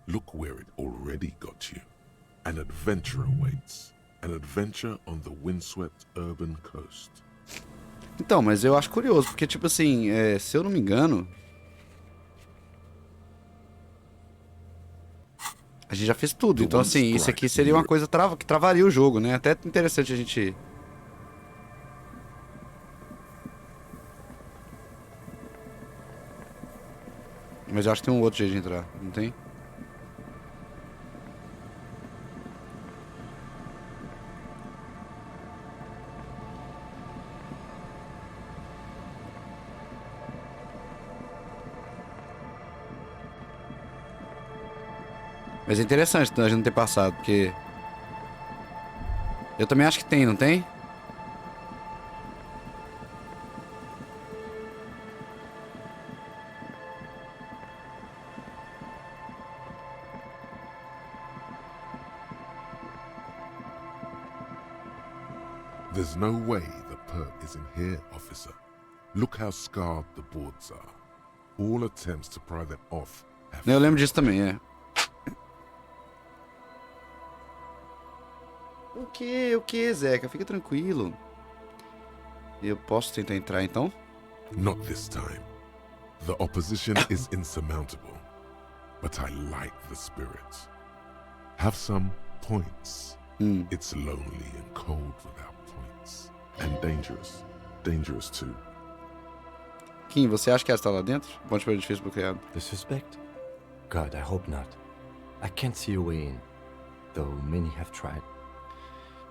S2: Look where it already got you. An adventure awaits. An adventure on the windswept urban coast.
S1: Então, mas eu acho curioso, porque tipo assim, se eu não me engano, a gente já fez tudo. Então assim, isso aqui seria uma coisa que travaria o jogo, né? Até interessante a gente... Mas eu acho que tem um outro jeito de entrar, não tem? Mas é interessante a gente não ter passado, porque... Eu também acho que tem, não tem?
S2: There's no way the perk isn't here, officer. Look how scarred the boards are. All attempts to pry them off have
S1: Eu lembro disso também, é. O que, Zeca? Fica tranquilo. Eu posso tentar entrar então?
S2: Not this time. The opposition is insurmountable, but I like the spirit. Have some points. It's lonely and cold without points. And dangerous. Dangerous too.
S1: Kim, você acha que ela está lá dentro? Ponte para o edifício bloqueado.
S4: The suspect? God, I hope not. I can't see a way in, though many have tried.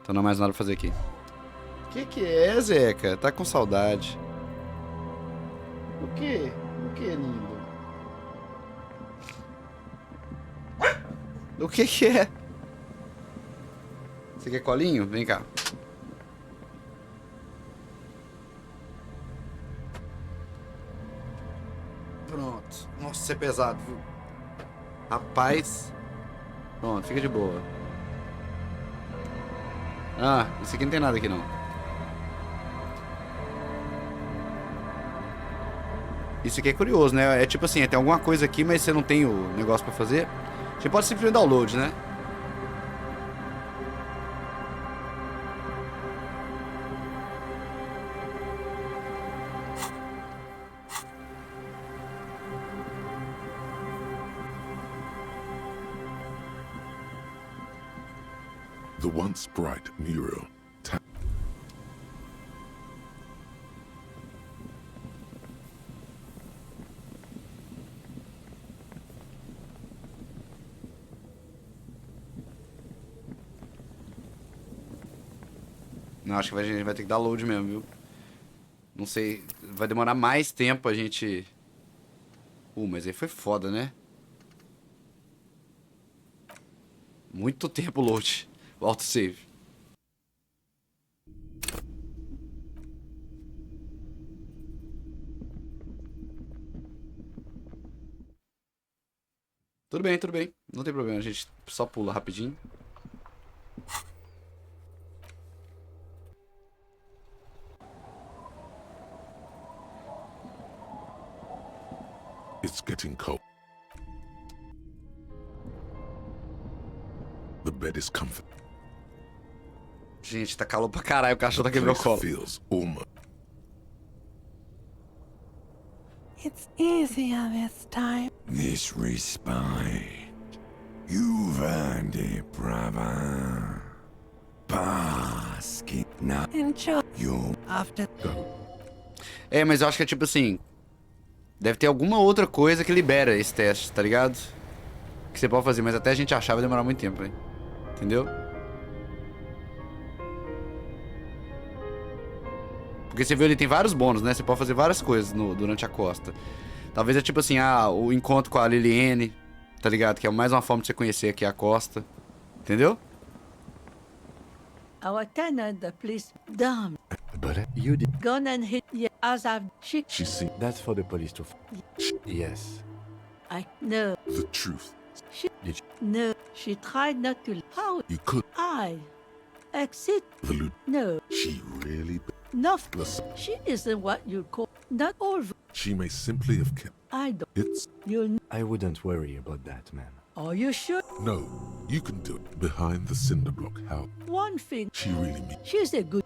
S1: Então não há mais nada pra fazer aqui. Que é, Zeca? Tá com saudade. O que? O que, lindo? O que é? Você quer colinho? Vem cá. Pronto. Nossa, isso é pesado, viu? Rapaz. Pronto, fica de boa. Ah, isso aqui não tem nada aqui não. Isso aqui é curioso, né? É tipo assim, tem alguma coisa aqui, mas você não tem o negócio pra fazer. Você pode simplesmente download, né?
S2: The once bright mural.
S1: Não, acho que a gente vai ter que dar load mesmo, viu? Não sei, vai demorar mais tempo a gente... mas aí foi foda, né? Muito tempo load. O autosave. Tudo bem, tudo bem. Não tem problema, a gente só pula rapidinho.
S2: It's getting cold. The bed is comfort.
S1: Gente, tá calor pra caralho, o cachorro tá quebrando o colo.
S2: Feels almost.
S21: It's easier this time.
S7: This respite. You've earned it, brother. Bask it now.
S21: Enjoy.
S7: You
S21: After.
S1: É, mas eu acho que é tipo assim... Deve ter alguma outra coisa que libera esse teste, tá ligado? Que você pode fazer, mas até a gente achar vai demorar muito tempo, hein? Entendeu? Porque você viu, ele tem vários bônus, né? Você pode fazer várias coisas durante a costa. Talvez é tipo assim, o encontro com a Liliane, tá ligado? Que é mais uma forma de você conhecer aqui a costa. Entendeu?
S20: Our tenant, the police, damn.
S4: But you did.
S20: Gone and hit as I've
S2: She see
S4: That's for the police to. Yes.
S20: I know.
S2: the truth.
S4: Did you?
S20: No, she tried not to. How?
S2: You could.
S20: I. Exit.
S2: The loot.
S20: No.
S2: She really.
S20: Nothing.
S2: Listen,
S20: She isn't what you call. Not all.
S2: she may simply have kept.
S20: I don't.
S2: It's.
S20: You.
S4: I wouldn't worry about that, man.
S20: Are you sure?
S2: No, you can do it behind the cinder block. How
S20: One thing.
S2: she really means.
S20: She's a good.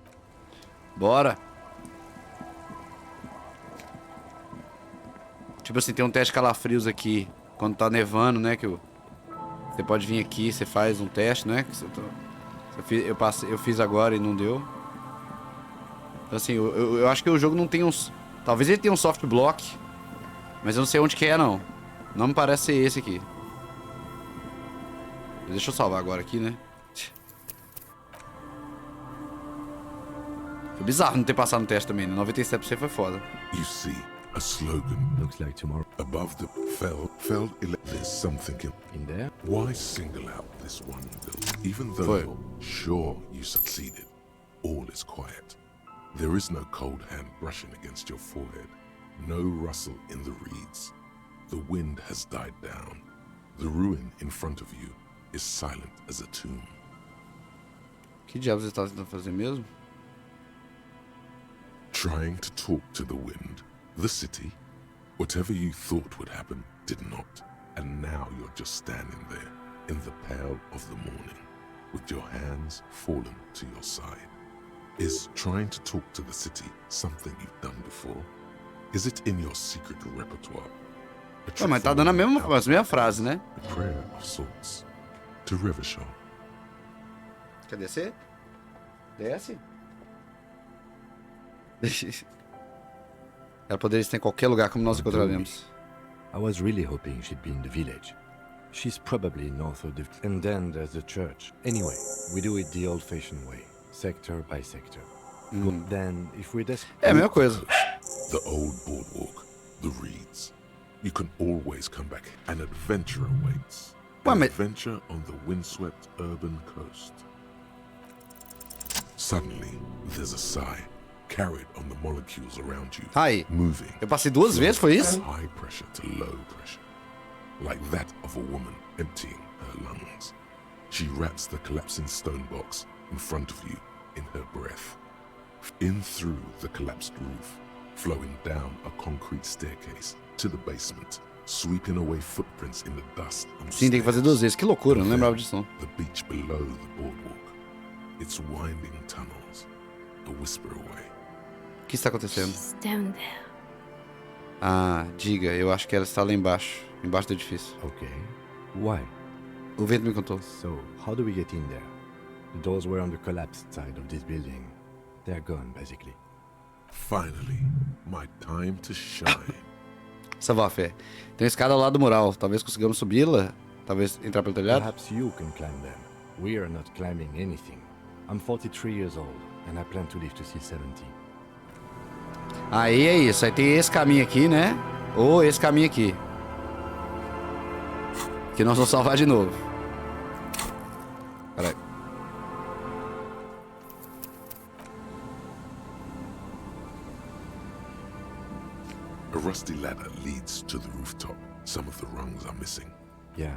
S1: Bora. Tipo assim, tem um teste de calafrios aqui. Quando tá nevando, né? Você pode vir aqui, você faz um teste, né? Eu fiz agora e não deu. Então assim, eu acho que o jogo não tem uns... Talvez ele tenha um soft block. Mas eu não sei onde que é, não. Não me parece ser esse aqui. Deixa eu salvar agora aqui, né? Foi bizarro não ter passado no teste também, né? 97% foi foda.
S2: You see a slogan.
S4: Looks like tomorrow.
S2: Above the there's something
S4: in there.
S2: Why single out this one building? Even though
S1: Foi.
S2: you're sure you succeeded, all is quiet. There is no cold hand brushing against your forehead. No rustle in the reeds. The wind has died down. The ruin in front of you is silent as a tomb.
S1: Que diabos você tá tentando fazer mesmo?
S2: Trying to talk to the wind, the city, Whatever you thought would happen did not, and now you're just standing there in the pale of the morning with your hands fallen to your side. Is trying to talk to the city something you've done before? Is it in your secret repertoire?
S1: Pô, mas tá dando as mesmas frases, né?
S2: A prayer of sorts to Rivershore.
S1: Quer descer? Desce. Ela poderia estar em qualquer lugar como nós encontraremos.
S4: I was really hoping she'd be in the village. She's probably north of the... And then there's the church. Anyway, we do it the old-fashioned way. Sector by sector. But then, if we're desperate...
S1: É a mesma coisa.
S2: The old boardwalk, the reeds. You can always come back. An adventure awaits. An adventure on the windswept urban coast. Suddenly, there's a sigh, carried on the molecules around you.
S1: Aí,
S2: moving.
S1: Eu passei 2 vezes, foi isso?
S2: High pressure to low pressure. Like that of a woman emptying her lungs. She wraps the collapsing stone box in front of you in her breath. In through the collapsed roof, flowing down a concrete staircase to the basement, sweeping away footprints in the dust.
S1: Sim, tem que fazer 2 vezes. Que loucura, não lembrava disso não.
S2: The beach below the boardwalk. Its winding tunnels, a whisper away.
S1: O que está acontecendo?
S3: She's down there.
S1: Ah, diga, eu acho que ela está lá embaixo do edifício.
S4: Okay. Why?
S1: O vento me contou.
S4: So, how do we get in there? The doors were on the collapsed side of this building. They're gone, basically.
S2: Finally, my time to shine.
S1: Salvar a fé. Tem uma escada ao lado do mural. Talvez consigamos subi-la. Talvez entrar pelo telhado.
S4: Perhaps you can climb them. We are not climbing anything. I'm 43 years old, and I plan to live to see 70.
S1: Aí é isso. Aí tem esse caminho aqui, né? Ou esse caminho aqui. Que nós vamos salvar de novo. Peraí.
S2: A rusty ladder leads to the rooftop. Some of the rungs are missing.
S4: Yeah,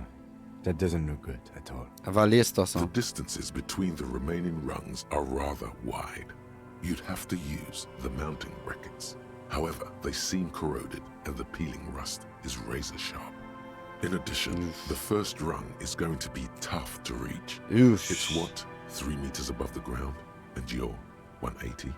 S4: that doesn't look good at all.
S1: Avalie a situação.
S2: The distances between the remaining rungs are rather wide. You'd have to use the mounting brackets. However, they seem corroded and the peeling rust is razor sharp. In addition, the first rung is going to be tough to reach. It's what, 3 meters above the ground, and you're 180?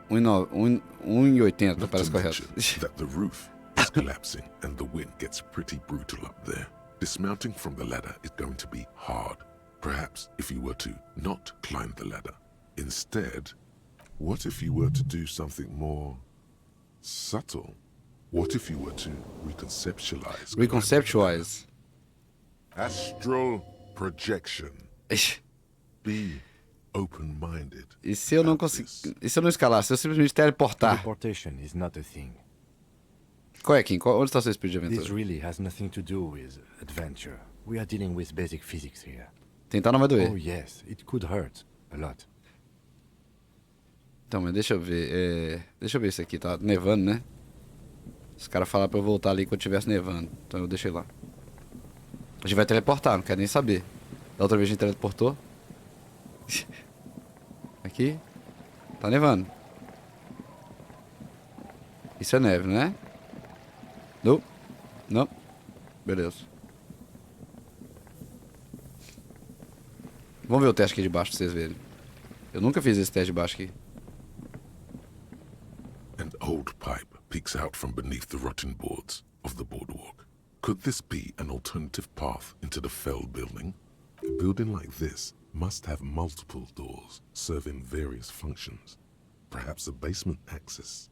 S1: 1,80 parece correto.
S2: That the roof is collapsing and the wind gets pretty brutal up there. Dismounting from the ladder is going to be hard. Perhaps if you were to not climb the ladder. Instead, what if you were to do something more subtle? What if you were to reconceptualize?
S1: Reconceptualize.
S2: Astral projection. Be open-minded.
S1: E se eu não conseguir, e se eu não escalar, se eu simplesmente teleportar?
S4: Teleportation is not a thing.
S1: Qual é, Kim? Onde está o seu espírito de aventura?
S4: This really has nothing to do with adventure. We are dealing with basic physics here.
S1: Tentar não vai doer.
S4: Oh yes, it could hurt a lot.
S1: Então, mas deixa eu ver. Deixa eu ver isso aqui, tá nevando, né? Os caras falaram pra eu voltar ali quando estivesse nevando. Então eu deixei lá. A gente vai teleportar, não quero nem saber. Da outra vez a gente teleportou. Aqui. Tá nevando. Isso é neve, não é? Não. Não. Beleza. Vamos ver o teste aqui de baixo pra vocês verem. Eu nunca fiz esse teste de baixo aqui.
S2: An old pipe peeks out from beneath the rotten boards of the boardwalk. Could this be an alternative path into the fell building? A building like this must have multiple doors serving various functions. Perhaps a basement access.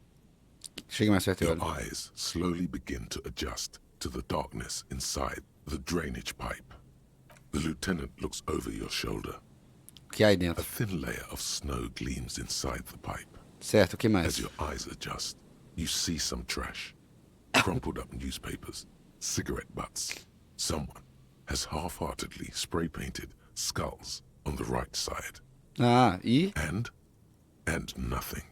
S1: Chega mais perto,
S2: Your eyes slowly begin to adjust to the darkness inside the drainage pipe. The lieutenant looks over your shoulder.
S1: Que há aí dentro?
S2: A thin layer of snow gleams inside the pipe.
S1: Certo, o que mais?
S2: As your eyes adjust, you see some trash. Crumpled up newspapers, cigarette butts. Someone has half-heartedly spray-painted skulls on the right side.
S1: Ah, e?
S2: And nothing.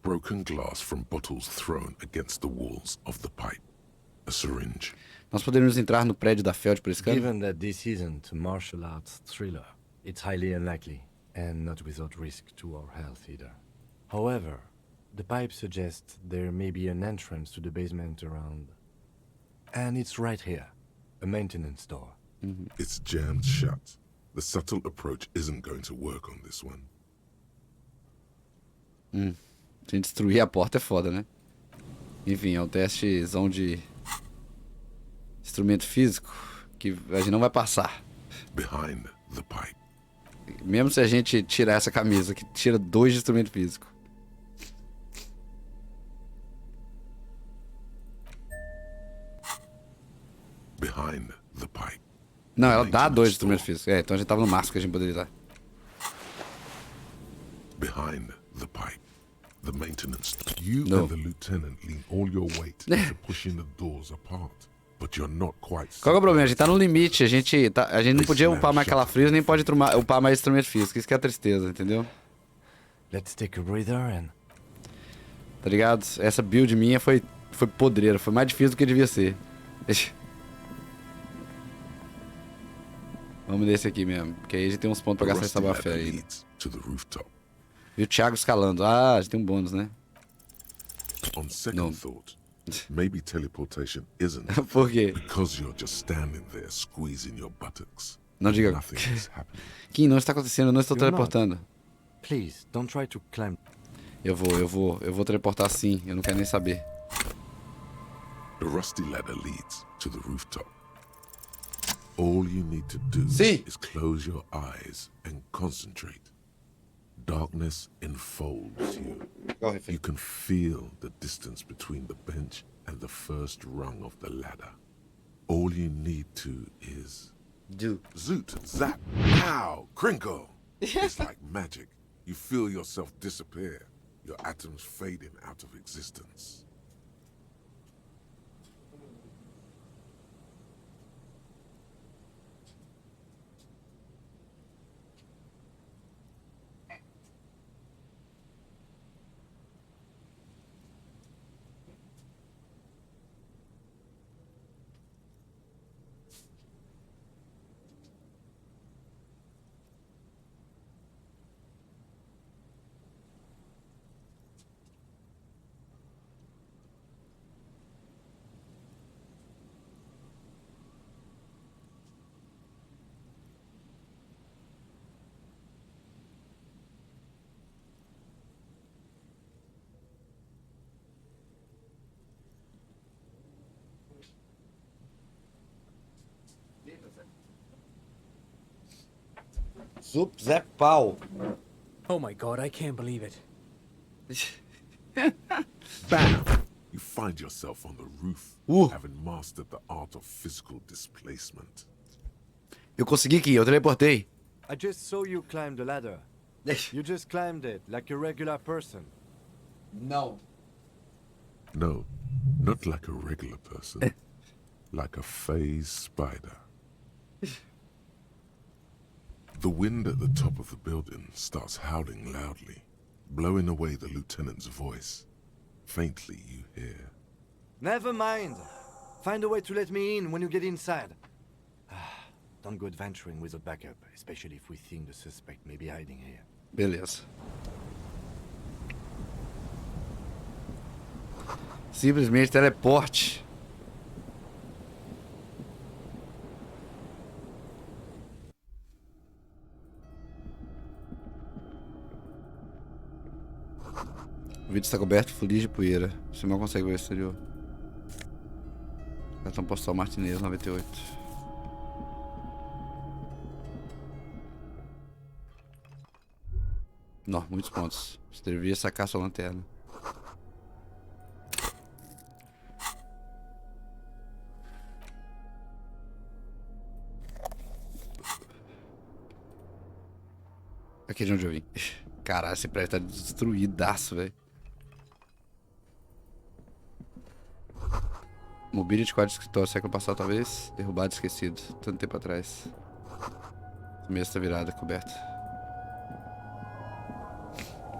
S2: Broken glass from bottles thrown against the walls of the pipe. A syringe.
S1: Nós poderíamos entrar no prédio da Feld por esse cano?
S4: Given that this isn't a martial arts thriller, it's highly unlikely, and not without risk to our health either. However, The pipe suggests there may be an entrance to the basement around. And it's right here. A maintenance door.
S2: It's jammed shut. The subtle approach isn't going to work on this one.
S1: Se a gente destruir a porta é foda, né? Enfim, é um testezão de instrumento físico que a gente não vai passar.
S2: Behind the pipe.
S1: Mesmo se a gente tirar essa camisa, que tira 2 de instrumento físico.
S2: Behind the pipe.
S1: Não, ela dá 2 de instrumento físico. Então a gente tava no máximo que a gente poderia dar.
S2: Behind the pipe. The maintenance. You and the lieutenant lean all your weight into pushing the doors apart. But you're not quite.
S1: Qual é o problema? A gente tá no limite. A gente não podia upar mais aquela freeze, nem pode upar mais instrumento físico. Isso que é a tristeza, entendeu?
S4: Let's take a breather and...
S1: Tá ligado? Essa build minha foi podreira. Foi mais difícil do que devia ser. Vamos desse aqui mesmo. Porque aí a gente tem uns pontos pra gastar essa bafé aí. E o Thiago escalando. Ah, a gente tem um bônus, né?
S2: On second thought, maybe teleportation isn't.
S1: Por quê?
S2: Because you're just standing there squeezing your buttocks.
S1: Não diga. Quem não está acontecendo? Eu não estou teleportando.
S4: Please, don't try to climb.
S1: Eu vou teleportar sim. Eu não quero nem saber.
S2: The rusty ladder leads to the rooftop. All you need to do is close your eyes and concentrate. Darkness enfolds you. You can feel the distance between the bench and the first rung of the ladder. All you need to is... Zoot, zap, pow, crinkle. It's like magic. You feel yourself disappear. Your atoms fading out of existence.
S1: Zup, zap, pau.
S11: Oh my god, I can't believe it.
S2: Bam! You find yourself on the roof, having mastered the art of physical displacement.
S1: Eu consegui aqui, eu teleportei.
S4: I just saw you climb the ladder. You just climbed it like a regular person.
S1: No.
S2: No, not like a regular person. Like a phase spider. The wind at the top of the building starts howling loudly, blowing away the lieutenant's voice. Faintly you hear.
S4: Never mind. Find a way to let me in when you get inside. Don't go adventuring without backup, especially if we think the suspect may be hiding here.
S1: Beleza. Simplesmente teleporte. O vídeo está coberto de fuligem de poeira. Você mal consegue ver o exterior. Cartão postal Martinez 98. Não, muitos pontos. Você deveria sacar sua lanterna. Aqui de onde eu vim. Caralho, esse prédio tá destruídaço, velho. Mobília de quadro de escritório, século passado talvez. Derrubado e esquecido. Tanto tempo atrás. A mesa tá virada, coberta.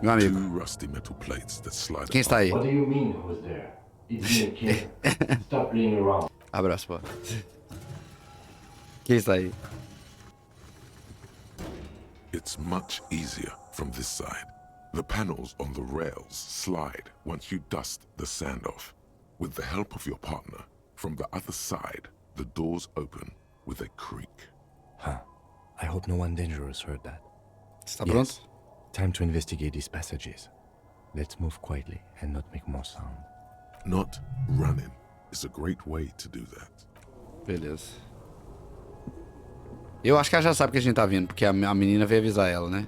S1: Meu amigo. Quem está aí? Abraço, pô. Quem está aí?
S2: It's much easier from this side. The panels on the rails slide once you dust the sand off. With the help of your partner, from the other side, the doors open with a creak.
S4: Huh. I hope no one dangerous heard that.
S1: Está pronto?
S4: Time to investigate these passages. Let's move quietly and not make more sound.
S2: Not running is a great way to do that.
S1: Beleza. Eu acho que ela já sabe que a gente tá vindo, porque a menina veio avisar ela, né?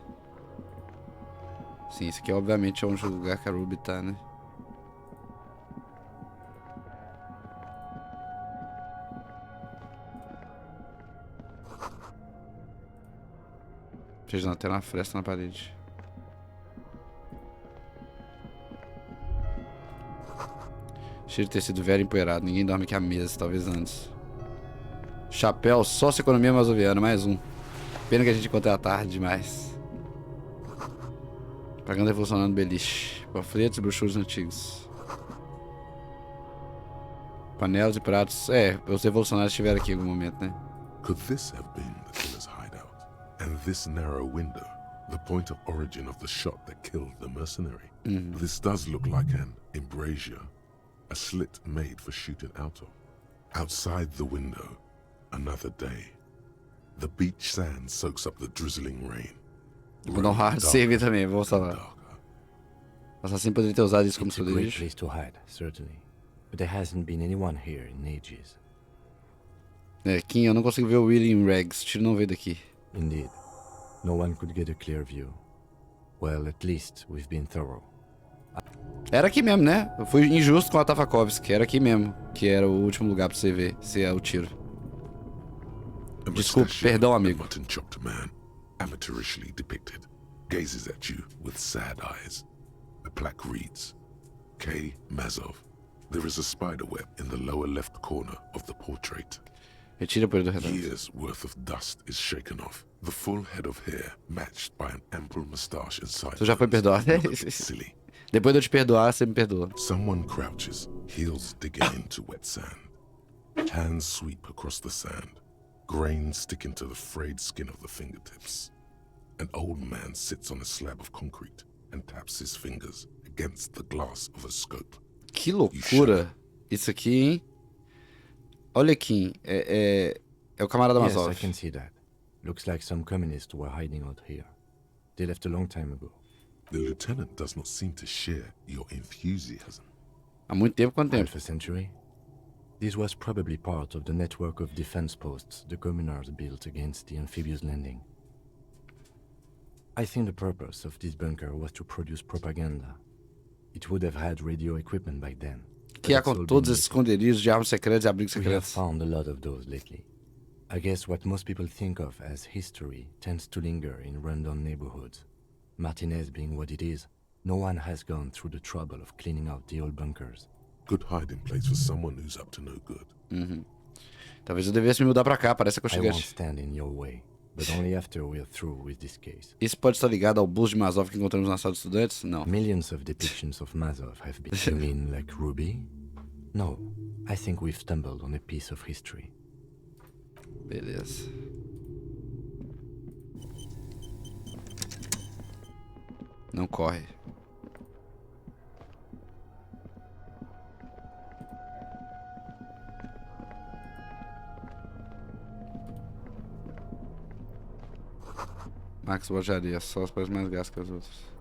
S1: Sim, isso aqui obviamente é um lugar que a Ruby tá, né? Vocês não, tem uma fresta na parede. Cheiro de tecido velho e empoeirado. Ninguém dorme aqui à mesa, talvez antes. Chapéu, sócio-economia masoviana, mais um. Pena que a gente encontra à tarde demais. Pagando revolucionando beliche. Panfletos e brochuras antigos. Panelas e pratos. É, os revolucionários estiveram aqui em algum momento, né?
S2: Could this have been the killer's hideout? And this narrow window, the point of origin of the shot that killed the mercenary? This does look like an embrasure, a slit made for shooting out of. Outside the window, another day. The beach sand soaks up the drizzling rain.
S1: Vou dar um hard save também, vou salvar. O assassino poderia ter usado isso como
S4: It's a great
S1: esconderijo.
S4: place to hide, certainly. But there hasn't been anyone here in ages.
S1: É, Kim, eu não consigo ver o William Rags. O tiro não veio daqui.
S4: Indeed. No one could get a clear view. Well, at least we've been thorough.
S1: Era aqui mesmo, né? Eu fui injusto com a Tafakovsky. Era aqui mesmo, que era o último lugar pra você ver se é o tiro. Desculpe, perdão, amigo.
S2: Mutton-chopped man, amateurishly depicted, gazes at you with sad eyes. The plaque reads, K. Mazov. There is a spider web in the lower left corner of the portrait.
S1: Retira por do retrato.
S2: Years worth of dust is shaken off. The full head of hair matched by an ample mustache and sideburns.
S1: Você já foi perdoado.
S2: Silly.
S1: Depois de eu te perdoar, você me perdoa.
S2: Someone crouches, heels digging into wet sand. Hands sweep across the sand. Grains sticking to the frayed skin of the fingertips. An old man sits on a slab of concrete and taps his fingers against the glass of a scope.
S1: Que loucura. Isso aqui, hein? Olha aqui. É o camarada
S4: Yes,
S1: Mazov.
S4: I can see that. Looks like some communists were hiding out here. They left a long time ago.
S2: The lieutenant does not seem to share your enthusiasm.
S1: Há muito tempo, quanto tempo?
S4: Half a century? This was probably part of the network of defense posts the communards built against the amphibious landing. I think the purpose of this bunker was to produce propaganda. It would have had radio equipment back then.
S1: Que há com todos esses esconderijos de armas secretas e abrigos
S4: We have
S1: secretos.
S4: found a lot of those lately. I guess what most people think of as history tends to linger in rundown neighborhoods. Martinez being what it is, no one has gone through the trouble of cleaning out the old bunkers.
S2: Good hiding place for someone who's up to no good.
S1: Talvez eu devesse me mudar pra cá, parece
S4: I won't
S1: aconchegante.
S4: stand in your way, but only after we're through with this case.
S1: Isso pode estar ligado ao busto de Mazov que encontramos na sala de estudantes? Não.
S4: Millions of depictions of Mazov have been. You mean like Ruby? No, I think we've stumbled on a piece of history.
S1: Beleza. Não corre. Max Lojaria, só as coisas mais gastas que as outras.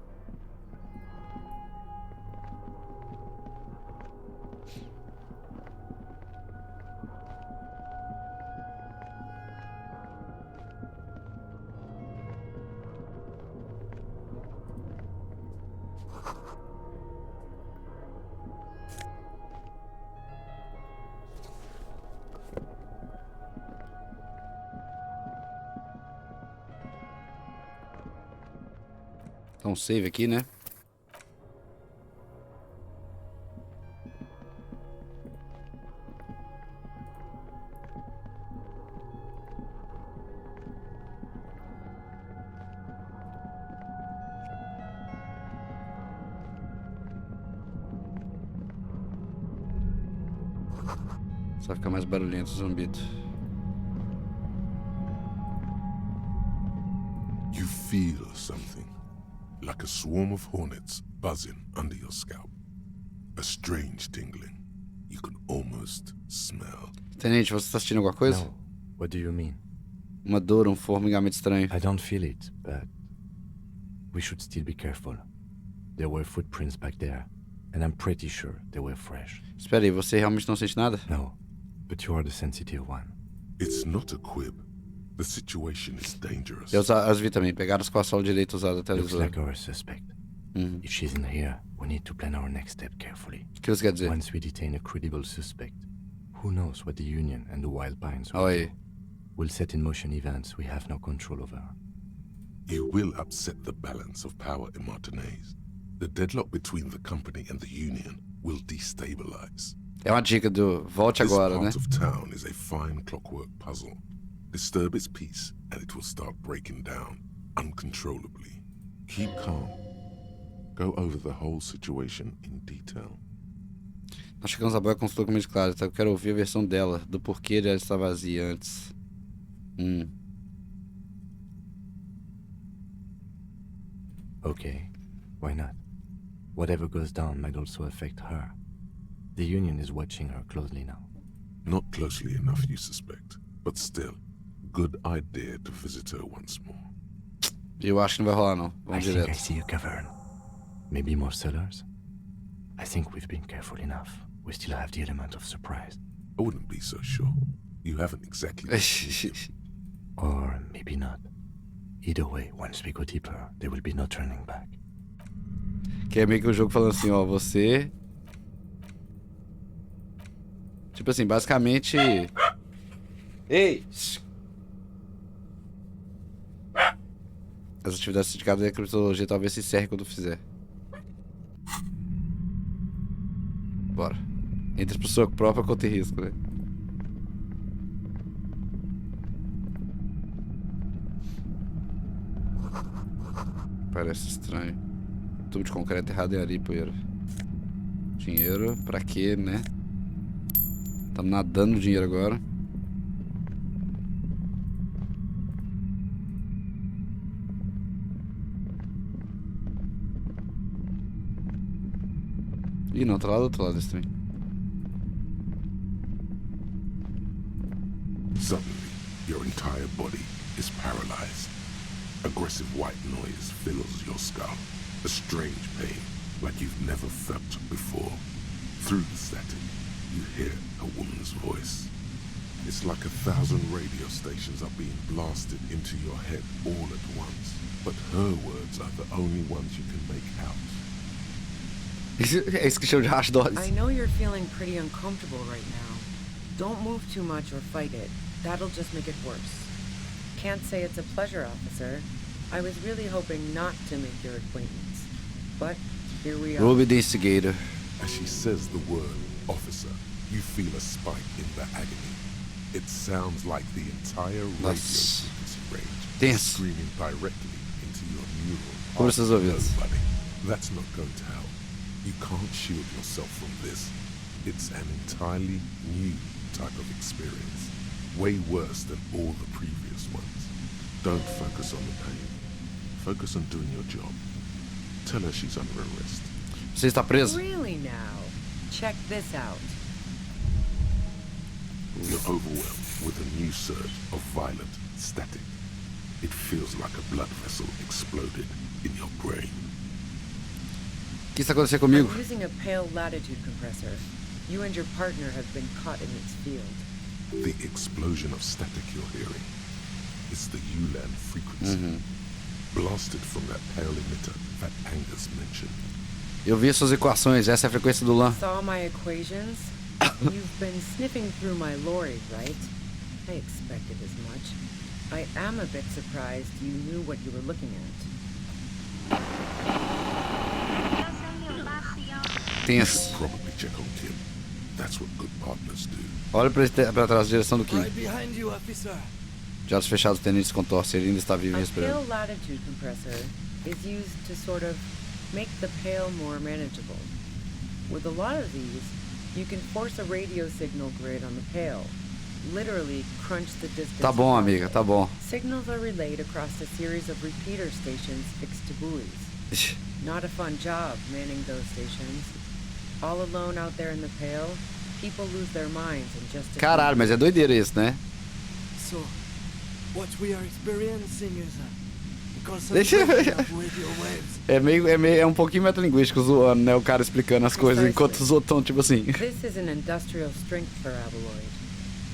S1: Então, save aqui, né? Só fica mais barulhento o zumbido.
S2: You feel something. like a swarm of hornets buzzing under your scalp. A strange tingling you can almost smell.
S1: Tenente, você está sentindo alguma coisa?
S4: No. What do you mean?
S1: Uma dor, um formigamento estranho.
S4: I don't feel it, but we should still be careful. There were footprints back there, and I'm pretty sure they were fresh.
S1: Espera aí, você realmente não sente nada?
S4: No, but you are the sensitive one.
S2: It's not a quib. The situation is dangerous.
S1: Eu as vi também. Pegaram com a sola direita usada até
S4: Looks like our suspect. If she's in here, we need to plan our next step carefully.
S1: O que você quer dizer?
S4: Once we detain a credible suspect, who knows what the Union and the Wild Pines will do? We'll set in motion events we have no control over.
S2: You will upset the balance of power in Martinez. The deadlock between the company and the Union will destabilize.
S1: É uma dica do volte agora, né?
S2: This part of town is a fine clockwork puzzle. Disturb its peace and it will start breaking down uncontrollably. Keep calm. Go over the whole situation in detail.
S1: Nós chegamos a boia com os documentos claros, tá? Eu quero ouvir a versão dela, do porquê ela estar vazia antes.
S4: Okay, why not? Whatever goes down might also affect her. The Union is watching her closely now.
S2: Not closely enough, you suspect. But still, good idea to visit her once more.
S1: Eu acho que não vai rolar, não. Vamos direto.
S4: I see a cavern. Maybe more cellars? I think we've been careful enough. We still have the element of surprise.
S2: I wouldn't be so sure. You haven't exactly...
S4: Or maybe not. Either way, once we go deeper, there will be no turning back.
S1: Que é meio que o jogo falando assim, ó, você... Tipo assim, basicamente... Ei! As atividades dedicadas à criptologia talvez se encerrem quando fizer. Bora. Entre por sua própria conta e risco, né? Parece estranho. Tubo de concreto errado em areia e poeira. Dinheiro, pra quê, né? Estamos nadando no dinheiro agora. Ih, não, tá lá do outro lado desse trem.
S2: Suddenly, your entire body is paralyzed. Aggressive white noise fills your skull. A strange pain, like you've never felt before. Through the static, you hear a woman's voice. It's like 1,000 radio stations are being blasted into your head all at once. But her words are the only ones you can make out.
S1: É isso que chama de hashdog.
S13: I know you're feeling pretty uncomfortable right now. Don't move too much or fight it. That'll just make it worse. Can't say it's a pleasure, officer. I was really hoping not to make your acquaintance. But here we are.
S1: Ruby the instigator.
S2: As she says the word officer, you feel a spike in the agony. It sounds like the entire radio frequency range is screaming directly into your neural. Nobody. That's not going to help. You can't shield yourself from this. It's an entirely new type of experience. Way worse than all the previous ones. Don't focus on the pain. Focus on doing your job. Tell her she's under arrest.
S1: Você está preso?
S13: Really now? Check this out.
S2: You're overwhelmed with a new surge of violent static. It feels like a blood vessel exploded in your brain.
S1: O que está acontecendo comigo?
S13: I'm using a pale latitude compressor. You and your partner have been caught in its field.
S2: The explosion of static you're hearing is the ULAN frequency, blasted from that pale emitter that Angus mentioned.
S1: Eu vi suas equações, essa é a frequência do LAN.
S13: Saw my equations? You've been sniffing through my lorry, right? I expected as much. I am a bit surprised you knew what you were looking at.
S1: Tenso.
S2: Probably check on Kim. That's what good partners do.
S1: Olha para trás, direção do Kim.
S13: Right behind you, officer.
S1: De olhos fechados, o tenente se contorce. Ele ainda está vivo e
S13: A
S1: respirando.
S13: pale latitude compressor is used to sort of make the pale more manageable. With a lot of these, you can force a radio signal grid on the pale. Literally crunch the distance.
S1: Tá bom, amiga, tá bom.
S13: Signals are relayed across a series of repeater stations fixed to buoys. Not a fun job manning those stations. All alone out there in the pale, people lose their minds in just a
S1: Caralho, mas é doideira isso, né?
S10: So, what we are experiencing is a
S1: Deixa eu
S10: concentration
S1: ver.
S10: of radio waves.
S1: É um pouquinho metalinguístico zoando, né? O cara explicando as coisas enquanto os outros estão tipo assim.
S13: This is an industrial strength paraboloid.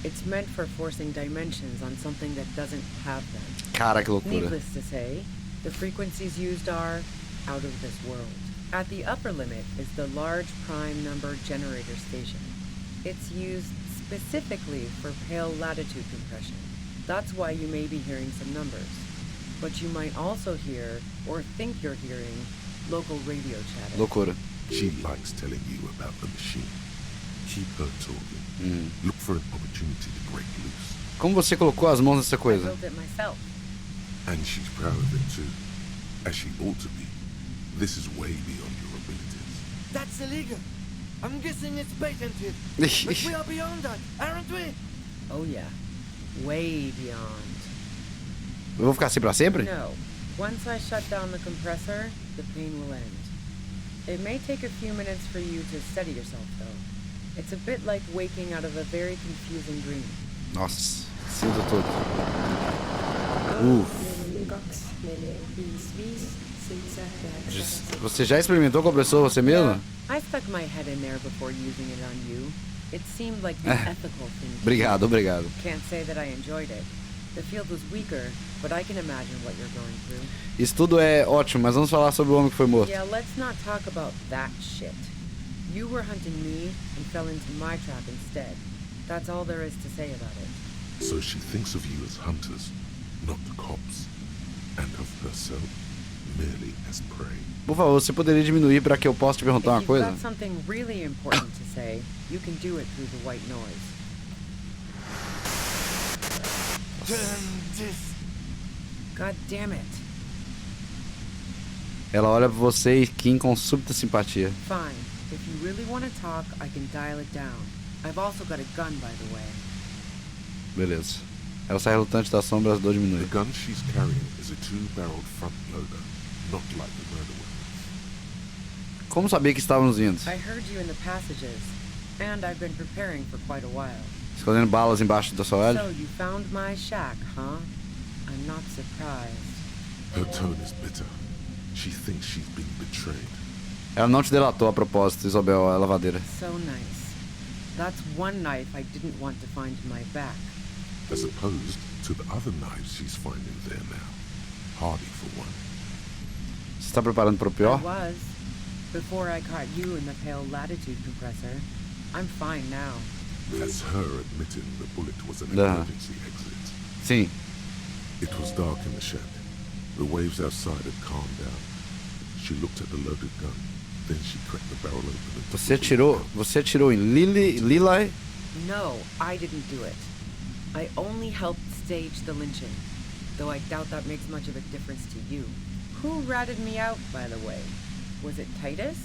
S13: It's meant for forcing dimensions on something that doesn't have them.
S1: Cara, que loucura.
S13: Needless to say, the frequencies used are out of this world. At the upper limit is the large prime number generator station. It's used specifically for pale latitude compression. That's why you may be hearing some numbers. But you might also hear, or think you're hearing, local radio chatter.
S1: Loucura.
S2: She likes telling you about the machine. Keep her talking. Look for an opportunity to break loose.
S1: Como você colocou as mãos nessa
S13: I
S1: coisa?
S13: built it myself.
S2: And she's proud of it too. As she ought to be. This is way beyond your abilities.
S10: That's illegal. I'm guessing it's patented. But we are beyond that, aren't we?
S13: Oh yeah, way beyond.
S1: Eu vou ficar assim pra sempre?
S13: No. Once I shut down the compressor, the pain will end. It may take a few minutes for you to steady yourself, though. It's a bit like waking out of a very confusing dream.
S1: Nossa, sinto tudo. Você já experimentou com a pessoa você mesmo?
S13: I stuck my head in there before using it on you. It seemed like the ethical thing to do.
S1: Obrigado.
S13: Can't say that I enjoyed it. The field was weaker, but I can imagine what you're going through.
S1: Isso tudo é ótimo, mas vamos falar sobre o homem que foi morto.
S13: Yeah, let's not talk about that shit. You were hunting me and fell into my trap instead. That's all there is to say about it.
S2: So she thinks of you as hunters, not the cops, and of herself merely as prey.
S1: Por favor, você poderia diminuir para que eu possa te perguntar uma
S13: If you've
S1: coisa?
S13: got something really important to say, you can do it through the white noise.
S10: Turn this.
S13: God damn it.
S1: Ela olha pra você e Kim com súbita simpatia.
S13: Fine. If you really want to talk, I can dial it down. I've also got a gun, by the way.
S1: Beleza. Ela sai relutante das sombras, a dor diminui.
S2: The gun she's carrying is a two-barreled front loader, not like the murder weapon.
S1: Como sabia que estávamos vindo?
S13: I heard you in the passages, and I've been preparing for quite a while.
S1: Escondendo balas embaixo da sua
S13: So
S1: olho?
S13: you found my shack, huh? I'm not surprised.
S2: Her tone is bitter. She thinks she's been betrayed.
S1: Ela não te delatou a propósito, Isabel, a lavadeira.
S13: So nice. That's one knife I didn't want to find in my back.
S2: As opposed to the other knives she's finding there now. Hardy for one.
S1: Você está preparando para o pior?
S13: I was. Before I caught you in the pale latitude compressor. I'm fine now.
S2: That's her admitting the bullet was an
S1: Uh-huh.
S2: emergency exit.
S1: Sim.
S2: It was dark in the shack. The waves outside had calmed down. She looked at the loaded gun. Then she cracked the barrel open and took
S1: Você atirou em Lili?
S13: No, I didn't do it. I only helped stage the lynching. Though I doubt that makes much of a difference to you. Who ratted me out, by the way? Was it Titus?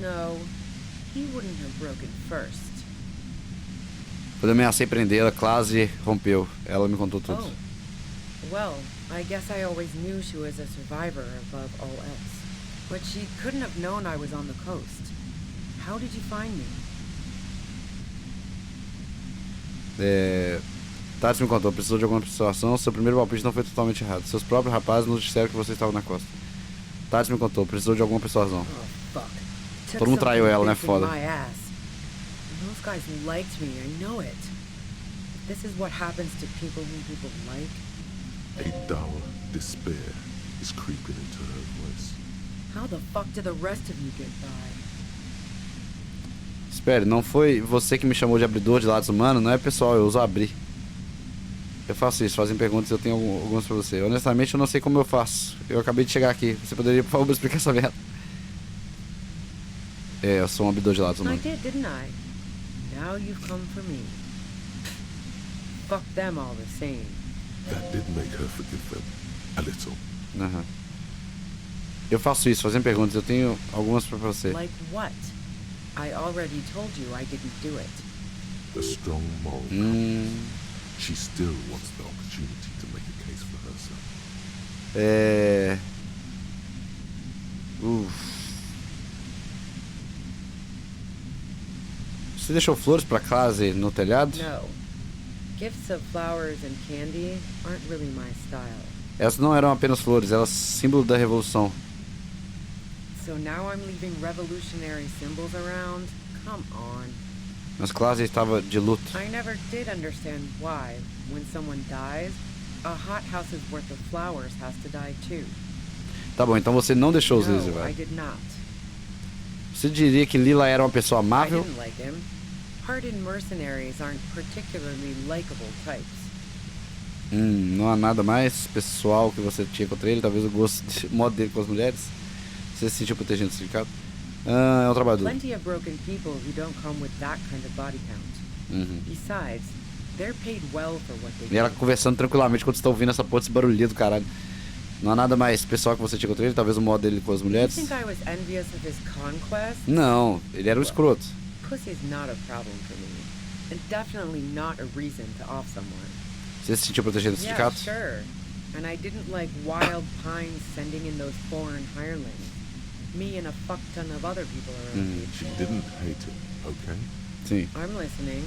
S13: No, he wouldn't have broken first.
S1: Quando eu ameacei prendê-la, Clase rompeu. Ela me contou tudo.
S13: Oh. Well, I guess I always knew she was a survivor above all else. But she couldn't have known I was on the coast. How did you find me?
S1: Tati me contou, precisou de alguma persuasão, seu primeiro palpite não foi totalmente errado. Seus próprios rapazes nos disseram que você estava na costa. Tati me contou, precisou de alguma persuasão.
S13: Oh, fuck.
S1: Todo mundo traiu ela, né?
S13: Took
S1: Foda.
S13: something big in my ass. Those guys liked me, I know it. This is what happens to people whom people like.
S2: A dull despair is creeping into her voice.
S13: How the fuck do the rest of you get by?
S1: Espere, não foi você que me chamou de abridor de lados humanos? Não é, pessoal, eu uso abrir. Eu faço isso, fazem perguntas e eu tenho algumas pra você. Honestamente, eu não sei como eu faço. Eu acabei de chegar aqui. Você poderia, por favor, explicar essa merda? Eu sou um abridor de lados
S13: I
S1: humanos.
S13: did, didn't I? Now you've come for me. Fuck them all the same.
S2: That did make her forgive them. A little.
S1: Aham. Eu faço isso, fazendo perguntas. Eu tenho algumas pra você.
S13: Like what? I already told you I didn't do it.
S2: A strong moral compass. She still wants the opportunity to make a case for herself.
S1: Você deixou flores pra classe no telhado?
S13: No. Gifts of flowers and candy aren't really my style.
S1: Essas não eram apenas flores, elas símbolo da revolução.
S13: So now I'm leaving revolutionary symbols around? Come on.
S1: Mas classe estava de luto.
S13: I never did understand why, when someone dies, a hothouse's worth of flowers has to die too.
S1: Tá bom, então você não deixou os Lizzie,
S13: No, I
S1: velho.
S13: did not.
S1: Você diria que Lila era uma pessoa
S13: I
S1: amável?
S13: didn't like him. Hardened mercenaries aren't particularly likable types.
S1: Não há nada mais pessoal que você tinha contra ele, talvez o modo dele com as mulheres. Você se sentiu protegendo o sindicato? É um trabalhador.
S13: Plenty of broken people who don't come with that kind of body count. Besides, they're paid well for what they
S1: E ela
S13: do.
S1: conversando tranquilamente quando você tá ouvindo essa porra desse barulhinho do caralho. Não há nada mais pessoal que você tinha contra ele, talvez o modo dele com as
S13: You
S1: mulheres.
S13: think I was envious of his conquest?
S1: Não, ele era um escroto.
S13: Pussy's not a problem for me, and definitely not a reason to off someone.
S1: Você se sentiu protegido do
S13: Yeah,
S1: sindicato?
S13: sure. And I didn't like wild pines sending in those foreign hirelings. Me and a fuck ton of other people around me.
S2: She didn't hate him, okay?
S1: Sim.
S13: I'm listening.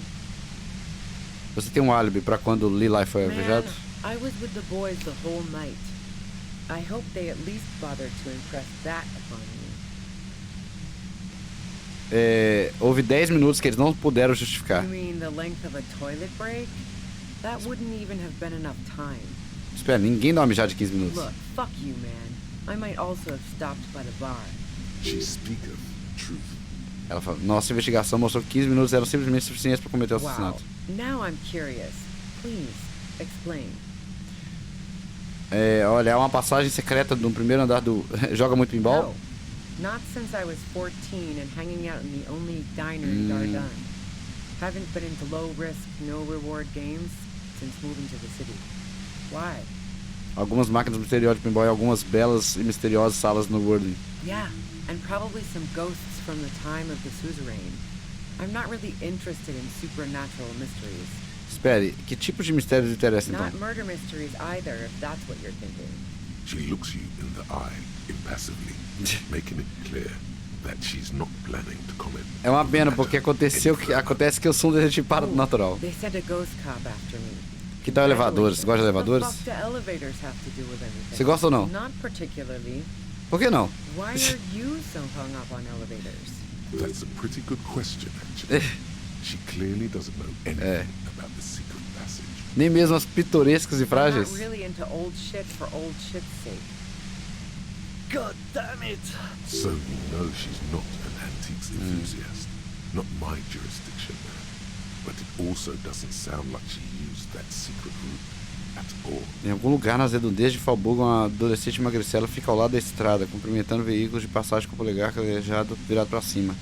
S1: Você tem um álibi pra quando Lila foi
S13: Man,
S1: alvejado?
S13: I was with the boys the whole night. I hope they at least bothered to impress that upon me.
S1: Houve 10 minutos que eles não puderam justificar.
S13: You mean the length of a toilet break? That wouldn't even have been enough time.
S1: Espera, ninguém dá uma mijada de 15 minutos.
S13: Look, fuck you, man. I might also have stopped by the bar.
S2: She speaketh truth.
S1: Ela fala, nossa investigação mostrou que 15 minutos eram simplesmente suficientes para cometer o
S13: Wow.
S1: assassinato.
S13: Now I'm curious. Please, explain.
S1: Olha, é uma passagem secreta no primeiro andar do... Joga muito pinball?
S13: No. Not since I was 14 and hanging out in the only diner in Dardenne. Haven't been into low-risk, no-reward games since moving to the city. Why?
S1: Algumas máquinas misteriosas de pinball e algumas belas e misteriosas salas no Worlding.
S13: Yeah, and probably some ghosts from the time of the suzerain. I'm not really interested in supernatural mysteries.
S1: Espere, que tipo de mistério lhe interessa então?
S13: Not murder mysteries either, if that's what you're thinking.
S2: She looks you in the eye impassively, making it clear that she's not planning to comment.
S1: É uma pena porque acontece que eu sou um detetive natural.
S13: They sent a ghost cop after me.
S1: Que tal elevadores? Você gosta de elevadores?
S13: What the fuck do elevators have to do with anything?
S1: Você gosta ou não?
S13: Not particularly.
S1: Por que não?
S13: Why are you so hung up on elevators?
S2: That's a pretty good question, actually. She clearly doesn't know anything about the secret passage.
S1: Nem mesmo as pitorescas e
S13: I'm
S1: frágeis?
S13: not really into old shit for old shit's sake.
S10: God damn it!
S2: So we know she's not an antiques enthusiast. Not my jurisdiction. But it also doesn't sound like she used that secret route at all.
S1: Em algum lugar nas redondezas de Falburgo, uma adolescente magricela fica ao lado da estrada, cumprimentando veículos de passagem com o polegar calejado virado para cima.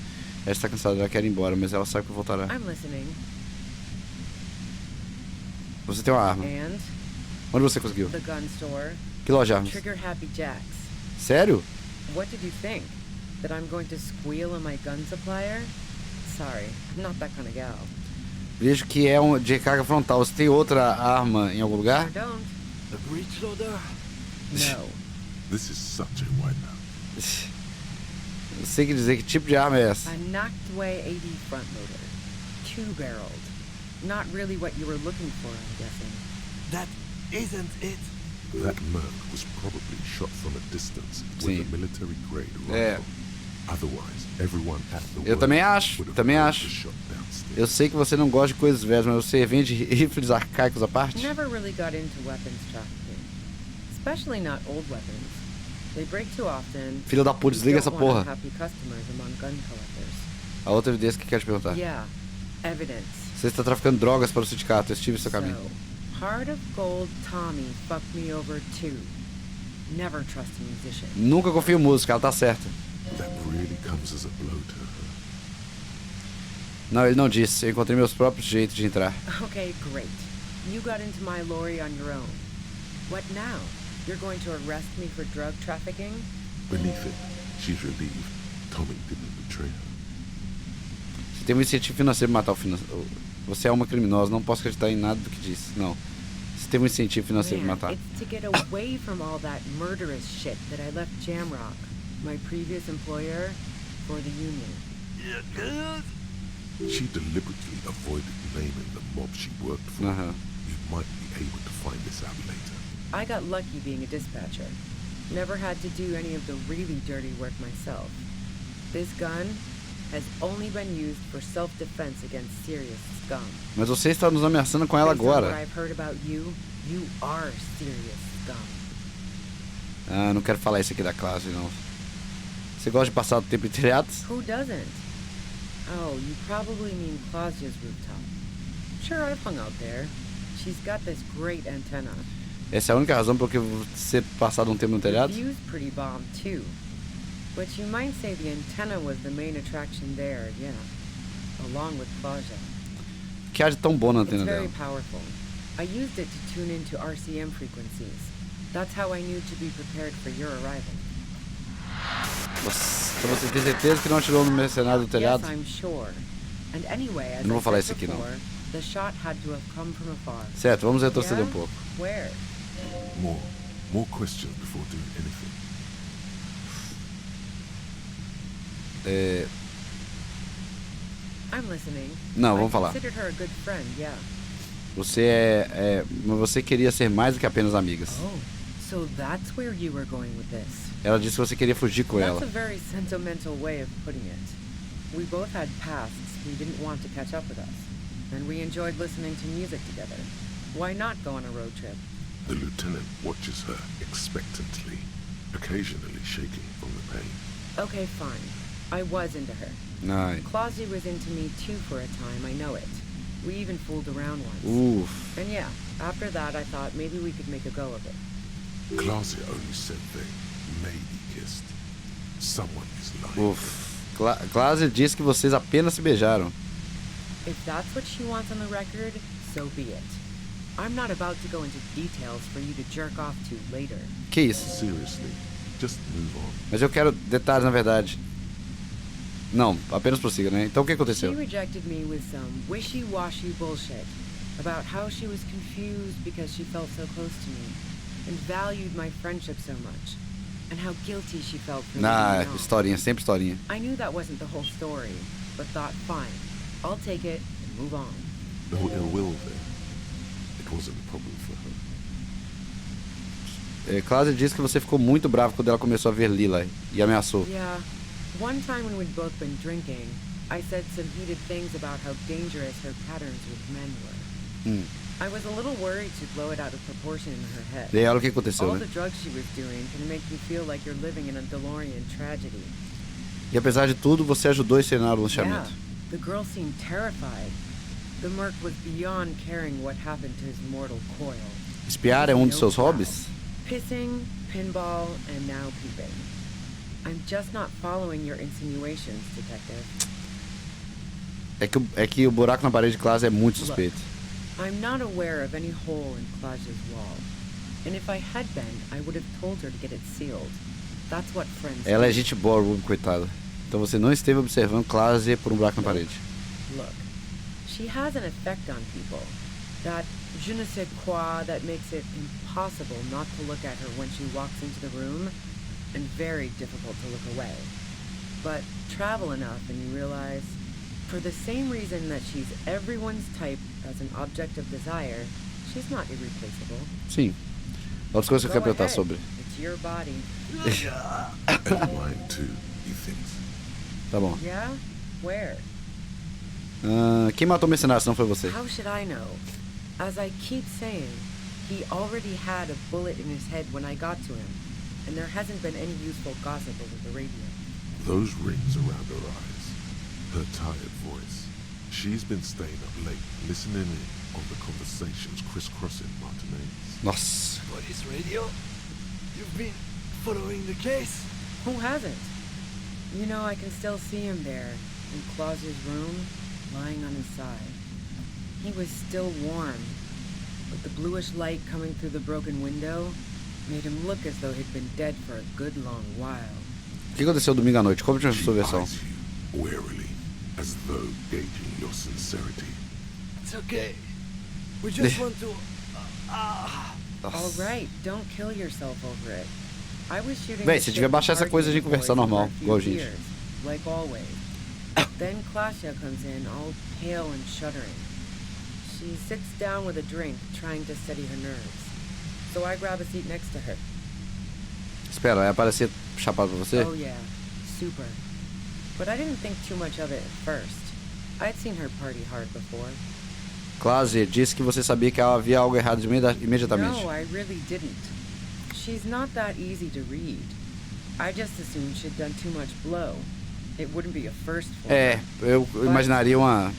S1: Ela está cansada, ela quer ir embora, mas ela sabe que voltará.
S13: I'm listening.
S1: Você tem uma arma.
S13: And
S1: Onde você conseguiu?
S13: the gun store.
S1: Que loja de armas?
S13: Trigger Happy Jacks.
S1: Sério?
S13: What did you think? That I'm going to squeal on my gun supplier? Sorry, I'm not that kind of gal.
S1: Vejo que é de recarga frontal. Você tem outra arma em algum lugar?
S13: I don't.
S10: The breech loader?
S13: No.
S2: This is such a wipeout.
S1: Eu sei que dizer que tipo de arma é essa.
S13: A knocked-away 80 front loader. Two-barreled. Not really what you were looking for, I'm guessing.
S10: That isn't it.
S2: That Merc was probably shot from a distance with
S1: Sim.
S2: a military-grade
S1: É.
S2: rifle. Otherwise, everyone at the
S1: Eu
S2: work
S1: também acho,
S2: would have
S1: também
S2: heard
S1: acho.
S2: the shot downstairs.
S1: Eu sei que você não gosta de coisas velhas, mas você vende rifles arcaicos à parte?
S13: Never really got into weapons trafficking. Especially not old weapons. They break too often.
S1: Filha da puta, desliga essa
S13: You don't want
S1: porra.
S13: happy customers among gun collectors.
S1: A outra evidência que quero te perguntar.
S13: Yeah, evidence.
S1: Você está traficando drogas para o sindicato, eu estive em seu caminho.
S13: So, Heart of Gold Tommy fucked me over too. Never trust a musician.
S1: Nunca confio em música, ela tá certa.
S2: That really comes as a blow to her.
S1: Não, ele não disse. Eu encontrei meus próprios jeitos de entrar.
S13: Okay, great. You got into my lorry on your own. What now? You're going to arrest me for drug trafficking?
S2: Beneath it, she's relieved Tommy didn't betray her.
S1: Você tem um incentivo financeiro para matar o financeiro. Você é uma criminosa, não posso acreditar em nada do que disse. Não. Você tem um incentivo financeiro para
S13: Man,
S1: matar.
S13: it's to get away from all that murderous shit that I left Jamrock, my previous employer, for the union.
S2: She deliberately avoided naming the mob she worked for. You might be able to find this out later.
S13: I got lucky being a dispatcher. Never had to do any of the really dirty work myself. This gun has only been used for self-defense against serious scum.
S1: Mas você está nos ameaçando com ela
S13: Based on what
S1: agora.
S13: I've heard about you, you are serious scum.
S1: Ah, não quero falar isso aqui da classe, não. Você gosta de passar o tempo em telhados?
S13: Who doesn't? Oh, you probably mean Claudia's rooftop. Sure, I've hung out there. She's got this great antenna.
S1: Essa é a única razão por que você passado um tempo no telhado?
S13: The view's pretty bomb too. But you might say the antenna was the main attraction there, yeah. Along with Claudia.
S1: Que há de tão bom na
S13: It's
S1: antena
S13: very
S1: dela?
S13: powerful. I used it to tune into RCM frequencies. That's how I knew to be prepared for your arrival.
S1: Então você tem certeza que não atirou no mercenário do telhado?
S13: Yes, I'm sure. And anyway, as
S1: Eu não vou
S13: I
S1: falar
S13: said
S1: isso aqui, não.
S13: before, the shot had to have come from afar.
S1: Certo, vamos retroceder
S13: Yeah?
S1: um pouco.
S13: Where?
S2: More questions before doing anything.
S13: I'm listening.
S1: Não, vamos
S13: I
S1: falar.
S13: considered her a good friend, yeah.
S1: Você queria ser mais do que apenas amigas.
S13: Oh, so that's where you were going with this.
S1: Ela disse que você queria fugir com
S13: That's
S1: ela.
S13: a very sentimental way of putting it. We both had pasts who didn't want to catch up with us, and we enjoyed listening to music together. Why not go on a road trip?
S2: The lieutenant watches her expectantly, occasionally shaking from the pain.
S13: Okay, fine. I was into her.
S1: Ai.
S13: Claudia was into me too for a time, I know it. We even fooled around once.
S1: Oof.
S13: And yeah, after that I thought maybe we could make a go of it.
S2: Claudia only said they maybe kissed. Someone is lying.
S1: Uf. Glaser disse que vocês apenas se beijaram.
S13: If that's what she wants on the record, so be it. I'm not about to go into details for you to jerk off to later.
S1: Que isso?
S2: Seriously, just move on.
S1: Mas eu quero detalhes, na verdade. Não, apenas prossiga, né? Então o que aconteceu?
S13: She rejected me with some wishy-washy bullshit about how she was confused because she felt so close to me and valued my friendship so much and how guilty she felt for
S1: Ah,
S13: leaving me off.
S1: historinha, sempre historinha.
S13: I knew that wasn't the whole story, but thought, fine, I'll take it and move on.
S2: No ill will there. It wasn't a problem for her.
S1: Cláudia disse que você ficou muito bravo quando ela começou a ver Lila e ameaçou.
S13: Yeah. One time when we'd both been drinking, I said some heated things about how dangerous her patterns with men were. I was a little worried to blow it out of proportion in her head.
S1: E aí, olha o que aconteceu,
S13: All
S1: né?
S13: the drugs she was doing can make you feel like you're living in a DeLorean tragedy.
S1: E apesar de tudo, você ajudou a estrenar o
S13: Yeah,
S1: lançamento.
S13: the girl seemed terrified. The merc was beyond caring what happened to his mortal coil.
S1: Espiar é um dos seus hobbies?
S13: Pissing, pinball, and now peeping. I'm just not following your insinuations, detective.
S1: É que o buraco na parede de Cláudia é muito suspeito.
S13: I'm not aware of any hole in Claudia's wall. And if I had been, I would have told her to get it sealed. That's what friends do.
S1: Ela é gente boa, Ruby, coitada. Então você não esteve observando Cláudia por um buraco na parede.
S13: Look, she has an effect on people. That je ne sais quoi that makes it impossible not to look at her when she walks into the room, and very difficult to look away. But travel enough and you realize, for the same reason that she's everyone's type as an object of desire, she's not irreplaceable.
S1: Sim. Outras coisas que eu quero
S13: Go
S1: perguntar
S13: ahead.
S1: sobre.
S13: It's your body.
S2: And mine too, he thinks.
S1: Tá bom.
S13: Yeah? Where?
S1: Quem matou o mercenário se não foi você?
S13: How should I know? As I keep saying, he already had a bullet in his head when I got to him, and there hasn't been any useful gossip over the radio.
S2: Those rings around her eyes, her tired voice. She's been staying up late, listening in on the conversations crisscrossing Martinez.
S1: Nossa.
S10: Police radio? You've been following the case?
S13: Who hasn't? You know, I can still see him there, in Claus's room, lying on his side. He was still warm, but the bluish light coming through the broken window made him look as though he'd been dead for a good long while.
S1: O que aconteceu domingo à noite? Como tinha a sua versão?
S2: Eyes you warily, as though gauging your sincerity.
S10: It's okay. We just want to...
S13: All right, don't kill yourself over it. I was shooting
S1: Véi,
S13: the
S1: você devia
S13: shit
S1: baixar essa
S13: with
S1: coisa de
S13: Marty
S1: conversar
S13: boys
S1: normal,
S13: for a few
S1: igual a gente.
S13: years, like always. Then Klasha comes in, all pale and shuddering. She sits down with a drink, trying to steady her nerves. So I grab a seat next to her.
S1: Espera, ela parecia chapada pra você?
S13: Oh yeah, super. But I didn't think too much of it at first. I'd seen her party hard before.
S1: Klase disse que você sabia que havia algo errado imediatamente.
S13: No, I really didn't. She's not that easy to read. I just assumed she'd done too much blow. It wouldn't be a first for her.
S1: Eu imaginaria uma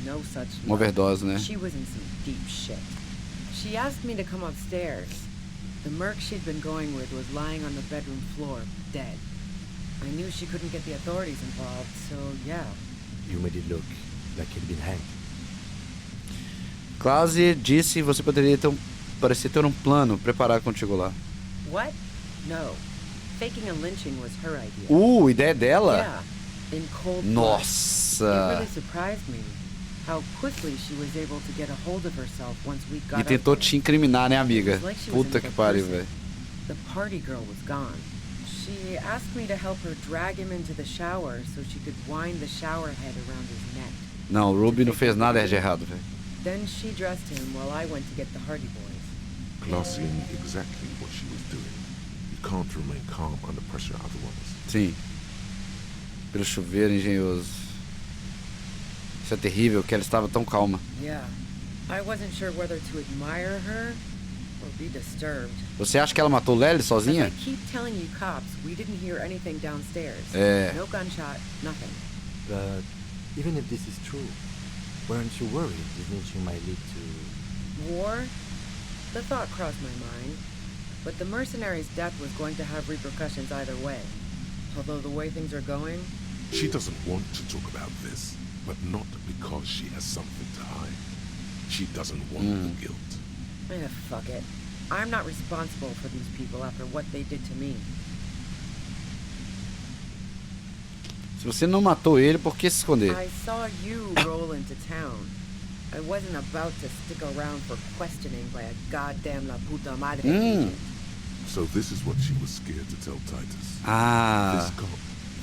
S1: overdose, né?
S13: She was in some deep shit. She asked me to come upstairs. The merc she'd been going with was lying on the bedroom floor, dead. I knew she couldn't get the authorities involved, so yeah.
S4: You made it look like he'd been hanged.
S1: Klase disse que você poderia parecer ter um plano preparado contigo lá.
S13: What? No. Faking a lynching was her idea.
S1: Ideia dela?
S13: Yeah. In cold
S1: Nossa.
S13: blood. It really surprised me how quickly she was able to get a hold of herself once we got
S1: E tentou te incriminar, né, amiga? Puta que pariu, velho.
S13: The party girl was gone. She asked me to help her drag him into the shower so she could wind the shower head around his neck.
S1: Não, o Ruby não fez nada de errado, velho.
S13: Then she dressed him while I went to get the Hardy Boys.
S2: Classy knew exactly what she was doing. You can't remain calm under pressure otherwise.
S1: Sim. Pelo chuveiro engenhoso. Isso é terrível, que ela estava tão calma.
S13: Yeah. I wasn't sure whether to admire her or be disturbed.
S1: Você acha que ela matou Lely sozinha?
S13: I keep telling you cops, we didn't hear anything downstairs. No gunshot, nothing.
S4: But even if this is true, weren't you worried this lynching might lead to...
S13: War? The thought crossed my mind. But the mercenary's death was going to have repercussions either way. Although the way things are going...
S2: She doesn't want to talk about this, but not because she has something to hide. She doesn't want the guilt.
S13: Fuck it. I'm not responsible for these people after what they did to me.
S1: Se você não matou ele, por que se esconder?
S13: I saw you roll into town. I wasn't about to stick around for questioning by a goddamn la puta madre agent.
S2: So this is what she was scared to tell Titus.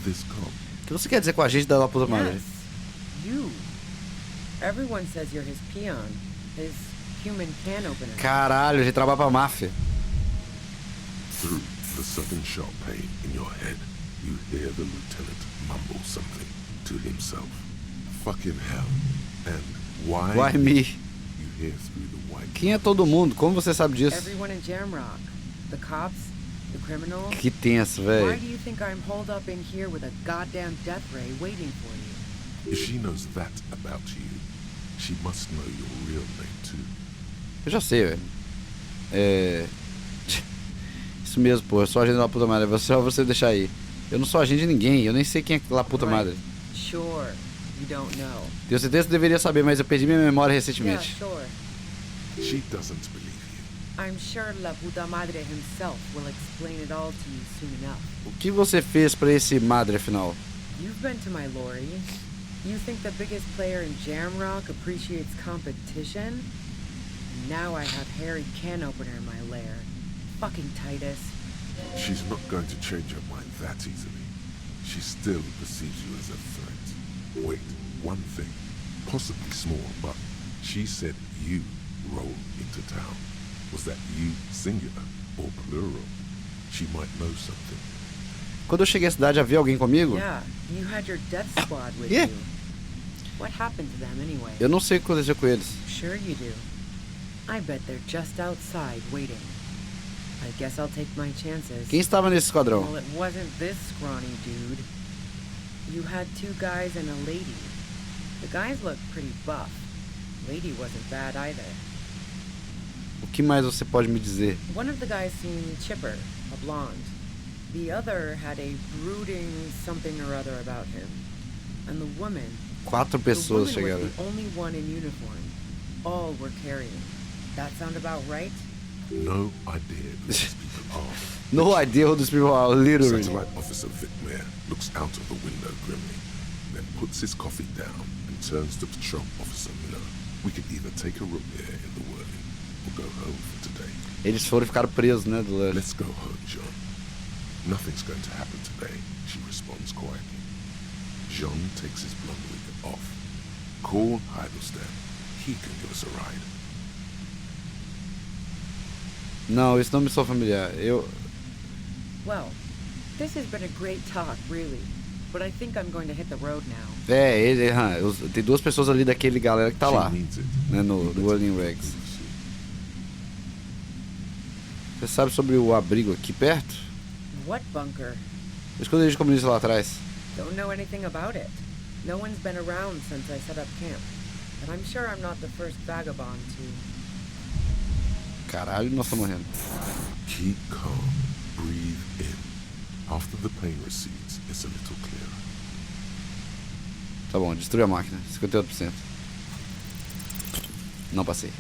S2: This cop.
S1: O que você quer dizer com a gente da la puta madre?
S13: Yes, you. Everyone says you're his peon, his human can opener.
S1: Caralho, ele trabalha pra máfia.
S2: Through the sudden sharp pain in your head, you hear the lieutenant mumble something to himself. Fucking hell. And why
S1: me?
S2: You hear through the white.
S1: Quem é todo mundo? Como você sabe disso?
S13: Everyone in Jamrock. The cops, the criminals.
S1: Que tenso, velho.
S13: Why do you think I'm holed up in here with a goddamn death ray waiting for you?
S2: If she knows that about you, she must know your real name too.
S1: Eu já sei, velho. Isso mesmo, pô. Eu sou agente da puta madre. Só você deixar aí. Eu não sou agente de ninguém. Eu nem sei quem é lá puta madre.
S13: Sure. You don't know.
S1: Tenho certeza que deveria saber, mas eu perdi minha memória recentemente.
S13: Yeah, sure.
S2: She doesn't believe you.
S13: I'm sure La Puta Madre himself will explain it all to you soon enough.
S1: O que você fez pra esse madre, afinal?
S13: You've been to my lorry. You think the biggest player in Jamrock appreciates competition? Now I have Harry Can Opener in my lair. Fucking Titus.
S2: She's not going to change her mind that easily. She still perceives you as a threat. Wait, one thing, possibly small, but she said you rolled into town. Was that you singular or plural? She might know something.
S1: Quando eu cheguei à cidade, havia alguém comigo?
S13: Yeah, you had your death squad with you. What happened to them anyway?
S1: Eu não sei o que aconteceu com eles.
S13: Sure you do. I bet they're just outside waiting. I guess I'll take my chances.
S1: Quem estava nesse esquadrão?
S13: Well, it wasn't this scrawny dude. You had two guys and a lady. The guys looked pretty buff. Lady wasn't bad either.
S1: O que mais você pode me dizer?
S13: One of the guys seemed chipper, a blonde. The other had a brooding something or other about him. And the woman...
S1: 4 pessoas chegaram.
S13: was the only one in uniform. All were carrying. That sound about right?
S2: No idea who these people are.
S1: No idea who these people are, literally.
S2: Satellite Officer Vicmere looks out of the window grimly, then puts his coffee down and turns to Patrol Officer Miller. We could either take a room here in the Whirling or go home for today.
S1: Eles foram ficar presos, né, do
S2: Let's go home, John. Nothing's going to happen today, she responds quietly. Jean takes his blonde wig off. Call Heidelstein. He can give us a ride.
S1: Não, esse não me soa familiar.
S13: Well, this has been a great talk, really. But I think I'm going to hit the road now.
S1: Tem duas pessoas ali daquele galera que tá lá, né, no Whirling Rags. Você sabe sobre o abrigo aqui perto?
S13: What bunker?
S1: O esconderijo comunista lá atrás.
S13: Don't know anything about it. No one's been around since I set up camp. And I'm sure I'm not the first vagabond to...
S1: Caralho, nós estamos morrendo.
S2: Keep calm. Breathe in. After the pain recedes, it's a little clearer.
S1: Tá bom, destruir a máquina. 58%. Não passei.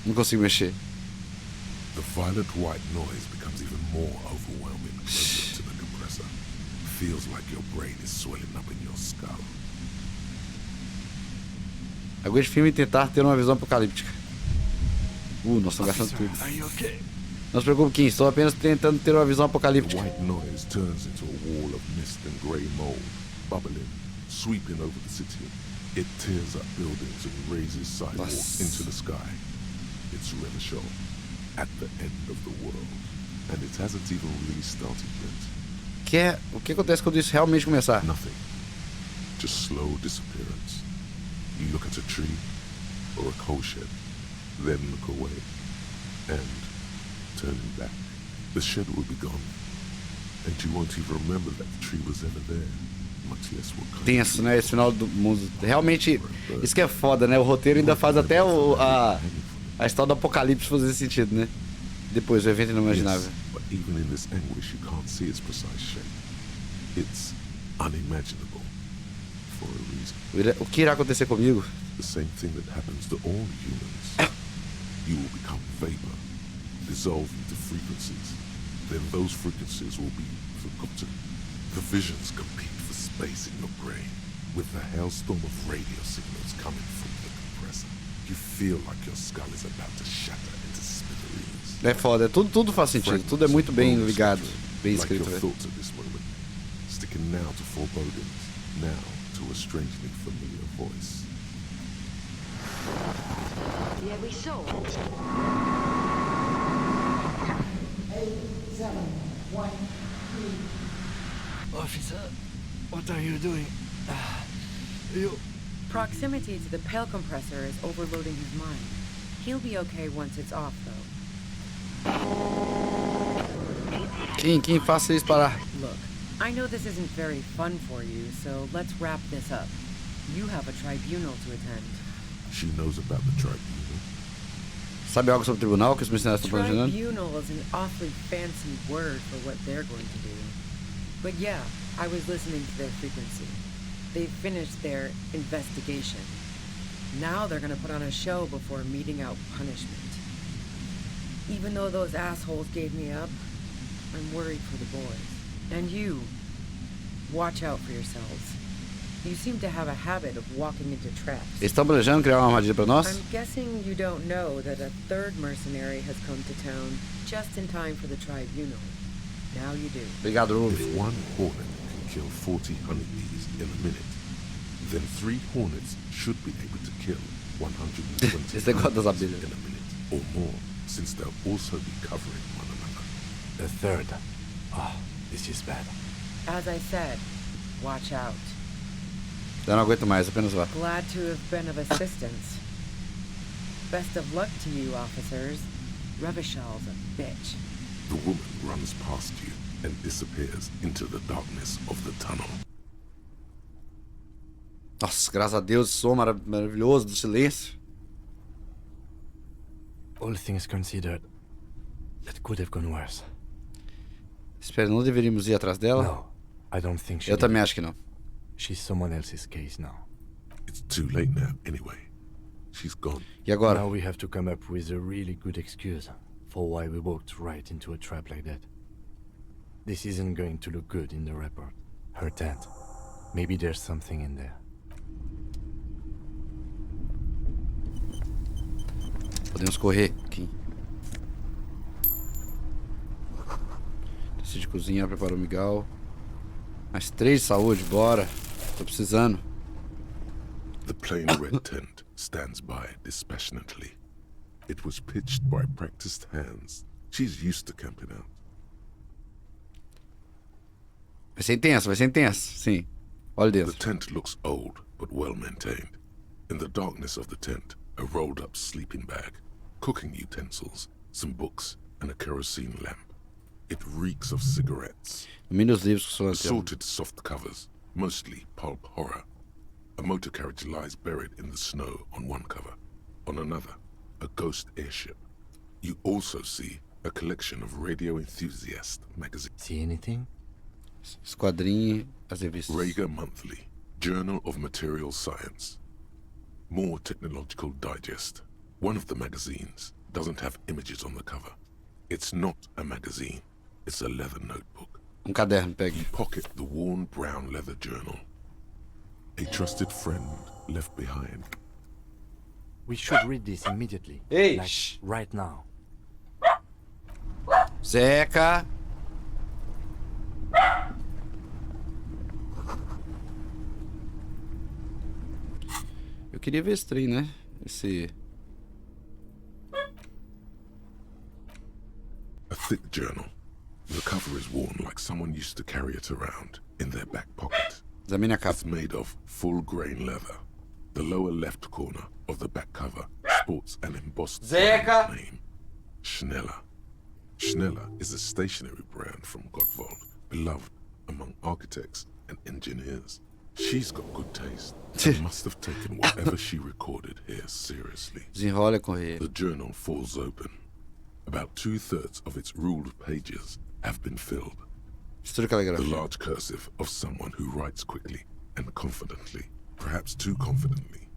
S1: Não consigo mexer.
S2: The violent white noise becomes even more overwhelming closer to the compressor. Feels like your brain is swelling up in your skull.
S1: Aguente firme e tentar ter uma visão apocalíptica. Nós estamos gastando tudo. Não se preocupe, Kim. Estou apenas tentando ter uma visão apocalíptica.
S2: The white noise turns into a wall of mist and grey mold, bubbling, sweeping over the city. It tears up buildings and raises sidewalks into the sky. It's Revelation, at the end of the world, and it hasn't even really started yet.
S1: O que acontece quando isso realmente começar?
S2: Nothing. Just slow disappearance. You look at a tree or a coal shed, then look away, and turning back, the shed will be gone, and you won't even remember that the tree was ever there. Much less what kind.
S1: Tenso, né? Esse final do mundo. Realmente, isso que é foda, né? O roteiro ainda faz até a história do apocalipse fazer sentido, né? Depois, o evento inimaginável.
S2: Yes, but even in this anguish, you can't see its precise shape. It's unimaginable for a reason.
S1: O que irá acontecer comigo?
S2: The same thing that happens to all humans. You will become vapor, dissolve into frequencies. Then those frequencies will be forgotten. The visions compete for space in your brain, with the hailstorm of radio signals coming from the compressor. You feel like your skull is about to shatter into smithereens.
S1: É foda, tudo faz sentido, tudo é muito bem ligado, bem escrito.
S2: Like your thoughts at this moment, sticking now to forebodings, now to a strangely familiar voice.
S21: Yeah, we saw it.
S10: 8, 7, 1, 3.
S11: Officer, what are you doing?
S13: Proximity to the pale compressor is overloading his mind. He'll be okay once it's off, though.
S1: Quem faça isso parar?
S13: Look, I know this isn't very fun for you, so let's wrap this up. You have a tribunal to attend.
S2: She knows about the tribunal.
S1: Sabe algo sobre o tribunal que os mercenários estão planejando?
S13: Tribunal is an awfully fancy word for what they're going to do. But yeah, I was listening to their frequency. They've finished their investigation. Now they're gonna put on a show before meting out punishment. Even though those assholes gave me up, I'm worried for the boys. And you, watch out for yourselves. You seem to have a habit of walking into traps.
S1: Eles estão planejando criar uma armadilha para nós?
S13: I'm guessing you don't know that a third mercenary has come to town just in time for the tribunal. Now you do.
S1: Obrigado, Ruby.
S2: If one hornet can kill 40 honeybees in a minute, then 3 hornets should be able to kill 120
S1: Esse negócio das abelhas.
S2: in a minute or more, since they'll also be covering one another.
S4: A third. This is bad.
S13: As I said, watch out.
S1: Eu não aguento mais, apenas vá.
S13: Glad to have been of assistance. Best of luck to you, officers. Revishal's a bitch.
S2: The woman runs past you and disappears into the darkness of the tunnel.
S1: Nossa, graças a Deus, som maravilhoso do silêncio.
S4: All things considered, that could have gone worse.
S1: Espera, não deveríamos ir atrás dela?
S4: No, I don't think she
S1: Eu
S4: did.
S1: também acho que não.
S4: She's someone else's case now.
S2: It's too late now, anyway. She's gone.
S1: E agora?
S4: Now we have to come up with a really good excuse for why we walked right into a trap like that. This isn't going to look good in the report. Her tent. Maybe there's something in there.
S1: Podemos correr aqui. Decide cozinhar, prepara o migal. Mais 3 de saúde, bora. Tô precisando.
S2: The plain red tent stands by dispassionately. It was pitched by practiced hands. She's used to camping out.
S1: Vai ser intenso, sim. Olha dentro.
S2: The tent looks old, but well maintained. In the darkness of the tent, a rolled up sleeping bag, cooking utensils, some books, and a kerosene lamp. It reeks of cigarettes.
S1: Menos livros que são
S2: Assorted soft covers, mostly pulp horror. A motor carriage lies buried in the snow on one cover. On another, a ghost airship. You also see a collection of radio enthusiast magazines.
S4: See anything?
S1: Esquadrinha, as revistas.
S2: Rager Monthly, Journal of Material Science. More Technological Digest. One of the magazines doesn't have images on the cover. It's not a magazine. It's a leather notebook.
S1: Caderno, pegue.
S2: You pocket the worn brown leather journal. A trusted friend left behind.
S4: We should read this immediately.
S1: Hey!
S4: Like right now.
S1: Zeca! Eu queria ver esse trem, né? Esse...
S2: A thick journal. The cover is worn like someone used to carry it around in their back pocket.
S1: Examine a capa.
S2: It's made of full-grain leather. The lower left corner of the back cover sports an embossed
S1: Zeca!
S2: name, Schneller. Schneller is a stationery brand from Gottwald, beloved among architects and engineers. She's got good taste and must have taken whatever she recorded here seriously.
S1: Desenrola correr.
S2: The journal falls open. About 2/3 of its ruled pages have been filled. The large cursive of someone who writes quickly and confidently, perhaps too confidently.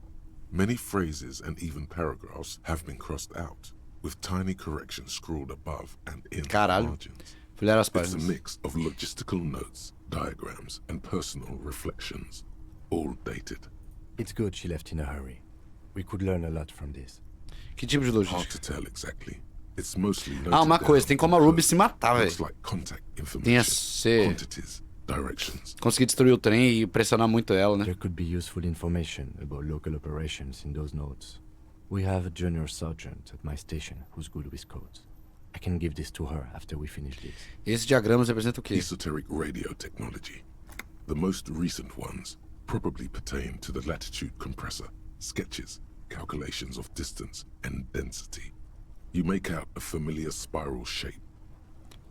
S2: Many phrases and even paragraphs have been crossed out, with tiny corrections scrawled above and in the margins. It's a mix of logistical notes, diagrams, and personal reflections, all dated.
S4: It's good she left in a hurry. We could learn a lot from this.
S1: Que tipo de
S2: Hard
S1: logística?
S2: to tell exactly. It's mostly noted
S1: Uma
S2: down
S1: coisa, tem como a Ruby se matar,
S2: looks
S1: velho.
S2: like contact
S1: Tem
S2: information,
S1: a ser...
S2: quantities, directions.
S1: Conseguir destruir o trem e pressionar muito ela, né?
S4: There could be useful information about local operations in those notes. We have a junior sergeant at my station who's good with codes. I can give this to her after we finish this.
S1: Esses diagramas representam o quê?
S2: Esoteric radio technology. The most recent ones probably pertain to the latitude compressor, sketches, calculations of distance and density. You make out a familiar spiral shape.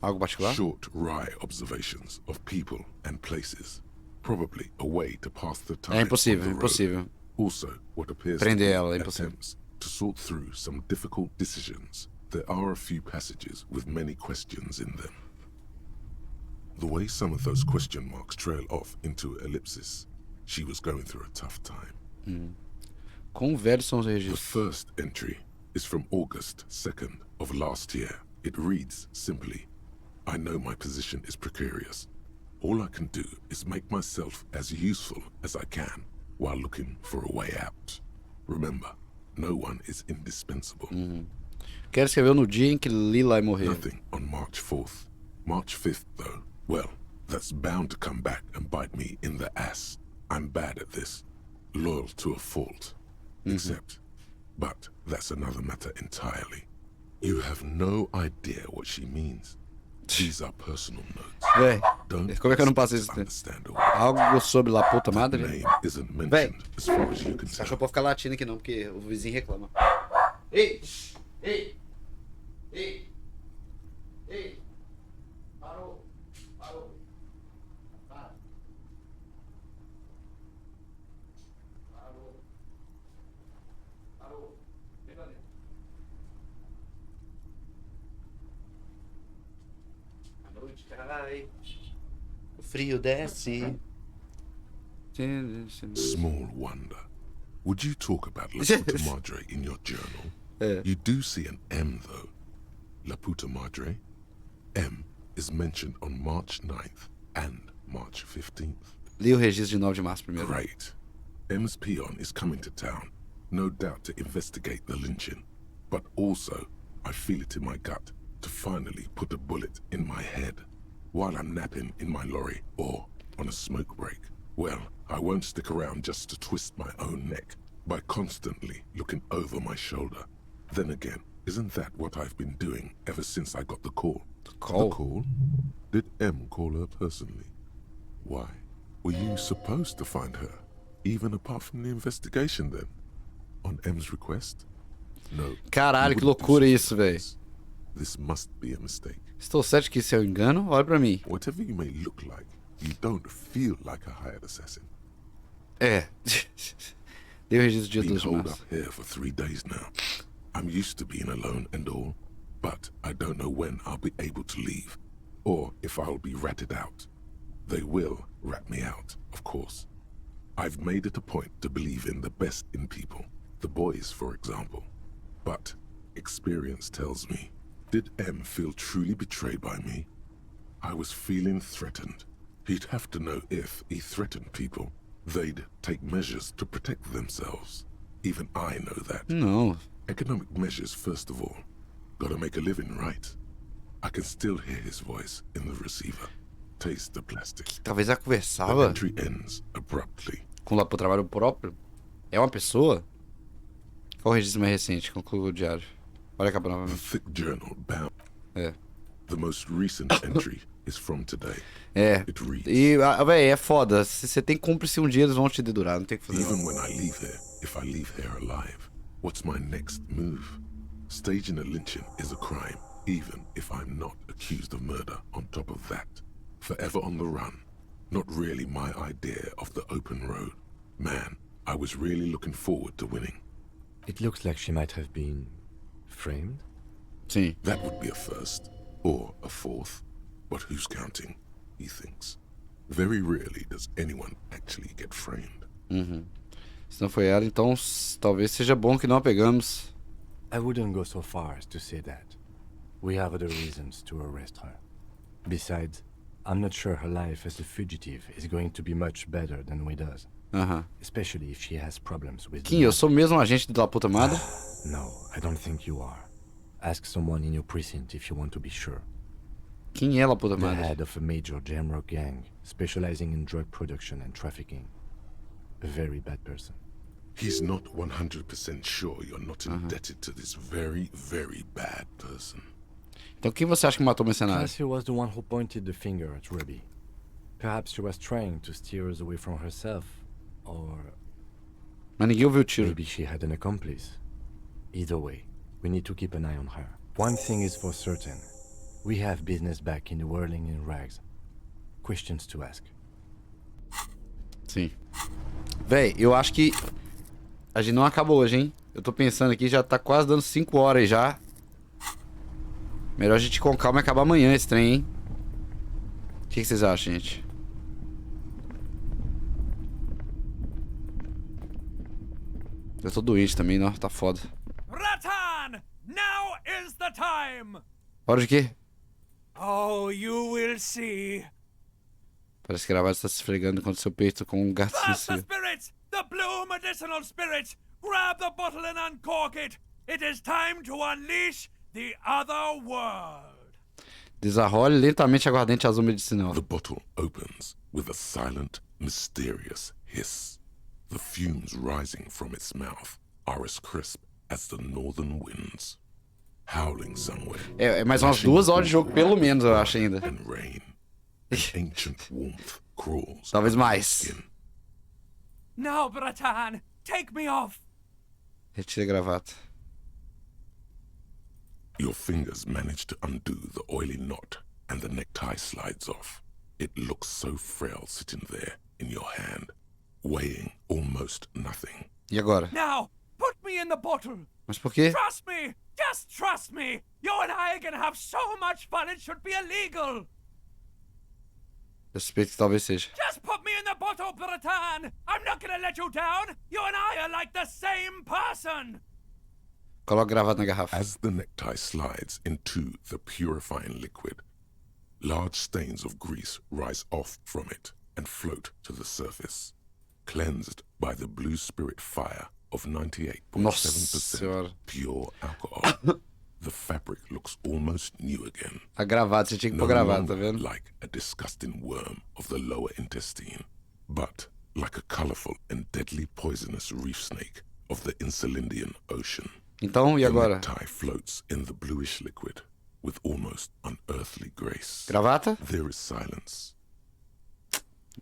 S1: Algo particular?
S2: Short, wry observations of people and places. Probably a way to pass the time.
S1: É impossível,
S2: on the road.
S1: impossível.
S2: Also, what appears
S1: Prender
S2: to be
S1: ela, é impossível.
S2: attempts to sort through some difficult decisions. There are a few passages with many questions in them. The way some of those question marks trail off into ellipses, she was going through a tough time.
S1: Quão velhos são os
S2: The
S1: registros?
S2: first entry is from August 2nd of last year. It reads simply, I know my position is precarious. All I can do is make myself as useful as I can while looking for a way out. Remember, no one is indispensable.
S1: Quero escrever no dia em que Lila morrer.
S2: Nothing on March 4th. March 5th, though, well, that's bound to come back and bite me in the ass. I'm bad at this. Loyal to a fault. Except, but that's another matter entirely. You have no idea what she means. These are personal notes.
S1: Véi,
S2: Don't
S1: como é que eu não passei isso?
S2: understand a word.
S1: Algo sobre La Puta
S2: That
S1: Madre?
S2: name isn't
S1: Véi,
S2: mentioned as far as you can
S1: esse
S2: tell.
S1: cachorro pode ficar latindo aqui não, porque o vizinho reclama. Ei! Ei! Ei! Ei! Parou! Parou! Para! Parou! Parou! Vem pra dentro. A noite cai. O frio desce.
S2: Small wonder. Would you talk about La Puta Madre in your journal? You do see an M, though. La Puta Madre. M is mentioned on March 9th and March 15th.
S1: Li o registro de 9 de março primeiro.
S2: Great. M's peon is coming to town, no doubt to investigate the lynching. But also, I feel it in my gut to finally put a bullet in my head while I'm napping in my lorry or on a smoke break. Well, I won't stick around just to twist my own neck by constantly looking over my shoulder. Then again, isn't that what I've been doing ever since I got the call? The call? Did M call her personally? Why? Were you supposed to find her, even apart from the investigation then? On M's request? No.
S1: Caralho, que loucura isso, velho.
S2: This must be a mistake.
S1: Estou certo que isso é um engano? Olha pra mim.
S2: Whatever you may look like, you don't feel like a hired assassin.
S1: É. Deu registro de
S2: Been
S1: dos
S2: holed
S1: mais.
S2: up here for 3 days now. I'm used to being alone and all, but I don't know when I'll be able to leave, or if I'll be ratted out. They will rat me out, of course. I've made it a point to believe in the best in people, the boys, for example. But experience tells me, did M feel truly betrayed by me? I was feeling threatened. He'd have to know if he threatened people, they'd take measures to protect themselves. Even I know that.
S1: No.
S2: Economic measures, first of all. Gotta make a living, right? I can still hear his voice in the receiver. Taste the plastic.
S1: Talvez ela
S2: The
S1: conversava
S2: entry ends abruptly.
S1: com lá pro trabalho próprio. É uma pessoa? Qual o registro mais recente? Conclua o diário. Olha a capa
S2: The
S1: novamente.
S2: thick journal bound.
S1: É.
S2: The most recent entry is from today.
S1: É.
S2: It reads,
S1: E, véi, é foda. Se você tem cúmplice um dia, eles vão te dedurar. Não tem o que fazer.
S2: even when I leave here, if I leave here alive, what's my next move? Staging a lynching is a crime, even if I'm not accused of murder on top of that. Forever on the run. Not really my idea of the open road. Man, I was really looking forward to winning.
S4: It looks like she might have been framed.
S1: Sim.
S2: That would be a first, or a fourth. But who's counting, he thinks. Very rarely does anyone actually get framed.
S1: Uhum. Se não foi ela, então talvez seja bom que não a pegamos.
S4: I wouldn't go so far as to say that. We have other reasons to arrest her. Besides, I'm not sure her life as a fugitive is going to be much better than we does.
S1: Aham.
S4: Especially if she has problems with
S1: Kim, eu sou mesmo um agente da puta amada?
S4: No, I don't think you are. Ask someone in your precinct if you want to be sure.
S1: Quem é a puta
S4: The
S1: amada?
S4: head of a major jamrock gang specializing in drug production and trafficking. A very bad person.
S2: He's not 100% sure you're not indebted to this very, very bad person.
S1: Então quem você acha que matou o mercenário?
S4: Cassie was the one who pointed the finger at Ruby. Perhaps she was trying to steer us away from herself, or
S1: Mas ninguém ouviu o tiro.
S4: maybe she had an accomplice. Either way, we need to keep an eye on her. One thing is for certain. We have business back in the whirling in rags. Questions to ask.
S1: Sim. Véi, eu acho que a gente não acabou hoje, hein? Eu tô pensando aqui, já tá quase dando 5 horas já. Melhor a gente ir com calma e acabar amanhã esse trem, hein? O que vocês acham, gente? Eu tô doente também, não? Tá foda.
S19: Ratan! Now is the time!
S1: Hora de quê?
S19: Oh, you will see.
S1: Parece que a gravata está se esfregando contra seu peito com um gato
S19: Grab the
S1: suicida.
S19: spirits! The blue medicinal spirits! Grab the bottle and uncork it! It is time to unleash the other world!
S1: Desarrole lentamente a aguardente azul medicinal.
S2: The bottle opens with a silent, mysterious hiss. The fumes rising from its mouth are as crisp as the northern winds. Howling somewhere.
S1: É mais umas 2 horas de jogo, pelo menos, eu acho ainda.
S2: And rain. An ancient warmth crawls.
S1: Talvez mais.
S19: Now, Bratan, take me off!
S1: Retire a gravata.
S2: Your fingers manage to undo the oily knot, and the necktie slides off. It looks so frail sitting there in your hand, weighing almost nothing.
S1: E agora?
S19: Now, put me in the bottle!
S1: Mas por quê?
S19: Trust me! Just trust me! You and I are gonna have so much fun it should be illegal!
S1: Eu suspeito que talvez seja.
S19: Just put me in the bottle, Bratan! I'm not gonna let you down! You and I are like the same person!
S1: Coloca a gravata na garrafa.
S2: As the necktie slides into the purifying liquid, large stains of grease rise off from it and float to the surface, cleansed by the blue spirit fire of 98.7% pure alcohol. The fabric looks almost new again.
S1: A gravata, você tinha que pôr gravata, tá vendo?
S2: Like a disgusting worm of the lower intestine, but like a colorful and deadly poisonous reef snake of the Insulindian Ocean.
S1: Então, e agora?
S2: The necktie floats in the bluish liquid with almost unearthly grace.
S1: Gravata?
S2: There is silence.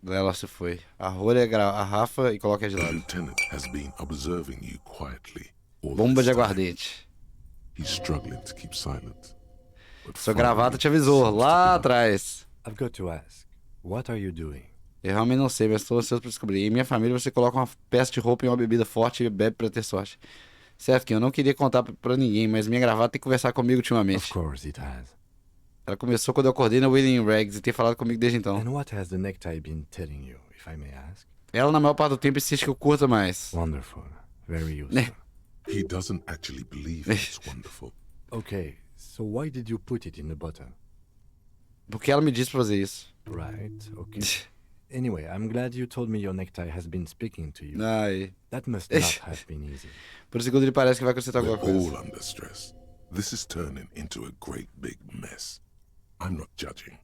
S1: Ela se foi. A rolha, a Rafa e coloca de
S2: The
S1: lado.
S2: lieutenant has been observing you quietly all
S1: Bomba
S2: this
S1: de
S2: time.
S1: aguardente.
S2: He's struggling to keep silent. But
S1: Sua gravata te avisou lá atrás.
S4: I've got to ask, what are you doing?
S1: Eu realmente não sei, mas estou ansioso para descobrir. Em minha família, você coloca uma peça de roupa em uma bebida forte e bebe para ter sorte. Certo que eu não queria contar pra ninguém, mas minha gravata tem que conversar comigo ultimamente.
S4: Of course it has.
S1: Ela começou quando eu acordei na Wailing Rags e tem falado comigo desde então.
S4: And what has the necktie been telling you, if I may ask?
S1: Ela, na maior parte do tempo, insiste que eu curta mais.
S4: Wonderful. Very useful.
S2: He doesn't actually believe it's wonderful.
S4: Okay, so why did you put it in the bottom?
S1: Porque ela me disse pra fazer isso.
S4: Right, okay. Anyway, I'm glad you told me your necktie has been speaking to you.
S1: Ai.
S4: That must not have been easy.
S1: Por um segundo ele parece que vai acrescentar
S2: We're
S1: alguma coisa.
S2: all under stress. This is turning into a great big mess. I'm not judging.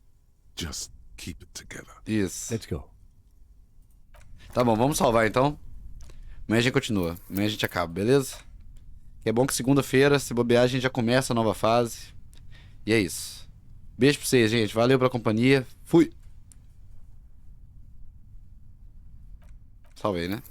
S2: Just keep it together.
S1: Isso.
S4: Let's go.
S1: Tá bom, vamos salvar então. Amanhã a gente continua. Amanhã a gente acaba, beleza? É bom que segunda-feira, se bobear, a gente já começa a nova fase. E é isso. Beijo pra vocês, gente. Valeu pela companhia. Fui. Salvei, né?